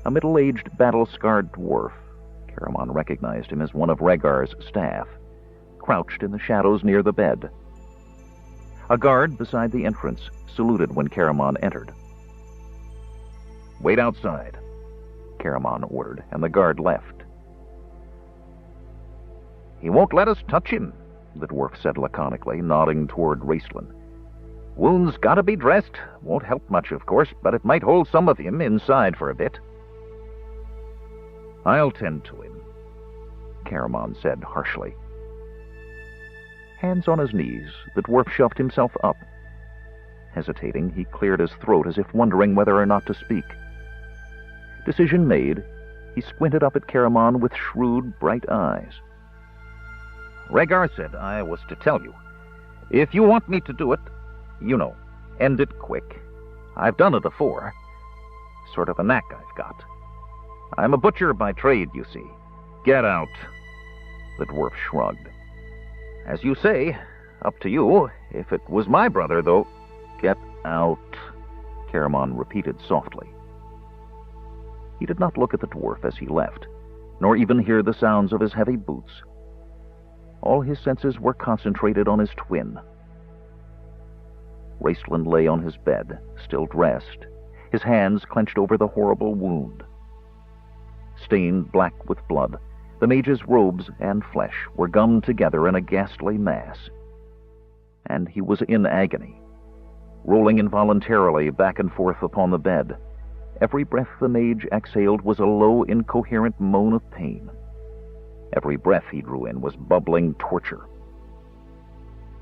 A middle-aged, battle-scarred dwarf, Caramon recognized him as one of Rhaegar's staff, crouched in the shadows near the bed. A guard beside the entrance saluted when Caramon entered. "Wait outside," Caramon ordered, and the guard left. "He won't let us touch him," the dwarf said laconically, nodding toward Raistlin. "Wounds gotta be dressed. Won't help much, of course, but it might hold some of him inside for a bit." "I'll tend to him," Caramon said harshly. Hands on his knees, the dwarf shoved himself up. Hesitating, he cleared his throat as if wondering whether or not to speak. Decision made, he squinted up at Caramon with shrewd, bright eyes. "Rhaegar said I was to tell you. If you want me to do it, end it quick. I've done it afore. Sort of a knack I've got. I'm a butcher by trade, you see." "Get out," the dwarf shrugged. "As you say, up to you. If it was my brother, though—" "Get out," Caramon repeated softly. He did not look at the dwarf as he left, nor even hear the sounds of his heavy boots. All his senses were concentrated on his twin. Raistlin lay on his bed, still dressed, his hands clenched over the horrible wound. Stained black with blood, the mage's robes and flesh were gummed together in a ghastly mass. And he was in agony, rolling involuntarily back and forth upon the bed. Every breath the mage exhaled was a low, incoherent moan of pain. Every breath he drew in was bubbling torture.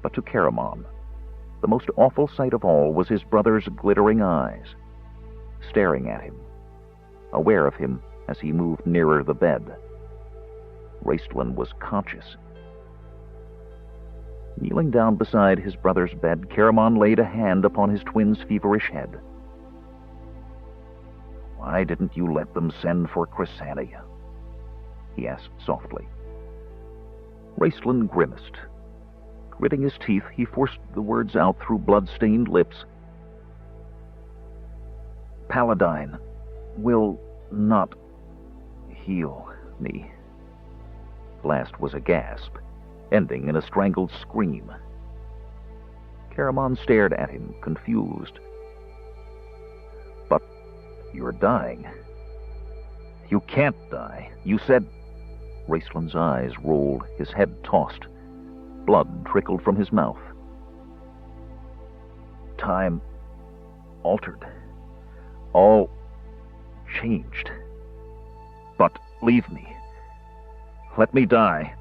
But to Caramon, the most awful sight of all was his brother's glittering eyes, staring at him, aware of him as he moved nearer the bed. Raistlin was conscious. Kneeling down beside his brother's bed, Caramon laid a hand upon his twin's feverish head. "Why didn't you let them send for Chrysania?" he asked softly. Raistlin grimaced. Gritting his teeth, he forced the words out through blood-stained lips. "Paladine will not heal me." The last was a gasp, ending in a strangled scream. Caramon stared at him, confused. "But you're dying." "You can't die. You said—" Raistlin's eyes rolled, his head tossed. Blood trickled from his mouth. "Time altered. All changed. But leave me. Let me die."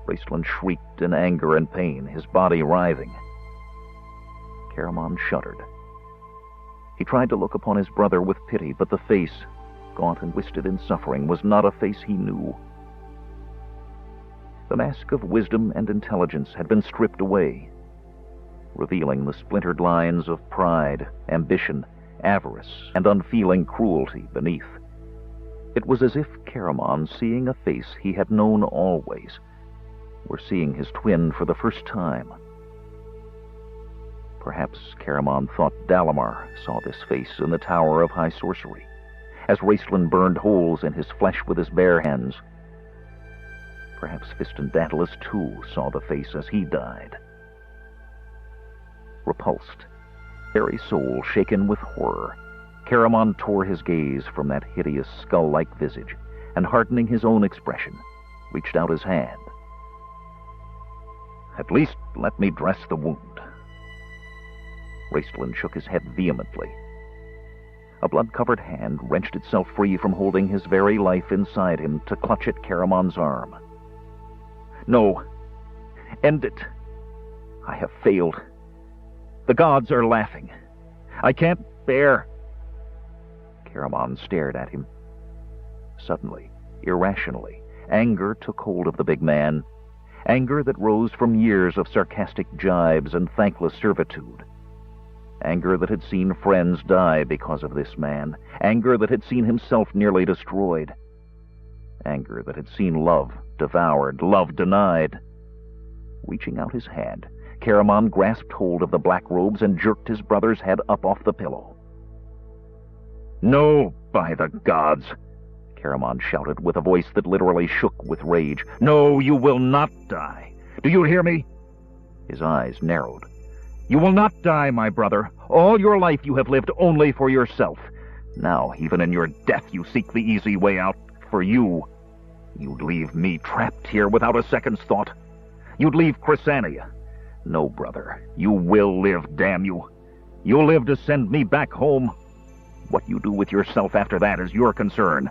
Raistlin shrieked in anger and pain, his body writhing. Caramon shuddered. He tried to look upon his brother with pity, but the face, gaunt and twisted in suffering, was not a face he knew. The mask of wisdom and intelligence had been stripped away, revealing the splintered lines of pride, ambition, avarice, and unfeeling cruelty beneath. It was as if Caramon, seeing a face he had known always, were seeing his twin for the first time. Perhaps Caramon thought Dalamar saw this face in the Tower of High Sorcery, as Raistlin burned holes in his flesh with his bare hands. Perhaps Daedalus, too, saw the face as he died. Repulsed, very soul shaken with horror, Caramon tore his gaze from that hideous skull-like visage, and hardening his own expression, reached out his hand. "At least let me dress the wound." Raistlin shook his head vehemently. A blood-covered hand wrenched itself free from holding his very life inside him to clutch at Caramon's arm. "No. End it. I have failed. The gods are laughing. I can't bear—" Caramon stared at him. Suddenly, irrationally, anger took hold of the big man, Anger that rose from years of sarcastic jibes and thankless servitude. Anger that had seen friends die because of this man. Anger that had seen himself nearly destroyed. Anger that had seen love devoured, love denied. Reaching out his hand, Caramon grasped hold of the black robes and jerked his brother's head up off the pillow. "No, by the gods!" Caramon shouted with a voice that literally shook with rage. "No, you will not die. Do you hear me?" His eyes narrowed. "You will not die, my brother. All your life you have lived only for yourself. Now, even in your death, you seek the easy way out for you. You'd leave me trapped here without a second's thought. You'd leave Chrysania. No, brother, you will live, damn you. You'll live to send me back home. What you do with yourself after that is your concern."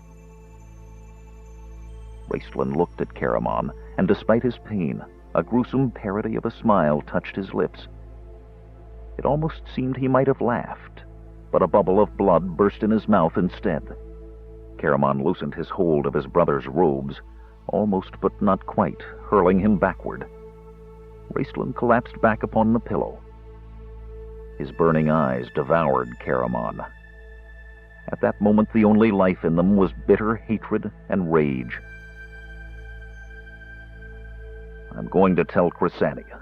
Raistlin looked at Caramon, and despite his pain, a gruesome parody of a smile touched his lips. It almost seemed he might have laughed, but a bubble of blood burst in his mouth instead. Caramon loosened his hold of his brother's robes, almost but not quite, hurling him backward. Raistlin collapsed back upon the pillow. His burning eyes devoured Caramon. At that moment, the only life in them was bitter hatred and rage. "I'm going to tell Chrysania,"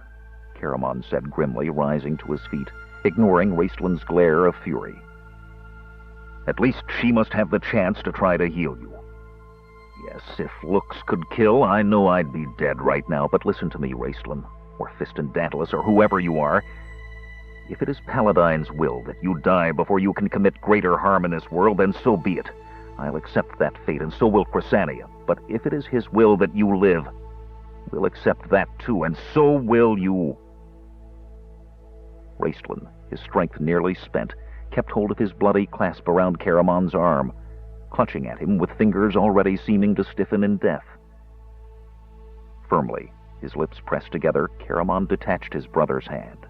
Caramon said grimly, rising to his feet, ignoring Raistlin's glare of fury. "At least she must have the chance to try to heal you. Yes, if looks could kill, I know I'd be dead right now, but listen to me, Raistlin, or Fist and Daedalus, or whoever you are. If it is Paladine's will that you die before you can commit greater harm in this world, then so be it. I'll accept that fate, and so will Chrysania. But if it is his will that you live, we'll accept that too, and so will you." Raistlin, his strength nearly spent, kept hold of his bloody clasp around Caramon's arm, clutching at him with fingers already seeming to stiffen in death. Firmly, his lips pressed together, Caramon detached his brother's hand.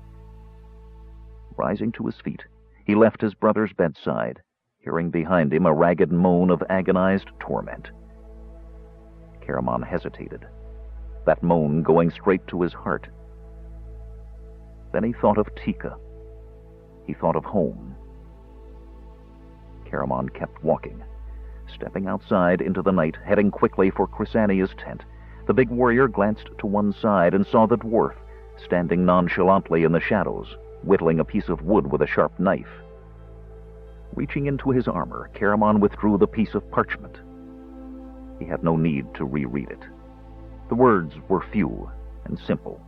Rising to his feet, he left his brother's bedside, hearing behind him a ragged moan of agonized torment. Caramon hesitated, that moan going straight to his heart. Then he thought of Tika. He thought of home. Caramon kept walking, stepping outside into the night, heading quickly for Chrysania's tent. The big warrior glanced to one side and saw the dwarf, standing nonchalantly in the shadows, whittling a piece of wood with a sharp knife. Reaching into his armor, Caramon withdrew the piece of parchment. He had no need to reread it. The words were few and simple.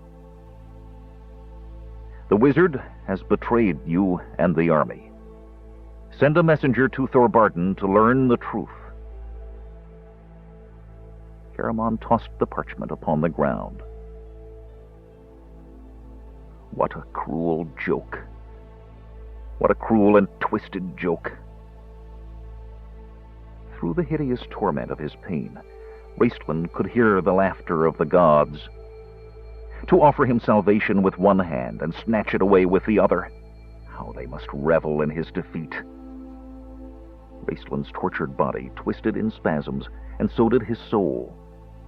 "The wizard has betrayed you and the army. Send a messenger to Thorbarton to learn the truth." Caramon tossed the parchment upon the ground. What a cruel joke. What a cruel and twisted joke. Through the hideous torment of his pain, Raistlin could hear the laughter of the gods. To offer him salvation with one hand and snatch it away with the other, how they must revel in his defeat. Raistlin's tortured body twisted in spasms, and so did his soul,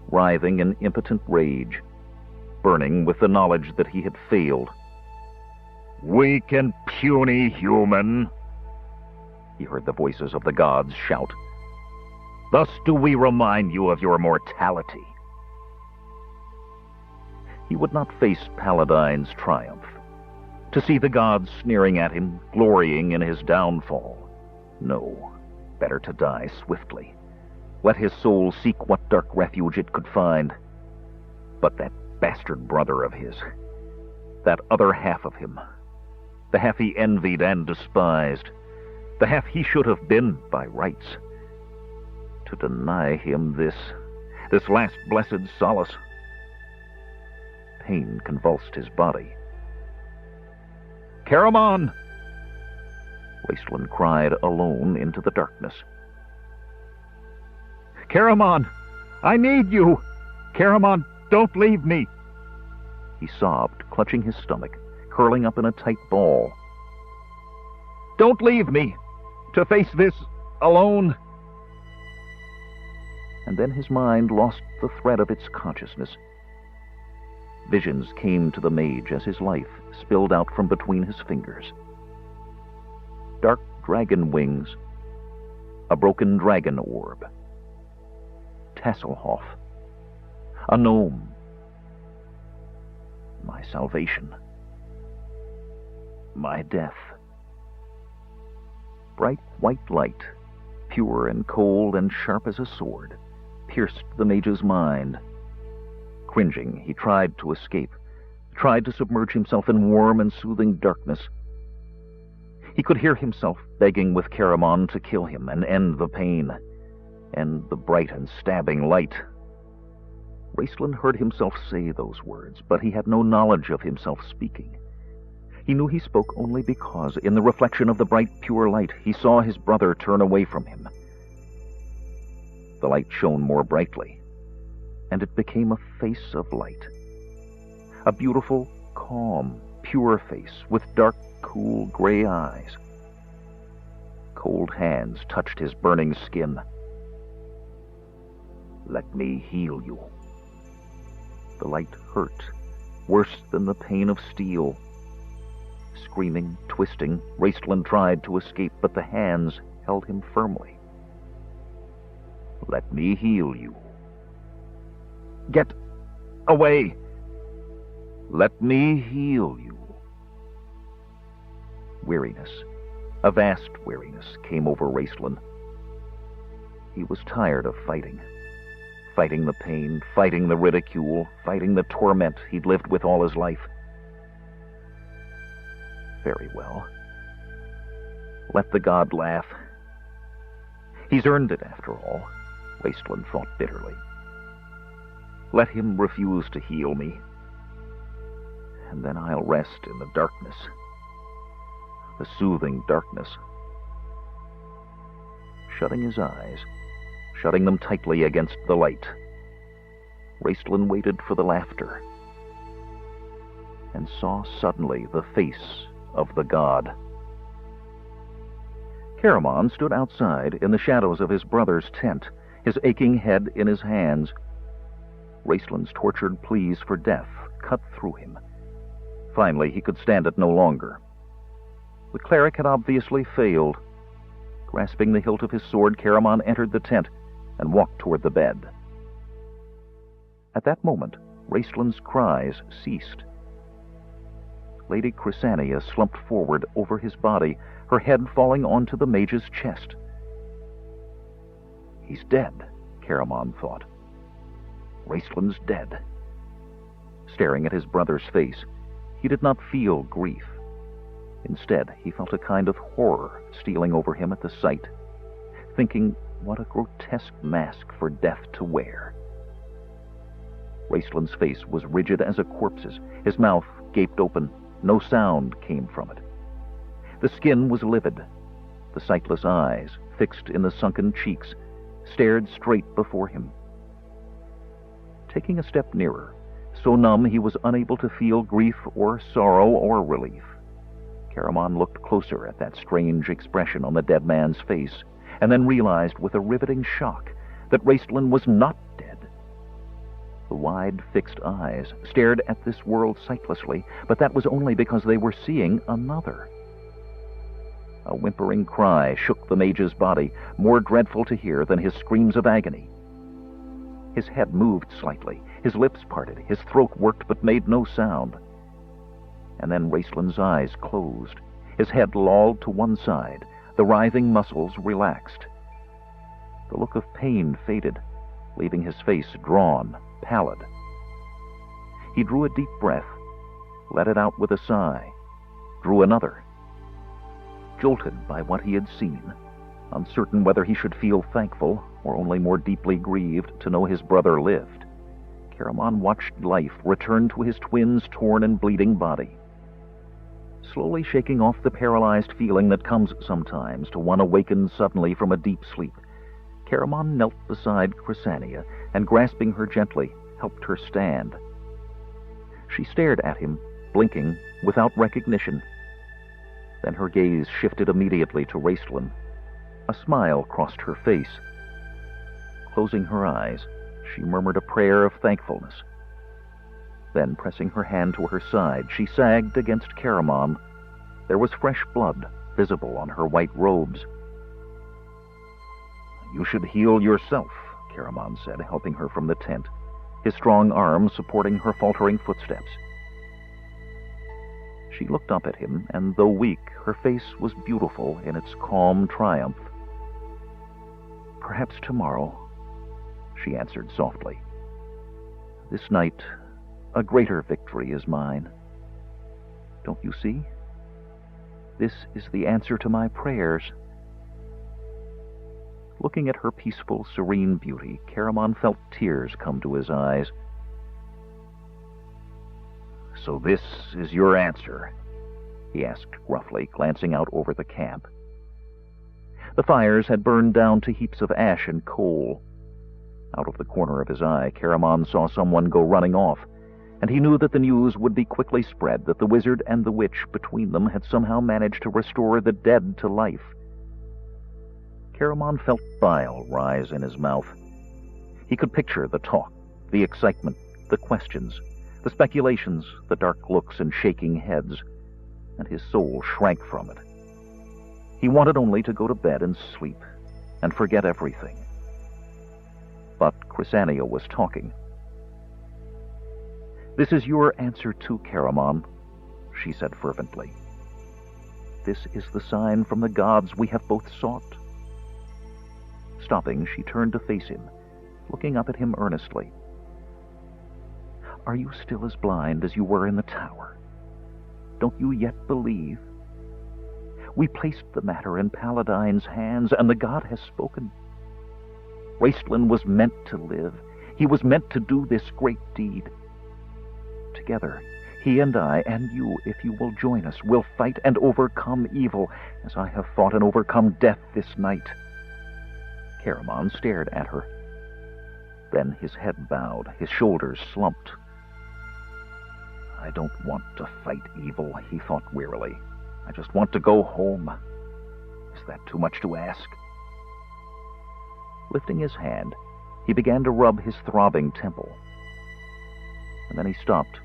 writhing in impotent rage, burning with the knowledge that he had failed. "Weak and puny human," he heard the voices of the gods shout. "Thus do we remind you of your mortality." He would not face Paladine's triumph, to see the gods sneering at him, glorying in his downfall. No, better to die swiftly. Let his soul seek what dark refuge it could find. But that bastard brother of his, that other half of him, the half he envied and despised, the half he should have been by rights, to deny him this last blessed solace. Pain convulsed his body. "Caramon!" Raistlin cried alone into the darkness. "Caramon! I need you! Caramon, don't leave me!" He sobbed, clutching his stomach, curling up in a tight ball. "Don't leave me! To face this alone!" And then his mind lost the thread of its consciousness. Visions came to the mage as his life spilled out from between his fingers. Dark dragon wings, a broken dragon orb, Tasselhoff, a gnome, my salvation, my death. Bright white light, pure and cold and sharp as a sword, pierced the mage's mind. Cringing, he tried to escape, tried to submerge himself in warm and soothing darkness. He could hear himself begging with Caramon to kill him and end the pain, end the bright and stabbing light. Raistlin heard himself say those words, but he had no knowledge of himself speaking. He knew he spoke only because, in the reflection of the bright, pure light, he saw his brother turn away from him. The light shone more brightly, and it became a face of light. A beautiful, calm, pure face with dark, cool gray eyes. Cold hands touched his burning skin. "Let me heal you." The light hurt, worse than the pain of steel. Screaming, twisting, Raistlin tried to escape, but the hands held him firmly. "Let me heal you." "Get away!" "Let me heal you." Weariness, a vast weariness, came over Raistlin. He was tired of fighting. Fighting the pain, fighting the ridicule, fighting the torment he'd lived with all his life. Very well. Let the god laugh. He's earned it, after all, Raistlin thought bitterly. Let him refuse to heal me, and then I'll rest in the darkness, the soothing darkness. Shutting his eyes, shutting them tightly against the light, Raistlin waited for the laughter, and saw suddenly the face of the god. Caramon stood outside in the shadows of his brother's tent, his aching head in his hands. Raistlin's tortured pleas for death cut through him. Finally, he could stand it no longer. The cleric had obviously failed. Grasping the hilt of his sword, Caramon entered the tent and walked toward the bed. At that moment, Raistlin's cries ceased. Lady Chrysania slumped forward over his body, her head falling onto the mage's chest. He's dead, Caramon thought. Raistlin's dead. Staring at his brother's face, he did not feel grief. Instead, he felt a kind of horror stealing over him at the sight, thinking what a grotesque mask for death to wear. Raistlin's face was rigid as a corpse's, his mouth gaped open, no sound came from it. The skin was livid. The sightless eyes, fixed in the sunken cheeks, stared straight before him. Taking a step nearer, so numb he was unable to feel grief or sorrow or relief, Caramon looked closer at that strange expression on the dead man's face, and then realized with a riveting shock that Raistlin was not dead. The wide, fixed eyes stared at this world sightlessly, but that was only because they were seeing another. A whimpering cry shook the mage's body, more dreadful to hear than his screams of agony. His head moved slightly, his lips parted, his throat worked but made no sound. And then Raistlin's eyes closed, his head lolled to one side, the writhing muscles relaxed. The look of pain faded, leaving his face drawn, pallid. He drew a deep breath, let it out with a sigh, drew another. Jolted by what he had seen, uncertain whether he should feel thankful or only more deeply grieved to know his brother lived, Caramon watched life return to his twin's torn and bleeding body. Slowly shaking off the paralyzed feeling that comes sometimes to one awakened suddenly from a deep sleep, Caramon knelt beside Chrysania and, grasping her gently, helped her stand. She stared at him, blinking, without recognition. Then her gaze shifted immediately to Raistlin. A smile crossed her face. Closing her eyes, she murmured a prayer of thankfulness. Then, pressing her hand to her side, she sagged against Caramon. There was fresh blood visible on her white robes. "You should heal yourself," Caramon said, helping her from the tent, his strong arm supporting her faltering footsteps. She looked up at him, and though weak, her face was beautiful in its calm triumph. "Perhaps tomorrow," she answered softly. "This night, a greater victory is mine. Don't you see? This is the answer to my prayers." Looking at her peaceful, serene beauty, Caramon felt tears come to his eyes. "So this is your answer?" he asked gruffly, glancing out over the camp. The fires had burned down to heaps of ash and coal. Out of the corner of his eye, Caramon saw someone go running off, and he knew that the news would be quickly spread that the wizard and the witch between them had somehow managed to restore the dead to life. Caramon felt bile rise in his mouth. He could picture the talk, the excitement, the questions, the speculations, the dark looks and shaking heads, and his soul shrank from it. He wanted only to go to bed and sleep, and forget everything. But Chrysania was talking. "This is your answer too, Caramon," she said fervently. "This is the sign from the gods we have both sought." Stopping, she turned to face him, looking up at him earnestly. "Are you still as blind as you were in the tower? Don't you yet believe? We placed the matter in Paladine's hands, and the god has spoken. Raistlin was meant to live. He was meant to do this great deed. Together, he and I, and you, if you will join us, will fight and overcome evil, as I have fought and overcome death this night." Caramon stared at her. Then his head bowed, his shoulders slumped. "I don't want to fight evil," he thought wearily. "I just want to go home. Is that too much to ask?" Lifting his hand, he began to rub his throbbing temple. And then he stopped,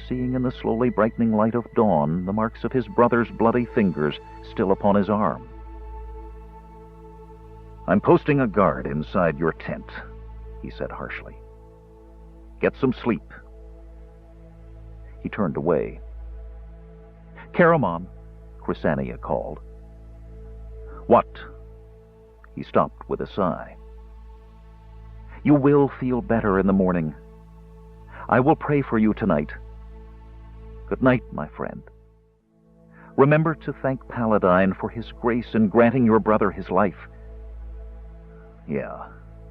seeing in the slowly brightening light of dawn the marks of his brother's bloody fingers still upon his arm. "I'm posting a guard inside your tent," he said harshly. "Get some sleep." He turned away. "Caramon," Chrysania called. "What?" He stopped with a sigh. "You will feel better in the morning. I will pray for you tonight. Good night, my friend. Remember to thank Paladine for his grace in granting your brother his life." "Yeah,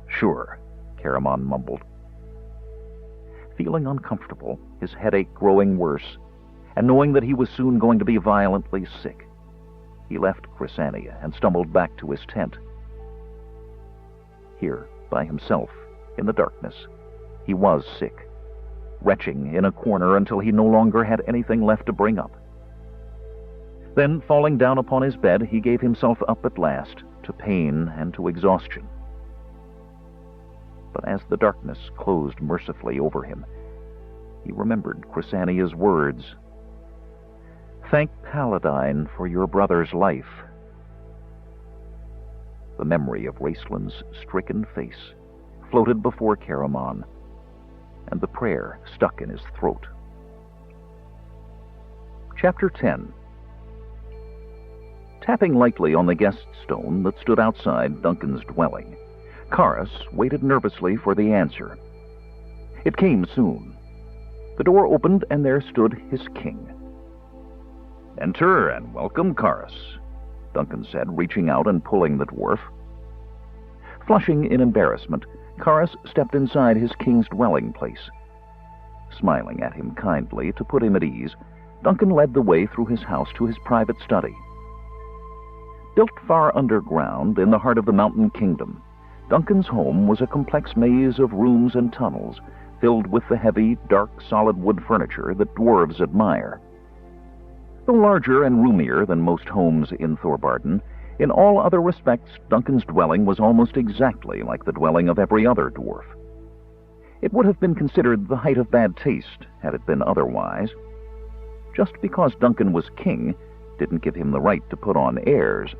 sure," Caramon mumbled. Feeling uncomfortable, his headache growing worse, and knowing that he was soon going to be violently sick, he left Chrysania and stumbled back to his tent. Here, by himself, in the darkness, he was sick, retching in a corner until he no longer had anything left to bring up. Then, falling down upon his bed, he gave himself up at last to pain and to exhaustion. But as the darkness closed mercifully over him, he remembered Chrysania's words. "Thank Paladine for your brother's life." The memory of Raistlin's stricken face floated before Caramon, and the prayer stuck in his throat. Chapter 10. Tapping lightly on the guest stone that stood outside Duncan's dwelling, Karis waited nervously for the answer. It came soon. The door opened, and there stood his king. "Enter and welcome, Karis," Duncan said, reaching out and pulling the dwarf. Flushing in embarrassment, Karis stepped inside his king's dwelling place. Smiling at him kindly to put him at ease, Duncan led the way through his house to his private study. Built far underground in the heart of the mountain kingdom, Duncan's home was a complex maze of rooms and tunnels filled with the heavy, dark, solid wood furniture that dwarves admire. Though larger and roomier than most homes in Thorbarden, in all other respects Duncan's dwelling was almost exactly like the dwelling of every other dwarf. It would have been considered the height of bad taste had it been otherwise. Just because Duncan was king didn't give him the right to put on airs.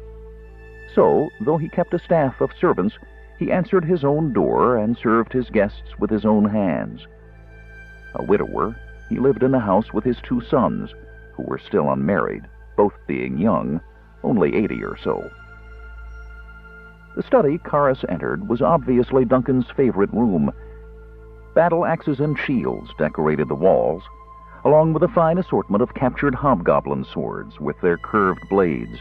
So, though he kept a staff of servants, he answered his own door and served his guests with his own hands. A widower, he lived in the house with his 2 sons, who were still unmarried, both being young, only 80 or so. The study Karis entered was obviously Duncan's favorite room. Battle axes and shields decorated the walls, along with a fine assortment of captured hobgoblin swords with their curved blades,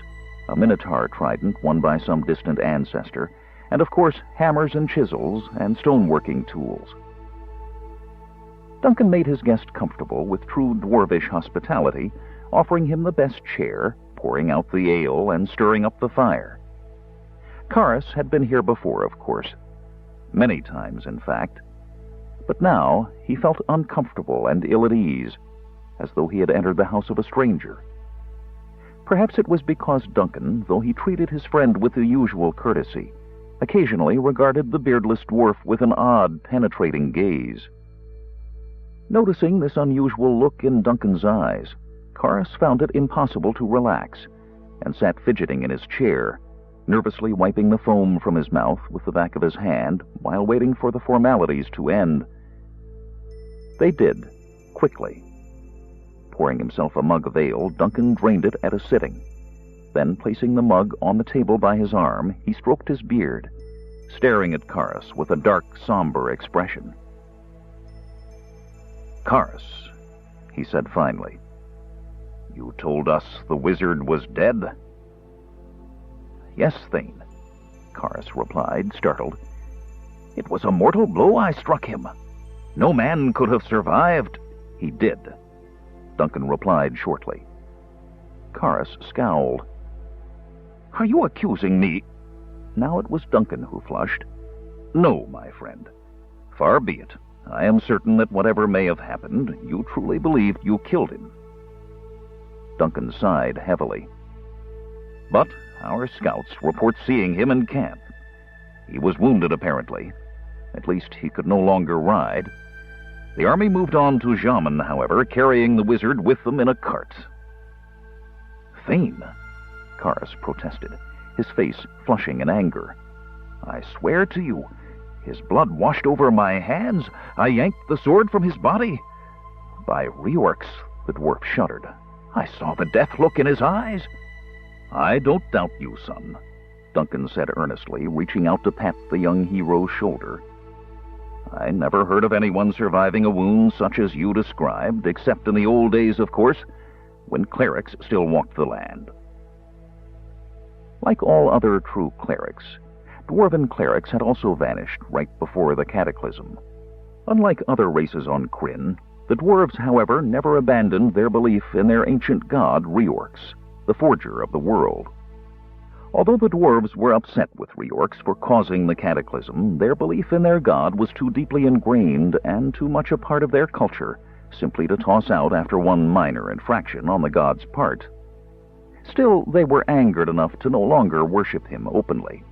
a minotaur trident won by some distant ancestor, and of course hammers and chisels and stoneworking tools. Duncan made his guest comfortable with true dwarvish hospitality, offering him the best chair, pouring out the ale, and stirring up the fire. Karis had been here before, of course, many times, in fact, but now he felt uncomfortable and ill at ease, as though he had entered the house of a stranger. Perhaps it was because Duncan, though he treated his friend with the usual courtesy, occasionally regarded the beardless dwarf with an odd, penetrating gaze. Noticing this unusual look in Duncan's eyes, Karis found it impossible to relax, and sat fidgeting in his chair, nervously wiping the foam from his mouth with the back of his hand while waiting for the formalities to end. They did, quickly. Pouring himself a mug of ale, Duncan drained it at a sitting. Then, placing the mug on the table by his arm, he stroked his beard, staring at Karis with a dark, somber expression. "Karis," he said finally, "you told us the wizard was dead?" "Yes, Thane," Karis replied, startled. "It was a mortal blow I struck him. No man could have survived." "He did," Duncan replied shortly. Karis scowled. "Are you accusing me?" Now it was Duncan who flushed. "No, my friend. Far be it. I am certain that whatever may have happened, you truly believed you killed him." Duncan sighed heavily. "But our scouts report seeing him in camp. He was wounded, apparently. At least he could no longer ride. The army moved on to Jaman, however, carrying the wizard with them in a cart." "Thane," Karis protested, his face flushing in anger. "I swear to you, his blood washed over my hands. I yanked the sword from his body. By Reorx," the dwarf shuddered, "I saw the death look in his eyes." "I don't doubt you, son," Duncan said earnestly, reaching out to pat the young hero's shoulder. "I never heard of anyone surviving a wound such as you described, except in the old days, of course, when clerics still walked the land." Like all other true clerics, dwarven clerics had also vanished right before the cataclysm. Unlike other races on Krynn, the dwarves, however, never abandoned their belief in their ancient god Reorx, the forger of the world. Although the dwarves were upset with Reorx for causing the cataclysm, their belief in their god was too deeply ingrained and too much a part of their culture simply to toss out after one minor infraction on the god's part. Still, they were angered enough to no longer worship him openly.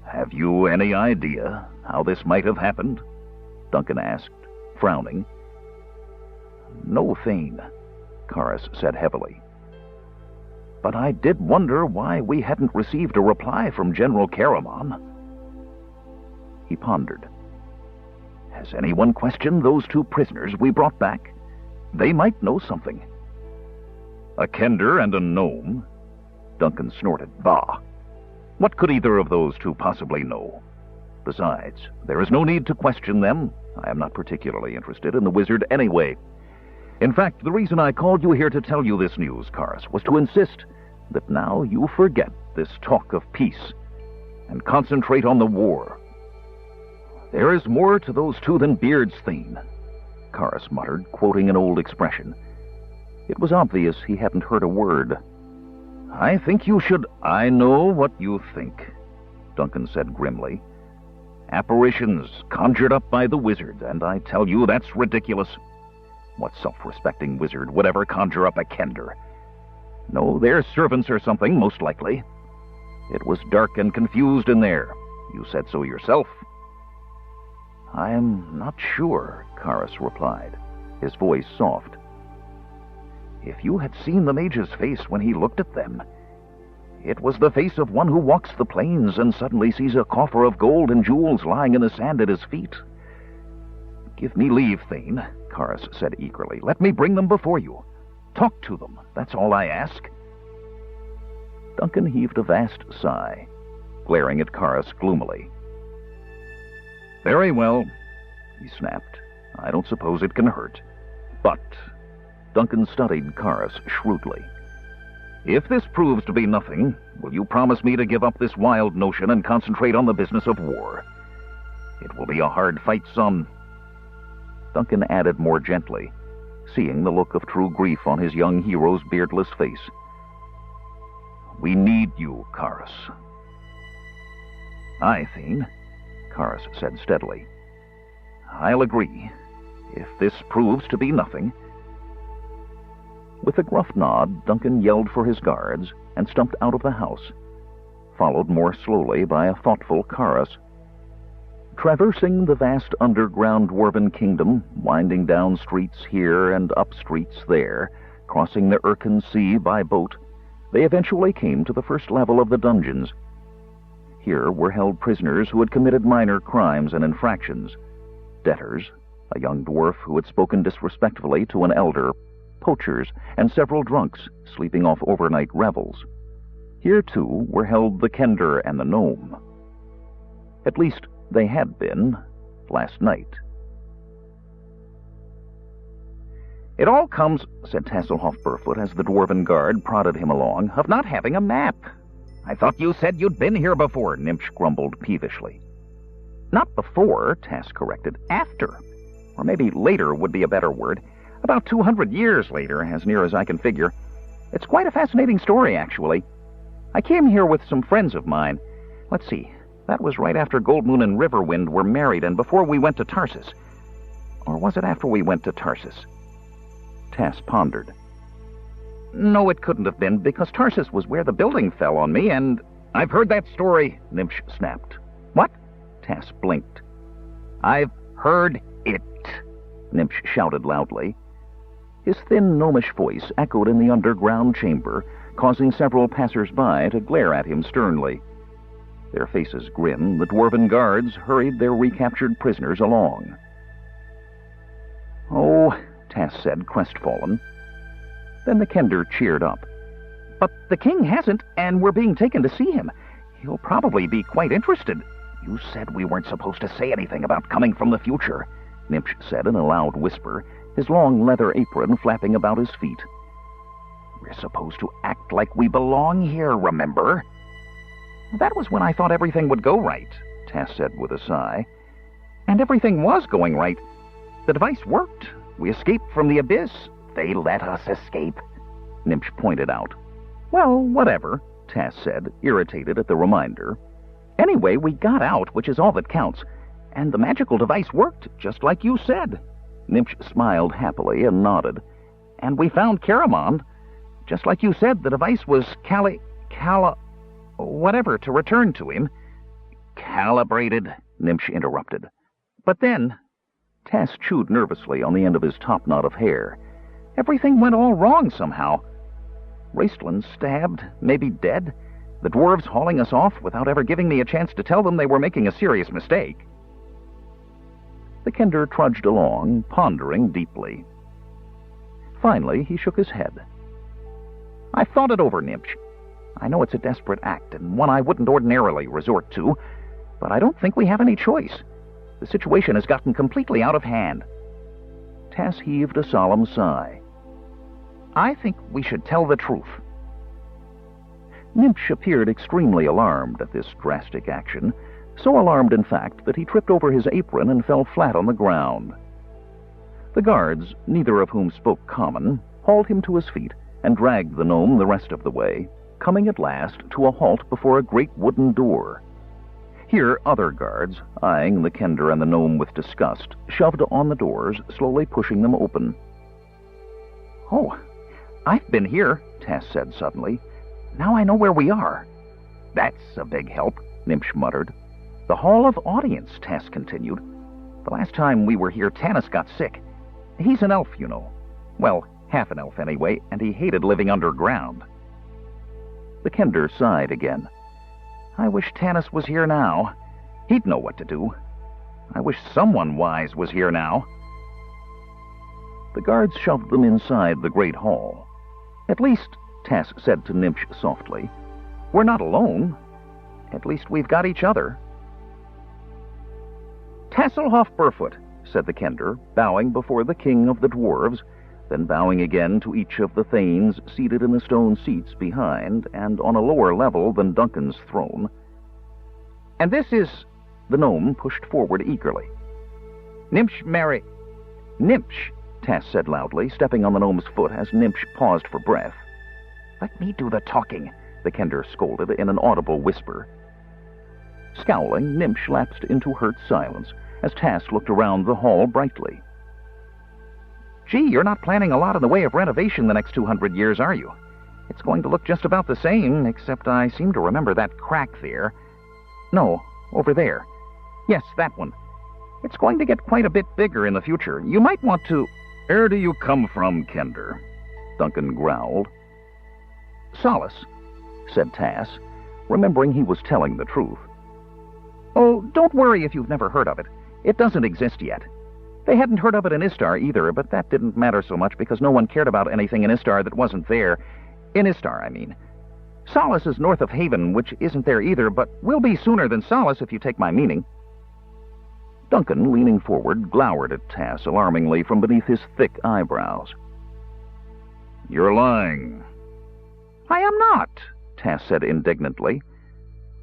"Have you any idea how this might have happened?" Duncan asked, frowning. "No, Thane," Karis said heavily. "But I did wonder why we hadn't received a reply from General Caramon." He pondered. "Has anyone questioned those 2 prisoners we brought back? They might know something." "A kender and a gnome?" Duncan snorted. "Bah! What could either of those 2 possibly know? Besides, there is no need to question them. I am not particularly interested in the wizard anyway. In fact, the reason I called you here to tell you this news, Karis, was to insist that now you forget this talk of peace and concentrate on the war." "There is more to those 2 than beards, Thane," Karis muttered, quoting an old expression. It was obvious he hadn't heard a word. "I think you should—" "I know what you think," Duncan said grimly. "Apparitions conjured up by the wizard, and I tell you that's ridiculous. What self-respecting wizard would ever conjure up a kender? No, they're servants or something, most likely. It was dark and confused in there. You said so yourself." I'm not sure, Karas replied, his voice soft. If you had seen the mage's face when he looked at them, it was the face of one who walks the plains and suddenly sees a coffer of gold and jewels lying in the sand at his feet. Give me leave, Thane, Karas said eagerly. Let me bring them before you. Talk to them, that's all I ask. Duncan heaved a vast sigh, glaring at Karas gloomily. Very well, he snapped. I don't suppose it can hurt. But, Duncan studied Karas shrewdly. If this proves to be nothing, will you promise me to give up this wild notion and concentrate on the business of war? It will be a hard fight, son. Duncan added more gently, seeing the look of true grief on his young hero's beardless face. We need you, Karas. Aye, Thane, Karas said steadily. I'll agree, if this proves to be nothing. With a gruff nod, Duncan yelled for his guards and stumped out of the house, followed more slowly by a thoughtful Karas. Traversing the vast underground dwarven kingdom, winding down streets here and up streets there, crossing the Urkin Sea by boat, they eventually came to the first level of the dungeons. Here were held prisoners who had committed minor crimes and infractions, debtors, a young dwarf who had spoken disrespectfully to an elder, poachers, and several drunks sleeping off overnight revels. Here, too, were held the Kender and the gnome. At least, they had been last night. It all comes, said Tasselhoff Barefoot as the dwarven guard prodded him along, of not having a map. I thought you said you'd been here before, Nimsh grumbled peevishly. Not before, Tass corrected, after. Or maybe later would be a better word. About 200 years later, as near as I can figure. It's quite a fascinating story, actually. I came here with some friends of mine. Let's see, that was right after Goldmoon and Riverwind were married and before we went to Tarsus. Or was it after we went to Tarsus? Tass pondered. No, it couldn't have been, because Tarsus was where the building fell on me, and... I've heard that story, Nimsh snapped. What? Tass blinked. I've heard it, Nimsh shouted loudly. His thin, gnomish voice echoed in the underground chamber, causing several passers-by to glare at him sternly. Their faces grim, the dwarven guards hurried their recaptured prisoners along. Oh, Tass said, crestfallen. Then the Kender cheered up. But the king hasn't, and we're being taken to see him. He'll probably be quite interested. You said we weren't supposed to say anything about coming from the future, Nimsh said in a loud whisper, his long leather apron flapping about his feet. We're supposed to act like we belong here, remember? That was when I thought everything would go right, Tass said with a sigh. And everything was going right. The device worked. We escaped from the abyss. They let us escape, Nimsh pointed out. Well, whatever, Tass said, irritated at the reminder. Anyway, we got out, which is all that counts. And the magical device worked, just like you said. Nimsh smiled happily and nodded. And we found Caramond. Just like you said, the device was whatever, to return to him. Calibrated, Nimsh interrupted. But then, Tass chewed nervously on the end of his top knot of hair. Everything went all wrong somehow. Raistland stabbed, maybe dead. The dwarves hauling us off without ever giving me a chance to tell them they were making a serious mistake. The Kender trudged along, pondering deeply. Finally, he shook his head. I've thought it over, Nimsh. I know it's a desperate act, and one I wouldn't ordinarily resort to, but I don't think we have any choice. The situation has gotten completely out of hand. Tass heaved a solemn sigh. I think we should tell the truth. Nimsh appeared extremely alarmed at this drastic action, so alarmed, in fact, that he tripped over his apron and fell flat on the ground. The guards, neither of whom spoke common, hauled him to his feet and dragged the gnome the rest of the way, coming at last to a halt before a great wooden door. Here, other guards, eyeing the Kender and the gnome with disgust, shoved on the doors, slowly pushing them open. Oh, I've been here, Tass said suddenly. Now I know where we are. That's a big help, Nimsh muttered. The Hall of Audience, Tass continued. The last time we were here, Tanis got sick. He's an elf, you know. Well, half an elf anyway, and he hated living underground. The Kender sighed again. I wish Tanis was here now. He'd know what to do. I wish someone wise was here now. The guards shoved them inside the great hall. At least, Tass said to Nimsh softly, we're not alone. At least we've got each other. Tasselhoff Burfoot, said the Kender, bowing before the king of the dwarves, then bowing again to each of the thanes seated in the stone seats behind and on a lower level than Duncan's throne. And this is... The gnome pushed forward eagerly. Nimsh Mary... Nimsh, Tass said loudly, stepping on the gnome's foot as Nimsh paused for breath. Let me do the talking, the Kender scolded in an audible whisper. Scowling, Nimsh lapsed into hurt silence as Tass looked around the hall brightly. Gee, you're not planning a lot in the way of renovation the next 200 years, are you? It's going to look just about the same, except I seem to remember that crack there. No, over there. Yes, that one. It's going to get quite a bit bigger in the future. You might want to... Where do you come from, Kender? Duncan growled. Solace, said Tass, remembering he was telling the truth. Oh, don't worry if you've never heard of it. It doesn't exist yet. They hadn't heard of it in Istar either, but that didn't matter so much because no one cared about anything in Istar that wasn't there. In Istar, I mean. Solace is north of Haven, which isn't there either, but will be sooner than Solace if you take my meaning. Duncan, leaning forward, glowered at Tass alarmingly from beneath his thick eyebrows. You're lying. I am not, Tass said indignantly.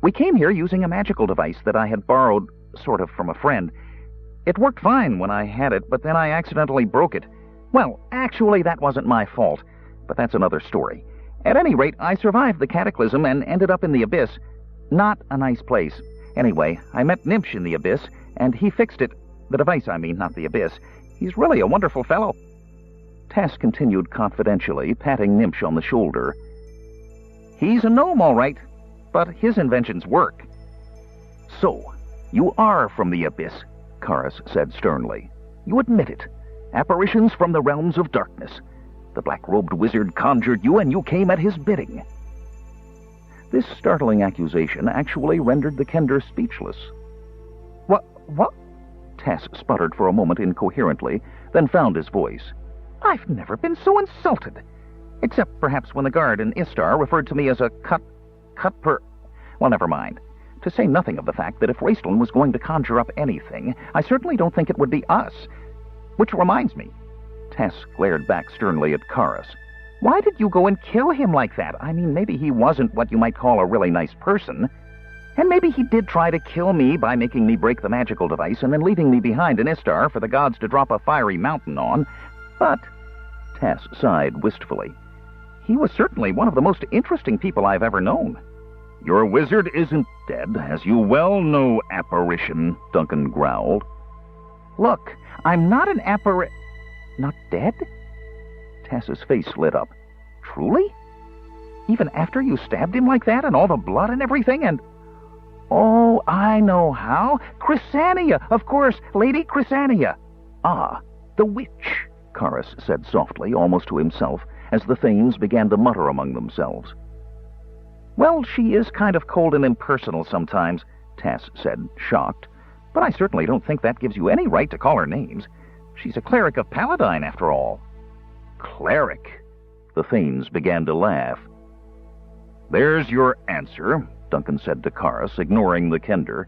We came here using a magical device that I had borrowed, sort of, from a friend. It worked fine when I had it, but then I accidentally broke it. Well, actually, that wasn't my fault, but that's another story. At any rate, I survived the cataclysm and ended up in the Abyss. Not a nice place. Anyway, I met Nimsh in the Abyss, and he fixed it. The device, I mean, not the Abyss. He's really a wonderful fellow. Tass continued confidentially, patting Nimsh on the shoulder. He's a gnome, all right, but his inventions work. So, you are from the Abyss, Karas said sternly. You admit it. Apparitions from the realms of darkness. The black-robed wizard conjured you, and you came at his bidding. This startling accusation actually rendered the Kender speechless. What? Tass sputtered for a moment incoherently, then found his voice. I've never been so insulted. Except perhaps when the guard in Istar referred to me as a Well, never mind. To say nothing of the fact that if Raistlin was going to conjure up anything, I certainly don't think it would be us. Which reminds me. Tass glared back sternly at Karas. Why did you go and kill him like that? I mean, maybe he wasn't what you might call a really nice person. And maybe he did try to kill me by making me break the magical device and then leaving me behind in Istar for the gods to drop a fiery mountain on. But, Tass sighed wistfully, he was certainly one of the most interesting people I've ever known. Your wizard isn't dead, as you well know, apparition, Duncan growled. Look, I'm not an Not dead? Tass's face lit up. Truly? Even after you stabbed him like that and all the blood and everything and... Oh, I know how. Chrysania, of course, Lady Chrysania. Ah, the witch, Karas said softly, almost to himself, as the thanes began to mutter among themselves. Well, she is kind of cold and impersonal sometimes, Tass said, shocked, but I certainly don't think that gives you any right to call her names. She's a cleric of Paladine, after all. Cleric? The thanes began to laugh. There's your answer, Duncan said to Karas, ignoring the Kender.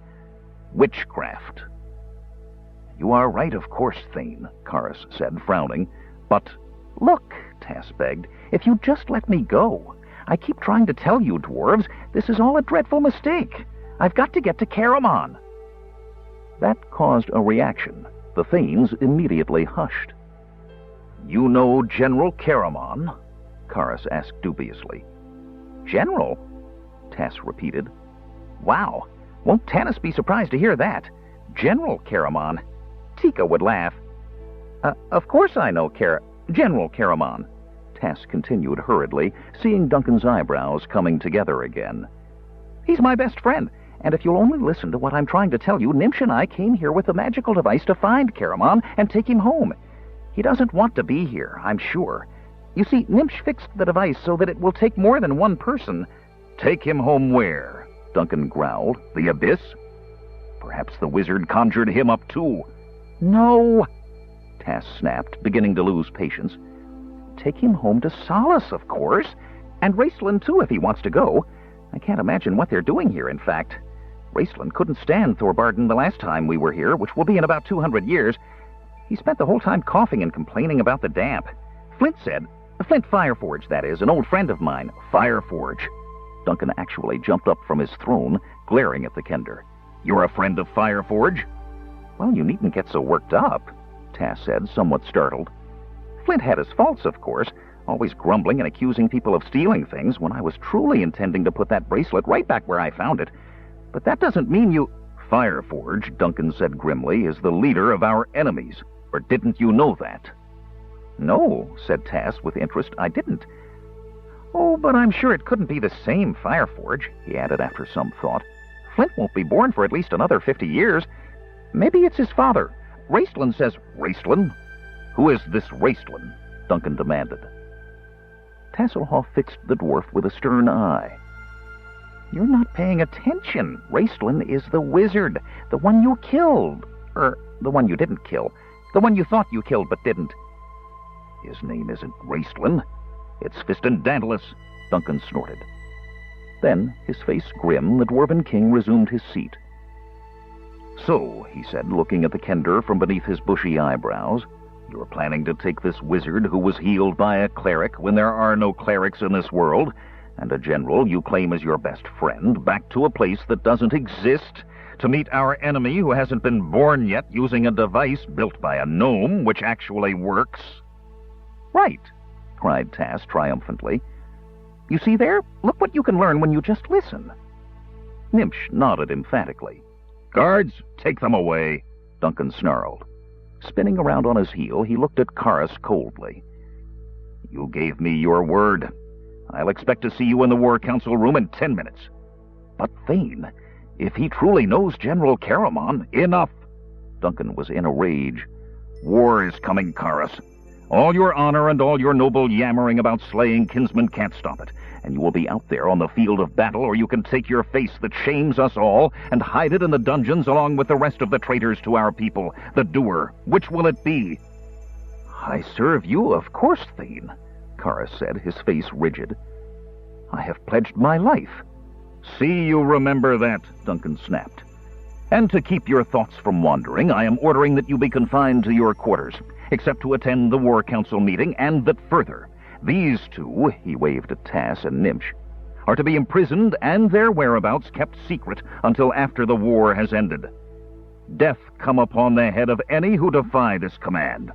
Witchcraft. You are right, of course, Thane, Karas said, frowning. But, look, Tass begged, if you just let me go. I keep trying to tell you, dwarves, this is all a dreadful mistake. I've got to get to Caramon. That caused a reaction. The thanes immediately hushed. You know General Caramon? Karas asked dubiously. General? Tass repeated. Wow, won't Tanis be surprised to hear that? General Caramon. Tika would laugh. Of course I know General Caramon, Tass continued hurriedly, seeing Duncan's eyebrows coming together again. He's my best friend, And if you'll only listen to what I'm trying to tell you, Nimsh and I came here with a magical device to find Caramon and take him home. He doesn't want to be here, I'm sure. You see, Nimsh fixed the device so that it will take more than one person. Take him home where? Duncan growled. The abyss? Perhaps the wizard conjured him up too. No, Tass snapped, beginning to lose patience. Take him home to Solace, of course. And Raceland, too, if he wants to go. I can't imagine what they're doing here, in fact. Raceland couldn't stand Thorbarden the last time we were here, which will be in about 200 years. He spent the whole time coughing and complaining about the damp. Flint Fireforge, that is, an old friend of mine. Fireforge. Duncan actually jumped up from his throne, glaring at the Kender. You're a friend of Fireforge? Well, you needn't get so worked up, Tass said, somewhat startled. Flint had his faults, of course, always grumbling and accusing people of stealing things when I was truly intending to put that bracelet right back where I found it. But that doesn't mean you... Fireforge, Duncan said grimly, is the leader of our enemies. Or didn't you know that? No, said Tass with interest, I didn't. Oh, but I'm sure it couldn't be the same Fireforge, he added after some thought. Flint won't be born for at least another 50 years. Maybe it's his father. Raceland says... Raceland? Who is this Raceland? Duncan demanded. Tasselhoff fixed the dwarf with a stern eye. You're not paying attention. Raceland is the wizard, the one you killed. The one you didn't kill. The one you thought you killed but didn't. His name isn't Raceland. It's Fistendantulus, Duncan snorted. Then, his face grim, the Dwarven King resumed his seat. So, he said, looking at the Kender from beneath his bushy eyebrows, you're planning to take this wizard who was healed by a cleric when there are no clerics in this world, and a general you claim as your best friend, back to a place that doesn't exist, to meet our enemy who hasn't been born yet using a device built by a gnome which actually works? Right, cried Tass triumphantly. You see there? Look what you can learn when you just listen. Nimsh nodded emphatically. Guards, take them away, Duncan snarled. Spinning around on his heel, he looked at Karas coldly. You gave me your word. I'll expect to see you in the War Council room in 10 minutes. But Thane, if he truly knows General Caramon, enough! Duncan was in a rage. War is coming, Karas. All your honor and all your noble yammering about slaying kinsmen can't stop it, and you will be out there on the field of battle, or you can take your face that shames us all and hide it in the dungeons along with the rest of the traitors to our people, the doer. Which will it be? I serve you, of course, Thane, Karas said, his face rigid. I have pledged my life. See you remember that, Duncan snapped. And to keep your thoughts from wandering, I am ordering that you be confined to your quarters, except to attend the War Council meeting, and that further, these two, he waved at Tass and Nimsh, are to be imprisoned and their whereabouts kept secret until after the war has ended. Death come upon the head of any who defy this command.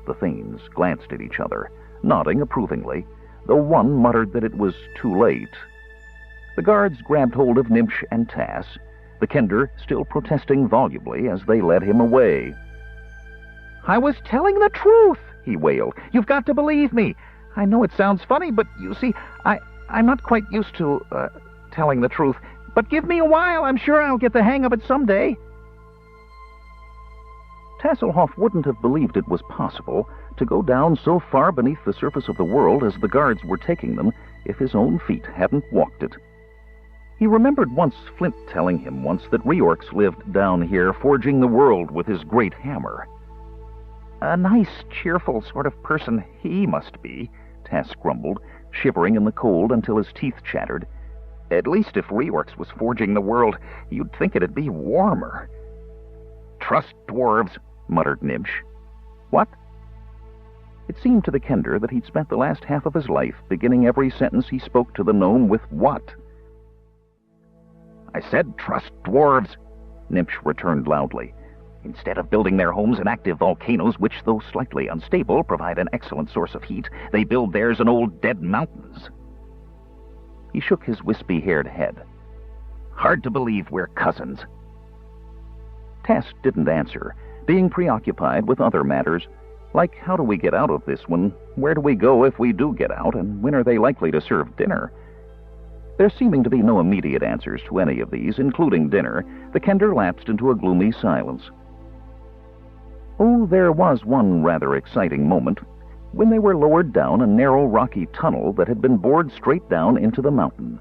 The Thanes glanced at each other, nodding approvingly, though one muttered that it was too late. The guards grabbed hold of Nimsh and Tass, the Kender still protesting volubly as they led him away. I was telling the truth, he wailed. You've got to believe me. I know it sounds funny, but you see, I'm not quite used to telling the truth. But give me a while. I'm sure I'll get the hang of it someday. Tasselhoff wouldn't have believed it was possible to go down so far beneath the surface of the world as the guards were taking them if his own feet hadn't walked it. He remembered Flint telling him once that Reorx lived down here, forging the world with his great hammer. A nice, cheerful sort of person he must be, Tass grumbled, shivering in the cold until his teeth chattered. At least if Reorx was forging the world, you'd think it'd be warmer. Trust dwarves, muttered Nimsh. What? It seemed to the Kender that he'd spent the last half of his life beginning every sentence he spoke to the gnome with what? I said trust dwarves, Nimsh returned loudly. Instead of building their homes in active volcanoes, which, though slightly unstable, provide an excellent source of heat, they build theirs in old dead mountains. He shook his wispy-haired head. Hard to believe we're cousins. Tass didn't answer, being preoccupied with other matters, like how do we get out of this one, where do we go if we do get out, and when are they likely to serve dinner? There seeming to be no immediate answers to any of these, including dinner, the Kender lapsed into a gloomy silence. Oh, there was one rather exciting moment, when they were lowered down a narrow rocky tunnel that had been bored straight down into the mountain.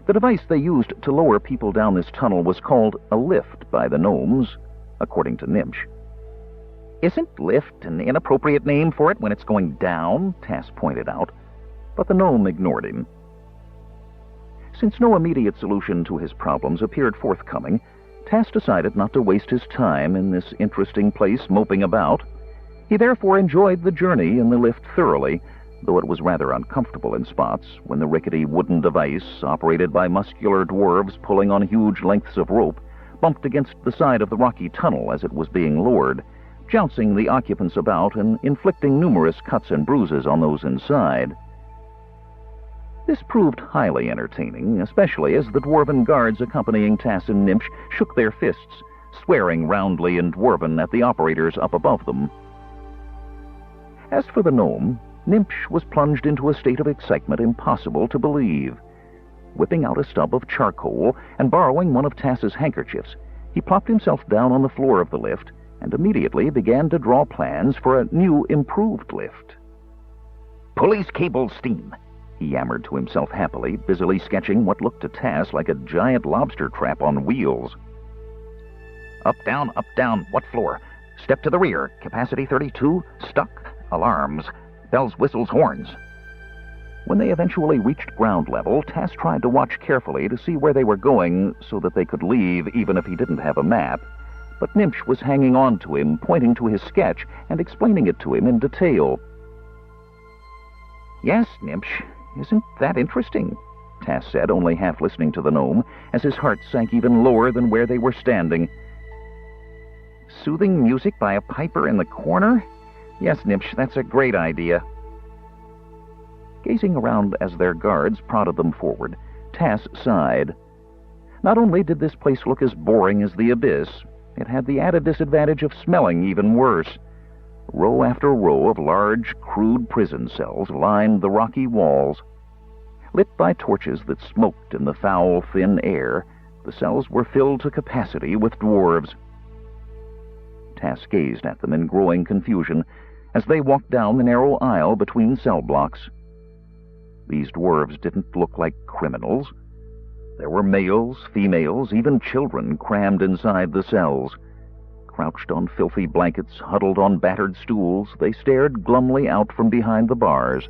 The device they used to lower people down this tunnel was called a lift by the gnomes, according to Nimsh. "Isn't lift an inappropriate name for it when it's going down?" Tass pointed out, but the gnome ignored him. Since no immediate solution to his problems appeared forthcoming, Tass decided not to waste his time in this interesting place moping about. He therefore enjoyed the journey in the lift thoroughly, though it was rather uncomfortable in spots when the rickety wooden device, operated by muscular dwarves pulling on huge lengths of rope, bumped against the side of the rocky tunnel as it was being lowered, jouncing the occupants about and inflicting numerous cuts and bruises on those inside. This proved highly entertaining, especially as the dwarven guards accompanying Tass and Nimsh shook their fists, swearing roundly in dwarven at the operators up above them. As for the gnome, Nimsh was plunged into a state of excitement impossible to believe. Whipping out a stub of charcoal and borrowing one of Tass's handkerchiefs, he plopped himself down on the floor of the lift and immediately began to draw plans for a new, improved lift. "Police cable steam," he yammered to himself happily, busily sketching what looked to Tass like a giant lobster trap on wheels. Up, down, what floor? Step to the rear, capacity 32, stuck, alarms, bells, whistles, horns. When they eventually reached ground level, Tass tried to watch carefully to see where they were going so that they could leave even if he didn't have a map, but Nimsh was hanging on to him, pointing to his sketch and explaining it to him in detail. "Yes, Nimsh, isn't that interesting?" Tass said, only half listening to the gnome, as his heart sank even lower than where they were standing. "Soothing music by a piper in the corner? Yes, Nimsh, that's a great idea." Gazing around as their guards prodded them forward, Tass sighed. Not only did this place look as boring as the abyss, it had the added disadvantage of smelling even worse. Row after row of large, crude prison cells lined the rocky walls. Lit by torches that smoked in the foul, thin air, the cells were filled to capacity with dwarves. Tass gazed at them in growing confusion as they walked down the narrow aisle between cell blocks. These dwarves didn't look like criminals. There were males, females, even children crammed inside the cells. Crouched on filthy blankets, huddled on battered stools, they stared glumly out from behind the bars.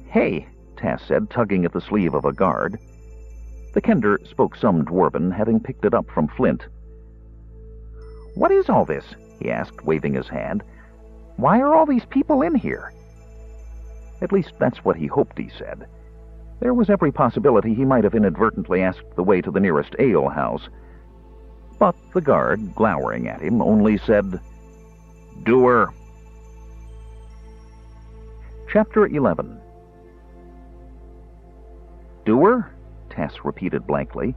"Hey," Tass said, tugging at the sleeve of a guard. The Kender spoke some dwarven, having picked it up from Flint. "What is all this?" he asked, waving his hand. "Why are all these people in here?" At least that's what he hoped, he said. There was every possibility he might have inadvertently asked the way to the nearest alehouse. But the guard, glowering at him, only said, "Doer." Chapter 11. "Doer?" Tass repeated blankly.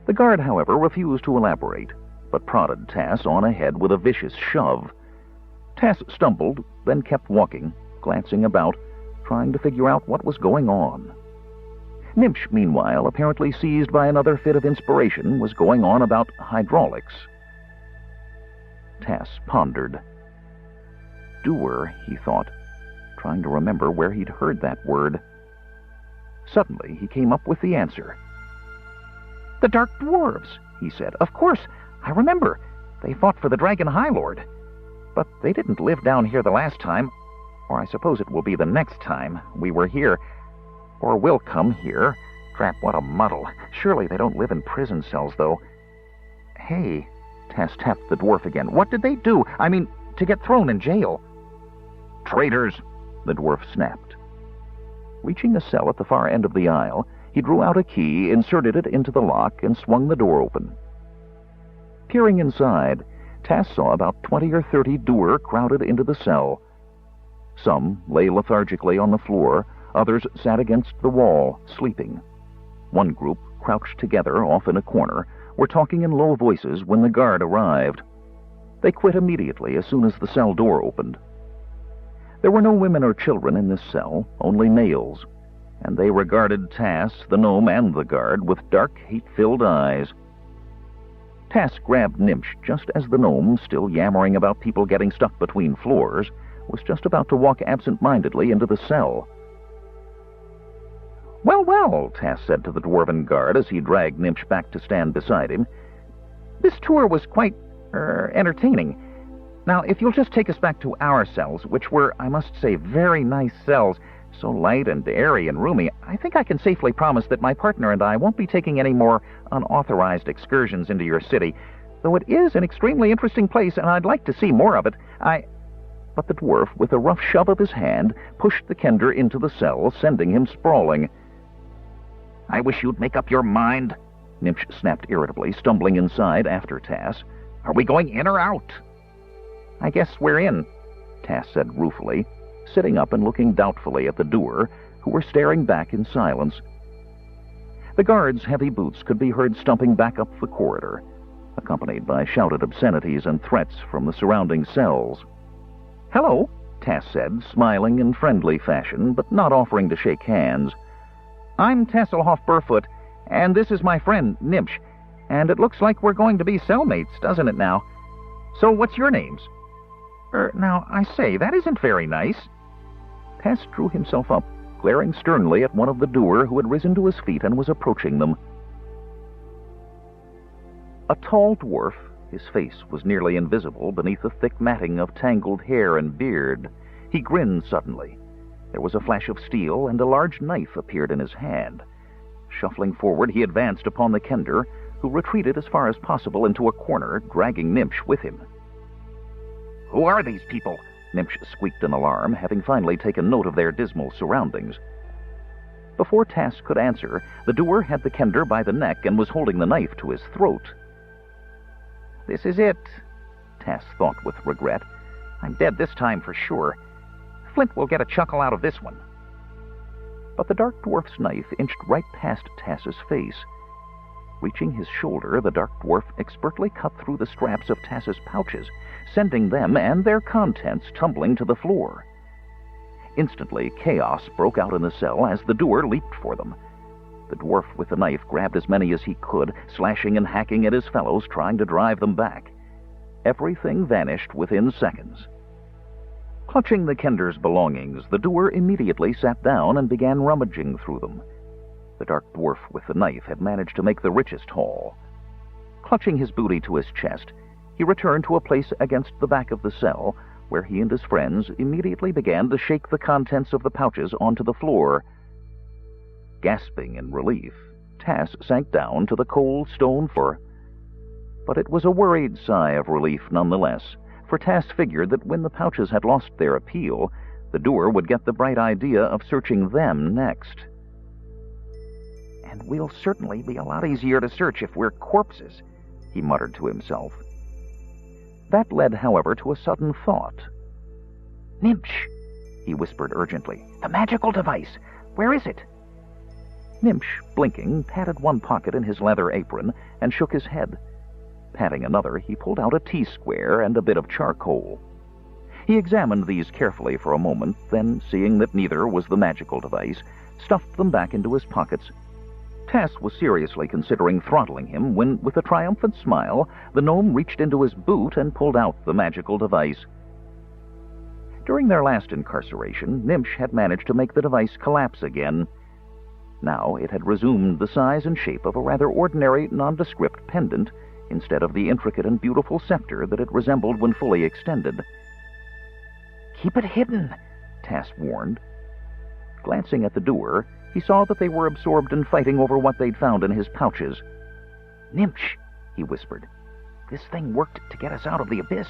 The guard, however, refused to elaborate, but prodded Tass on ahead with a vicious shove. Tass stumbled, then kept walking, glancing about, trying to figure out what was going on. Nimsh, meanwhile, apparently seized by another fit of inspiration, was going on about hydraulics. Tass pondered. Doer, he thought, trying to remember where he'd heard that word. Suddenly, he came up with the answer. "The Dark Dwarves," he said. "Of course, I remember. They fought for the Dragon High Lord. But they didn't live down here the last time, or I suppose it will be the next time we were here. Or will come here. Drat, what a muddle. Surely they don't live in prison cells, though. Hey," Tass tapped the dwarf again. "What did they do? I mean, to get thrown in jail?" "Traitors," the dwarf snapped. Reaching a cell at the far end of the aisle, he drew out a key, inserted it into the lock, and swung the door open. Peering inside, Tass saw about 20 or 30 doer crowded into the cell. Some lay lethargically on the floor, others sat against the wall, sleeping. One group, crouched together off in a corner, were talking in low voices when the guard arrived. They quit immediately as soon as the cell door opened. There were no women or children in this cell, only males. and they regarded Tass, the gnome, and the guard with dark, hate-filled eyes. Tass grabbed Nimsh just as the gnome, still yammering about people getting stuck between floors, was just about to walk absent-mindedly into the cell. "Well, well," Tass said to the dwarven guard as he dragged Nimsh back to stand beside him. "This tour was quite, entertaining. Now, if you'll just take us back to our cells, which were, I must say, very nice cells, so light and airy and roomy, I think I can safely promise that my partner and I won't be taking any more unauthorized excursions into your city, though it is an extremely interesting place, and I'd like to see more of it. But the dwarf, with a rough shove of his hand, pushed the kender into the cell, sending him sprawling. "I wish you'd make up your mind," Nimsh snapped irritably, stumbling inside after Tass. "Are we going in or out?" "I guess we're in," Tass said ruefully, sitting up and looking doubtfully at the doer, who were staring back in silence. The guard's heavy boots could be heard stumping back up the corridor, accompanied by shouted obscenities and threats from the surrounding cells. "Hello," Tass said, smiling in friendly fashion, but not offering to shake hands. "I'm Tasselhoff Burfoot, and this is my friend, Nimsh, and it looks like we're going to be cellmates, doesn't it now? So what's your names?" Now, I say, that isn't very nice." Tass drew himself up, glaring sternly at one of the doer who had risen to his feet and was approaching them. A tall dwarf, his face was nearly invisible beneath a thick matting of tangled hair and beard. He grinned suddenly. There was a flash of steel, and a large knife appeared in his hand. Shuffling forward, he advanced upon the kender, who retreated as far as possible into a corner, dragging Nimsh with him. "Who are these people?" Nimsh squeaked in alarm, having finally taken note of their dismal surroundings. Before Tass could answer, the doer had the kender by the neck and was holding the knife to his throat. "This is it," Tass thought with regret. "I'm dead this time for sure. Flint will get a chuckle out of this one." But the dark dwarf's knife inched right past Tass's face. Reaching his shoulder, the dark dwarf expertly cut through the straps of Tass's pouches, sending them and their contents tumbling to the floor. Instantly, chaos broke out in the cell as the doer leaped for them. The dwarf with the knife grabbed as many as he could, slashing and hacking at his fellows, trying to drive them back. Everything vanished within seconds. Clutching the kender's belongings, the doer immediately sat down and began rummaging through them. The dark dwarf with the knife had managed to make the richest haul. Clutching his booty to his chest, he returned to a place against the back of the cell, where he and his friends immediately began to shake the contents of the pouches onto the floor. Gasping in relief, Tass sank down to the cold stone floor. But it was a worried sigh of relief nonetheless, for Tass figured that when the pouches had lost their appeal, the doer would get the bright idea of searching them next. "And we'll certainly be a lot easier to search if we're corpses," he muttered to himself. That led, however, to a sudden thought. "Nimsh," he whispered urgently. "The magical device. Where is it?" Nimsh, blinking, patted one pocket in his leather apron and shook his head. Patting another, he pulled out a T-square and a bit of charcoal. He examined these carefully for a moment, then, seeing that neither was the magical device, stuffed them back into his pockets. Tass was seriously considering throttling him when, with a triumphant smile, the gnome reached into his boot and pulled out the magical device. During their last incarceration, Nimsh had managed to make the device collapse again. Now it had resumed the size and shape of a rather ordinary, nondescript pendant, instead of the intricate and beautiful scepter that it resembled when fully extended. "Keep it hidden," Tass warned. Glancing at the doer, he saw that they were absorbed in fighting over what they'd found in his pouches. "Nimsh," he whispered, "this thing worked to get us out of the abyss,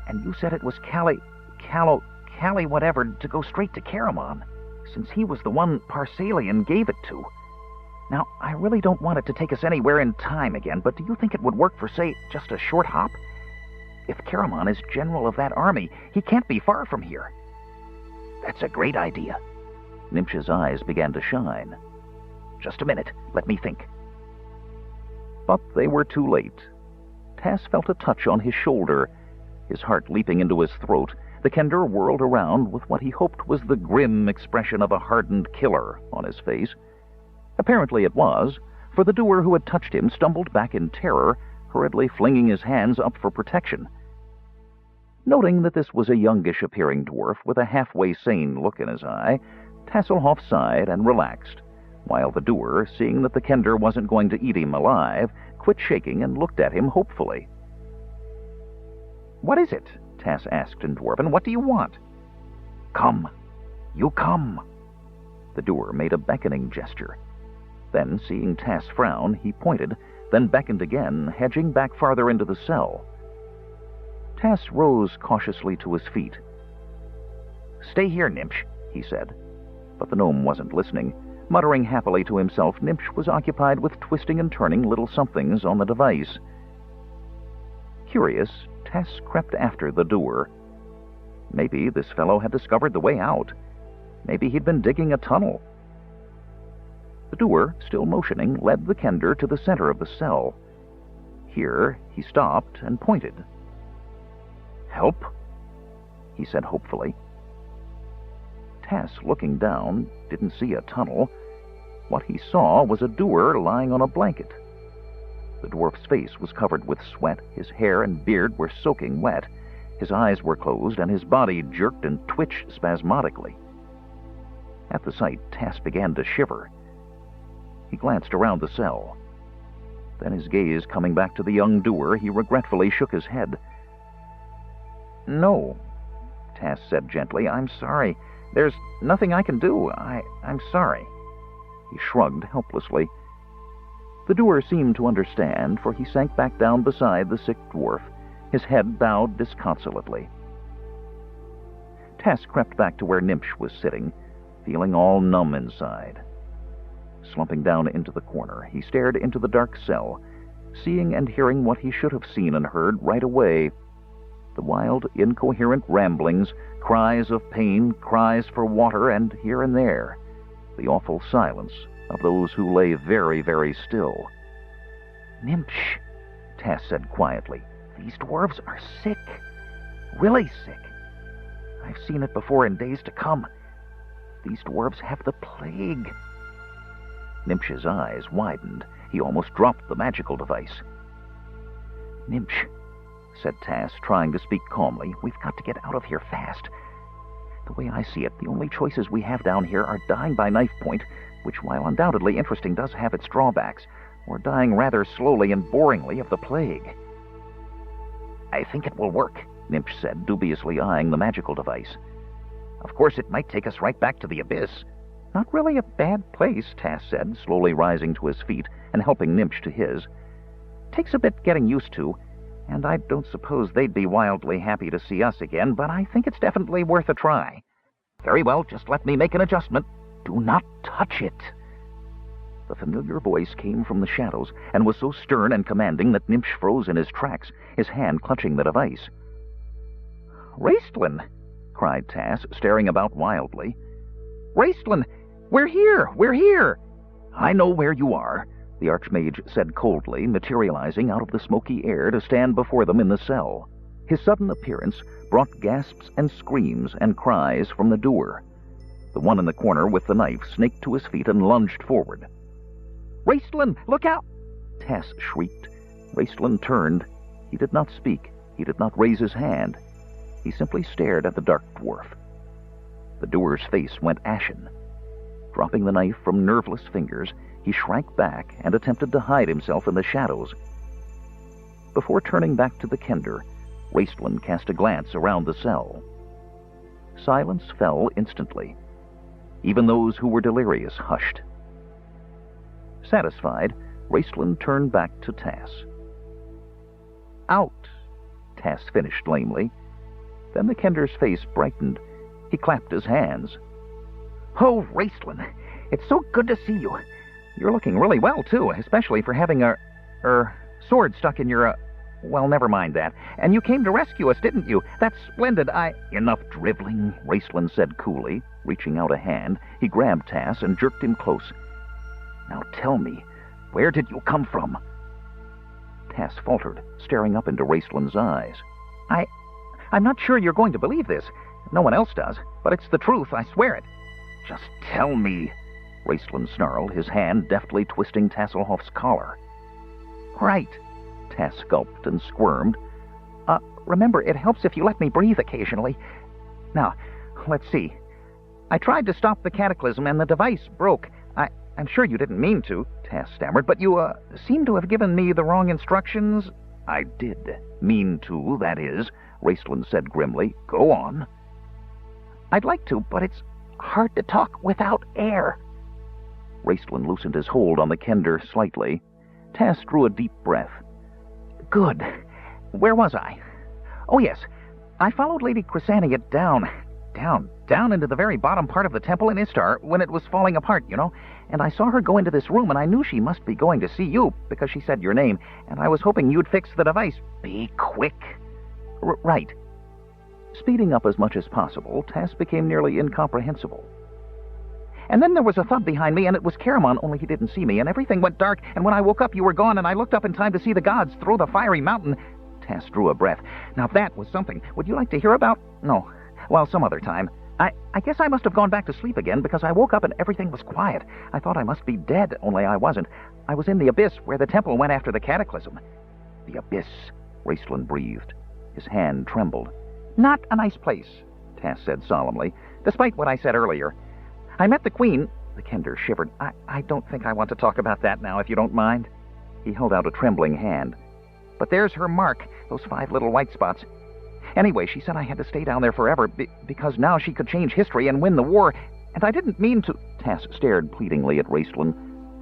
and you said it was Callie whatever to go straight to Caramon, since he was the one Parsalian gave it to. Now, I really don't want it to take us anywhere in time again, but do you think it would work for, say, just a short hop? If Caramon is general of that army, he can't be far from here." "That's a great idea." Nimsh's eyes began to shine. "Just a minute, let me think." But they were too late. Tass felt a touch on his shoulder. His heart leaping into his throat, the Kender whirled around with what he hoped was the grim expression of a hardened killer on his face. Apparently it was, for the doer who had touched him stumbled back in terror, hurriedly flinging his hands up for protection. Noting that this was a youngish-appearing dwarf with a halfway sane look in his eye, Tasselhoff sighed and relaxed, while the doer, seeing that the Kender wasn't going to eat him alive, quit shaking and looked at him hopefully. "What is it?" Tass asked in Dwarven. "What do you want?" "Come. You come." The doer made a beckoning gesture. Then, seeing Tass frown, he pointed, then beckoned again, hedging back farther into the cell. Tass rose cautiously to his feet. "Stay here, Nimsh," he said. But the gnome wasn't listening. Muttering happily to himself, Nimsh was occupied with twisting and turning little somethings on the device. Curious, Tass crept after the doer. Maybe this fellow had discovered the way out. Maybe he'd been digging a tunnel. The doer, still motioning, led the Kender to the center of the cell. Here he stopped and pointed. "Help?" he said hopefully. Tass, looking down, didn't see a tunnel. What he saw was a doer lying on a blanket. The dwarf's face was covered with sweat, his hair and beard were soaking wet, his eyes were closed, and his body jerked and twitched spasmodically. At the sight, Tass began to shiver. He glanced around the cell. Then, his gaze coming back to the young doer, he regretfully shook his head. "No," Tass said gently. "I'm sorry. There's nothing I can do. I'm sorry." He shrugged helplessly. The doer seemed to understand, for he sank back down beside the sick dwarf, his head bowed disconsolately. Tass crept back to where Nimsh was sitting, feeling all numb inside. Slumping down into the corner, he stared into the dark cell, seeing and hearing what he should have seen and heard right away. The wild, incoherent ramblings, cries of pain, cries for water, and here and there, the awful silence of those who lay very, very still. "Nimsh," Tass said quietly, "these dwarves are sick. Really sick. I've seen it before in days to come. These dwarves have the plague." Nimsh's eyes widened. He almost dropped the magical device. "Nimsh," said Tass, trying to speak calmly, "we've got to get out of here fast. The way I see it, the only choices we have down here are dying by knife point, which, while undoubtedly interesting, does have its drawbacks, or dying rather slowly and boringly of the plague." "I think it will work," Nimsh said, dubiously eyeing the magical device. "Of course, it might take us right back to the abyss." "Not really a bad place," Tass said, slowly rising to his feet and helping Nimsh to his. "Takes a bit getting used to, and I don't suppose they'd be wildly happy to see us again, but I think it's definitely worth a try." "Very well, just let me make an adjustment." "Do not touch it." The familiar voice came from the shadows and was so stern and commanding that Nimsh froze in his tracks, his hand clutching the device. "Raistlin!" cried Tass, staring about wildly. "Raistlin! We're here! We're here!" "I know where you are," the Archmage said coldly, materializing out of the smoky air to stand before them in the cell. His sudden appearance brought gasps and screams and cries from the doer. The one in the corner with the knife snaked to his feet and lunged forward. "Raistlin, look out!" Tass shrieked. Raistlin turned. He did not speak. He did not raise his hand. He simply stared at the dark dwarf. The doer's face went ashen. Dropping the knife from nerveless fingers, he shrank back and attempted to hide himself in the shadows. Before turning back to the Kender, Raistlin cast a glance around the cell. Silence fell instantly. Even those who were delirious hushed. Satisfied, Raistlin turned back to Tass. "Out," Tass finished lamely. Then the Kender's face brightened. He clapped his hands. "Oh, Raistlin, it's so good to see you. You're looking really well, too, especially for having a sword stuck in your, well, never mind that. And you came to rescue us, didn't you? That's splendid. Enough driveling," Raistlin said coolly. Reaching out a hand, he grabbed Tass and jerked him close. "Now tell me, where did you come from?" Tass faltered, staring up into Raistlin's eyes. I'm not sure you're going to believe this. No one else does, but it's the truth, I swear it. Just tell me, Raistland snarled, his hand deftly twisting Tasselhoff's collar. Right, Tass gulped and squirmed. Remember, it helps if you let me breathe occasionally. Now, let's see. I tried to stop the cataclysm and the device broke. I'm sure you didn't mean to, Tass stammered, but you, seem to have given me the wrong instructions. I did mean to, that is, Raistland said grimly. Go on. I'd like to, but it's hard to talk without air. Raistland loosened his hold on the kender slightly. Tass drew a deep breath. Good. Where was I? Oh, yes. I followed Lady Chrysania down into the very bottom part of the temple in Istar when it was falling apart, you know, and I saw her go into this room, and I knew she must be going to see you because she said your name, and I was hoping you'd fix the device. Be quick. Right. Speeding up as much as possible, Tass became nearly incomprehensible. And then there was a thud behind me, and it was Caramon, only he didn't see me, and everything went dark, and when I woke up, you were gone, and I looked up in time to see the gods throw the fiery mountain. Tass drew a breath. Now that was something. Would you like to hear about? No. Well, some other time. I guess I must have gone back to sleep again, because I woke up and everything was quiet. I thought I must be dead, only I wasn't. I was in the abyss, where the temple went after the cataclysm. The abyss, Raistland breathed. His hand trembled. Not a nice place, Tass said solemnly, despite what I said earlier. I met the Queen. The kender shivered. I don't think I want to talk about that now, if you don't mind. He held out a trembling hand. But there's her mark, those 5 little white spots. Anyway, she said I had to stay down there forever, because now she could change history and win the war, and I didn't mean to. Tass stared pleadingly at Raistland.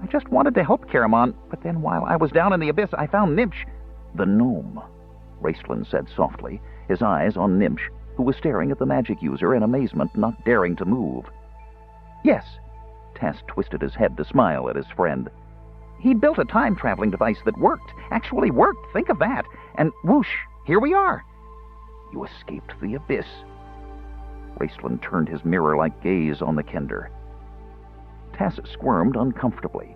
I just wanted to help Caramon, but then while I was down in the abyss, I found Nimsh. The gnome, Raistland said softly, his eyes on Nimsh, who was staring at the magic user in amazement, not daring to move. Yes. Tass twisted his head to smile at his friend. He built a time-traveling device that worked, actually worked, think of that, and whoosh, here we are. You escaped the abyss. Raistland turned his mirror-like gaze on the kender. Tass squirmed uncomfortably.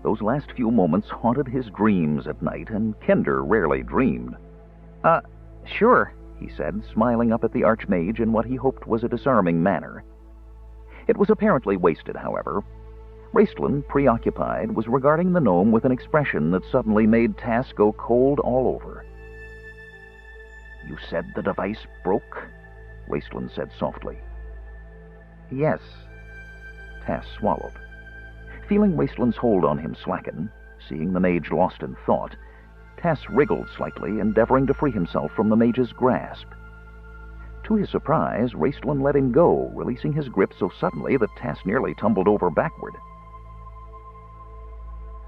Those last few moments haunted his dreams at night, and Kender rarely dreamed. Sure, he said, smiling up at the Archmage in what he hoped was a disarming manner. It was apparently wasted, however. Raistland, preoccupied, was regarding the gnome with an expression that suddenly made Tass go cold all over. You said the device broke? Raistland said softly. Yes. Tass swallowed. Feeling Raistland's hold on him slacken, seeing the mage lost in thought, Tass wriggled slightly, endeavoring to free himself from the mage's grasp. To his surprise, Raistland let him go, releasing his grip so suddenly that Tass nearly tumbled over backward.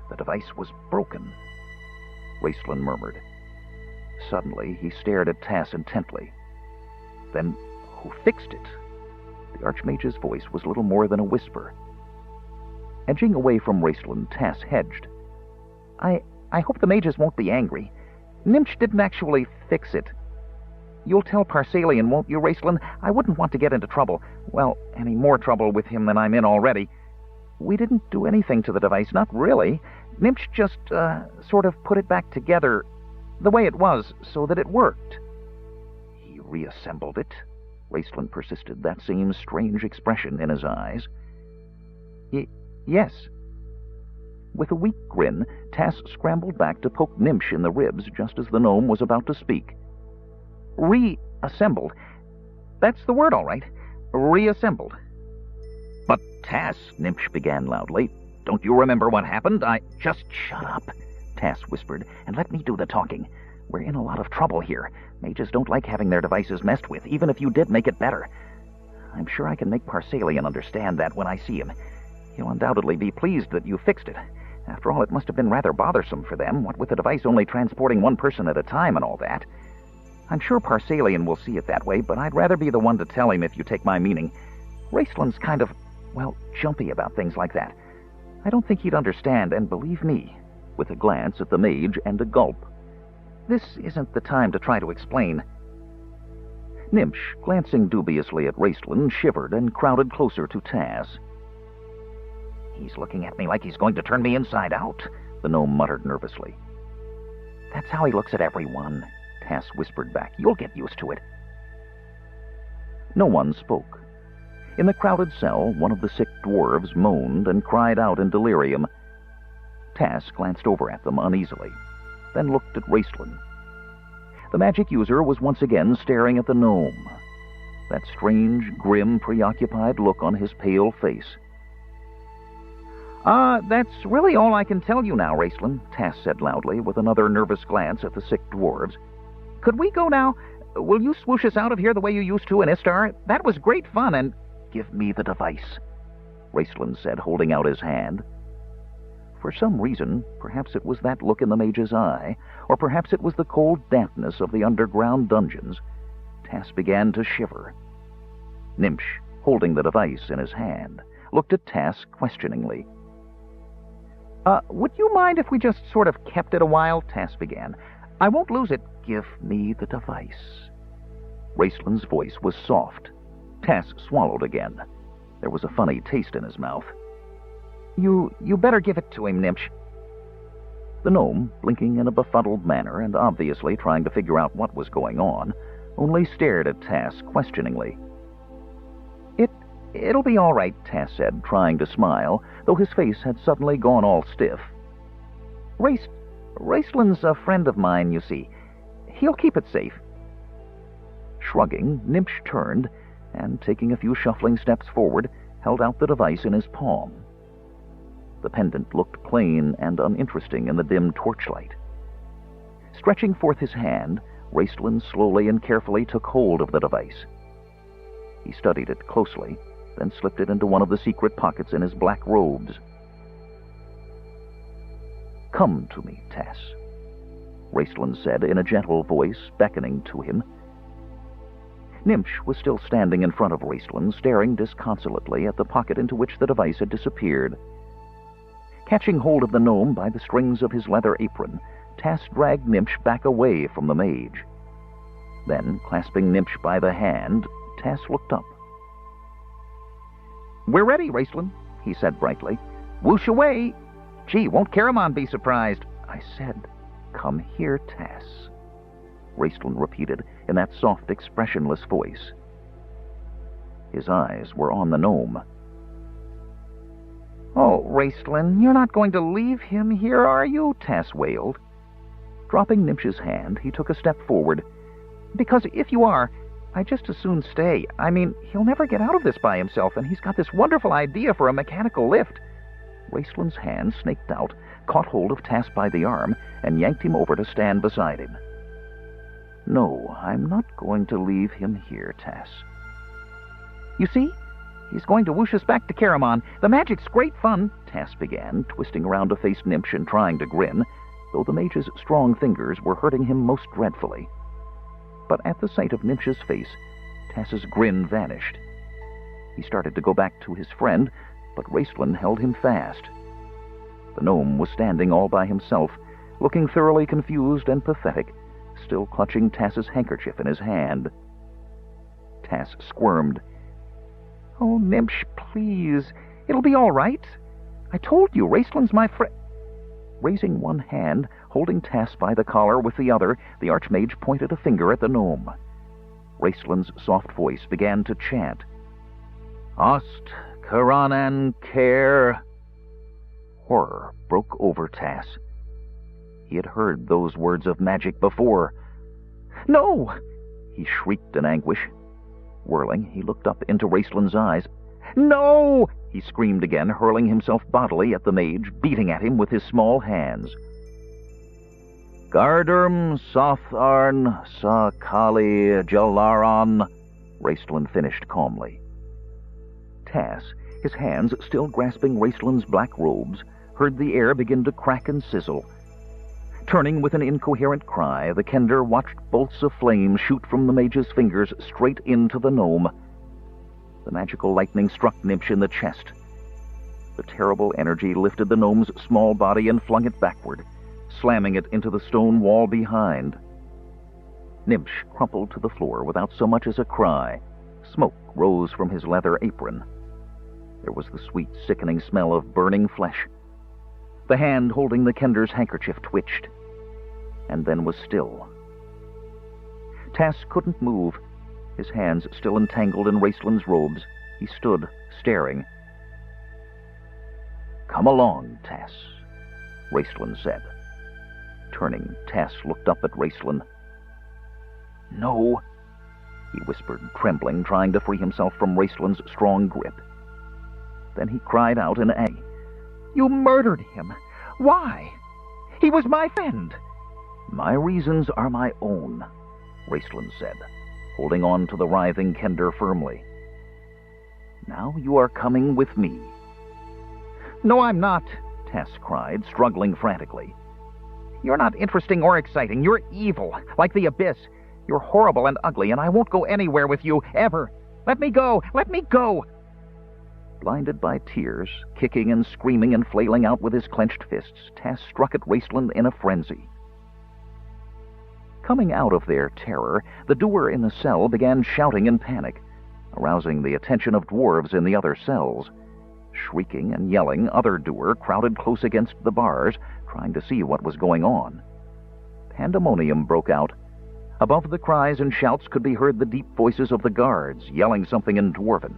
The device was broken, Raistland murmured. Suddenly, he stared at Tass intently. Then, who fixed it? The Archmage's voice was little more than a whisper. Edging away from Raistland, Tass hedged. I hope the mages won't be angry. Nimsh didn't actually fix it. You'll tell Parsalian, won't you, Raistland? I wouldn't want to get into trouble. Well, any more trouble with him than I'm in already. We didn't do anything to the device, not really. Nimsh just, sort of put it back together the way it was, so that it worked. He reassembled it? Raistland persisted, that same strange expression in his eyes. Yes. With a weak grin, Tass scrambled back to poke Nimsh in the ribs just as the gnome was about to speak. Reassembled. That's the word, all right. Reassembled. But Tass, Nimsh began loudly, don't you remember what happened? Just shut up, Tass whispered, and let me do the talking. We're in a lot of trouble here. Mages don't like having their devices messed with, even if you did make it better. I'm sure I can make Parsalian understand that when I see him. He'll undoubtedly be pleased that you fixed it. After all, it must have been rather bothersome for them, what with the device only transporting one person at a time and all that. I'm sure Parsalian will see it that way, but I'd rather be the one to tell him if you take my meaning. Raistland's kind of, jumpy about things like that. I don't think he'd understand, and believe me, with a glance at the mage and a gulp, this isn't the time to try to explain. Nimsh, glancing dubiously at Raistland, shivered and crowded closer to Tass. He's looking at me like he's going to turn me inside out, the gnome muttered nervously. That's how he looks at everyone, Tass whispered back. You'll get used to it. No one spoke. In the crowded cell, one of the sick dwarves moaned and cried out in delirium. Tass glanced over at them uneasily, then looked at Raistlin. The magic user was once again staring at the gnome, that strange, grim, preoccupied look on his pale face. That's really all I can tell you now, Raistlin, Tass said loudly, with another nervous glance at the sick dwarves. Could we go now? Will you swoosh us out of here the way you used to in Istar? That was great fun, and... Give me the device, Raistlin said, holding out his hand. For some reason, perhaps it was that look in the mage's eye, or perhaps it was the cold dampness of the underground dungeons, Tass began to shiver. Nimsh, holding the device in his hand, looked at Tass questioningly. Would you mind if we just sort of kept it a while? Tass began. I won't lose it. Give me the device. Raistlin's voice was soft. Tass swallowed again. There was a funny taste in his mouth. You better give it to him, Nimsh. The gnome, blinking in a befuddled manner and obviously trying to figure out what was going on, only stared at Tass questioningly. It'll be all right, Tass said, trying to smile, though his face had suddenly gone all stiff. Raistlin's a friend of mine, you see. He'll keep it safe. Shrugging, Nimsh turned, and taking a few shuffling steps forward, held out the device in his palm. The pendant looked plain and uninteresting in the dim torchlight. Stretching forth his hand, Raistlin slowly and carefully took hold of the device. He studied it closely, then slipped it into one of the secret pockets in his black robes. Come to me, Tass, Raistlin said in a gentle voice, beckoning to him. Nimsh was still standing in front of Raistlin, staring disconsolately at the pocket into which the device had disappeared. Catching hold of the gnome by the strings of his leather apron, Tass dragged Nimsh back away from the mage. Then, clasping Nimsh by the hand, Tass looked up. We're ready, Raistlin, he said brightly. Whoosh away! Gee, won't Caramon be surprised? I said, come here, Tass, Raistlin repeated in that soft, expressionless voice. His eyes were on the gnome. Oh, Raistlin, you're not going to leave him here, are you? Tass wailed. Dropping Nimsh's hand, he took a step forward. Because if you are, I'd just as soon stay. I mean, he'll never get out of this by himself, and he's got this wonderful idea for a mechanical lift. Raistlin's hand snaked out, caught hold of Tass by the arm, and yanked him over to stand beside him. No, I'm not going to leave him here, Tass. You see? He's going to whoosh us back to Caramon. The magic's great fun, Tass began, twisting around to face Nimsh and trying to grin, though the mage's strong fingers were hurting him most dreadfully. But at the sight of Nimsh's face, Tass's grin vanished. He started to go back to his friend, but Raistlin held him fast. The gnome was standing all by himself, looking thoroughly confused and pathetic, still clutching Tass's handkerchief in his hand. Tass squirmed. Oh, Nimsh, please. It'll be all right. I told you, Raistlin's my friend. Raising one hand, holding Tass by the collar with the other, the Archmage pointed a finger at the gnome. Raistlin's soft voice began to chant. Ost, Karanan, Care. Horror broke over Tass. He had heard those words of magic before. No! He shrieked in anguish. Whirling, he looked up into Raistlin's eyes. No! He screamed again, hurling himself bodily at the mage, beating at him with his small hands. Garderm Sotharn Sa Kali Jalaran, Raistlin finished calmly. Tass, his hands still grasping Raistlin's black robes, heard the air begin to crack and sizzle. Turning with an incoherent cry, the Kender watched bolts of flame shoot from the mage's fingers straight into the gnome. The magical lightning struck Nimsh in the chest. The terrible energy lifted the gnome's small body and flung it backward, slamming it into the stone wall behind. Nimsh crumpled to the floor without so much as a cry. Smoke rose from his leather apron. There was the sweet, sickening smell of burning flesh. The hand holding the Kender's handkerchief twitched, and then was still. Tass couldn't move. His hands still entangled in Raistlin's robes, he stood, staring. "Come along, Tass," Raistlin said. Turning, Tass looked up at Raistlin. "No," he whispered, trembling, trying to free himself from Raistlin's strong grip. Then he cried out in agony. "You murdered him! Why? He was my friend!" "My reasons are my own," Raistlin said, holding on to the writhing Kender firmly. "Now you are coming with me." "No, I'm not," Tass cried, struggling frantically. "You're not interesting or exciting. You're evil, like the Abyss. You're horrible and ugly, and I won't go anywhere with you, ever. Let me go! Let me go!" Blinded by tears, kicking and screaming and flailing out with his clenched fists, Tass struck at Raistlin in a frenzy. Coming out of their terror, the doer in the cell began shouting in panic, arousing the attention of dwarves in the other cells. Shrieking and yelling, other doer crowded close against the bars, trying to see what was going on. Pandemonium broke out. Above the cries and shouts could be heard the deep voices of the guards, yelling something in Dwarven.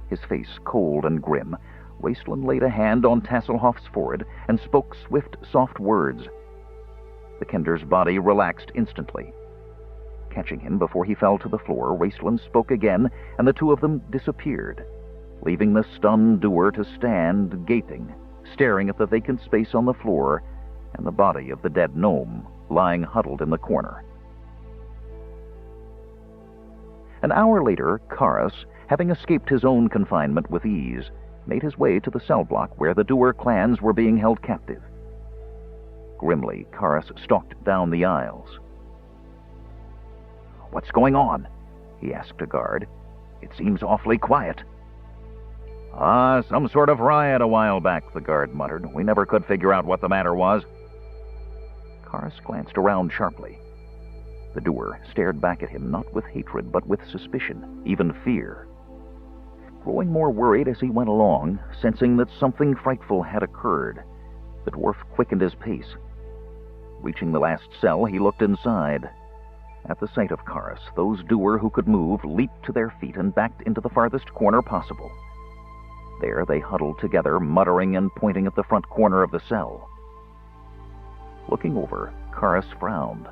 His face cold and grim, Raistlin laid a hand on Tasselhoff's forehead and spoke swift, soft words. The Kender's body relaxed instantly. Catching him before he fell to the floor, Raistlin spoke again, and the two of them disappeared, leaving the stunned doer to stand, gaping, staring at the vacant space on the floor and the body of the dead gnome lying huddled in the corner. An hour later, Karas, having escaped his own confinement with ease, made his way to the cell block where the doer clans were being held captive. Grimly, Karas stalked down the aisles. "What's going on?" he asked a guard. "It seems awfully quiet." Some sort of riot a while back," the guard muttered. "We never could figure out what the matter was." Karas glanced around sharply. The doer stared back at him, not with hatred, but with suspicion, even fear. Growing more worried as he went along, sensing that something frightful had occurred, the dwarf quickened his pace. Reaching the last cell, he looked inside. At the sight of Karas, those doer who could move leaped to their feet and backed into the farthest corner possible. There they huddled together, muttering and pointing at the front corner of the cell. Looking over, Karas frowned.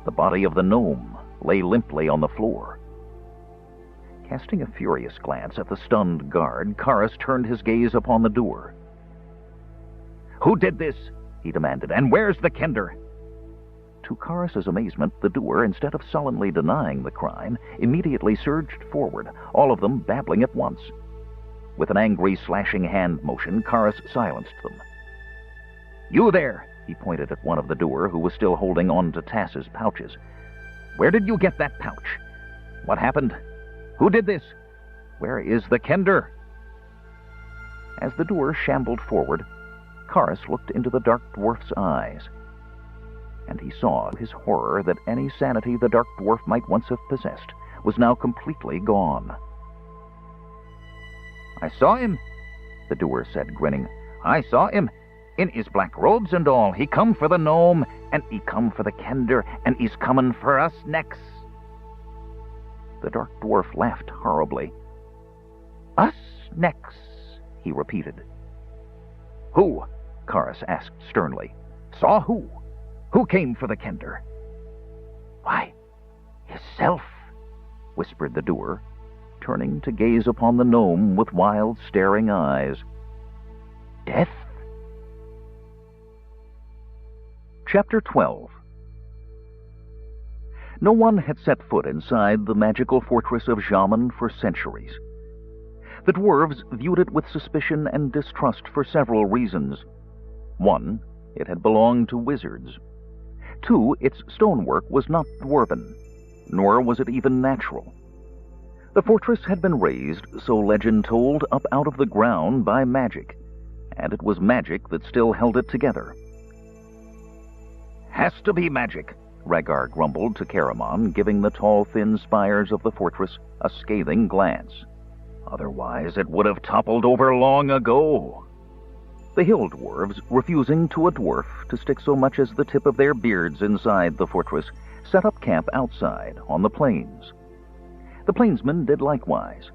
The body of the gnome lay limply on the floor. Casting a furious glance at the stunned guard, Karas turned his gaze upon the doer. "Who did this?" he demanded. "And where's the Kender?" To Karas's amazement, the doer, instead of sullenly denying the crime, immediately surged forward, all of them babbling at once. With an angry, slashing hand motion, Karas silenced them. "You there!" He pointed at one of the doer who was still holding on to Tass's pouches. "Where did you get that pouch? What happened? Who did this? Where is the Kender?" As the doer shambled forward, Karas looked into the dark dwarf's eyes, and he saw to his horror that any sanity the dark dwarf might once have possessed was now completely gone. "I saw him," the doer said, grinning. "I saw him. In his black robes and all. He come for the gnome, and he come for the Kender, and he's comin' for us next." The dark dwarf laughed horribly. "Us next," he repeated. "Who?" Karas asked sternly. "Saw who? Who came for the Kender?" "Why, hisself," whispered the doer, turning to gaze upon the gnome with wild, staring eyes. "Death." Chapter 12. No one had set foot inside the magical fortress of Jaman for centuries. The dwarves viewed it with suspicion and distrust for several reasons. 1, it had belonged to wizards. 2, its stonework was not dwarven, nor was it even natural. The fortress had been raised, so legend told, up out of the ground by magic, and it was magic that still held it together. "Has to be magic," Rhaegar grumbled to Caramon, giving the tall, thin spires of the fortress a scathing glance. "Otherwise it would have toppled over long ago." The hill dwarves, refusing to a dwarf to stick so much as the tip of their beards inside the fortress, set up camp outside on the plains. The plainsmen did likewise.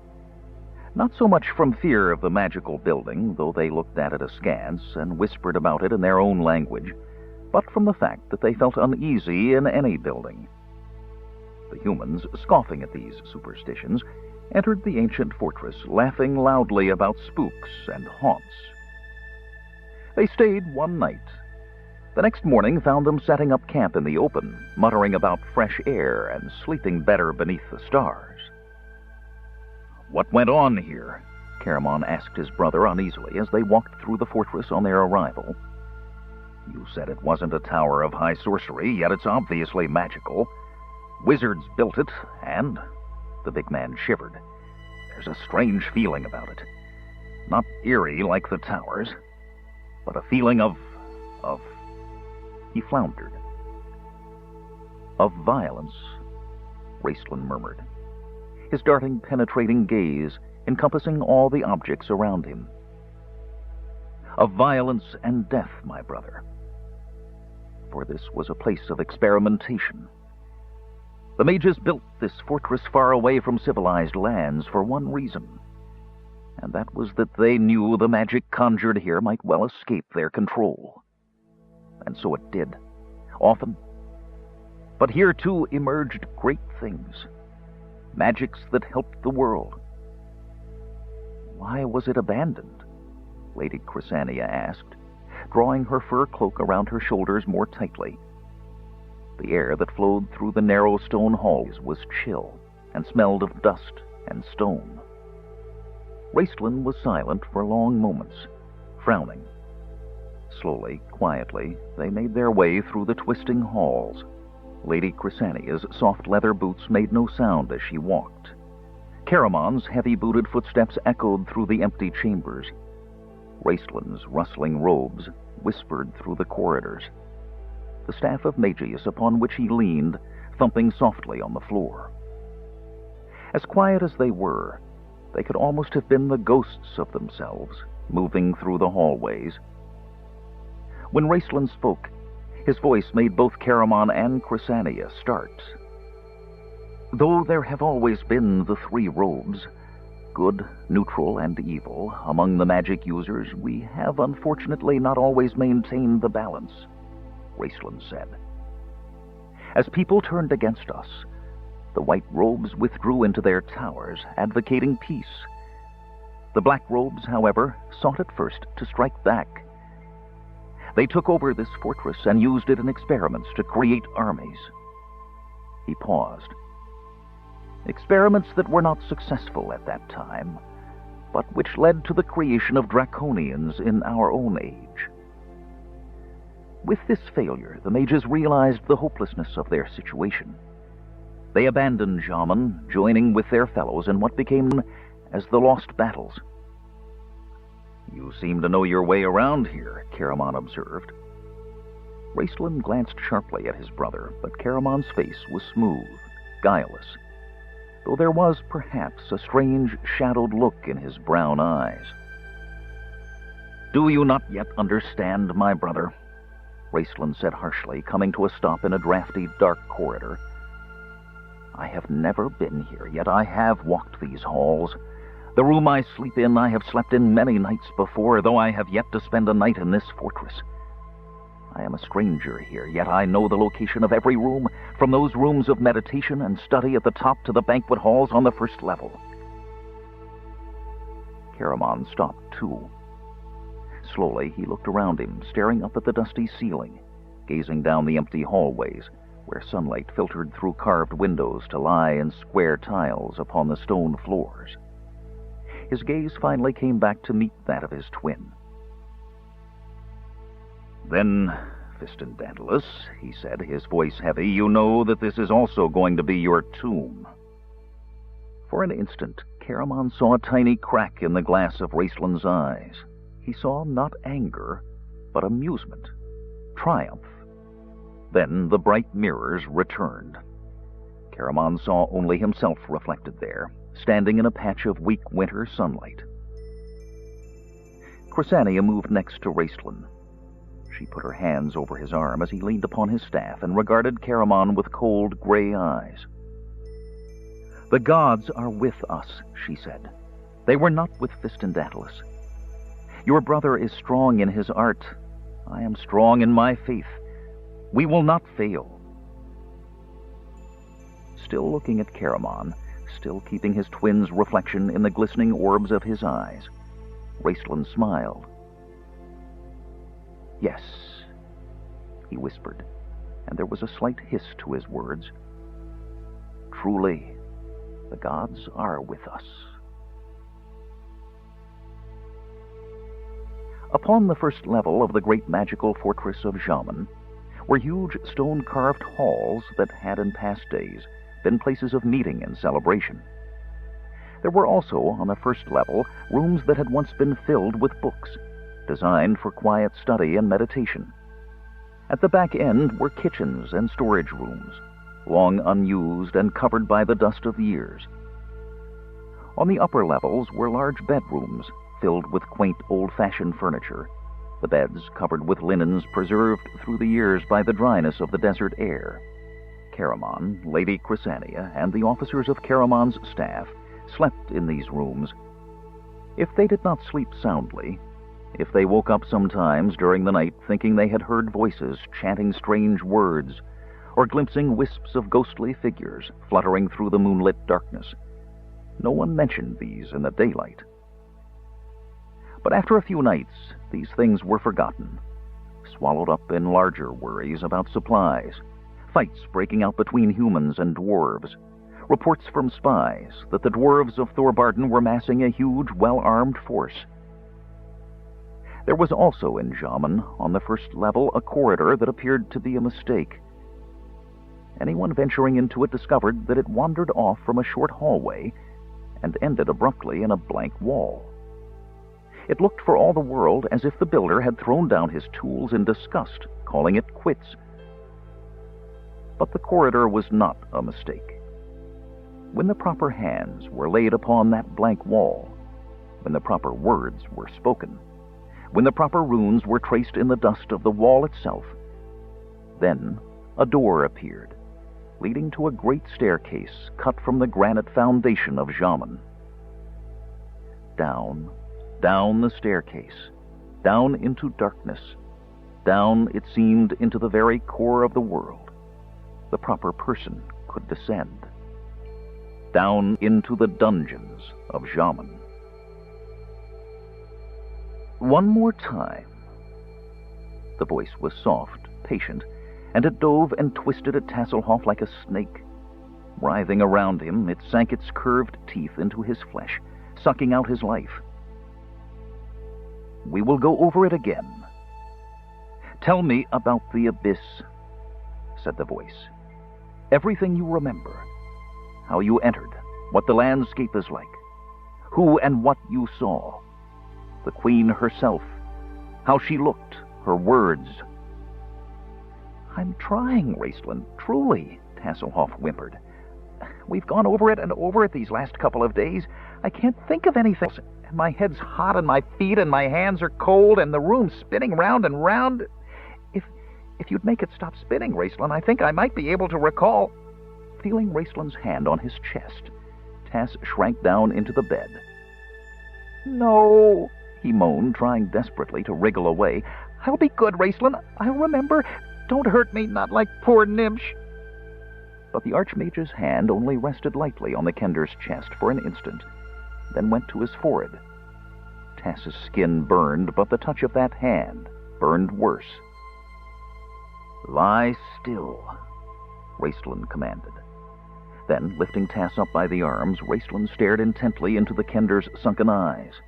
Not so much from fear of the magical building, though they looked at it askance and whispered about it in their own language, but from the fact that they felt uneasy in any building. The humans, scoffing at these superstitions, entered the ancient fortress, laughing loudly about spooks and haunts. They stayed one night. The next morning found them setting up camp in the open, muttering about fresh air and sleeping better beneath the stars. "What went on here?" Caramon asked his brother uneasily as they walked through the fortress on their arrival. "You said it wasn't a tower of high sorcery, yet it's obviously magical. Wizards built it, and..." The big man shivered. "There's a strange feeling about it. Not eerie like the towers, but a feeling of... He floundered. "Of violence," Raistlin murmured, his darting, penetrating gaze encompassing all the objects around him. "Of violence and death, my brother. For this was a place of experimentation. The mages built this fortress far away from civilized lands for one reason, and that was that they knew the magic conjured here might well escape their control. And so it did, often. But here, too, emerged great things, magics that helped the world." "Why was it abandoned?" Lady Chrysania asked, drawing her fur cloak around her shoulders more tightly. The air that flowed through the narrow stone halls was chill and smelled of dust and stone. Raistlin was silent for long moments, frowning. Slowly, quietly, they made their way through the twisting halls. Lady Chrysania's soft leather boots made no sound as she walked. Caramon's heavy-booted footsteps echoed through the empty chambers. Raistlin's rustling robes whispered through the corridors. The staff of Magius upon which he leaned, thumping softly on the floor. As quiet as they were, they could almost have been the ghosts of themselves, moving through the hallways. When Raistlin spoke, his voice made both Caramon and Chrysania start. "Though there have always been the three robes, good, neutral, and evil, among the magic users, we have unfortunately not always maintained the balance," Raistlin said. "As people turned against us, the white robes withdrew into their towers, advocating peace. The black robes, however, sought at first to strike back. They took over this fortress and used it in experiments to create armies." He paused. "Experiments that were not successful at that time, but which led to the creation of draconians in our own age. With this failure, the mages realized the hopelessness of their situation. They abandoned Jaman, joining with their fellows in what became as the Lost Battles." "You seem to know your way around here," Caramon observed. Raistlin glanced sharply at his brother, but Caramon's face was smooth, guileless, though there was perhaps a strange, shadowed look in his brown eyes. "Do you not yet understand, my brother?" Raistlin said harshly, coming to a stop in a drafty, dark corridor. "I have never been here, yet I have walked these halls. The room I sleep in I have slept in many nights before, though I have yet to spend a night in this fortress. I am a stranger here, yet I know the location of every room, from those rooms of meditation and study at the top to the banquet halls on the first level." Caramon stopped, too. Slowly, he looked around him, staring up at the dusty ceiling, gazing down the empty hallways, where sunlight filtered through carved windows to lie in square tiles upon the stone floors. His gaze finally came back to meet that of his twin. "Then, Fistendantulus," he said, his voice heavy, "you know that this is also going to be your tomb." For an instant, Caramon saw a tiny crack in the glass of Raistlin's eyes. He saw not anger, but amusement, triumph. Then the bright mirrors returned. Caramon saw only himself reflected there, standing in a patch of weak winter sunlight. Chrysania moved next to Raistlin. She put her hands over his arm as he leaned upon his staff and regarded Caramon with cold, gray eyes. "The gods are with us," she said. "They were not with Fistendatalis. Your brother is strong in his art. I am strong in my faith. We will not fail." Still looking at Caramon, still keeping his twin's reflection in the glistening orbs of his eyes, Raistlin smiled. "Yes," he whispered, and there was a slight hiss to his words. "Truly, the gods are with us." Upon the first level of the great magical fortress of Jaman were huge stone-carved halls that had in past days been places of meeting and celebration. There were also, on the first level, rooms that had once been filled with books, designed for quiet study and meditation. At the back end were kitchens and storage rooms, long unused and covered by the dust of years. On the upper levels were large bedrooms filled with quaint old-fashioned furniture, the beds covered with linens preserved through the years by the dryness of the desert air. Caramon, Lady Chrysania, and the officers of Caramon's staff slept in these rooms. If they did not sleep soundly, if they woke up sometimes during the night thinking they had heard voices chanting strange words, or glimpsing wisps of ghostly figures fluttering through the moonlit darkness, no one mentioned these in the daylight. But after a few nights, these things were forgotten, swallowed up in larger worries about supplies, fights breaking out between humans and dwarves, reports from spies that the dwarves of Thorbarden were massing a huge, well-armed force. There was also in Jaman, on the first level, a corridor that appeared to be a mistake. Anyone venturing into it discovered that it wandered off from a short hallway and ended abruptly in a blank wall. It looked for all the world as if the builder had thrown down his tools in disgust, calling it quits. But the corridor was not a mistake. When the proper hands were laid upon that blank wall, when the proper words were spoken, when the proper runes were traced in the dust of the wall itself, then a door appeared, leading to a great staircase cut from the granite foundation of Jaman. Down, down the staircase, down into darkness, down, it seemed, into the very core of the world, the proper person could descend. Down into the dungeons of Jaman. One more time. The voice was soft, patient, and it dove and twisted at Tasselhoff like a snake. Writhing around him, it sank its curved teeth into his flesh, sucking out his life. "We will go over it again. Tell me about the abyss," said the voice. "Everything you remember. How you entered, what the landscape is like, who and what you saw, the queen herself, how she looked, her words." "I'm trying, Raistlin, truly," Tasselhoff whimpered. "We've gone over it and over it these last couple of days. I can't think of anything. And my head's hot and my feet and my hands are cold and the room's spinning round and round. If you'd make it stop spinning, Raistlin, I think I might be able to recall." Feeling Raistlin's hand on his chest, Tass shrank down into the bed. "No," he moaned, trying desperately to wriggle away. "I'll be good, Raistlin. I'll remember. Don't hurt me, not like poor Nimsh." But the Archmage's hand only rested lightly on the Kender's chest for an instant, then went to his forehead. Tass's skin burned, but the touch of that hand burned worse. "Lie still," Raistlin commanded. Then, lifting Tass up by the arms, Raistlin stared intently into the Kender's sunken eyes.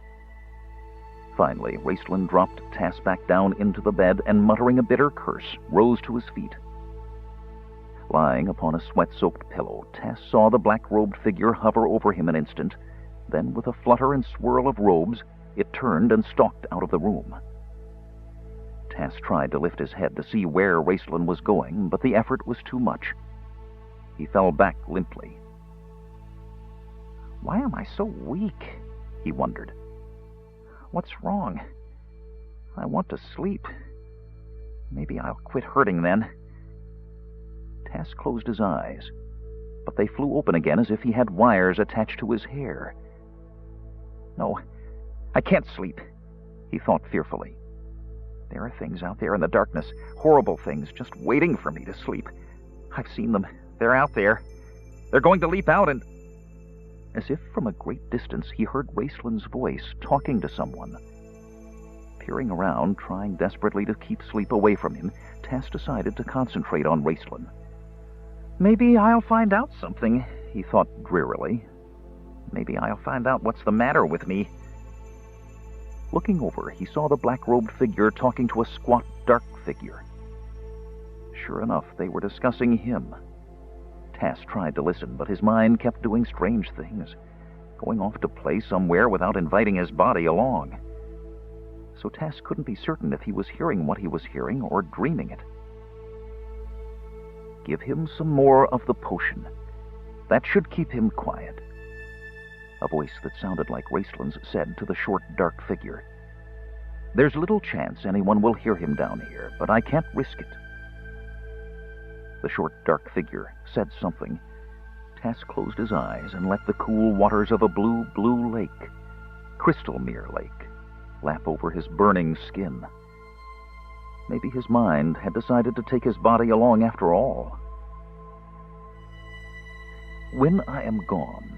Finally, Raistlin dropped Tass back down into the bed and, muttering a bitter curse, rose to his feet. Lying upon a sweat-soaked pillow, Tass saw the black-robed figure hover over him an instant. Then, with a flutter and swirl of robes, it turned and stalked out of the room. Tass tried to lift his head to see where Raistlin was going, but the effort was too much. He fell back limply. "Why am I so weak?" he wondered. "What's wrong? I want to sleep. Maybe I'll quit hurting then. Tass closed his eyes, but they flew open again as if he had wires attached to his hair. No, I can't sleep, he thought fearfully. There are things out there in the darkness, horrible things, just waiting for me to sleep. I've seen them. They're out there. They're going to leap out and... As if from a great distance, he heard Raistlin's voice talking to someone. Peering around, trying desperately to keep sleep away from him, Tass decided to concentrate on Raistlin. Maybe I'll find out something, he thought drearily. Maybe I'll find out what's the matter with me. Looking over, he saw the black-robed figure talking to a squat, dark figure. Sure enough, they were discussing him. Tass tried to listen, but his mind kept doing strange things, going off to play somewhere without inviting his body along. So Tass couldn't be certain if he was hearing what he was hearing or dreaming it. Give him some more of the potion. That should keep him quiet. A voice that sounded like Raistlin's said to the short, dark figure, There's little chance anyone will hear him down here, but I can't risk it. The short, dark figure said something. Tass closed his eyes and let the cool waters of a blue, blue lake, Crystalmere Lake, lap over his burning skin. Maybe his mind had decided to take his body along after all. When I am gone,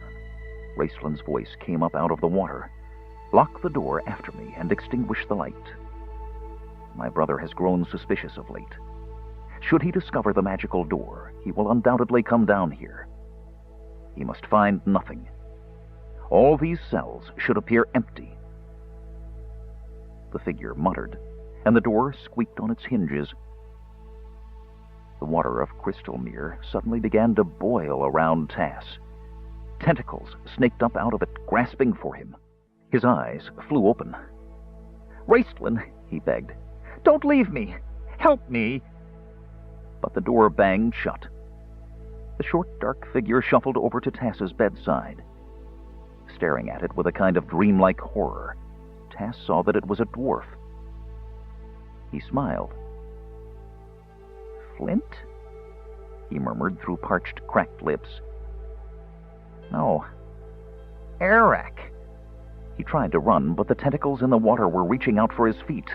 Raistlin's voice came up out of the water. Lock the door after me and extinguish the light. My brother has grown suspicious of late. Should he discover the magical door, he will undoubtedly come down here. He must find nothing. All these cells should appear empty. The figure muttered, and the door squeaked on its hinges. The water of Crystalmere suddenly began to boil around Tass. Tentacles snaked up out of it, grasping for him. His eyes flew open. "Raistlin," he begged, "don't leave me! Help me!" But the door banged shut. The short, dark figure shuffled over to Tass's bedside. Staring at it with a kind of dreamlike horror, Tass saw that it was a dwarf. He smiled. "Flint?" he murmured through parched, cracked lips. "No. Eric." He tried to run, but the tentacles in the water were reaching out for his feet.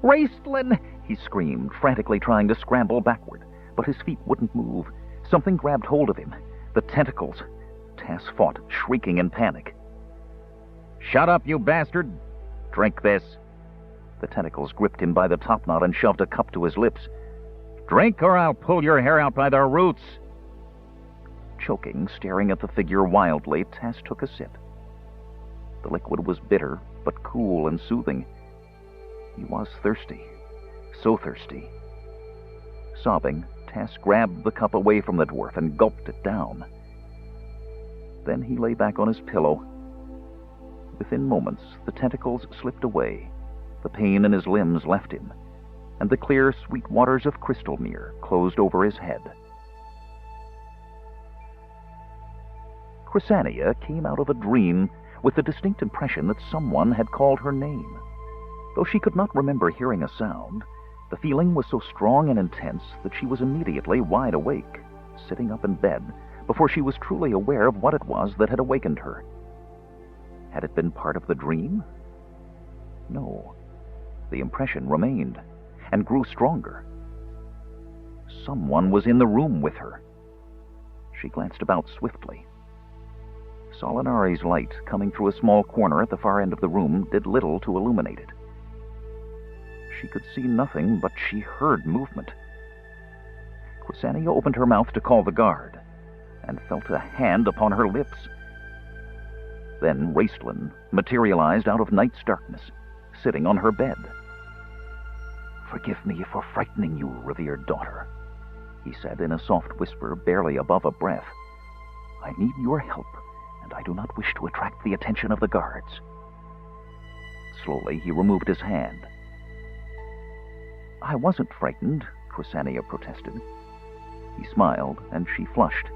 "Raistlin!" he screamed, frantically trying to scramble backward, but his feet wouldn't move. Something grabbed hold of him. The tentacles. Tass fought, shrieking in panic. "Shut up, you bastard! Drink this." The tentacles gripped him by the topknot and shoved a cup to his lips. "Drink or I'll pull your hair out by the roots." Choking, staring at the figure wildly, Tass took a sip. The liquid was bitter, but cool and soothing. He was thirsty. So thirsty. Sobbing, Tass grabbed the cup away from the dwarf and gulped it down. Then he lay back on his pillow. Within moments, the tentacles slipped away. The pain in his limbs left him, and the clear, sweet waters of Crystalmere closed over his head. Chrysania came out of a dream with the distinct impression that someone had called her name. Though she could not remember hearing a sound, the feeling was so strong and intense that she was immediately wide awake, sitting up in bed, before she was truly aware of what it was that had awakened her. Had it been part of the dream? No. The impression remained, and grew stronger. Someone was in the room with her. She glanced about swiftly. Solinari's light, coming through a small corner at the far end of the room, did little to illuminate it. She could see nothing, but she heard movement. Chrysania opened her mouth to call the guard, and felt a hand upon her lips. Then Raistlin materialized out of night's darkness, sitting on her bed. "Forgive me for frightening you, revered daughter," he said in a soft whisper, barely above a breath. "I need your help, and I do not wish to attract the attention of the guards." Slowly, he removed his hand. "I wasn't frightened," Chrysania protested. He smiled, and she flushed.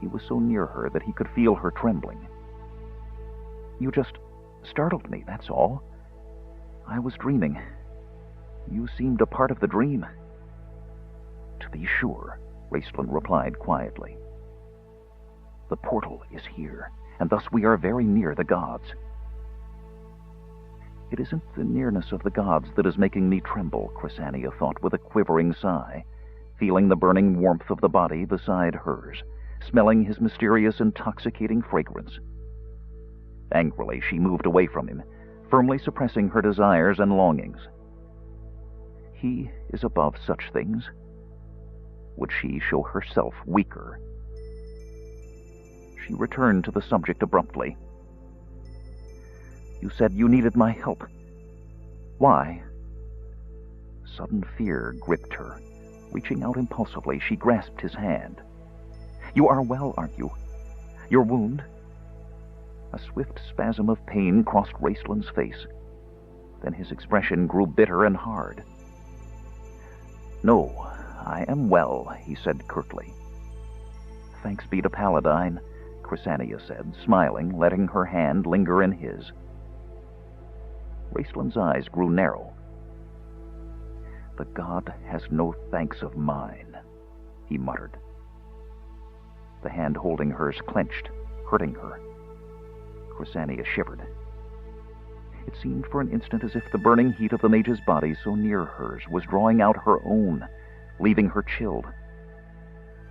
He was so near her that he could feel her trembling. "You just startled me, that's all. I was dreaming. You seemed a part of the dream. To be sure, Raceland replied quietly. The portal is here, and thus we are very near the gods. It isn't the nearness of the gods that is making me tremble, Chrysania thought with a quivering sigh, feeling the burning warmth of the body beside hers, smelling his mysterious, intoxicating fragrance. Angrily, she moved away from him, firmly suppressing her desires and longings. He is above such things. Would she show herself weaker? She returned to the subject abruptly. You said you needed my help. Why? Sudden fear gripped her. Reaching out impulsively, she grasped his hand. You are well, aren't you? Your wound? A swift spasm of pain crossed Raceland's face. Then his expression grew bitter and hard. No, I am well, he said curtly. Thanks be to Paladine, Chrysania said, smiling, letting her hand linger in his. Raceland's eyes grew narrow. The god has no thanks of mine, he muttered. The hand holding hers clenched, hurting her. Chrysania shivered. It seemed for an instant as if the burning heat of the mage's body so near hers was drawing out her own, leaving her chilled.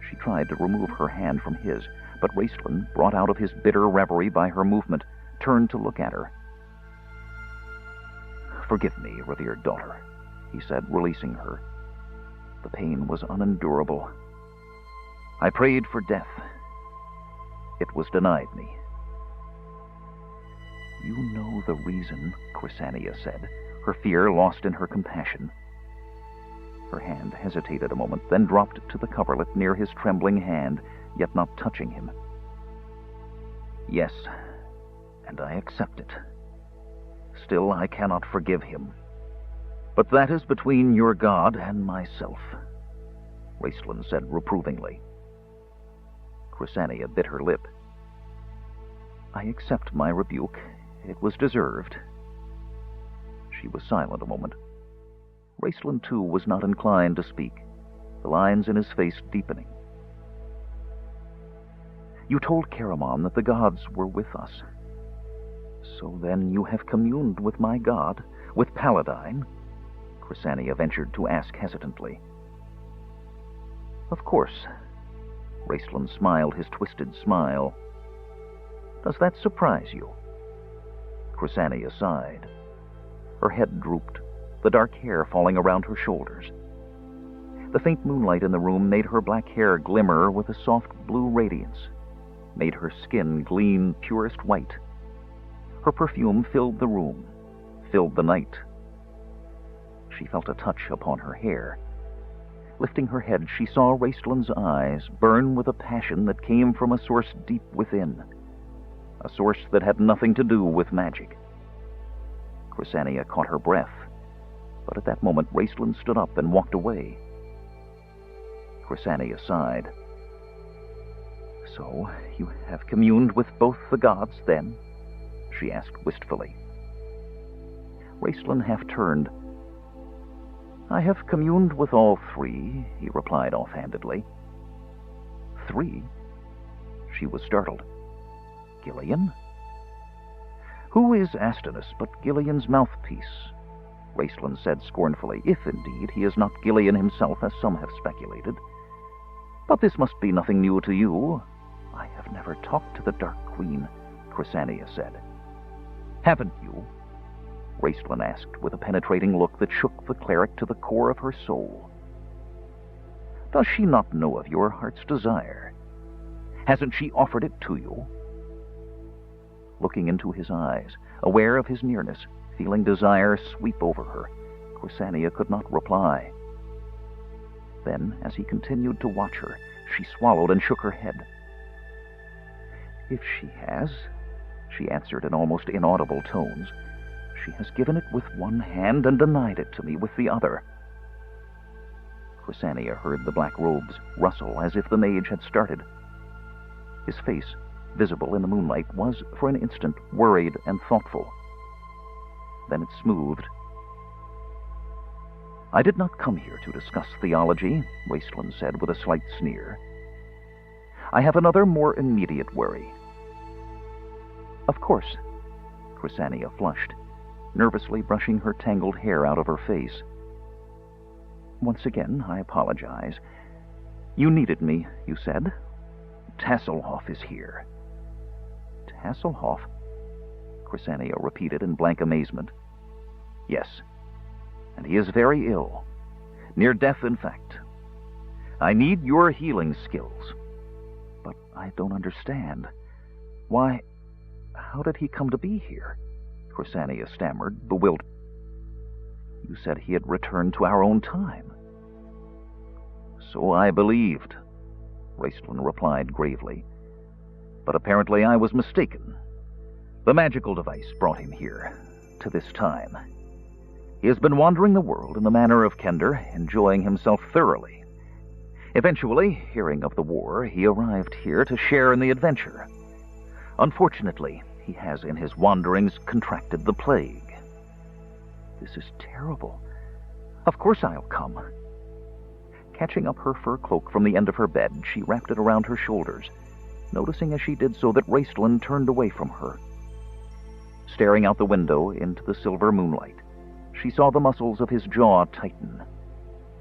She tried to remove her hand from his, but Raceland, brought out of his bitter reverie by her movement, turned to look at her. Forgive me, revered daughter, he said, releasing her. The pain was unendurable. I prayed for death. It was denied me. You know the reason, Chrysania said, her fear lost in her compassion. Her hand hesitated a moment, then dropped to the coverlet near his trembling hand, yet not touching him. Yes, and I accept it. Still, I cannot forgive him. But that is between your god and myself, Raceland said reprovingly. Chrysania bit her lip. I accept my rebuke. It was deserved. She was silent a moment. Raceland, too, was not inclined to speak, the lines in his face deepening. You told Caramon that the gods were with us. So then you have communed with my god, with Paladine? Chrysania ventured to ask hesitantly. Of course. Raceland smiled his twisted smile. Does that surprise you? Chrysania sighed. Her head drooped, the dark hair falling around her shoulders. The faint moonlight in the room made her black hair glimmer with a soft blue radiance, made her skin gleam purest white. Her perfume filled the room, filled the night. She felt a touch upon her hair. Lifting her head, she saw Raceland's eyes burn with a passion that came from a source deep within, a source that had nothing to do with magic. Chrysania caught her breath, but at that moment Raceland stood up and walked away. Chrysania sighed. So, you have communed with both the gods, then? She asked wistfully. Raceland half turned. I have communed with all three, he replied offhandedly. 3? She was startled. Gillian? Who is Astinus but Gillian's mouthpiece? Raceland said scornfully, if indeed he is not Gillian himself, as some have speculated. But this must be nothing new to you. I have never talked to the Dark Queen, Chrysania said. Haven't you? Raceland asked with a penetrating look that shook the cleric to the core of her soul. Does she not know of your heart's desire? Hasn't she offered it to you? Looking into his eyes, aware of his nearness, feeling desire sweep over her, Chrysania could not reply. Then, as he continued to watch her, she swallowed and shook her head. If she has, she answered in almost inaudible tones, she has given it with one hand and denied it to me with the other. Chrysania heard the black robes rustle as if the mage had started. His face, visible in the moonlight, was for an instant worried and thoughtful. Then it smoothed. I did not come here to discuss theology, Raistlin said with a slight sneer. I have another, more immediate worry. Of course, Chrysania flushed, nervously brushing her tangled hair out of her face. Once again, I apologize. You needed me, you said. Tasselhoff is here. Tasselhoff? Chrysania repeated in blank amazement. Yes, and he is very ill. Near death, in fact. I need your healing skills. But I don't understand. Why, how did he come to be here? Chrysania stammered, bewildered. You said he had returned to our own time. So I believed, Raistlin replied gravely. But apparently I was mistaken. The magical device brought him here, to this time. He has been wandering the world in the manner of Kender, enjoying himself thoroughly. Eventually, hearing of the war, he arrived here to share in the adventure. Unfortunately, he has in his wanderings contracted the plague. This is terrible. Of course I'll come. Catching up her fur cloak from the end of her bed, she wrapped it around her shoulders, noticing as she did so that Raistlin turned away from her. Staring out the window into the silver moonlight, she saw the muscles of his jaw tighten,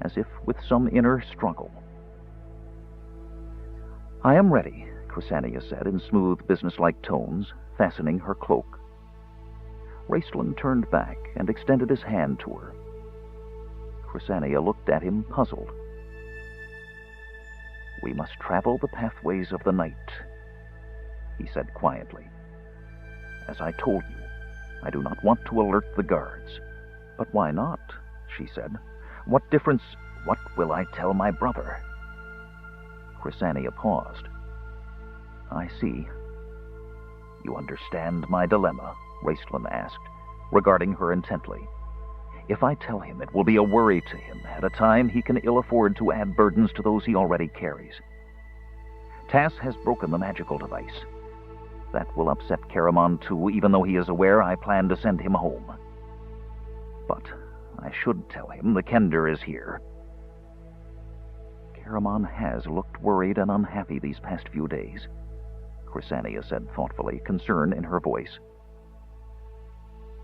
as if with some inner struggle. I am ready, Chrysania said in smooth, businesslike tones, fastening her cloak. Raistlin turned back and extended his hand to her. Chrysania looked at him, puzzled. We must travel the pathways of the night, he said quietly. As I told you, I do not want to alert the guards. But why not? She said. What difference? What will I tell my brother? Chrysania paused. I see. You understand my dilemma? Raistlin asked, regarding her intently. If I tell him, it will be a worry to him at a time he can ill afford to add burdens to those he already carries. Tass has broken the magical device. That will upset Caramon too, even though he is aware I plan to send him home. But I should tell him the Kender is here. Caramon has looked worried and unhappy these past few days, Chrysania said thoughtfully, concern in her voice.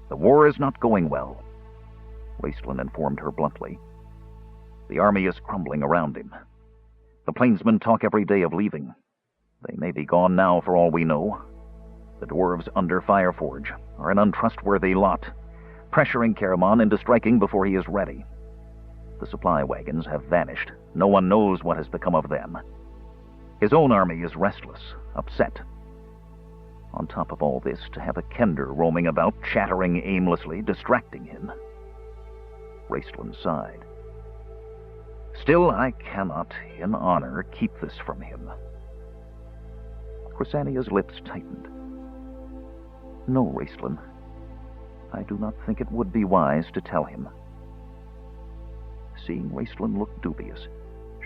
The war is not going well, Raistlin informed her bluntly. The army is crumbling around him. The plainsmen talk every day of leaving. They may be gone now for all we know. The dwarves under Fireforge are an untrustworthy lot, pressuring Caramon into striking before he is ready. The supply wagons have vanished. No one knows what has become of them. His own army is restless, upset. On top of all this, to have a Kender roaming about, chattering aimlessly, distracting him. Raistlin sighed. Still, I cannot, in honor, keep this from him. Chrysania's lips tightened. No, Raistlin. I do not think it would be wise to tell him. Seeing Raistlin look dubious,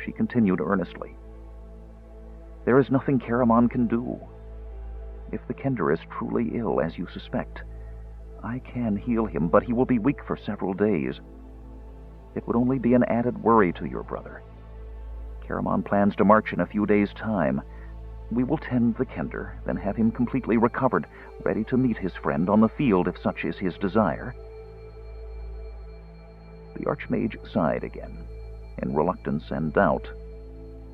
she continued earnestly. There is nothing Caramon can do. If the Kender is truly ill, as you suspect, I can heal him, but he will be weak for several days. It would only be an added worry to your brother. Caramon plans to march in a few days' time. We will tend the Kender, then have him completely recovered, ready to meet his friend on the field if such is his desire. The Archmage sighed again, in reluctance and doubt.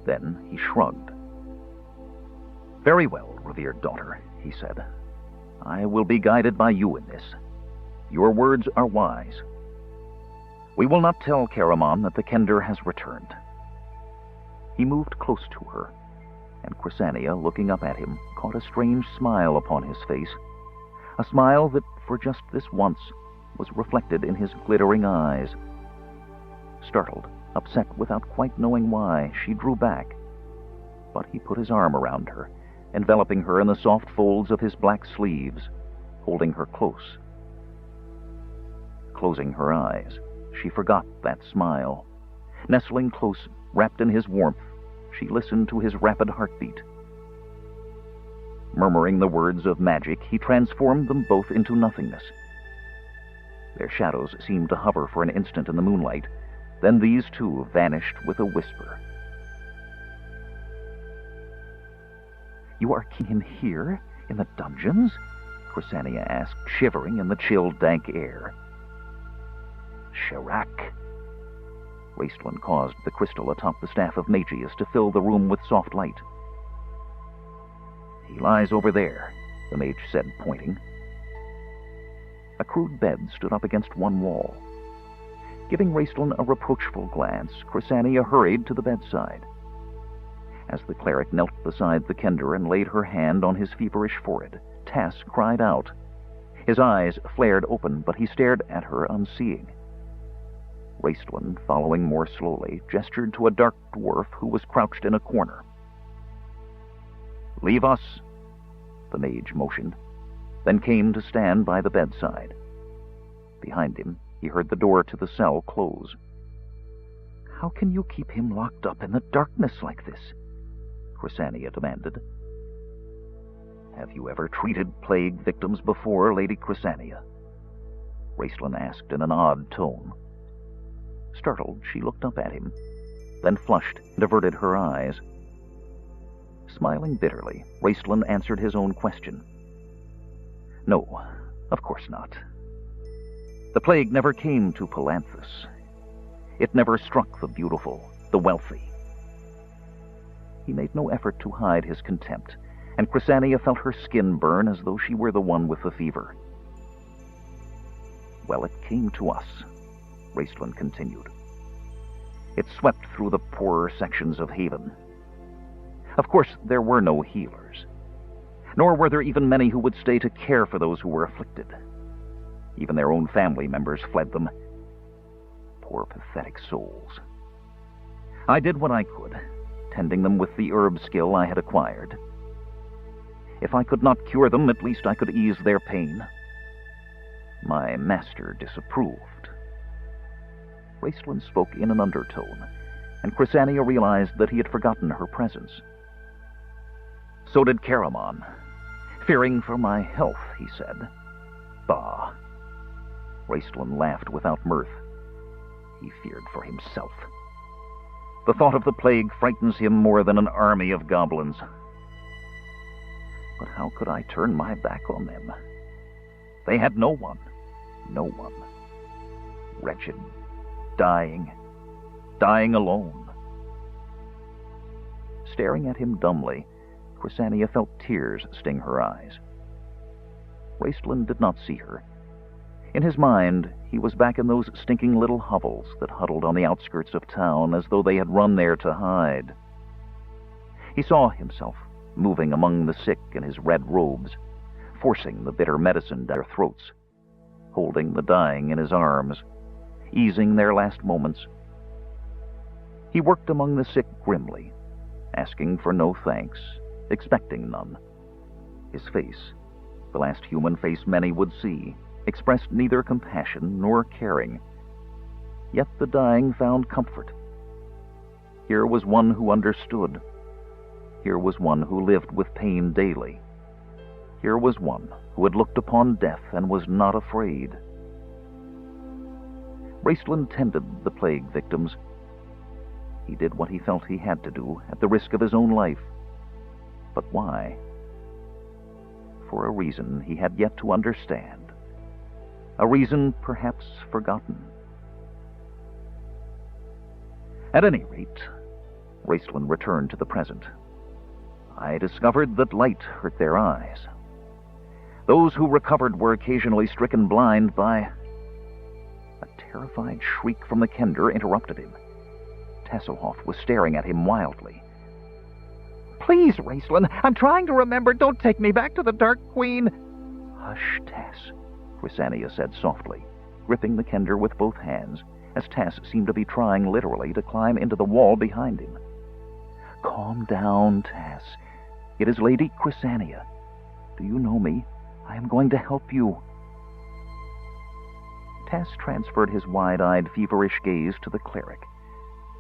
Then he shrugged. Very well, revered daughter, he said. I will be guided by you in this. Your words are wise. We will not tell Caramon that the Kender has returned. He moved close to her, and Chrysania, looking up at him, caught a strange smile upon his face, a smile that, for just this once, was reflected in his glittering eyes. Startled, upset without quite knowing why, she drew back, but he put his arm around her, enveloping her in the soft folds of his black sleeves, holding her close. Closing her eyes, she forgot that smile. Nestling close, wrapped in his warmth, she listened to his rapid heartbeat. Murmuring the words of magic, he transformed them both into nothingness. Their shadows seemed to hover for an instant in the moonlight, Then these two vanished with a whisper. "You are keeping him here, in the dungeons?" Chrysania asked, shivering in the chill, dank air. "Chirac." Raistlin caused the crystal atop the staff of Magius to fill the room with soft light. "He lies over there," the mage said, pointing. A crude bed stood up against one wall. Giving Raistlin a reproachful glance, Chrysania hurried to the bedside. As the cleric knelt beside the kender and laid her hand on his feverish forehead, Tass cried out. His eyes flared open, but he stared at her unseeing. Raistlin, following more slowly, gestured to a dark dwarf who was crouched in a corner. "Leave us," the mage motioned, then came to stand by the bedside. Behind him, he heard the door to the cell close. "How can you keep him locked up in the darkness like this?" Chrysania demanded. "Have you ever treated plague victims before, Lady Chrysania?" Raistlin asked in an odd tone. Startled, she looked up at him, then flushed and averted her eyes. Smiling bitterly, Raistlin answered his own question. "No, of course not. The plague never came to Palanthus. It never struck the beautiful, the wealthy." He made no effort to hide his contempt, and Chrysania felt her skin burn as though she were the one with the fever. "Well, it came to us," Raistlin continued. "It swept through the poorer sections of Haven. Of course, there were no healers, nor were there even many who would stay to care for those who were afflicted. Even their own family members fled them. Poor, pathetic souls. I did what I could, tending them with the herb skill I had acquired. If I could not cure them, at least I could ease their pain. My master disapproved." Raistlin spoke in an undertone, and Chrysania realized that he had forgotten her presence. "So did Caramon. Fearing for my health," he said. "Bah." Raistlin laughed without mirth. He feared for himself. The thought of the plague frightens him more than an army of goblins. But how could I turn my back on them? They had no one. No one. Wretched. Dying alone. Staring at him dumbly, Chrysania felt tears sting her eyes. Raistlin did not see her. In his mind, he was back in those stinking little hovels that huddled on the outskirts of town as though they had run there to hide. He saw himself moving among the sick in his red robes, forcing the bitter medicine down their throats, holding the dying in his arms, easing their last moments. He worked among the sick grimly, asking for no thanks, expecting none. His face, the last human face many would see, expressed neither compassion nor caring. Yet the dying found comfort. Here was one who understood. Here was one who lived with pain daily. Here was one who had looked upon death and was not afraid. Raistlin tended the plague victims. He did what he felt he had to do at the risk of his own life. But why? For a reason he had yet to understand. A reason perhaps forgotten. At any rate, Raistlin returned to the present. I discovered that light hurt their eyes. Those who recovered were occasionally stricken blind by... A terrified shriek from the kender interrupted him. Tasselhoff was staring at him wildly. "Please, Raistlin, I'm trying to remember. Don't take me back to the Dark Queen." "Hush, Tass," Chrysania said softly, gripping the kender with both hands, as Tass seemed to be trying literally to climb into the wall behind him. "Calm down, Tass. It is Lady Chrysania. Do you know me? I am going to help you." Tass transferred his wide-eyed, feverish gaze to the cleric,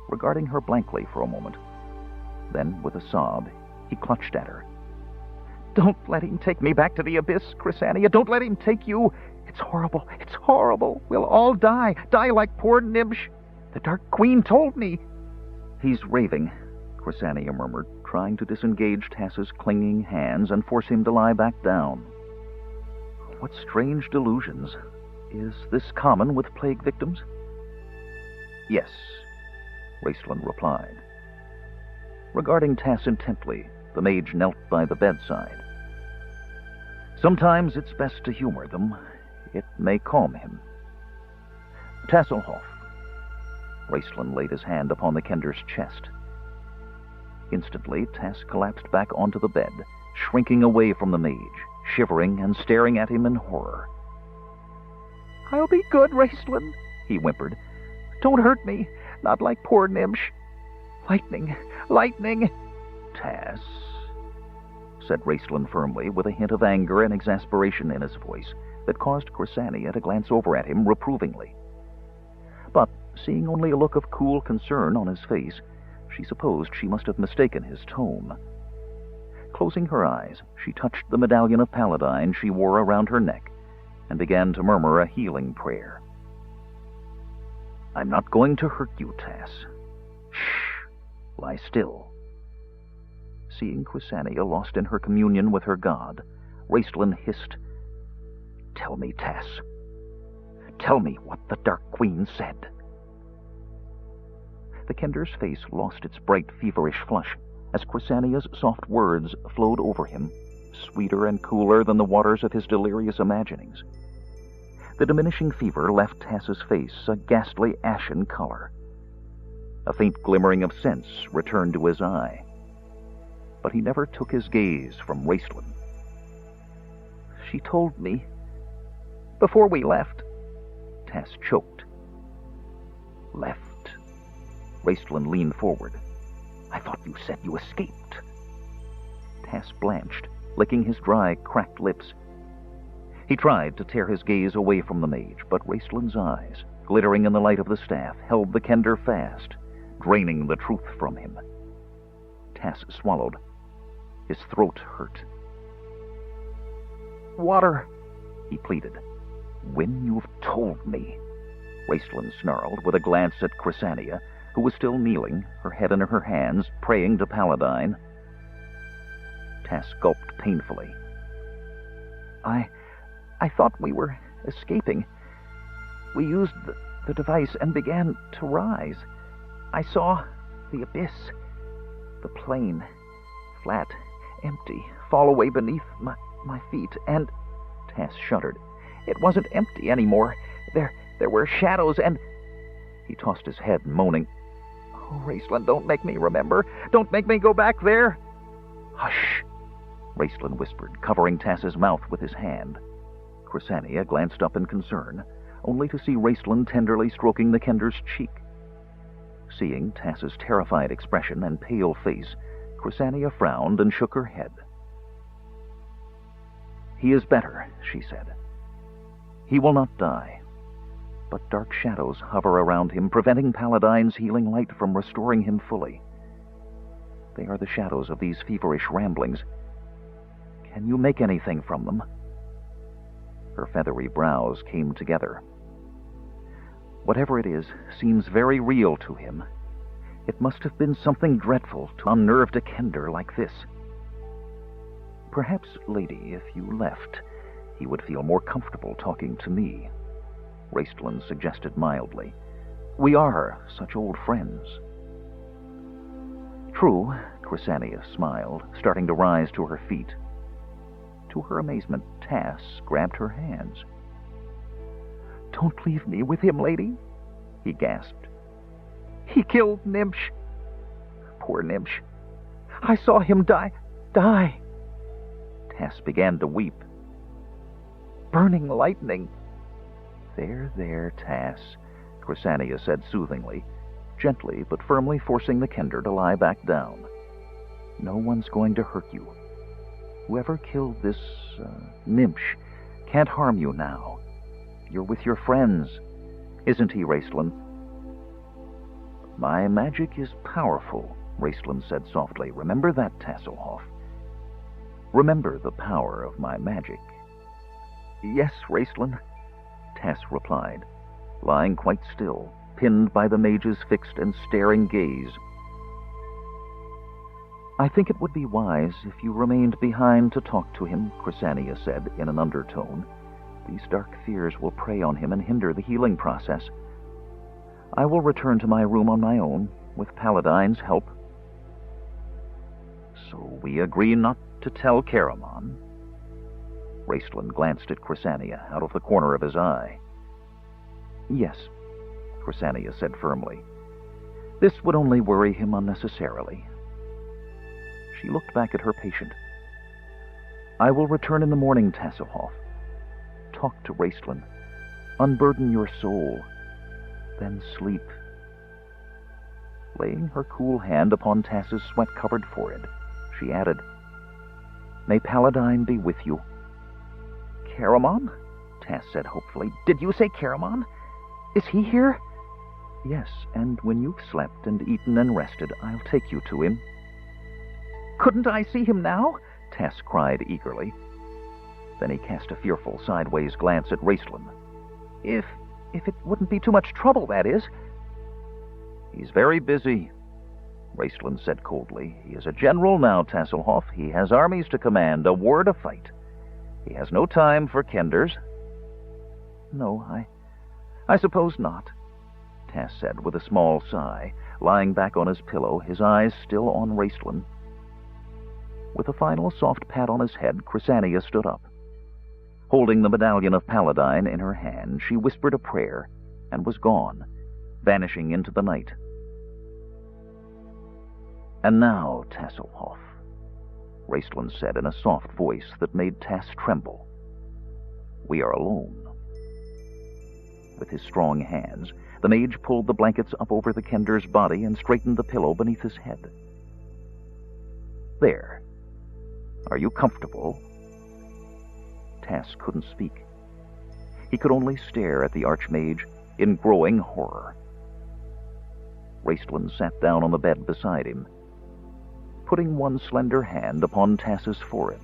regarding her blankly for a moment. Then, with a sob, he clutched at her. "Don't let him take me back to the abyss, Chrysania. Don't let him take you. It's horrible. It's horrible. We'll all die. Die like poor Nibsh." The Dark Queen told me. He's raving, Chrysania murmured, trying to disengage Tass's clinging hands and force him to lie back down. What strange delusions. Is this common with plague victims? Yes, Raistlin replied. Regarding Tass intently, the mage knelt by the bedside. Sometimes it's best to humor them. It may calm him. Tasselhoff. Raistlin laid his hand upon the Kender's chest. Instantly, Tass collapsed back onto the bed, shrinking away from the mage, shivering and staring at him in horror. I'll be good, Raistlin, he whimpered. Don't hurt me, not like poor Nimsh. Lightning, lightning! Tass, said Raistlin firmly, with a hint of anger and exasperation in his voice that caused Chrysania to glance over at him reprovingly. But, seeing only a look of cool concern on his face, she supposed she must have mistaken his tone. Closing her eyes, she touched the medallion of Paladine she wore around her neck and began to murmur a healing prayer. I'm not going to hurt you, Tass. Shh! Lie still. Seeing Chrysania lost in her communion with her god, Raistlin hissed, Tell me, Tass. Tell me what the Dark Queen said. The Kender's face lost its bright, feverish flush as Chrysania's soft words flowed over him, sweeter and cooler than the waters of his delirious imaginings. The diminishing fever left Tass's face a ghastly ashen color. A faint glimmering of sense returned to his eye, but he never took his gaze from Raistlin. She told me before we left. Tass choked. Left? Raistlin leaned forward. I thought you said you escaped. Tass blanched, licking his dry, cracked lips. He tried to tear his gaze away from the mage, but Raistlin's eyes, glittering in the light of the staff, held the Kender fast, draining the truth from him. Tass swallowed. His throat hurt. Water, he pleaded. When you've told me, Raistlin snarled with a glance at Chrysania, who was still kneeling, her head in her hands, praying to Paladine. Tass gulped painfully. I thought we were escaping. We used the device and began to rise. I saw the abyss, the plain, flat, empty, fall away beneath my feet, and... Tass shuddered. It wasn't empty anymore. There were shadows, and... He tossed his head, moaning. Oh, Raistlin, don't make me remember. Don't make me go back there. Hush, Raistlin whispered, covering Tass's mouth with his hand. Chrysania glanced up in concern, only to see Raistlin tenderly stroking the Kender's cheek. Seeing Tass's terrified expression and pale face, Chrysania frowned and shook her head. He is better, she said. He will not die. But dark shadows hover around him, preventing Paladine's healing light from restoring him fully. They are the shadows of these feverish ramblings. Can you make anything from them? Her feathery brows came together. Whatever it is seems very real to him. It must have been something dreadful to unnerve a Kender like this. Perhaps, lady, if you left, he would feel more comfortable talking to me, Raistlin suggested mildly. We are such old friends. True, Chrysania smiled, starting to rise to her feet. To her amazement, Tass grabbed her hands. Don't leave me with him, lady, he gasped. He killed Nimsh. Poor Nimsh. I saw him die. Tass began to weep. Burning lightning. There, Tass, Chrysania said soothingly, gently but firmly forcing the Kender to lie back down. No one's going to hurt you. Whoever killed this, Nimsh can't harm you now. You're with your friends, isn't he, Raistlin? My magic is powerful, Raistlin said softly. Remember that, Tasselhoff. Remember the power of my magic. Yes, Raistlin, Tass replied, lying quite still, pinned by the mage's fixed and staring gaze. "I think it would be wise if you remained behind to talk to him," Chrysania said in an undertone. "These dark fears will prey on him and hinder the healing process. I will return to my room on my own, with Paladine's help." "So we agree not to tell Caramon?" Raistlin glanced at Chrysania out of the corner of his eye. "Yes," Chrysania said firmly. "This would only worry him unnecessarily." She looked back at her patient. "I will return in the morning, Tasselhoff. Talk to Raistlin. Unburden your soul. Then sleep." Laying her cool hand upon Tass's sweat-covered forehead, she added, "May Paladine be with you." "Caramon?" Tass said hopefully. "Did you say Caramon? Is he here?" "Yes, and when you've slept and eaten and rested, I'll take you to him." "Couldn't I see him now?" Tass cried eagerly. Then he cast a fearful sideways glance at Raistlin. If it wouldn't be too much trouble, that is." "He's very busy," Raistlin said coldly. "He is a general now, Tasselhoff. He has armies to command, a war to fight. He has no time for Kenders." "No, I suppose not," Tass said with a small sigh, lying back on his pillow, his eyes still on Raistlin. With a final soft pat on his head, Chrysania stood up. Holding the medallion of Paladine in her hand, she whispered a prayer and was gone, vanishing into the night. "And now, Tasselhoff," Raistlin said in a soft voice that made Tass tremble, "we are alone." With his strong hands, the mage pulled the blankets up over the Kender's body and straightened the pillow beneath his head. "There. Are you comfortable?" Tass couldn't speak. He could only stare at the Archmage in growing horror. Raistlin sat down on the bed beside him. Putting one slender hand upon Tass's forehead,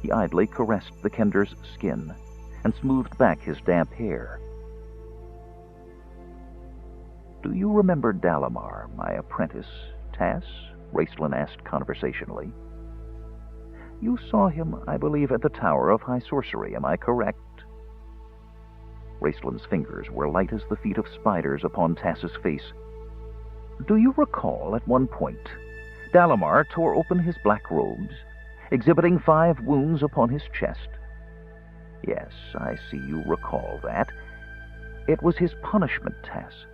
he idly caressed the Kender's skin and smoothed back his damp hair. "Do you remember Dalamar, my apprentice, Tass?" Raistlin asked conversationally. "You saw him, I believe, at the Tower of High Sorcery, am I correct?" Raistlin's fingers were light as the feet of spiders upon Tass's face. "Do you recall, at one point, Dalamar tore open his black robes, exhibiting 5 wounds upon his chest? Yes, I see you recall that. It was his punishment, Tass.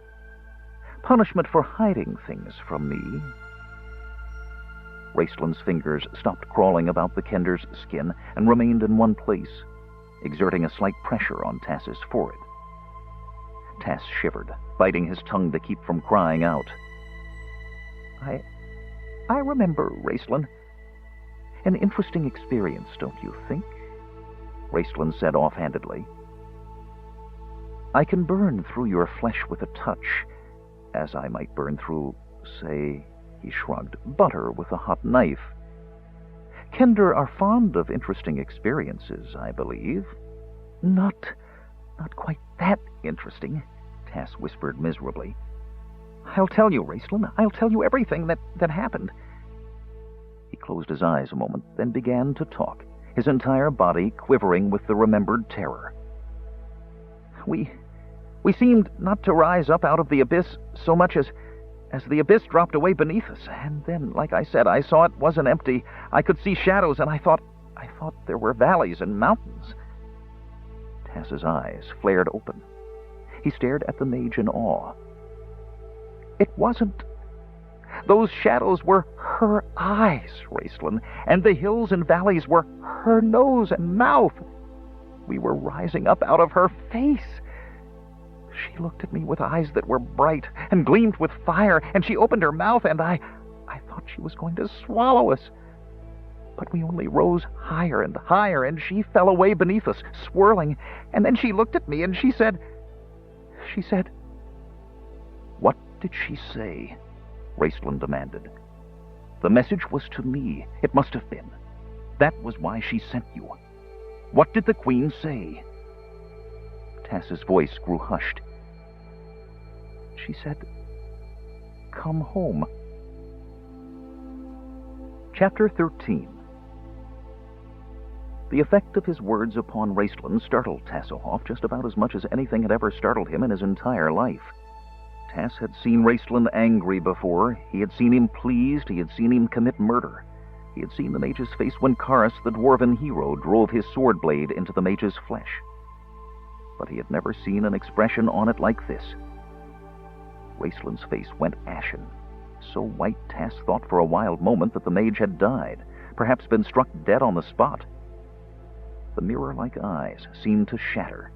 Punishment for hiding things from me." Raistlin's fingers stopped crawling about the Kender's skin and remained in one place, exerting a slight pressure on Tass's forehead. Tass shivered, biting his tongue to keep from crying out. I remember, Raistlin. An interesting experience, don't you think?" Raistlin said offhandedly. "I can burn through your flesh with a touch, as I might burn through, say," he shrugged, "butter with a hot knife. Kender are fond of interesting experiences, I believe." Not quite that interesting," Tass whispered miserably. "I'll tell you, Raistlin. I'll tell you everything that happened." He closed his eyes a moment, then began to talk, his entire body quivering with the remembered terror. We seemed not to rise up out of the abyss so much as the abyss dropped away beneath us. And then, like I said, I saw it wasn't empty. I could see shadows, and I thought there were valleys and mountains." Tass's eyes flared open. He stared at the mage in awe. "It wasn't. Those shadows were her eyes, Raistlin, and the hills and valleys were her nose and mouth. We were rising up out of her face. She looked at me with eyes that were bright and gleamed with fire, and she opened her mouth, and I thought she was going to swallow us. But we only rose higher and higher, and she fell away beneath us, swirling. And then she looked at me, and she said, "What did she say?" Raistlin demanded. "The message was to me. It must have been. That was why she sent you. What did the Queen say?" Tass's voice grew hushed. She said, "Come home." Chapter 13. The effect of his words upon Raistlin startled Tasselhoff just about as much as anything had ever startled him in his entire life. Tass had seen Raistlin angry before. He had seen him pleased. He had seen him commit murder. He had seen the mage's face when Karis, the dwarven hero, drove his sword blade into the mage's flesh. But he had never seen an expression on it like this. Raistlin's face went ashen, so white Tass thought for a wild moment that the mage had died, perhaps been struck dead on the spot. The mirror-like eyes seemed to shatter.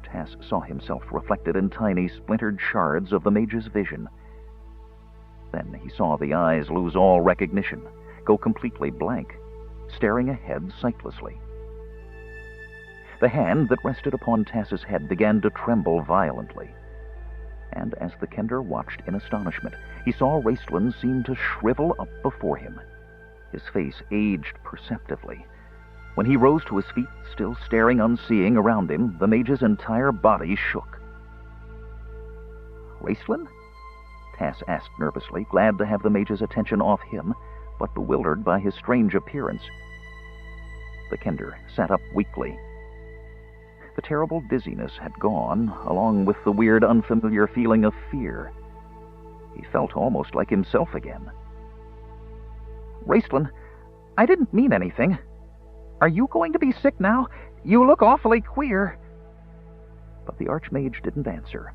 Tass saw himself reflected in tiny, splintered shards of the mage's vision. Then he saw the eyes lose all recognition, go completely blank, staring ahead sightlessly. The hand that rested upon Tass's head began to tremble violently. And as the Kender watched in astonishment, he saw Raistlin seem to shrivel up before him. His face aged perceptively. When he rose to his feet, still staring unseeing around him, the mage's entire body shook. "Raistlin?" Tass asked nervously, glad to have the mage's attention off him, but bewildered by his strange appearance. The Kender sat up weakly. The terrible dizziness had gone, along with the weird, unfamiliar feeling of fear. He felt almost like himself again. "Raistlin, I didn't mean anything. Are you going to be sick now? You look awfully queer." But the Archmage didn't answer.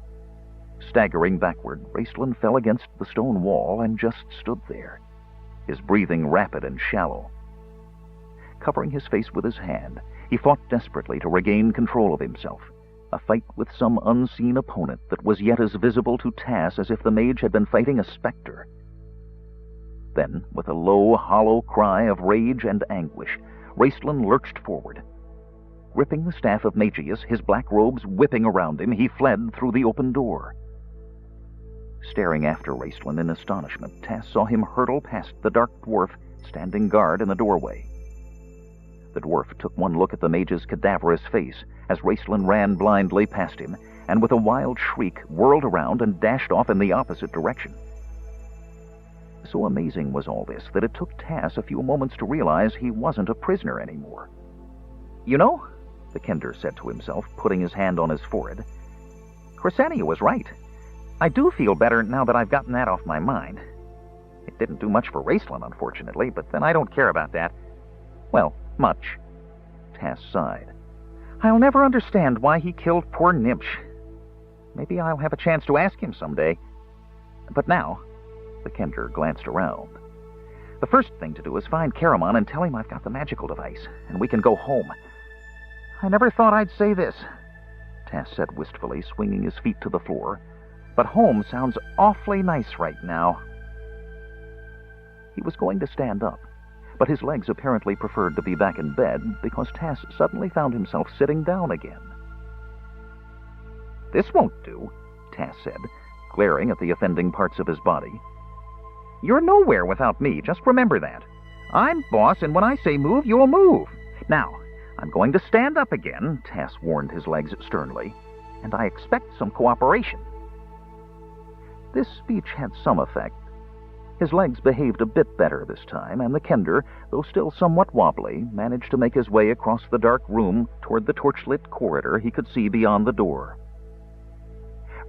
Staggering backward, Raistlin fell against the stone wall and just stood there, his breathing rapid and shallow. Covering his face with his hand, he fought desperately to regain control of himself, a fight with some unseen opponent that was yet as visible to Tass as if the mage had been fighting a specter. Then, with a low, hollow cry of rage and anguish, Raistlin lurched forward. Gripping the staff of Magius, his black robes whipping around him, he fled through the open door. Staring after Raistlin in astonishment, Tass saw him hurtle past the dark dwarf standing guard in the doorway. The dwarf took one look at the mage's cadaverous face as Raistlin ran blindly past him, and with a wild shriek whirled around and dashed off in the opposite direction. So amazing was all this that it took Tass a few moments to realize he wasn't a prisoner anymore. "You know," the Kender said to himself, putting his hand on his forehead, "Chrysania was right. I do feel better now that I've gotten that off my mind. It didn't do much for Raistlin, unfortunately, but then I don't care about that. Well, much." Tass sighed. "I'll never understand why he killed poor Nimsh. Maybe I'll have a chance to ask him someday. But now," the Kender glanced around, "the first thing to do is find Caramon and tell him I've got the magical device, and we can go home. I never thought I'd say this," Tass said wistfully, swinging his feet to the floor, "but home sounds awfully nice right now." He was going to stand up, but his legs apparently preferred to be back in bed because Tass suddenly found himself sitting down again. "This won't do," Tass said, glaring at the offending parts of his body. "You're nowhere without me, just remember that. I'm boss, and when I say move, you'll move. Now, I'm going to stand up again," Tass warned his legs sternly, "and I expect some cooperation." This speech had some effect. His legs behaved a bit better this time, and the Kender, though still somewhat wobbly, managed to make his way across the dark room toward the torchlit corridor he could see beyond the door.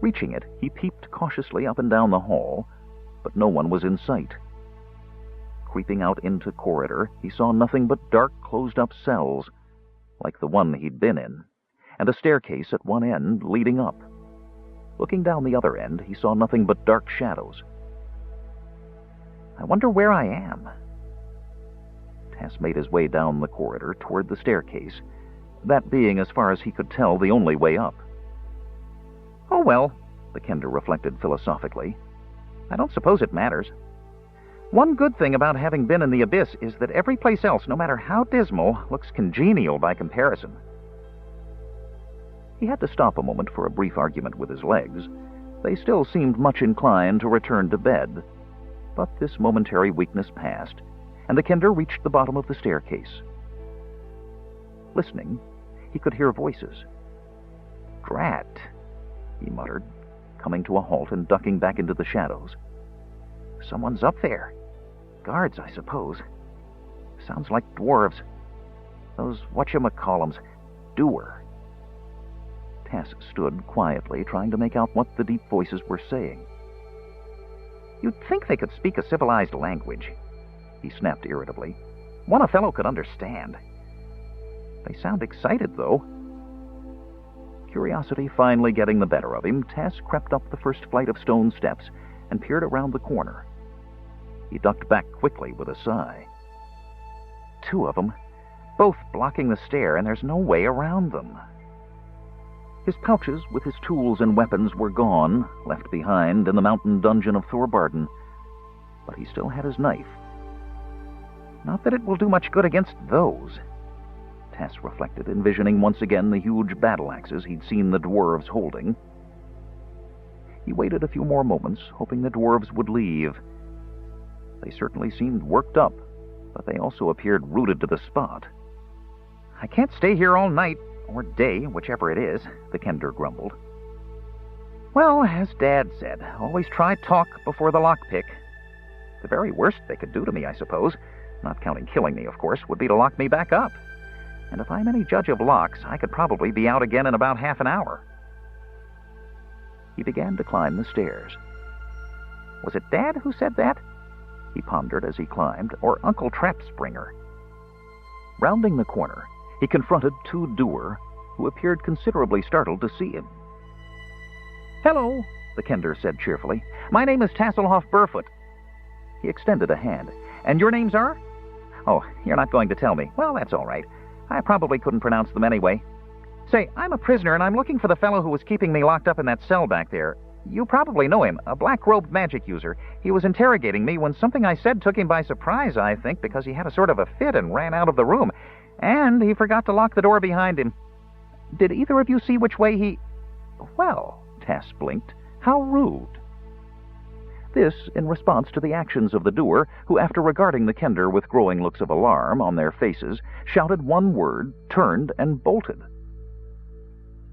Reaching it, he peeped cautiously up and down the hall, but no one was in sight. Creeping out into corridor, he saw nothing but dark, closed-up cells, like the one he'd been in, and a staircase at one end leading up. Looking down the other end, he saw nothing but dark shadows. "I wonder where I am." Tass made his way down the corridor toward the staircase, that being, as far as he could tell, the only way up. "Oh well," the Kender reflected philosophically, "I don't suppose it matters. One good thing about having been in the Abyss is that every place else, no matter how dismal, looks congenial by comparison." He had to stop a moment for a brief argument with his legs. They still seemed much inclined to return to bed, but this momentary weakness passed, and the Kender reached the bottom of the staircase. Listening, he could hear voices. "Drat," he muttered. coming to a halt and ducking back into the shadows. Someone's up there. Guards, I suppose. Sounds like dwarves. Those whatchamacallums. Doer. Tess stood quietly, trying to make out what the deep voices were saying. You'd think they could speak a civilized language, he snapped irritably. One a fellow could understand. They sound excited, though. Curiosity finally getting the better of him, Tess crept up the first flight of stone steps and peered around the corner. He ducked back quickly with a sigh. 2 of them, both blocking the stair, and there's no way around them. His pouches with his tools and weapons were gone, left behind in the mountain dungeon of Thorbarden, but he still had his knife. Not that it will do much good against those, Tess reflected, envisioning once again the huge battle axes he'd seen the dwarves holding. He waited a few more moments, hoping the dwarves would leave. They certainly seemed worked up, but they also appeared rooted to the spot. I can't stay here all night, or day, whichever it is, the Kender grumbled. Well, as Dad said, always try talk before the lockpick. The very worst they could do to me, I suppose, not counting killing me, of course, would be to lock me back up. And if I'm any judge of locks, I could probably be out again in about half an hour. He began to climb the stairs. Was it Dad who said that? He pondered as he climbed, or Uncle Trapspringer. Rounding the corner, he confronted 2 doer who appeared considerably startled to see him. Hello, the Kender said cheerfully. My name is Tasselhoff Burfoot. He extended a hand. And your names are? Oh, you're not going to tell me. Well, that's all right. I probably couldn't pronounce them anyway. Say, I'm a prisoner, and I'm looking for the fellow who was keeping me locked up in that cell back there. You probably know him, a black-robed magic user. He was interrogating me when something I said took him by surprise, I think, because he had a sort of a fit and ran out of the room. And he forgot to lock the door behind him. Did either of you see which way he... Well, Tess blinked. How rude. This in response to the actions of the doer, who, after regarding the Kender with growing looks of alarm on their faces, shouted one word, turned, and bolted.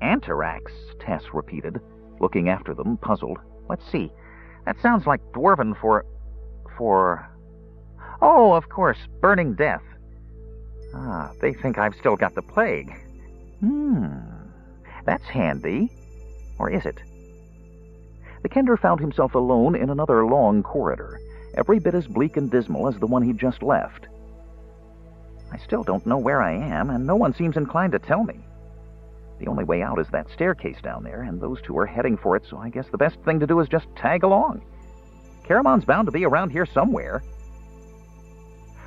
Antarax, Tess repeated, looking after them, puzzled. Let's see. That sounds like Dwarven for... Oh, of course, burning death. Ah, they think I've still got the plague. That's handy. Or is it? The Kender found himself alone in another long corridor, every bit as bleak and dismal as the one he'd just left. I still don't know where I am, and no one seems inclined to tell me. The only way out is that staircase down there, and those 2 are heading for it, so I guess the best thing to do is just tag along. Caramon's bound to be around here somewhere.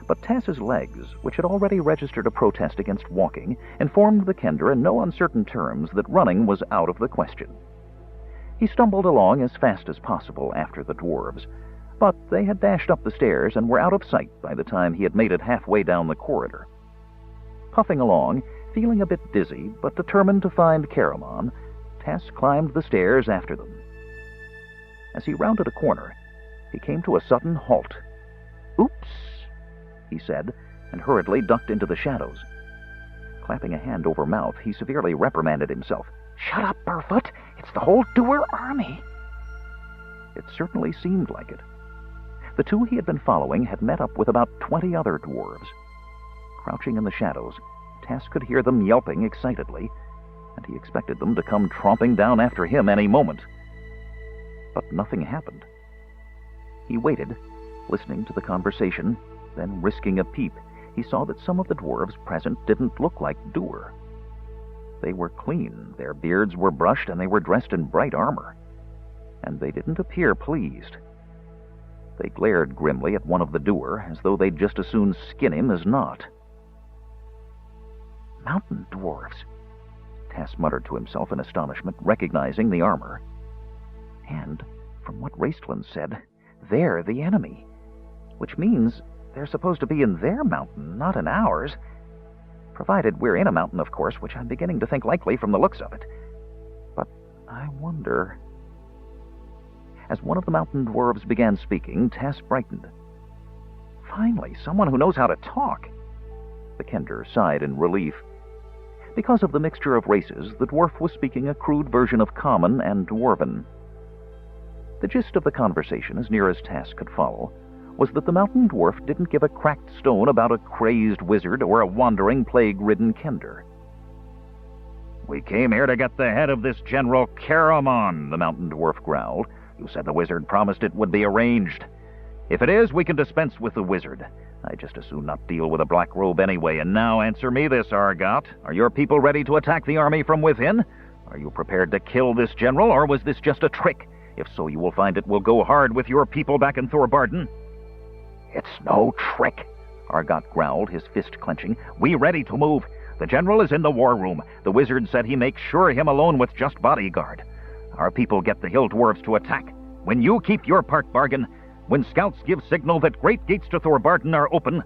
But Tess's legs, which had already registered a protest against walking, informed the Kender in no uncertain terms that running was out of the question. He stumbled along as fast as possible after the dwarves, but they had dashed up the stairs and were out of sight by the time he had made it halfway down the corridor. Puffing along, feeling a bit dizzy, but determined to find Caramon, Tess climbed the stairs after them. As he rounded a corner, he came to a sudden halt. "Oops," he said, and hurriedly ducked into the shadows. Clapping a hand over mouth, he severely reprimanded himself. "Shut up, Burfoot! It's the whole doer army!" It certainly seemed like it. The 2 he had been following had met up with about 20 other dwarves. Crouching in the shadows, Tess could hear them yelping excitedly, and he expected them to come tromping down after him any moment. But nothing happened. He waited, listening to the conversation, then risking a peep, he saw that some of the dwarves present didn't look like doer. They were clean, their beards were brushed, and they were dressed in bright armor. And they didn't appear pleased. They glared grimly at one of the doer, as though they'd just as soon skin him as not. "Mountain dwarves," Tess muttered to himself in astonishment, recognizing the armor. "And, from what Raistland said, they're the enemy. Which means they're supposed to be in their mountain, not in ours. Provided we're in a mountain, of course, which I'm beginning to think likely from the looks of it. But I wonder..." As one of the mountain dwarves began speaking, Tess brightened. "Finally, someone who knows how to talk." The Kender sighed in relief. Because of the mixture of races, the dwarf was speaking a crude version of Common and Dwarven. The gist of the conversation, as near as Tess could follow, was that the mountain dwarf didn't give a cracked stone about a crazed wizard or a wandering, plague-ridden kender. "We came here to get the head of this General Caramon," the mountain dwarf growled. "You said the wizard promised it would be arranged. If it is, we can dispense with the wizard. I'd just as soon not deal with a black robe anyway. And now answer me this, Argot. Are your people ready to attack the army from within? Are you prepared to kill this general, or was this just a trick? If so, you will find it will go hard with your people back in Thorbarden." "It's no trick," Argot growled, his fist clenching. "We ready to move. The general is in the war room. The wizard said he makes sure him alone with just bodyguard. Our people get the hill dwarves to attack. When you keep your part bargain, when scouts give signal that great gates to Thorbarden are open—"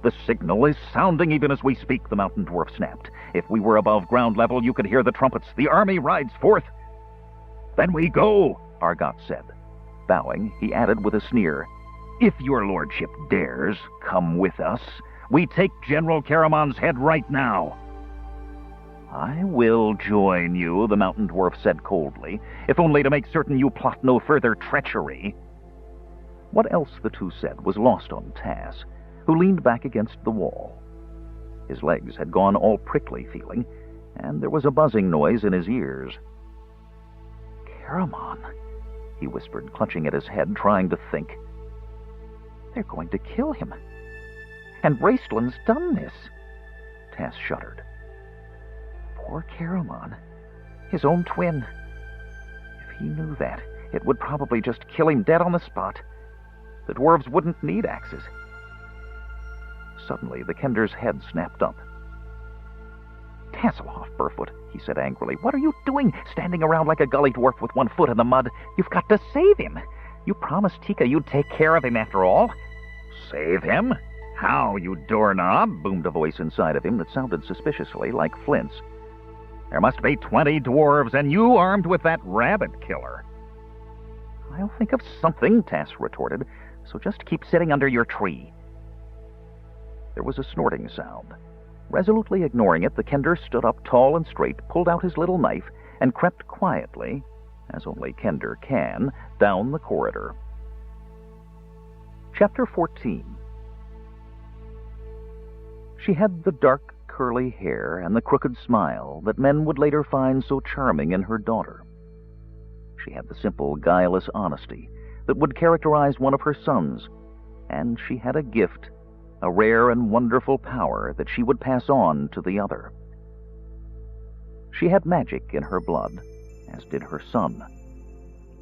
"The signal is sounding even as we speak," the mountain dwarf snapped. "If we were above ground level, you could hear the trumpets. The army rides forth." "Then we go," Argot said. Bowing, he added with a sneer, "If your lordship dares come with us, we take General Caramon's head right now." "I will join you," the mountain dwarf said coldly, "if only to make certain you plot no further treachery." What else the two said was lost on Tass, who leaned back against the wall. His legs had gone all prickly feeling, and there was a buzzing noise in his ears. "Caramon," he whispered, clutching at his head, trying to think. "They're going to kill him. And Raistlin's done this." Tass shuddered. Poor Caramon. His own twin. If he knew that, it would probably just kill him dead on the spot. The dwarves wouldn't need axes. Suddenly, the kender's head snapped up. "Tasselhoff, Burfoot," he said angrily. "What are you doing, standing around like a gully dwarf with one foot in the mud? You've got to save him. You promised Tika you'd take care of him after all." "Save him? How, you doorknob?" boomed a voice inside of him that sounded suspiciously like Flint's. "There must be 20 dwarves, and you armed with that rabbit killer." "I'll think of something," Tass retorted, "so just keep sitting under your tree." There was a snorting sound. Resolutely ignoring it, the kender stood up tall and straight, pulled out his little knife, and crept quietly, as only kender can, down the corridor. Chapter 14. She had the dark, curly hair and the crooked smile that men would later find so charming in her daughter. She had the simple, guileless honesty that would characterize one of her sons, and she had a gift, a rare and wonderful power that she would pass on to the other. She had magic in her blood, as did her son.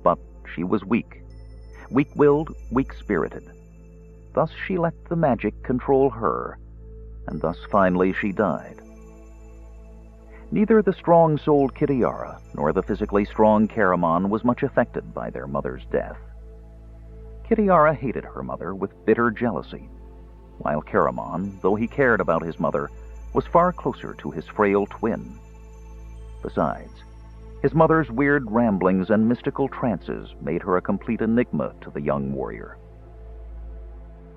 But she was weak, weak-willed, weak-spirited. Thus she let the magic control her, and thus finally she died. Neither the strong-souled Kitiara nor the physically strong Caramon was much affected by their mother's death. Kitiara hated her mother with bitter jealousy, while Caramon, though he cared about his mother, was far closer to his frail twin. Besides, his mother's weird ramblings and mystical trances made her a complete enigma to the young warrior.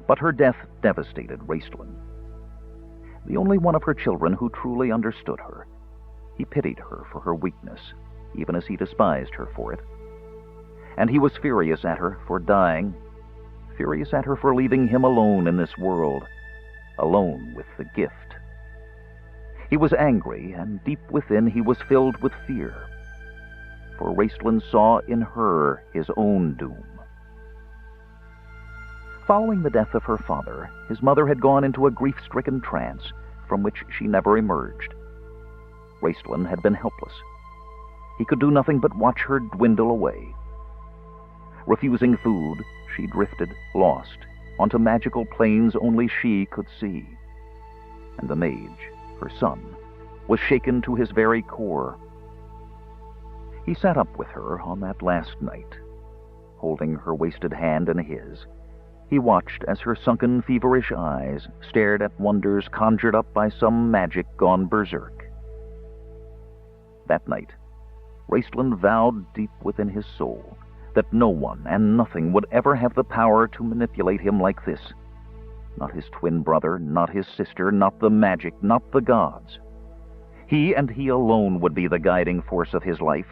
But her death devastated Raistlin. The only one of her children who truly understood her. He pitied her for her weakness, even as he despised her for it. And he was furious at her for dying, furious at her for leaving him alone in this world, alone with the gift. He was angry, and deep within he was filled with fear, for Raistlin saw in her his own doom. Following the death of her father, his mother had gone into a grief-stricken trance from which she never emerged. Raistlin had been helpless. He could do nothing but watch her dwindle away. Refusing food, she drifted, lost, onto magical planes only she could see. And the mage, her son, was shaken to his very core. He sat up with her on that last night, holding her wasted hand in his. He watched as her sunken, feverish eyes stared at wonders conjured up by some magic gone berserk. That night, Raistlin vowed deep within his soul that no one and nothing would ever have the power to manipulate him like this. Not his twin brother, not his sister, not the magic, not the gods. He and he alone would be the guiding force of his life.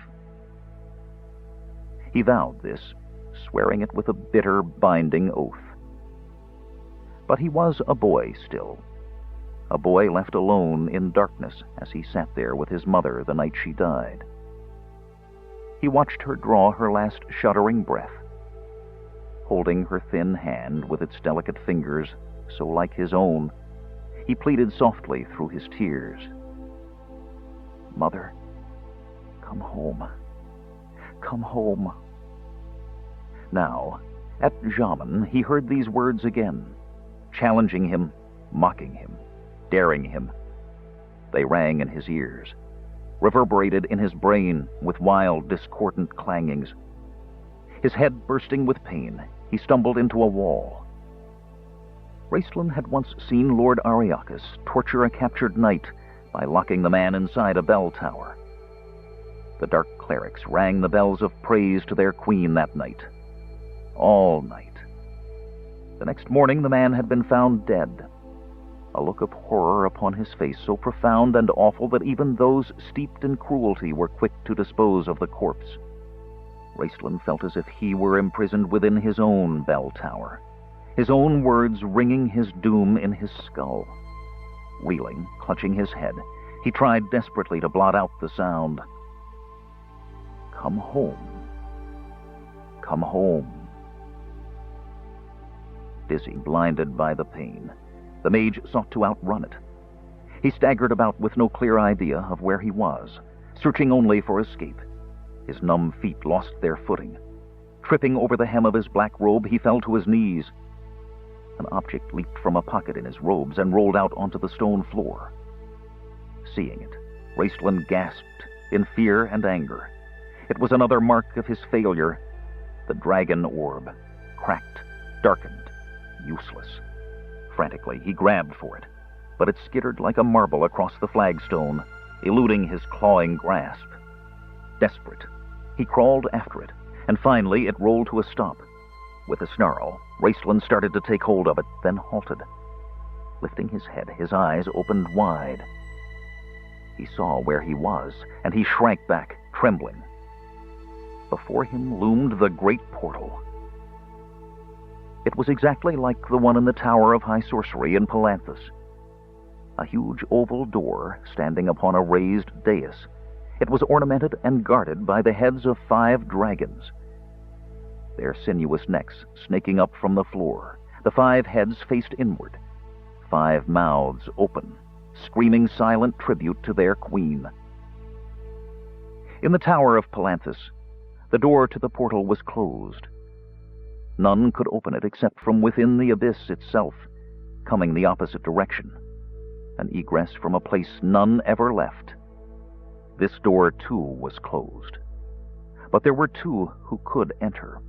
He vowed this, swearing it with a bitter, binding oath. But he was a boy still. A boy left alone in darkness as he sat there with his mother the night she died. He watched her draw her last shuddering breath. Holding her thin hand with its delicate fingers so like his own, he pleaded softly through his tears, "Mother, come home. Come home." Now, at Jamin, he heard these words again, challenging him, mocking him, daring him. They rang in his ears, reverberated in his brain with wild, discordant clangings. His head bursting with pain, he stumbled into a wall. Raistlin had once seen Lord Ariakas torture a captured knight by locking the man inside a bell tower. The dark clerics rang the bells of praise to their queen that night. All night. The next morning the man had been found dead, a look of horror upon his face so profound and awful that even those steeped in cruelty were quick to dispose of the corpse. Raistlin felt as if he were imprisoned within his own bell tower, his own words ringing his doom in his skull. Reeling, clutching his head, he tried desperately to blot out the sound. "Come home. Come home." Dizzy, blinded by the pain, the mage sought to outrun it. He staggered about with no clear idea of where he was, searching only for escape. His numb feet lost their footing. Tripping over the hem of his black robe, he fell to his knees. An object leaped from a pocket in his robes and rolled out onto the stone floor. Seeing it, Raistlin gasped in fear and anger. It was another mark of his failure, the dragon orb, cracked, darkened, useless. Frantically, he grabbed for it, but it skittered like a marble across the flagstone, eluding his clawing grasp. Desperate, he crawled after it, and finally it rolled to a stop. With a snarl, Raistlin started to take hold of it, then halted. Lifting his head, his eyes opened wide. He saw where he was, and he shrank back, trembling. Before him loomed the great portal. It was exactly like the one in the Tower of High Sorcery in Palanthus. A huge oval door standing upon a raised dais. It was ornamented and guarded by the heads of 5 dragons, their sinuous necks snaking up from the floor, the 5 heads faced inward, 5 mouths open, screaming silent tribute to their queen. In the Tower of Palanthus, the door to the portal was closed. None could open it except from within the abyss itself, coming the opposite direction, an egress from a place none ever left. This door, too, was closed. But there were 2 who could enter.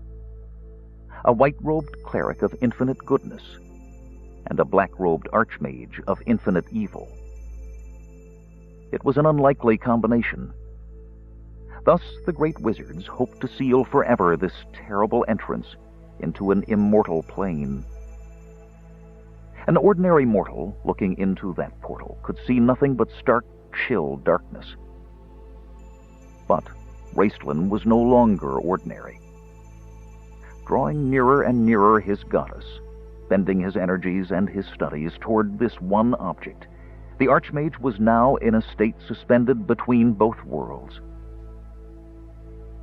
A white-robed cleric of infinite goodness, and a black-robed archmage of infinite evil. It was an unlikely combination. Thus the great wizards hoped to seal forever this terrible entrance into an immortal plane. An ordinary mortal looking into that portal could see nothing but stark, chill darkness. But Raistlin was no longer ordinary. Drawing nearer and nearer his goddess, bending his energies and his studies toward this one object, the Archmage was now in a state suspended between both worlds.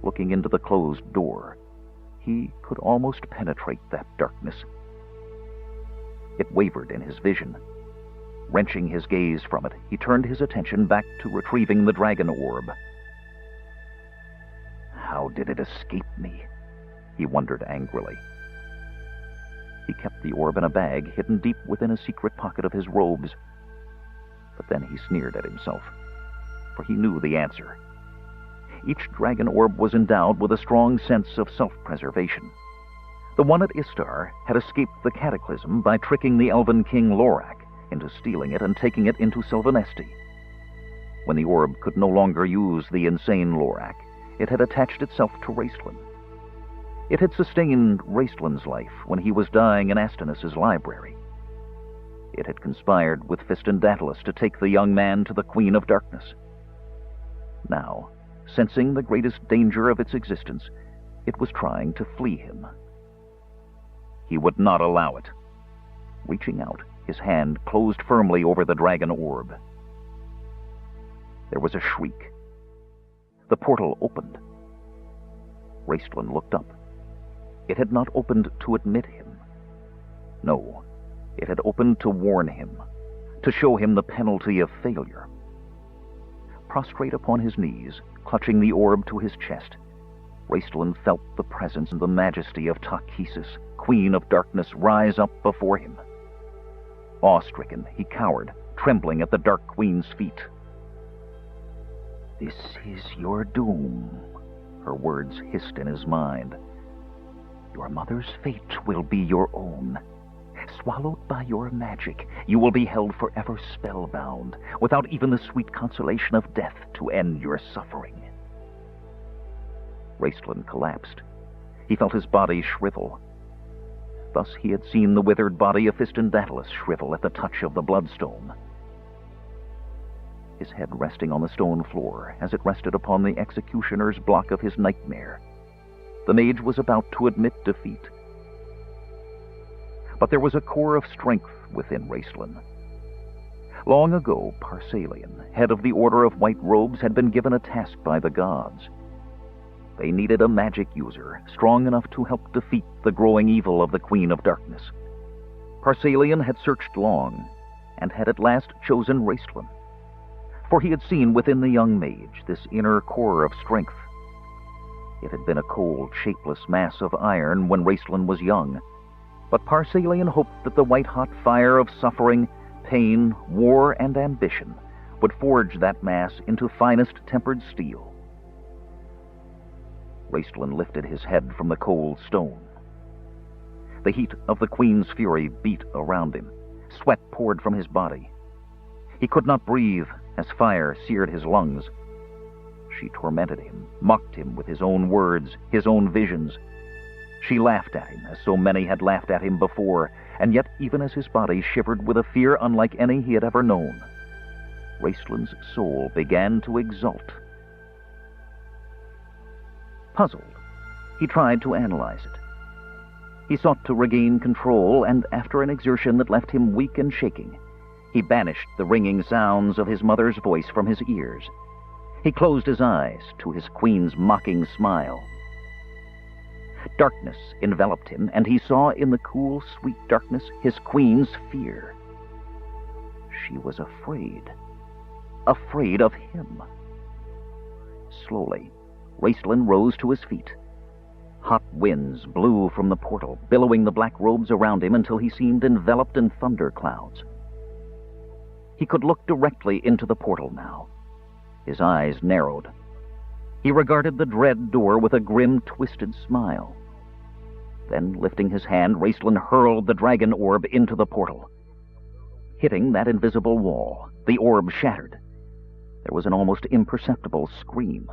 Looking into the closed door, he could almost penetrate that darkness. It wavered in his vision. Wrenching his gaze from it, he turned his attention back to retrieving the dragon orb. How did it escape me? He wondered angrily. He kept the orb in a bag hidden deep within a secret pocket of his robes. But then he sneered at himself, for he knew the answer. Each dragon orb was endowed with a strong sense of self-preservation. The one at Istar had escaped the cataclysm by tricking the elven king Lorak into stealing it and taking it into Sylvanesti. When the orb could no longer use the insane Lorak, it had attached itself to Raistlin. It had sustained Raistlin's life when he was dying in Astonis's library. It had conspired with Fist and Daedalus to take the young man to the Queen of Darkness. Now, sensing the greatest danger of its existence, it was trying to flee him. He would not allow it. Reaching out, his hand closed firmly over the dragon orb. There was a shriek. The portal opened. Raistlin looked up. It had not opened to admit him. No, it had opened to warn him, to show him the penalty of failure. Prostrate upon his knees, clutching the orb to his chest, Raistlin felt the presence and the majesty of Takhisis, Queen of Darkness, rise up before him. Awe-stricken, he cowered, trembling at the Dark Queen's feet. "This is your doom," her words hissed in his mind. "Your mother's fate will be your own. Swallowed by your magic, you will be held forever spellbound, without even the sweet consolation of death to end your suffering." Raistlin collapsed. He felt his body shrivel. Thus he had seen the withered body of Fistandatilus shrivel at the touch of the bloodstone. His head resting on the stone floor as it rested upon the executioner's block of his nightmare, the mage was about to admit defeat. But there was a core of strength within Raistlin. Long ago, Parsalian, head of the Order of White Robes, had been given a task by the gods. They needed a magic user strong enough to help defeat the growing evil of the Queen of Darkness. Parsalian had searched long, and had at last chosen Raistlin, for he had seen within the young mage this inner core of strength. It had been a cold, shapeless mass of iron when Raistlin was young, but Parsalian hoped that the white-hot fire of suffering, pain, war, and ambition would forge that mass into finest tempered steel. Raistlin lifted his head from the cold stone. The heat of the Queen's fury beat around him. Sweat poured from his body. He could not breathe as fire seared his lungs. She tormented him, mocked him with his own words, his own visions. She laughed at him as so many had laughed at him before, and yet even as his body shivered with a fear unlike any he had ever known, Raistlin's soul began to exult. Puzzled, he tried to analyze it. He sought to regain control, and after an exertion that left him weak and shaking, he banished the ringing sounds of his mother's voice from his ears. He closed his eyes to his queen's mocking smile. Darkness enveloped him, and he saw in the cool, sweet darkness his queen's fear. She was afraid of him. Slowly, Raistlin rose to his feet. Hot winds blew from the portal, billowing the black robes around him until he seemed enveloped in thunder clouds. He could look directly into the portal now. His eyes narrowed. He regarded the dread door with a grim, twisted smile. Then, lifting his hand, Raistlin hurled the dragon orb into the portal. Hitting that invisible wall, the orb shattered. There was an almost imperceptible scream.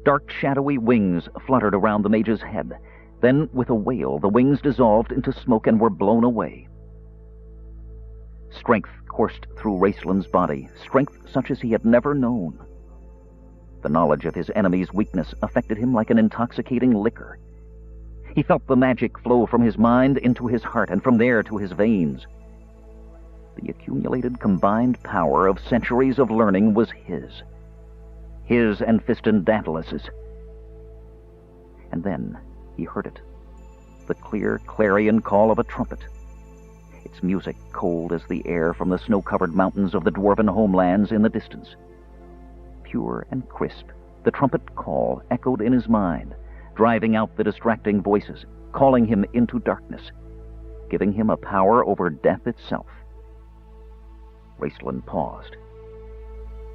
Dark, shadowy wings fluttered around the mage's head. Then, with a wail, the wings dissolved into smoke and were blown away. Strength coursed through Raistlin's body, strength such as he had never known. The knowledge of his enemy's weakness affected him like an intoxicating liquor. He felt the magic flow from his mind into his heart, and from there to his veins. The accumulated combined power of centuries of learning was his and Fistandatilus'. And then he heard it, the clear clarion call of a trumpet. Its music cold as the air from the snow-covered mountains of the dwarven homelands in the distance. Pure and crisp, the trumpet call echoed in his mind, driving out the distracting voices, calling him into darkness, giving him a power over death itself. Raistlin paused.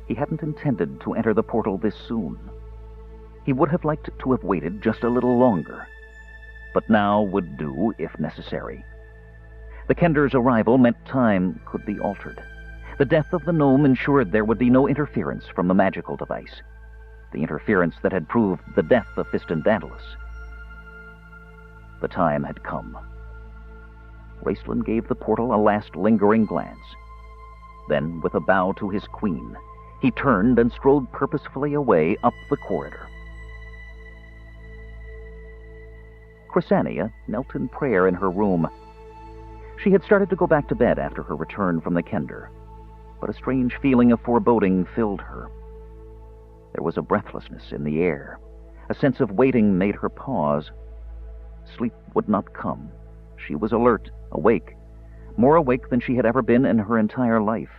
He hadn't intended to enter the portal this soon. He would have liked to have waited just a little longer, but now would do if necessary. The Kender's arrival meant time could be altered. The death of the gnome ensured there would be no interference from the magical device, the interference that had proved the death of Fistandatilus. The time had come. Raistlin gave the portal a last lingering glance. Then, with a bow to his queen, he turned and strode purposefully away up the corridor. Chrysania knelt in prayer in her room. She had started to go back to bed after her return from the Kender, but a strange feeling of foreboding filled her. There was a breathlessness in the air. A sense of waiting made her pause. Sleep would not come. She was alert, awake, more awake than she had ever been in her entire life.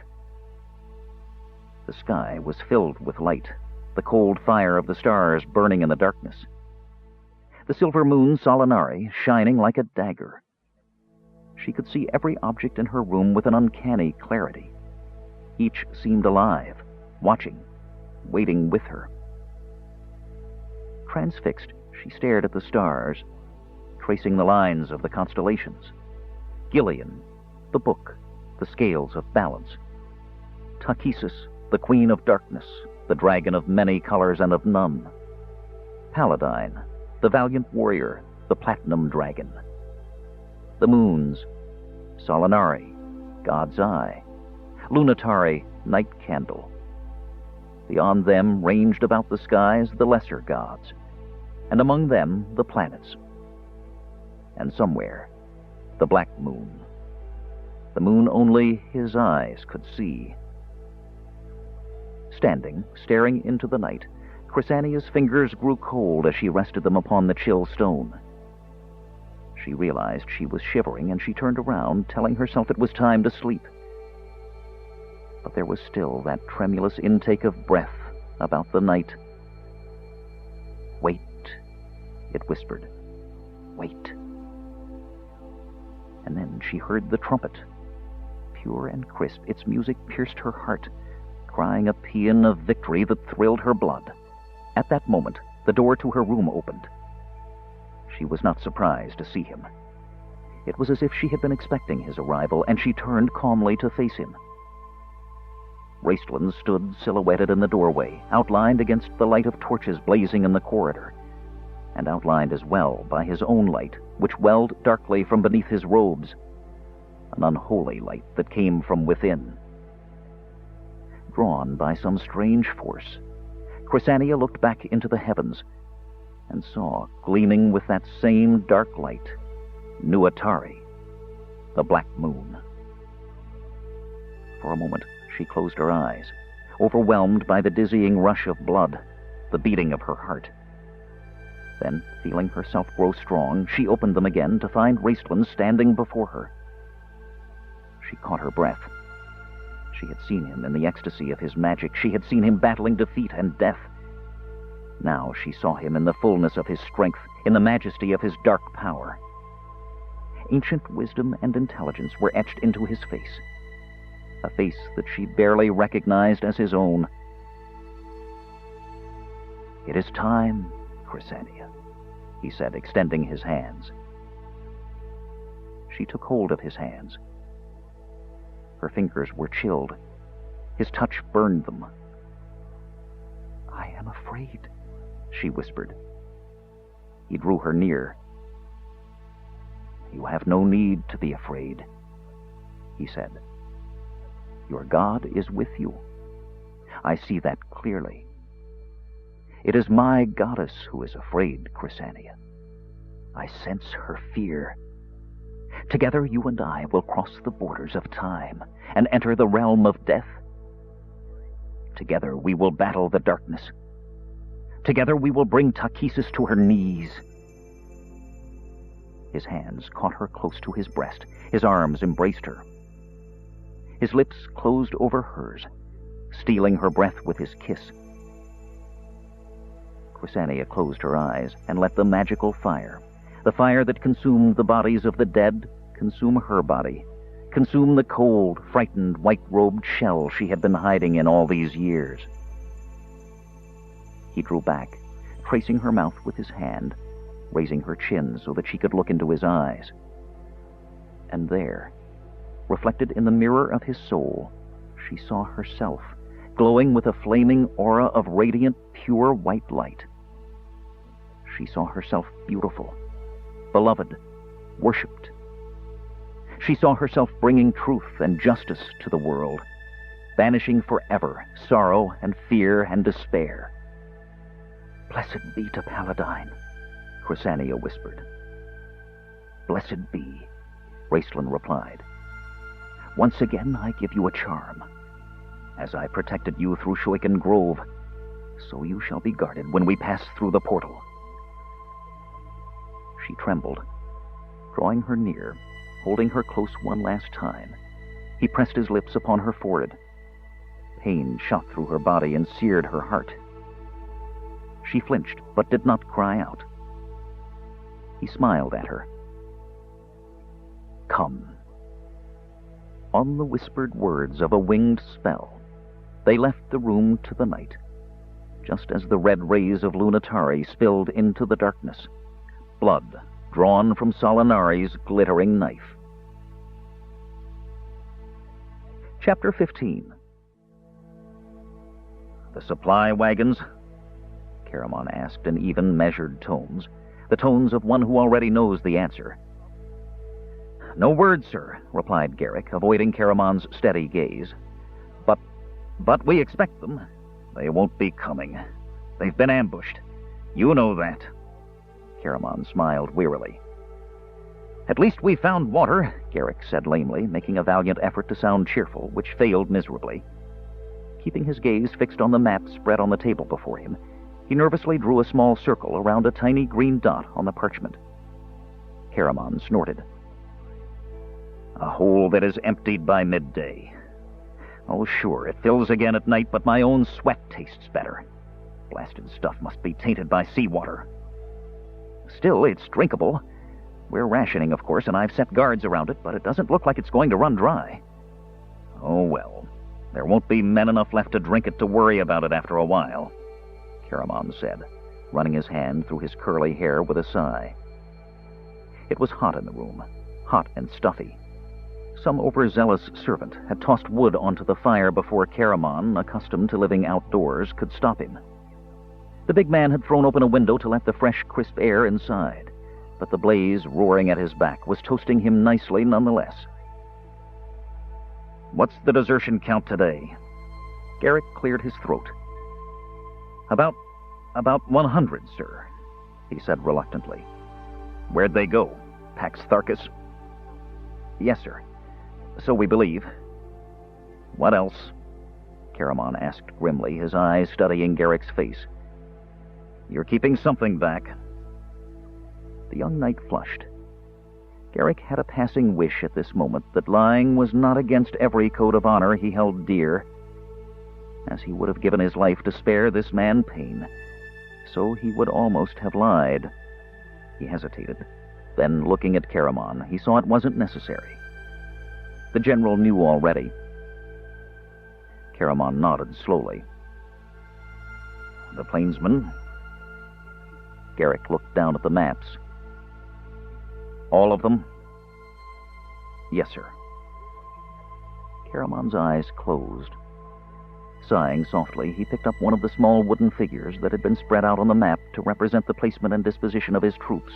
The sky was filled with light, the cold fire of the stars burning in the darkness. The silver moon Solinari shining like a dagger. She could see every object in her room with an uncanny clarity. Each seemed alive, watching, waiting with her. Transfixed, she stared at the stars, tracing the lines of the constellations. Gileon, the book, the scales of balance. Takhisis, the queen of darkness, the dragon of many colors and of none. Paladine, the valiant warrior, the platinum dragon. The moons, Solinari, God's eye. Lunatari, night candle. Beyond them ranged about the skies the lesser gods, and among them the planets. And somewhere, the black moon. The moon only his eyes could see. Standing, staring into the night, Chrysania's fingers grew cold as she rested them upon the chill stone. She realized she was shivering, and she turned around, telling herself it was time to sleep. But there was still that tremulous intake of breath about the night. "Wait," it whispered. "Wait." And then she heard the trumpet. Pure and crisp, its music pierced her heart, crying a paean of victory that thrilled her blood. At that moment, the door to her room opened. She was not surprised to see him. It was as if she had been expecting his arrival, and she turned calmly to face him. Raistland stood silhouetted in the doorway, outlined against the light of torches blazing in the corridor, and outlined as well by his own light, which welled darkly from beneath his robes, an unholy light that came from within. Drawn by some strange force, Chrysania looked back into the heavens and saw, gleaming with that same dark light, Nuatari, the black moon. For a moment, she closed her eyes, overwhelmed by the dizzying rush of blood, the beating of her heart. Then, feeling herself grow strong, she opened them again to find Raistland standing before her. She caught her breath. She had seen him in the ecstasy of his magic. She had seen him battling defeat and death. Now she saw him in the fullness of his strength, in the majesty of his dark power. Ancient wisdom and intelligence were etched into his face, a face that she barely recognized as his own. "It is time, Chrysania," he said, extending his hands. She took hold of his hands. Her fingers were chilled. His touch burned them. "I am afraid," she whispered. He drew her near. "You have no need to be afraid," he said. "Your God is with you. I see that clearly. It is my goddess who is afraid, Chrysania. I sense her fear. Together you and I will cross the borders of time and enter the realm of death. Together we will battle the darkness. Together we will bring Takhisis to her knees." His hands caught her close to his breast. His arms embraced her. His lips closed over hers, stealing her breath with his kiss. Chrysania closed her eyes and let the magical fire, the fire that consumed the bodies of the dead, consume her body, consume the cold, frightened, white-robed shell she had been hiding in all these years. He drew back, tracing her mouth with his hand, raising her chin so that she could look into his eyes. And there, reflected in the mirror of his soul, she saw herself, glowing with a flaming aura of radiant, pure white light. She saw herself beautiful, beloved, worshipped. She saw herself bringing truth and justice to the world, banishing forever sorrow and fear and despair. "Blessed be to Paladine," Chrysania whispered. Blessed be, Raistlin replied. Once again I give you a charm. As I protected you through Shuiken Grove, so you shall be guarded when we pass through the portal. She trembled, drawing her near, holding her close one last time. He pressed his lips upon her forehead. Pain shot through her body and seared her heart. She flinched, but did not cry out. He smiled at her. Come. On the whispered words of a winged spell, they left the room to the night, just as the red rays of Lunatari spilled into the darkness, blood drawn from Solinari's glittering knife. Chapter 15. The supply wagons? Caramon asked in even, measured tones, the tones of one who already knows the answer. No word, sir, replied Garrick, avoiding Caramon's steady gaze. But we expect them. They won't be coming. They've been ambushed. You know that. Caramon smiled wearily. At least we found water, Garrick said lamely, making a valiant effort to sound cheerful, which failed miserably. Keeping his gaze fixed on the map spread on the table before him, he nervously drew a small circle around a tiny green dot on the parchment. Caramon snorted. A hole that is emptied by midday. Oh, sure, it fills again at night, but my own sweat tastes better. Blasted stuff must be tainted by seawater. Still, it's drinkable. We're rationing, of course, and I've set guards around it, but it doesn't look like it's going to run dry. Oh, well. There won't be men enough left to drink it to worry about it after a while, Caramon said, running his hand through his curly hair with a sigh. It was hot in the room, hot and stuffy. Some overzealous servant had tossed wood onto the fire before Caramon, accustomed to living outdoors, could stop him. The big man had thrown open a window to let the fresh, crisp air inside, but the blaze roaring at his back was toasting him nicely nonetheless. What's the desertion count today? Garrick cleared his throat. About 100, sir, he said reluctantly. Where'd they go? Pax Tharkas? Yes, sir. So we believe. What else? Caramon asked grimly, his eyes studying Garrick's face. You're keeping something back. The young knight flushed. Garrick had a passing wish at this moment that lying was not against every code of honor he held dear. As he would have given his life to spare this man pain, so he would almost have lied. He hesitated. Then, looking at Caramon, he saw it wasn't necessary. The general knew already. Caramon nodded slowly. The plainsmen? Garrick looked down at the maps. All of them? Yes, sir. Caramon's eyes closed. Sighing softly, he picked up one of the small wooden figures that had been spread out on the map to represent the placement and disposition of his troops.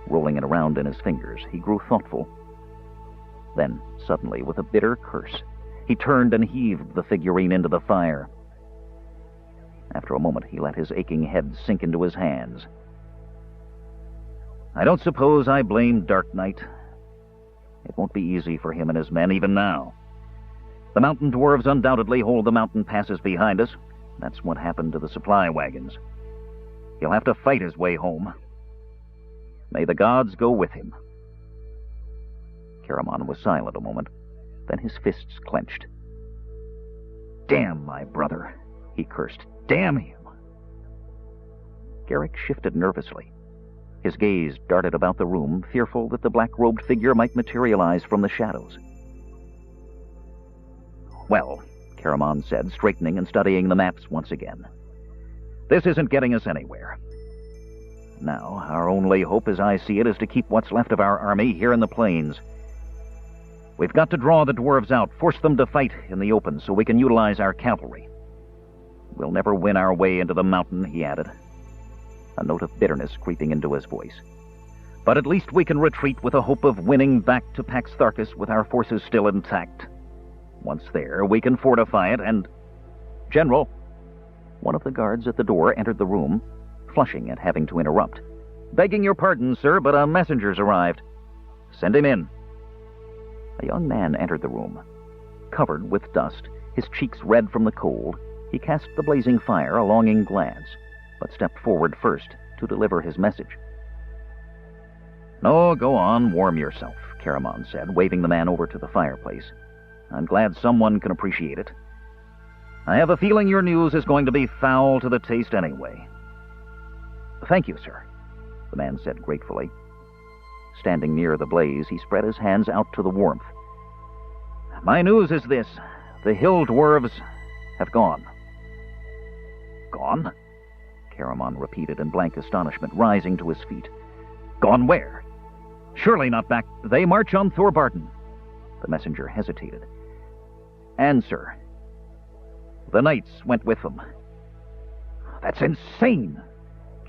Rolling it around in his fingers, he grew thoughtful. Then, suddenly, with a bitter curse, he turned and heaved the figurine into the fire. After a moment, he let his aching head sink into his hands. I don't suppose I blame Dark Knight. It won't be easy for him and his men even now. The mountain dwarves undoubtedly hold the mountain passes behind us. That's what happened to the supply wagons. He'll have to fight his way home. May the gods go with him. Caramon was silent a moment, then his fists clenched. Damn my brother, he cursed. Damn him! Garrick shifted nervously. His gaze darted about the room, fearful that the black-robed figure might materialize from the shadows. Well, Caramon said, straightening and studying the maps once again. This isn't getting us anywhere. Now, our only hope, as I see it, is to keep what's left of our army here in the plains. We've got to draw the dwarves out, force them to fight in the open so we can utilize our cavalry. We'll never win our way into the mountain, he added, a note of bitterness creeping into his voice. But at least we can retreat with a hope of winning back to Pax Tharkas with our forces still intact. Once there, we can fortify it and... General! One of the guards at the door entered the room, flushing at having to interrupt. Begging your pardon, sir, but a messenger's arrived. Send him in. A young man entered the room. Covered with dust, his cheeks red from the cold, he cast the blazing fire a longing glance, but stepped forward first to deliver his message. No, go on, warm yourself, Caramon said, waving the man over to the fireplace. I'm glad someone can appreciate it. I have a feeling your news is going to be foul to the taste anyway. Thank you, sir, the man said gratefully. Standing near the blaze, he spread his hands out to the warmth. My news is this. The hill dwarves have gone. Gone? Caramon repeated in blank astonishment, rising to his feet. Gone where? Surely not back. They march on Thorbarton. The messenger hesitated. Answer. The knights went with them. That's insane!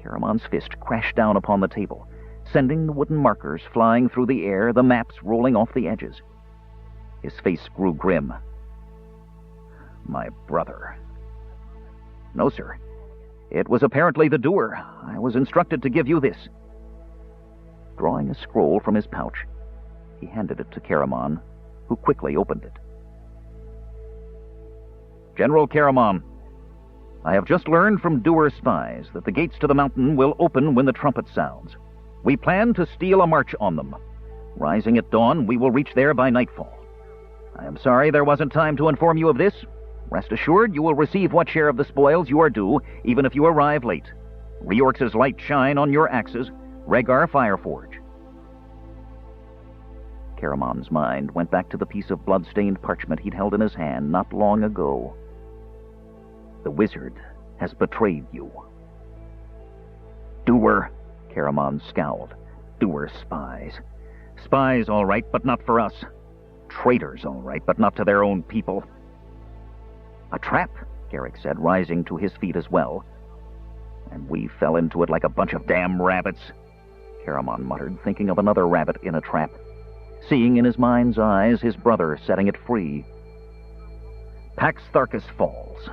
Caramon's fist crashed down upon the table, sending the wooden markers flying through the air, the maps rolling off the edges. His face grew grim. My brother. No, sir. It was apparently the doer. I was instructed to give you this. Drawing a scroll from his pouch, he handed it to Caramon, who quickly opened it. General Caramon, I have just learned from Doer spies that the gates to the mountain will open when the trumpet sounds. We plan to steal a march on them. Rising at dawn, we will reach there by nightfall. I am sorry there wasn't time to inform you of this. Rest assured, you will receive what share of the spoils you are due, even if you arrive late. Reorx's light shine on your axes, Rhaegar Fireforge. Caramon's mind went back to the piece of blood-stained parchment he'd held in his hand not long ago. The wizard has betrayed you. Doer, Caramon scowled. Doer spies. Spies, all right, but not for us. Traitors, all right, but not to their own people. A trap, Garrick said, rising to his feet as well. And we fell into it like a bunch of damn rabbits, Caramon muttered, thinking of another rabbit in a trap, seeing in his mind's eyes his brother setting it free. Pax Tharkus falls.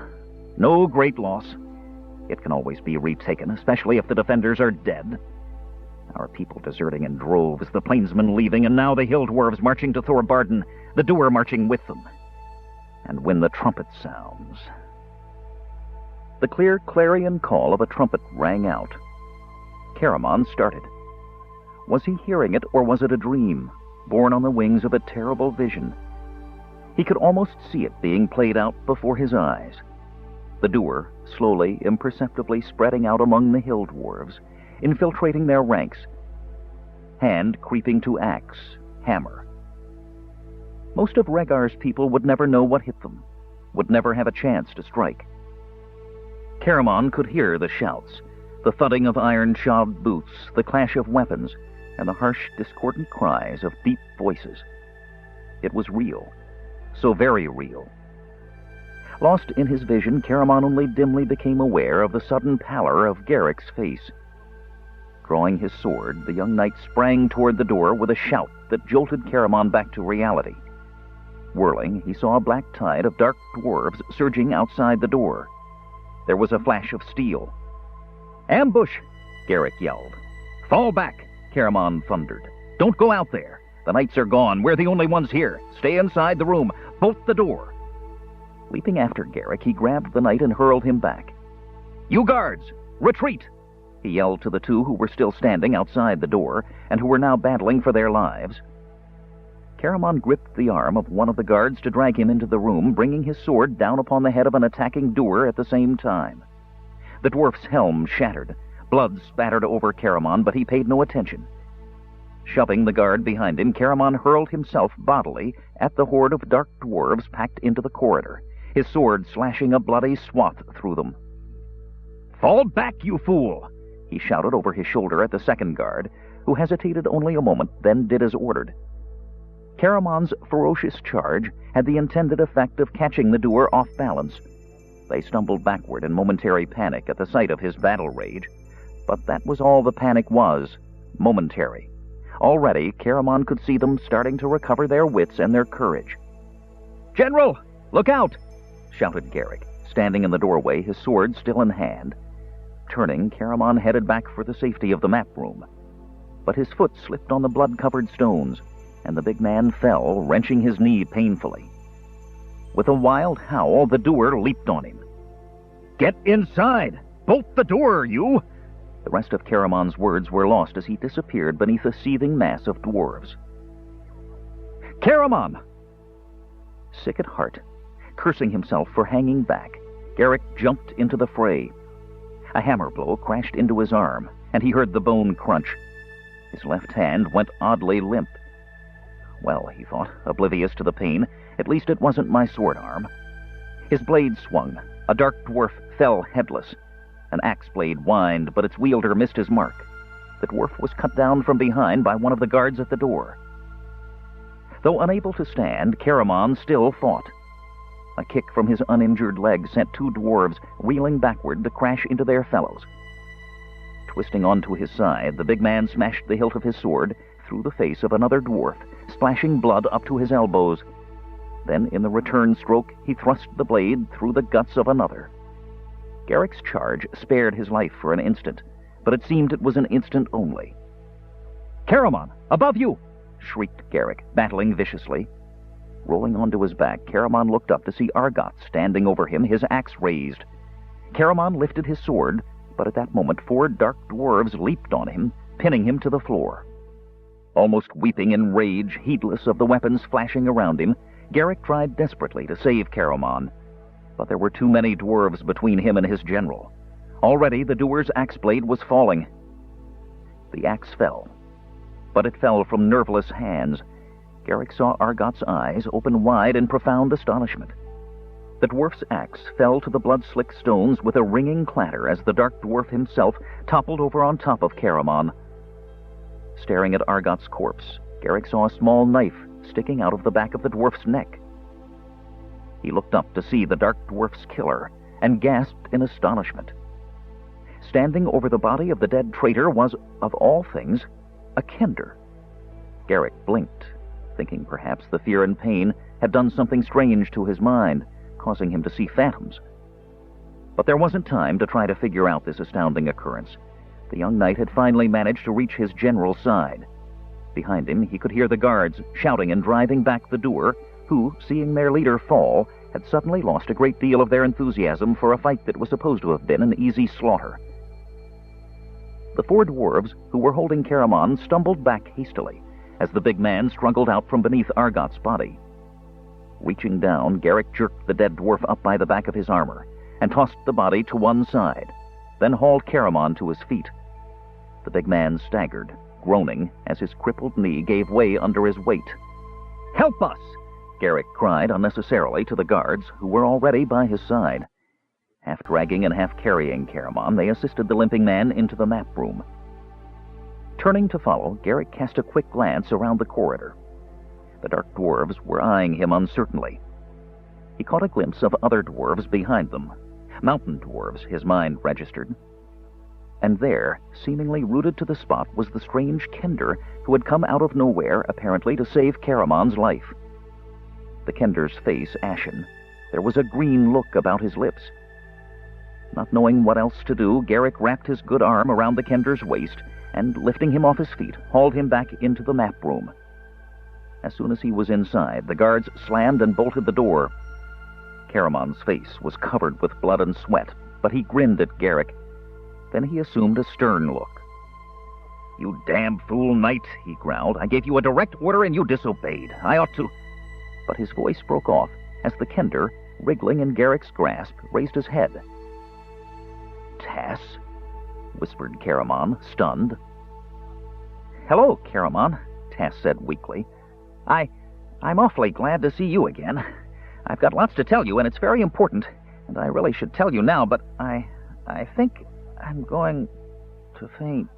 No great loss. It can always be retaken, especially if the defenders are dead. Our people deserting in droves, the plainsmen leaving, and now the hill dwarves marching to Thorbarton, the doer marching with them. And when the trumpet sounds... The clear clarion call of a trumpet rang out. Caramon started. Was he hearing it, or was it a dream, born on the wings of a terrible vision? He could almost see it being played out before his eyes. The doer, slowly, imperceptibly spreading out among the hill dwarves, infiltrating their ranks, hand creeping to axe, hammer. Most of Rhaegar's people would never know what hit them, would never have a chance to strike. Caramon could hear the shouts, the thudding of iron-shod boots, the clash of weapons, and the harsh, discordant cries of deep voices. It was real, so very real. Lost in his vision, Caramon only dimly became aware of the sudden pallor of Garrick's face. Drawing his sword, the young knight sprang toward the door with a shout that jolted Caramon back to reality. Whirling, he saw a black tide of dark dwarves surging outside the door. There was a flash of steel. "Ambush!" Garrick yelled. "Fall back!" Caramon thundered. "Don't go out there! The knights are gone. We're the only ones here. Stay inside the room. Bolt the door!" Leaping after Garrick, he grabbed the knight and hurled him back. "You guards! Retreat!" he yelled to the two who were still standing outside the door and who were now battling for their lives. Caramon gripped the arm of one of the guards to drag him into the room, bringing his sword down upon the head of an attacking doer at the same time. The dwarf's helm shattered. Blood spattered over Caramon, but he paid no attention. Shoving the guard behind him, Caramon hurled himself bodily at the horde of dark dwarves packed into the corridor, his sword slashing a bloody swath through them. "Fall back, you fool!" he shouted over his shoulder at the second guard, who hesitated only a moment, then did as ordered. Caramon's ferocious charge had the intended effect of catching the doer off balance. They stumbled backward in momentary panic at the sight of his battle rage, but that was all the panic was, momentary. Already, Caramon could see them starting to recover their wits and their courage. "General, look out!" shouted Garrick, standing in the doorway, his sword still in hand. Turning, Caramon headed back for the safety of the map room. But his foot slipped on the blood-covered stones, and the big man fell, wrenching his knee painfully. With a wild howl, the doer leaped on him. "Get inside! Bolt the door, you!" The rest of Caramon's words were lost as he disappeared beneath a seething mass of dwarves. "Caramon!" Sick at heart, cursing himself for hanging back, Garrick jumped into the fray. A hammer blow crashed into his arm, and he heard the bone crunch. His left hand went oddly limp. Well, he thought, oblivious to the pain, at least it wasn't my sword arm. His blade swung. A dark dwarf fell headless. An axe blade whined, but its wielder missed his mark. The dwarf was cut down from behind by one of the guards at the door. Though unable to stand, Caramon still fought. A kick from his uninjured leg sent two dwarves reeling backward to crash into their fellows. Twisting onto his side, the big man smashed the hilt of his sword through the face of another dwarf, splashing blood up to his elbows. Then, in the return stroke, he thrust the blade through the guts of another. Garrick's charge spared his life for an instant, but it seemed it was an instant only. "Caramon, above you!" shrieked Garrick, battling viciously. Rolling onto his back, Caramon looked up to see Argot standing over him, his axe raised. Caramon lifted his sword, but at that moment 4 dark dwarves leaped on him, pinning him to the floor. Almost weeping in rage, heedless of the weapons flashing around him, Garrick tried desperately to save Caramon, but there were too many dwarves between him and his general. Already the doer's axe blade was falling. The axe fell, but it fell from nerveless hands. Garrick saw Argot's eyes open wide in profound astonishment. The dwarf's axe fell to the blood-slick stones with a ringing clatter as the dark dwarf himself toppled over on top of Caramon. Staring at Argot's corpse, Garrick saw a small knife sticking out of the back of the dwarf's neck. He looked up to see the dark dwarf's killer and gasped in astonishment. Standing over the body of the dead traitor was, of all things, a kender. Garrick blinked, thinking perhaps the fear and pain had done something strange to his mind, causing him to see phantoms. But there wasn't time to try to figure out this astounding occurrence. The young knight had finally managed to reach his general's side. Behind him, he could hear the guards shouting and driving back the doer, who, seeing their leader fall, had suddenly lost a great deal of their enthusiasm for a fight that was supposed to have been an easy slaughter. The 4 dwarves who were holding Caramon stumbled back hastily as the big man struggled out from beneath Argot's body. Reaching down, Garrick jerked the dead dwarf up by the back of his armor and tossed the body to one side, then hauled Caramon to his feet. The big man staggered, groaning as his crippled knee gave way under his weight. "Help us!" Garrick cried unnecessarily to the guards, who were already by his side. Half dragging and half carrying Caramon, they assisted the limping man into the map room. Turning to follow, Garrick cast a quick glance around the corridor. The dark dwarves were eyeing him uncertainly. He caught a glimpse of other dwarves behind them. Mountain dwarves, his mind registered. And there, seemingly rooted to the spot, was the strange kender who had come out of nowhere, apparently to save Caramon's life. The kender's face ashen. There was a green look about his lips. Not knowing what else to do, Garrick wrapped his good arm around the kender's waist and, lifting him off his feet, hauled him back into the map room. As soon as he was inside, the guards slammed and bolted the door. Caramon's face was covered with blood and sweat, but he grinned at Garrick. Then he assumed a stern look. "You damn fool knight," he growled. "I gave you a direct order and you disobeyed. I ought to—" But his voice broke off as the kender, wriggling in Garrick's grasp, raised his head. "Tass?" whispered Caramon, stunned. "Hello, Caramon," Tass said weakly. I'm awfully glad to see you again. I've got lots to tell you, and it's very important, and I really should tell you now, but I think I'm going to faint."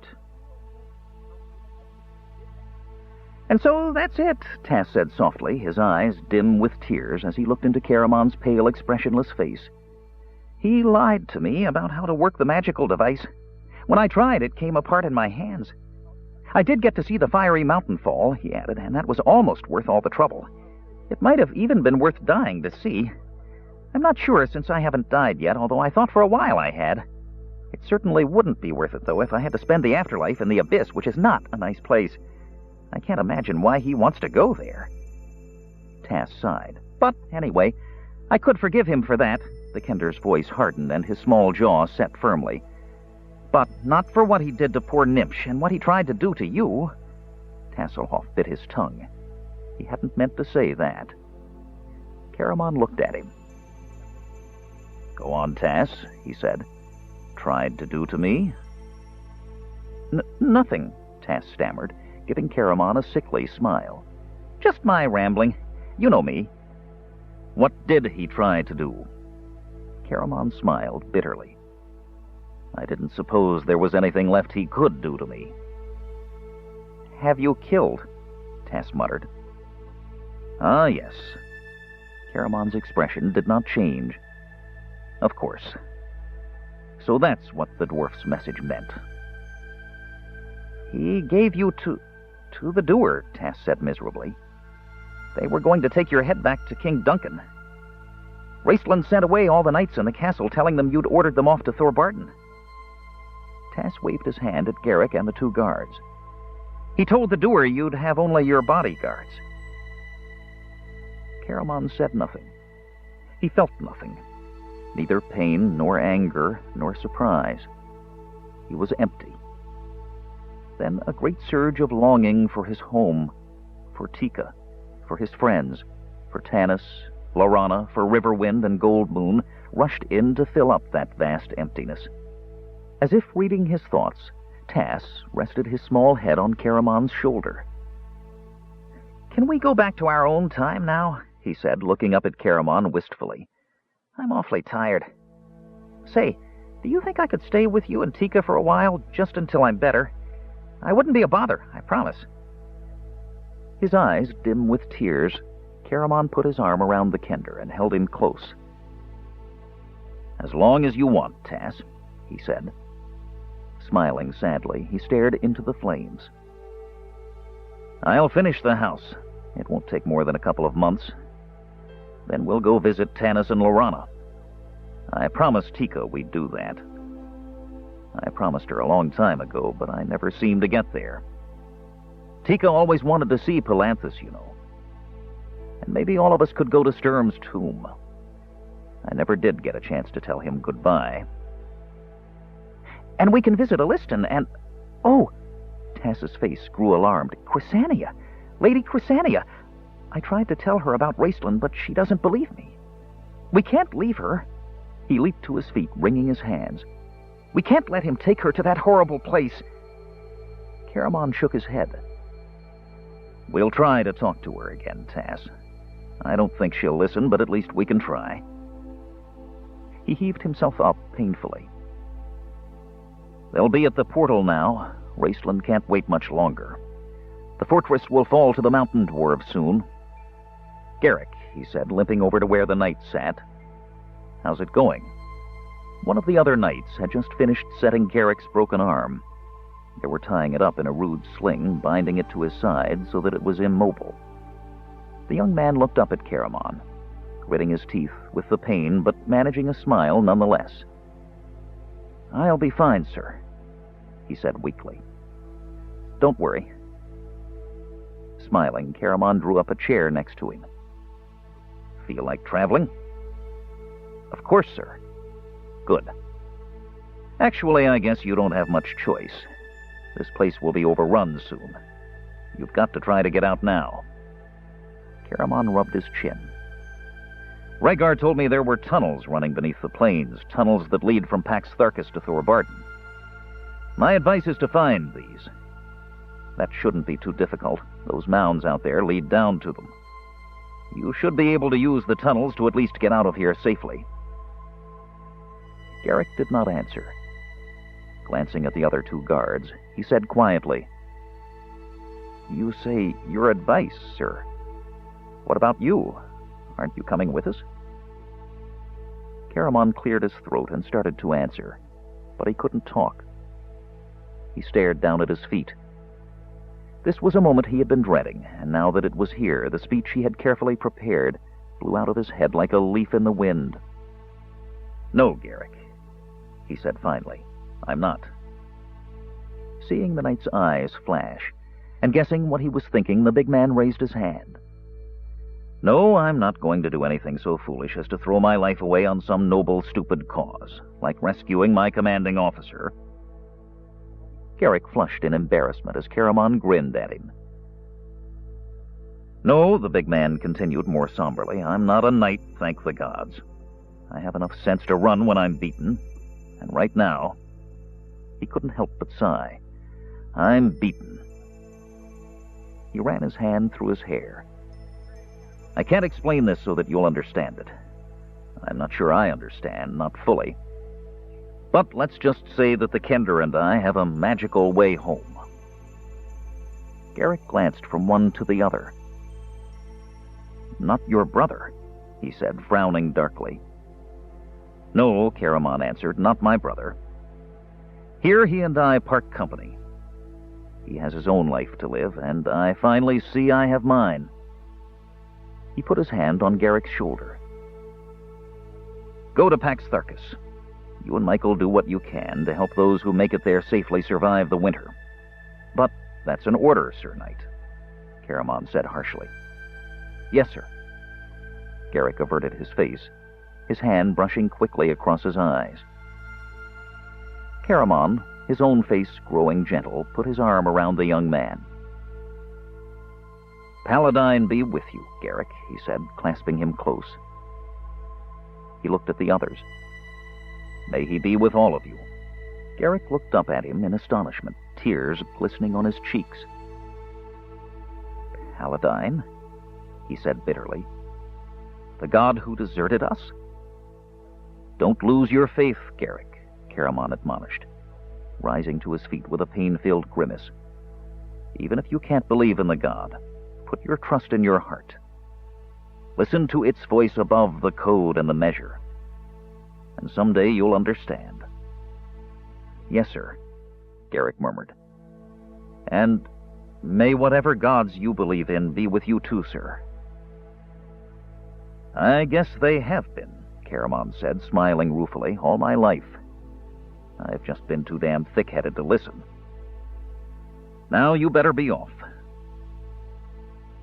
"And so that's it," Tass said softly, his eyes dim with tears as he looked into Caramon's pale, expressionless face. "He lied to me about how to work the magical device. When I tried, it came apart in my hands. I did get to see the fiery mountain fall," he added, "and that was almost worth all the trouble. It might have even been worth dying to see. I'm not sure, since I haven't died yet, although I thought for a while I had. It certainly wouldn't be worth it, though, if I had to spend the afterlife in the abyss, which is not a nice place. I can't imagine why he wants to go there. Tass sighed. But anyway, I could forgive him for that. The Kender's voice hardened and his small jaw set firmly. But not for what he did to poor Nimsh and what he tried to do to you. Tasselhoff bit his tongue. He hadn't meant to say that. Caramon looked at him. Go on, Tass, he said. Tried to do to me? Nothing, Tass stammered, giving Caramon a sickly smile. Just my rambling. You know me. What did he try to do? Caramon smiled bitterly. I didn't suppose there was anything left he could do to me. Have you killed? Tass muttered. Ah, yes. Caramon's expression did not change. Of course. So that's what the dwarf's message meant. He gave you to the doer, Tass said miserably. They were going to take your head back to King Duncan. Raistland sent away all the knights in the castle, telling them you'd ordered them off to Thorbarton. Tass waved his hand at Garrick and the two guards. He told the doer you'd have only your bodyguards. Caramon said nothing. He felt nothing. Neither pain, nor anger, nor surprise. He was empty. Then a great surge of longing for his home, for Tika, for his friends, for Tanis, Lorana, for Riverwind and Goldmoon, rushed in to fill up that vast emptiness. As if reading his thoughts, Tass rested his small head on Caramon's shoulder. Can we go back to our own time now? He said, looking up at Caramon wistfully. I'm awfully tired. Say, do you think I could stay with you and Tika for a while, just until I'm better? I wouldn't be a bother, I promise. His eyes dim with tears, Caramon put his arm around the Kender and held him close. As long as you want, Tass, he said. Smiling sadly, he stared into the flames. I'll finish the house. It won't take more than a couple of months. Then we'll go visit Tanis and Lorana. I promised Tika we'd do that. I promised her a long time ago, but I never seemed to get there. Tika always wanted to see Palanthus, you know. And maybe all of us could go to Sturm's tomb. I never did get a chance to tell him goodbye. And we can visit Aliston and... Oh! Tass's face grew alarmed. Chrysania! Lady Chrysania! I tried to tell her about Raistland, but she doesn't believe me. We can't leave her. He leaped to his feet, wringing his hands. We can't let him take her to that horrible place. Caramon shook his head. We'll try to talk to her again, Tass. I don't think she'll listen, but at least we can try. He heaved himself up painfully. They'll be at the portal now. Raistland can't wait much longer. The fortress will fall to the mountain dwarves soon. Garrick, he said, limping over to where the knights sat. How's it going? One of the other knights had just finished setting Garrick's broken arm. They were tying it up in a rude sling, binding it to his side so that it was immobile. The young man looked up at Caramon, gritting his teeth with the pain, but managing a smile nonetheless. I'll be fine, sir, he said weakly. Don't worry. Smiling, Caramon drew up a chair next to him. Feel like traveling? Of course, sir. Good. Actually, I guess you don't have much choice. This place will be overrun soon. You've got to try to get out now. Caramon rubbed his chin. Rhaegar told me there were tunnels running beneath the plains, tunnels that lead from Pax Tharkus to Thorbarton. My advice is to find these. That shouldn't be too difficult. Those mounds out there lead down to them. You should be able to use the tunnels to at least get out of here safely. Garrick did not answer. Glancing at the other two guards, he said quietly, You say your advice, sir. What about you? Aren't you coming with us? Caramon cleared his throat and started to answer, but he couldn't talk. He stared down at his feet. This was a moment he had been dreading, and now that it was here, the speech he had carefully prepared blew out of his head like a leaf in the wind. No, Garrick, he said finally. I'm not. Seeing the knight's eyes flash, and guessing what he was thinking, the big man raised his hand. No, I'm not going to do anything so foolish as to throw my life away on some noble, stupid cause, like rescuing my commanding officer. Garrick flushed in embarrassment as Caramon grinned at him. No, the big man continued more somberly, I'm not a knight, thank the gods. I have enough sense to run when I'm beaten, and right now, he couldn't help but sigh. I'm beaten. He ran his hand through his hair. I can't explain this so that you'll understand it. I'm not sure I understand, not fully. But let's just say that the Kender and I have a magical way home. Garrick glanced from one to the other. Not your brother, he said, frowning darkly. No, Caramon answered, not my brother. Here he and I part company. He has his own life to live, and I finally see I have mine. He put his hand on Garrick's shoulder. Go to Pax Tharkas. You and Michael do what you can to help those who make it there safely survive the winter. But that's an order, Sir Knight, Caramon said harshly. Yes, sir. Garrick averted his face, his hand brushing quickly across his eyes. Caramon, his own face growing gentle, put his arm around the young man. Paladine be with you, Garrick, he said, clasping him close. He looked at the others. May he be with all of you. Garrick looked up at him in astonishment, tears glistening on his cheeks. Paladine, he said bitterly. The god who deserted us? Don't lose your faith, Garrick, Caramon admonished, rising to his feet with a pain-filled grimace. Even if you can't believe in the god, put your trust in your heart. Listen to its voice above the code and the measure, and someday you'll understand. Yes, sir, Garrick murmured. And may whatever gods you believe in be with you too, sir. I guess they have been, Caramon said, smiling ruefully, all my life. I've just been too damn thick-headed to listen. Now you better be off.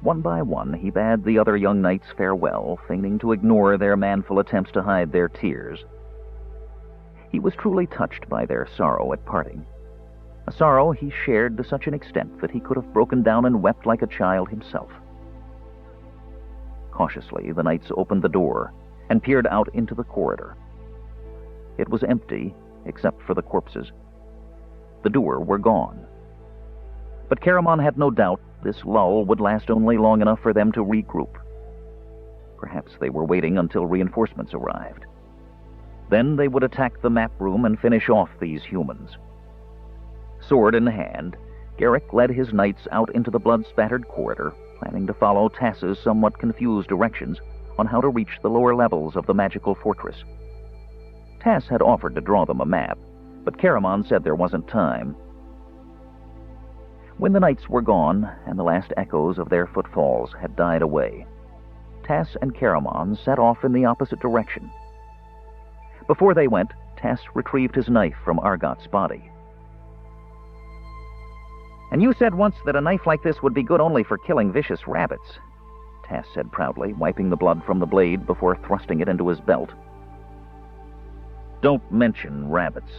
One by one, he bade the other young knights farewell, feigning to ignore their manful attempts to hide their tears. He was truly touched by their sorrow at parting, a sorrow he shared to such an extent that he could have broken down and wept like a child himself. Cautiously, the knights opened the door and peered out into the corridor. It was empty, except for the corpses. The doer were gone. But Caramon had no doubt this lull would last only long enough for them to regroup. Perhaps they were waiting until reinforcements arrived. Then they would attack the map room and finish off these humans. Sword in hand, Garrick led his knights out into the blood-spattered corridor, planning to follow Tass's somewhat confused directions on how to reach the lower levels of the magical fortress. Tass had offered to draw them a map, but Caramon said there wasn't time. When the knights were gone, and the last echoes of their footfalls had died away, Tass and Caramon set off in the opposite direction. Before they went, Tass retrieved his knife from Argot's body. And you said once that a knife like this would be good only for killing vicious rabbits, Tass said proudly, wiping the blood from the blade before thrusting it into his belt. Don't mention rabbits,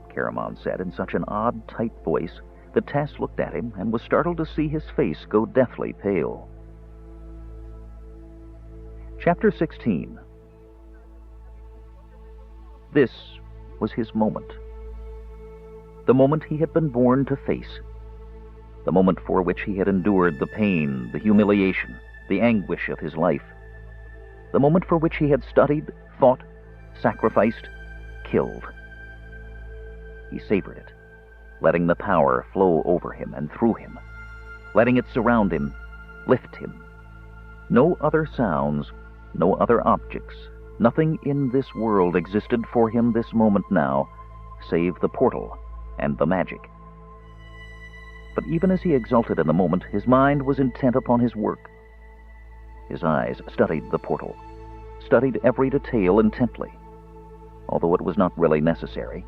Caramon said in such an odd, tight voice that Tass looked at him and was startled to see his face go deathly pale. Chapter 16. This was his moment. The moment he had been born to face. The moment for which he had endured the pain, the humiliation, the anguish of his life. The moment for which he had studied, fought, sacrificed, killed. He savored it, letting the power flow over him and through him, letting it surround him, lift him. No other sounds, no other objects, nothing in this world existed for him this moment now, save the portal and the magic. But even as he exulted in the moment, his mind was intent upon his work. His eyes studied the portal, studied every detail intently, although it was not really necessary.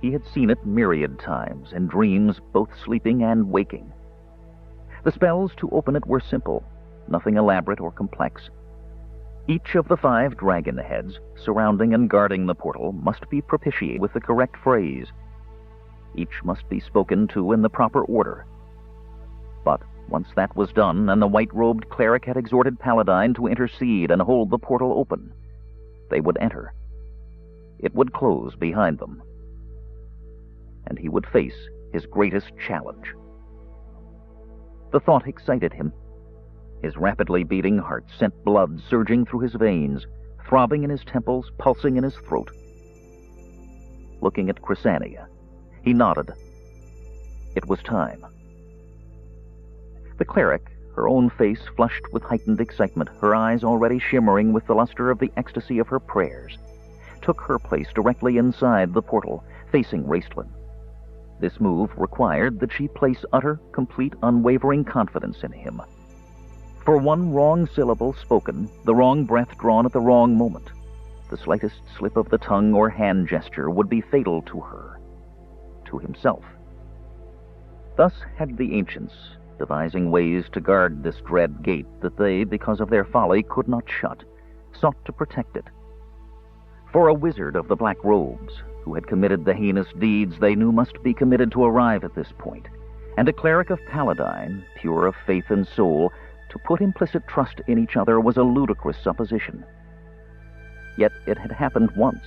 He had seen it myriad times, in dreams both sleeping and waking. The spells to open it were simple, nothing elaborate or complex. Each of the 5 dragon heads surrounding and guarding the portal must be propitiated with the correct phrase. Each must be spoken to in the proper order. But once that was done, and the white-robed cleric had exhorted Paladine to intercede and hold the portal open, they would enter. It would close behind them, and he would face his greatest challenge. The thought excited him. His rapidly beating heart sent blood surging through his veins, throbbing in his temples, pulsing in his throat. Looking at Chrysania, he nodded. It was time. The cleric, her own face flushed with heightened excitement, her eyes already shimmering with the luster of the ecstasy of her prayers, took her place directly inside the portal, facing Raistlin. This move required that she place utter, complete, unwavering confidence in him. For one wrong syllable spoken, the wrong breath drawn at the wrong moment, the slightest slip of the tongue or hand gesture would be fatal to her, to himself. Thus had the ancients, devising ways to guard this dread gate that they, because of their folly, could not shut, sought to protect it. For a wizard of the black robes, who had committed the heinous deeds they knew must be committed to arrive at this point, and a cleric of Paladine, pure of faith and soul, to put implicit trust in each other was a ludicrous supposition. Yet it had happened once.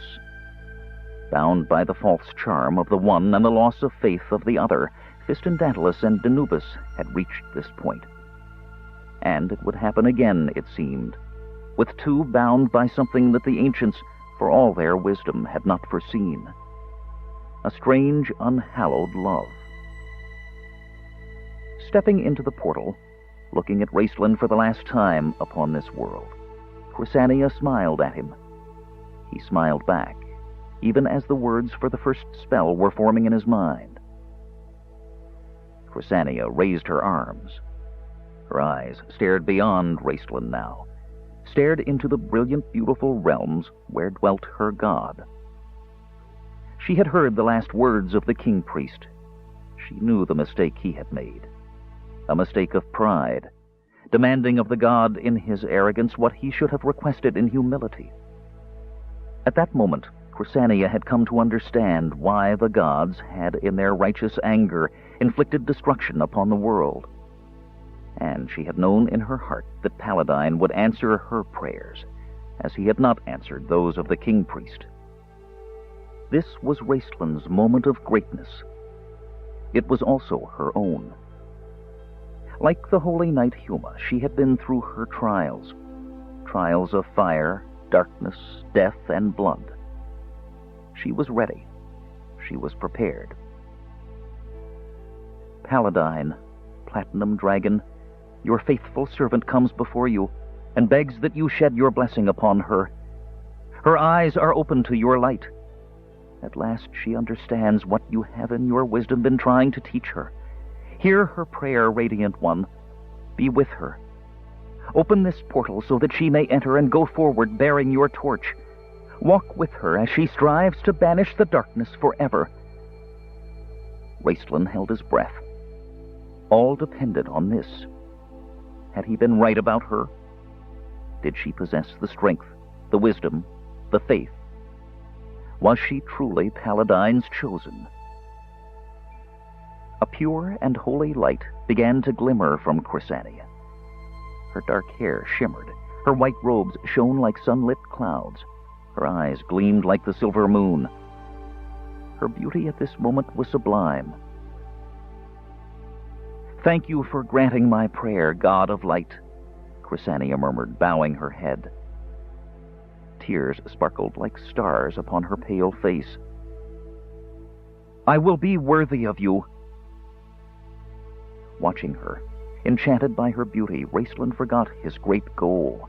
Bound by the false charm of the one and the loss of faith of the other, Fistandantilus and Danubis had reached this point. And it would happen again, it seemed, with 2 bound by something that the ancients, for all their wisdom, had not foreseen. A strange, unhallowed love. Stepping into the portal, looking at Raistlin for the last time upon this world, Chrysania smiled at him. He smiled back, even as the words for the first spell were forming in his mind. Chrysania raised her arms. Her eyes stared beyond Raistlin now, stared into the brilliant, beautiful realms where dwelt her god. She had heard the last words of the king-priest. She knew the mistake he had made. A mistake of pride, demanding of the god in his arrogance what he should have requested in humility. At that moment, Chrysania had come to understand why the gods had, in their righteous anger, inflicted destruction upon the world. And she had known in her heart that Paladine would answer her prayers, as he had not answered those of the king-priest. This was Raistlin's moment of greatness. It was also her own. Like the holy knight Huma, she had been through her trials of fire, darkness, death, and blood. She was ready. She was prepared. Paladine, Platinum Dragon, your faithful servant comes before you and begs that you shed your blessing upon her. Her eyes are open to your light. At last she understands what you have in your wisdom been trying to teach her. Hear her prayer, Radiant One. Be with her. Open this portal so that she may enter and go forward bearing your torch. Walk with her as she strives to banish the darkness forever. Raistlin held his breath. All depended on this. Had he been right about her? Did she possess the strength, the wisdom, the faith? Was she truly Paladine's chosen? A pure and holy light began to glimmer from Chrysania. Her dark hair shimmered, her white robes shone like sunlit clouds, her eyes gleamed like the silver moon. Her beauty at this moment was sublime. Thank you for granting my prayer, God of light, Chrysania murmured, bowing her head. Tears sparkled like stars upon her pale face. I will be worthy of you. Watching her, enchanted by her beauty, Raistlin forgot his great goal.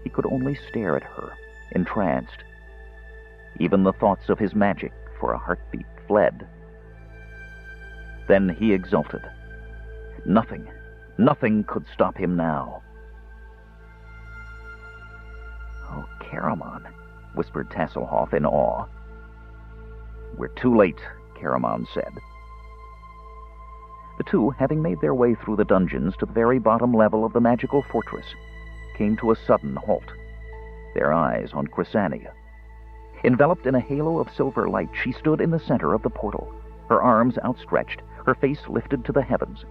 He could only stare at her, entranced. Even the thoughts of his magic for a heartbeat fled. Then he exulted. Nothing could stop him now. Oh, Caramon, whispered Tasselhoff in awe. We're too late, Caramon said. The two, having made their way through the dungeons to the very bottom level of the magical fortress, came to a sudden halt, their eyes on Chrysania. Enveloped in a halo of silver light, she stood in the center of the portal, her arms outstretched, her face lifted to the heavens.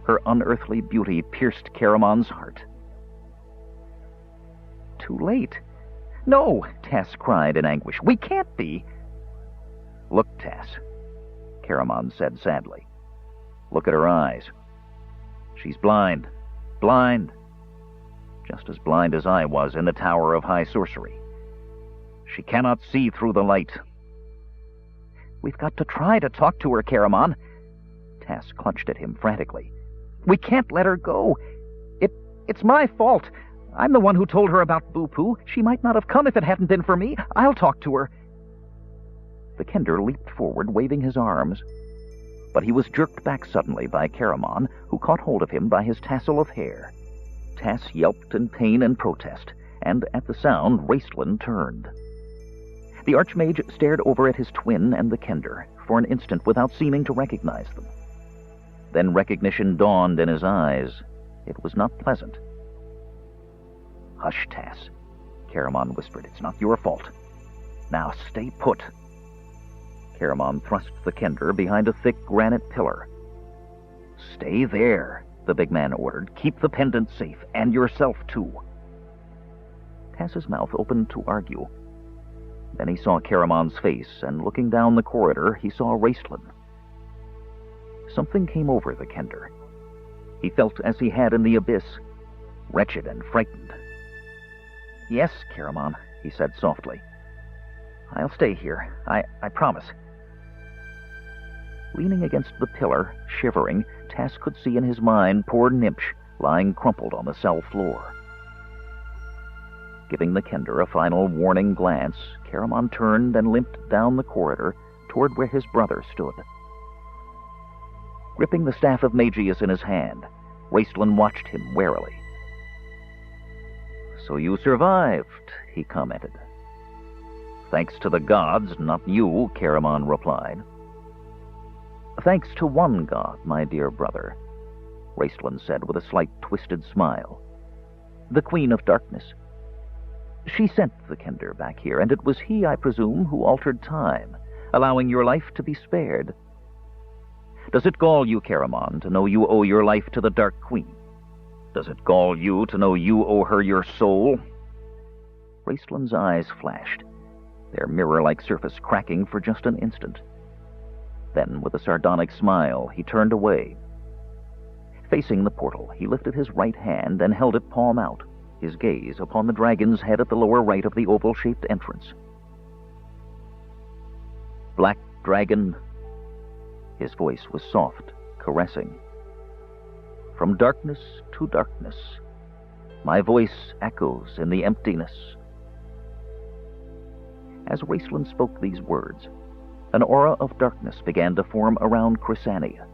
Her unearthly beauty pierced Caramon's heart. Too late. No, Tess cried in anguish. We can't be. Look, Tess, Caramon said sadly. Look at her eyes. She's blind. Blind. Just as blind as I was in the Tower of High Sorcery. She cannot see through the light. We've got to try to talk to her, Caramon. Tess clutched at him frantically. We can't let her go. It's my fault. I'm the one who told her about Boo-Poo. She might not have come if it hadn't been for me. I'll talk to her. The Kender leaped forward, waving his arms. But he was jerked back suddenly by Caramon, who caught hold of him by his tassel of hair. Tess yelped in pain and protest, and at the sound, Raistlin turned. The Archmage stared over at his twin and the Kender for an instant without seeming to recognize them. Then recognition dawned in his eyes. It was not pleasant. Hush, Tess, Caramon whispered. It's not your fault. Now stay put. Caramon thrust the Kender behind a thick granite pillar. Stay there, the big man ordered. Keep the pendant safe, and yourself, too. Tess's mouth opened to argue. Then he saw Caramon's face, and looking down the corridor, he saw Raistlin. Something came over the Kender. He felt as he had in the abyss, wretched and frightened. Yes, Caramon, he said softly. I'll stay here. I promise. Leaning against the pillar, shivering, Tess could see in his mind poor Nimsh lying crumpled on the cell floor. Giving the Kender a final warning glance, Caramon turned and limped down the corridor toward where his brother stood. Gripping the staff of Magius in his hand, Raistlin watched him warily. So you survived, he commented. Thanks to the gods, not you, Caramon replied. Thanks to one god, my dear brother, Raistlin said with a slight twisted smile. The Queen of Darkness. She sent the Kender back here, and it was he, I presume, who altered time, allowing your life to be spared. Does it gall you, Caramon, to know you owe your life to the Dark Queen? Does it gall you to know you owe her your soul? Raistlin's eyes flashed, their mirror-like surface cracking for just an instant. Then, with a sardonic smile, he turned away. Facing the portal, he lifted his right hand and held it palm out, his gaze upon the dragon's head at the lower right of the oval-shaped entrance. Black dragon. His voice was soft, caressing. From darkness to darkness, my voice echoes in the emptiness. As Raistlin spoke these words, an aura of darkness began to form around Chrysania,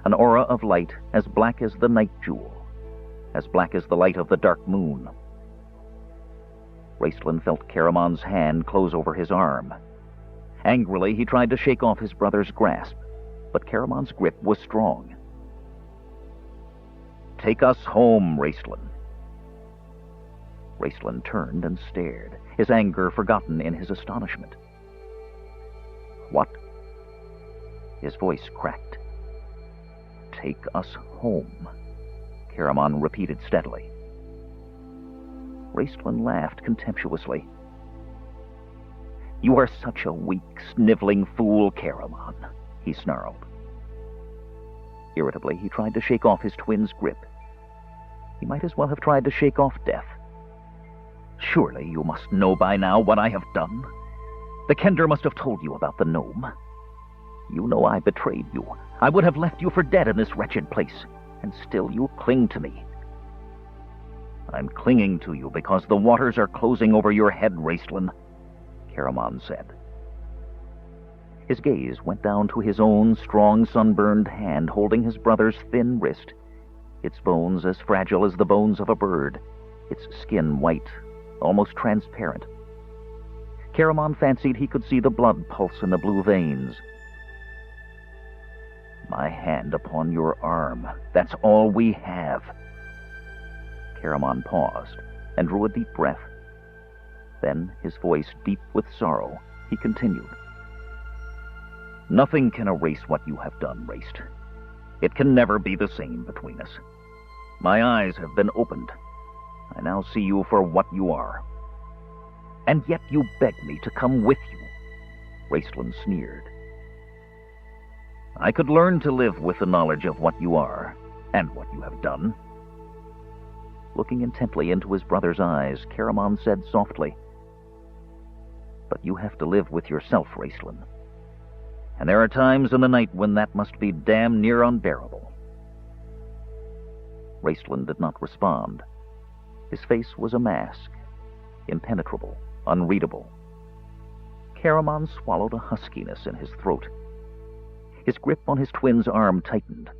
an aura of light as black as the night jewel, as black as the light of the dark moon. Raistlin felt Caramon's hand close over his arm. Angrily, he tried to shake off his brother's grasp, but Caramon's grip was strong. Take us home, Raistlin. Raistlin turned and stared, his anger forgotten in his astonishment. What? His voice cracked. Take us home, Caramon repeated steadily. Raistlin laughed contemptuously. You are such a weak, sniveling fool, Caramon, he snarled. Irritably, he tried to shake off his twin's grip. He might as well have tried to shake off death. Surely you must know by now what I have done. The Kender must have told you about the gnome. You know I betrayed you. I would have left you for dead in this wretched place, and still you cling to me. I'm clinging to you because the waters are closing over your head, Raistlin, Caramon said. His gaze went down to his own strong, sunburned hand holding his brother's thin wrist, its bones as fragile as the bones of a bird, its skin white, almost transparent. Caramon fancied he could see the blood pulse in the blue veins. My hand upon your arm. That's all we have. Caramon paused and drew a deep breath. Then, his voice deep with sorrow, he continued. Nothing can erase what you have done, Raist. It can never be the same between us. My eyes have been opened. I now see you for what you are. And yet you beg me to come with you, Raistland sneered. I could learn to live with the knowledge of what you are, and what you have done. Looking intently into his brother's eyes, Caramon said softly, But you have to live with yourself, Raistland. And there are times in the night when that must be damn near unbearable. Raistland did not respond. His face was a mask, impenetrable, unreadable. Caramon swallowed a huskiness in his throat. His grip on his twin's arm tightened.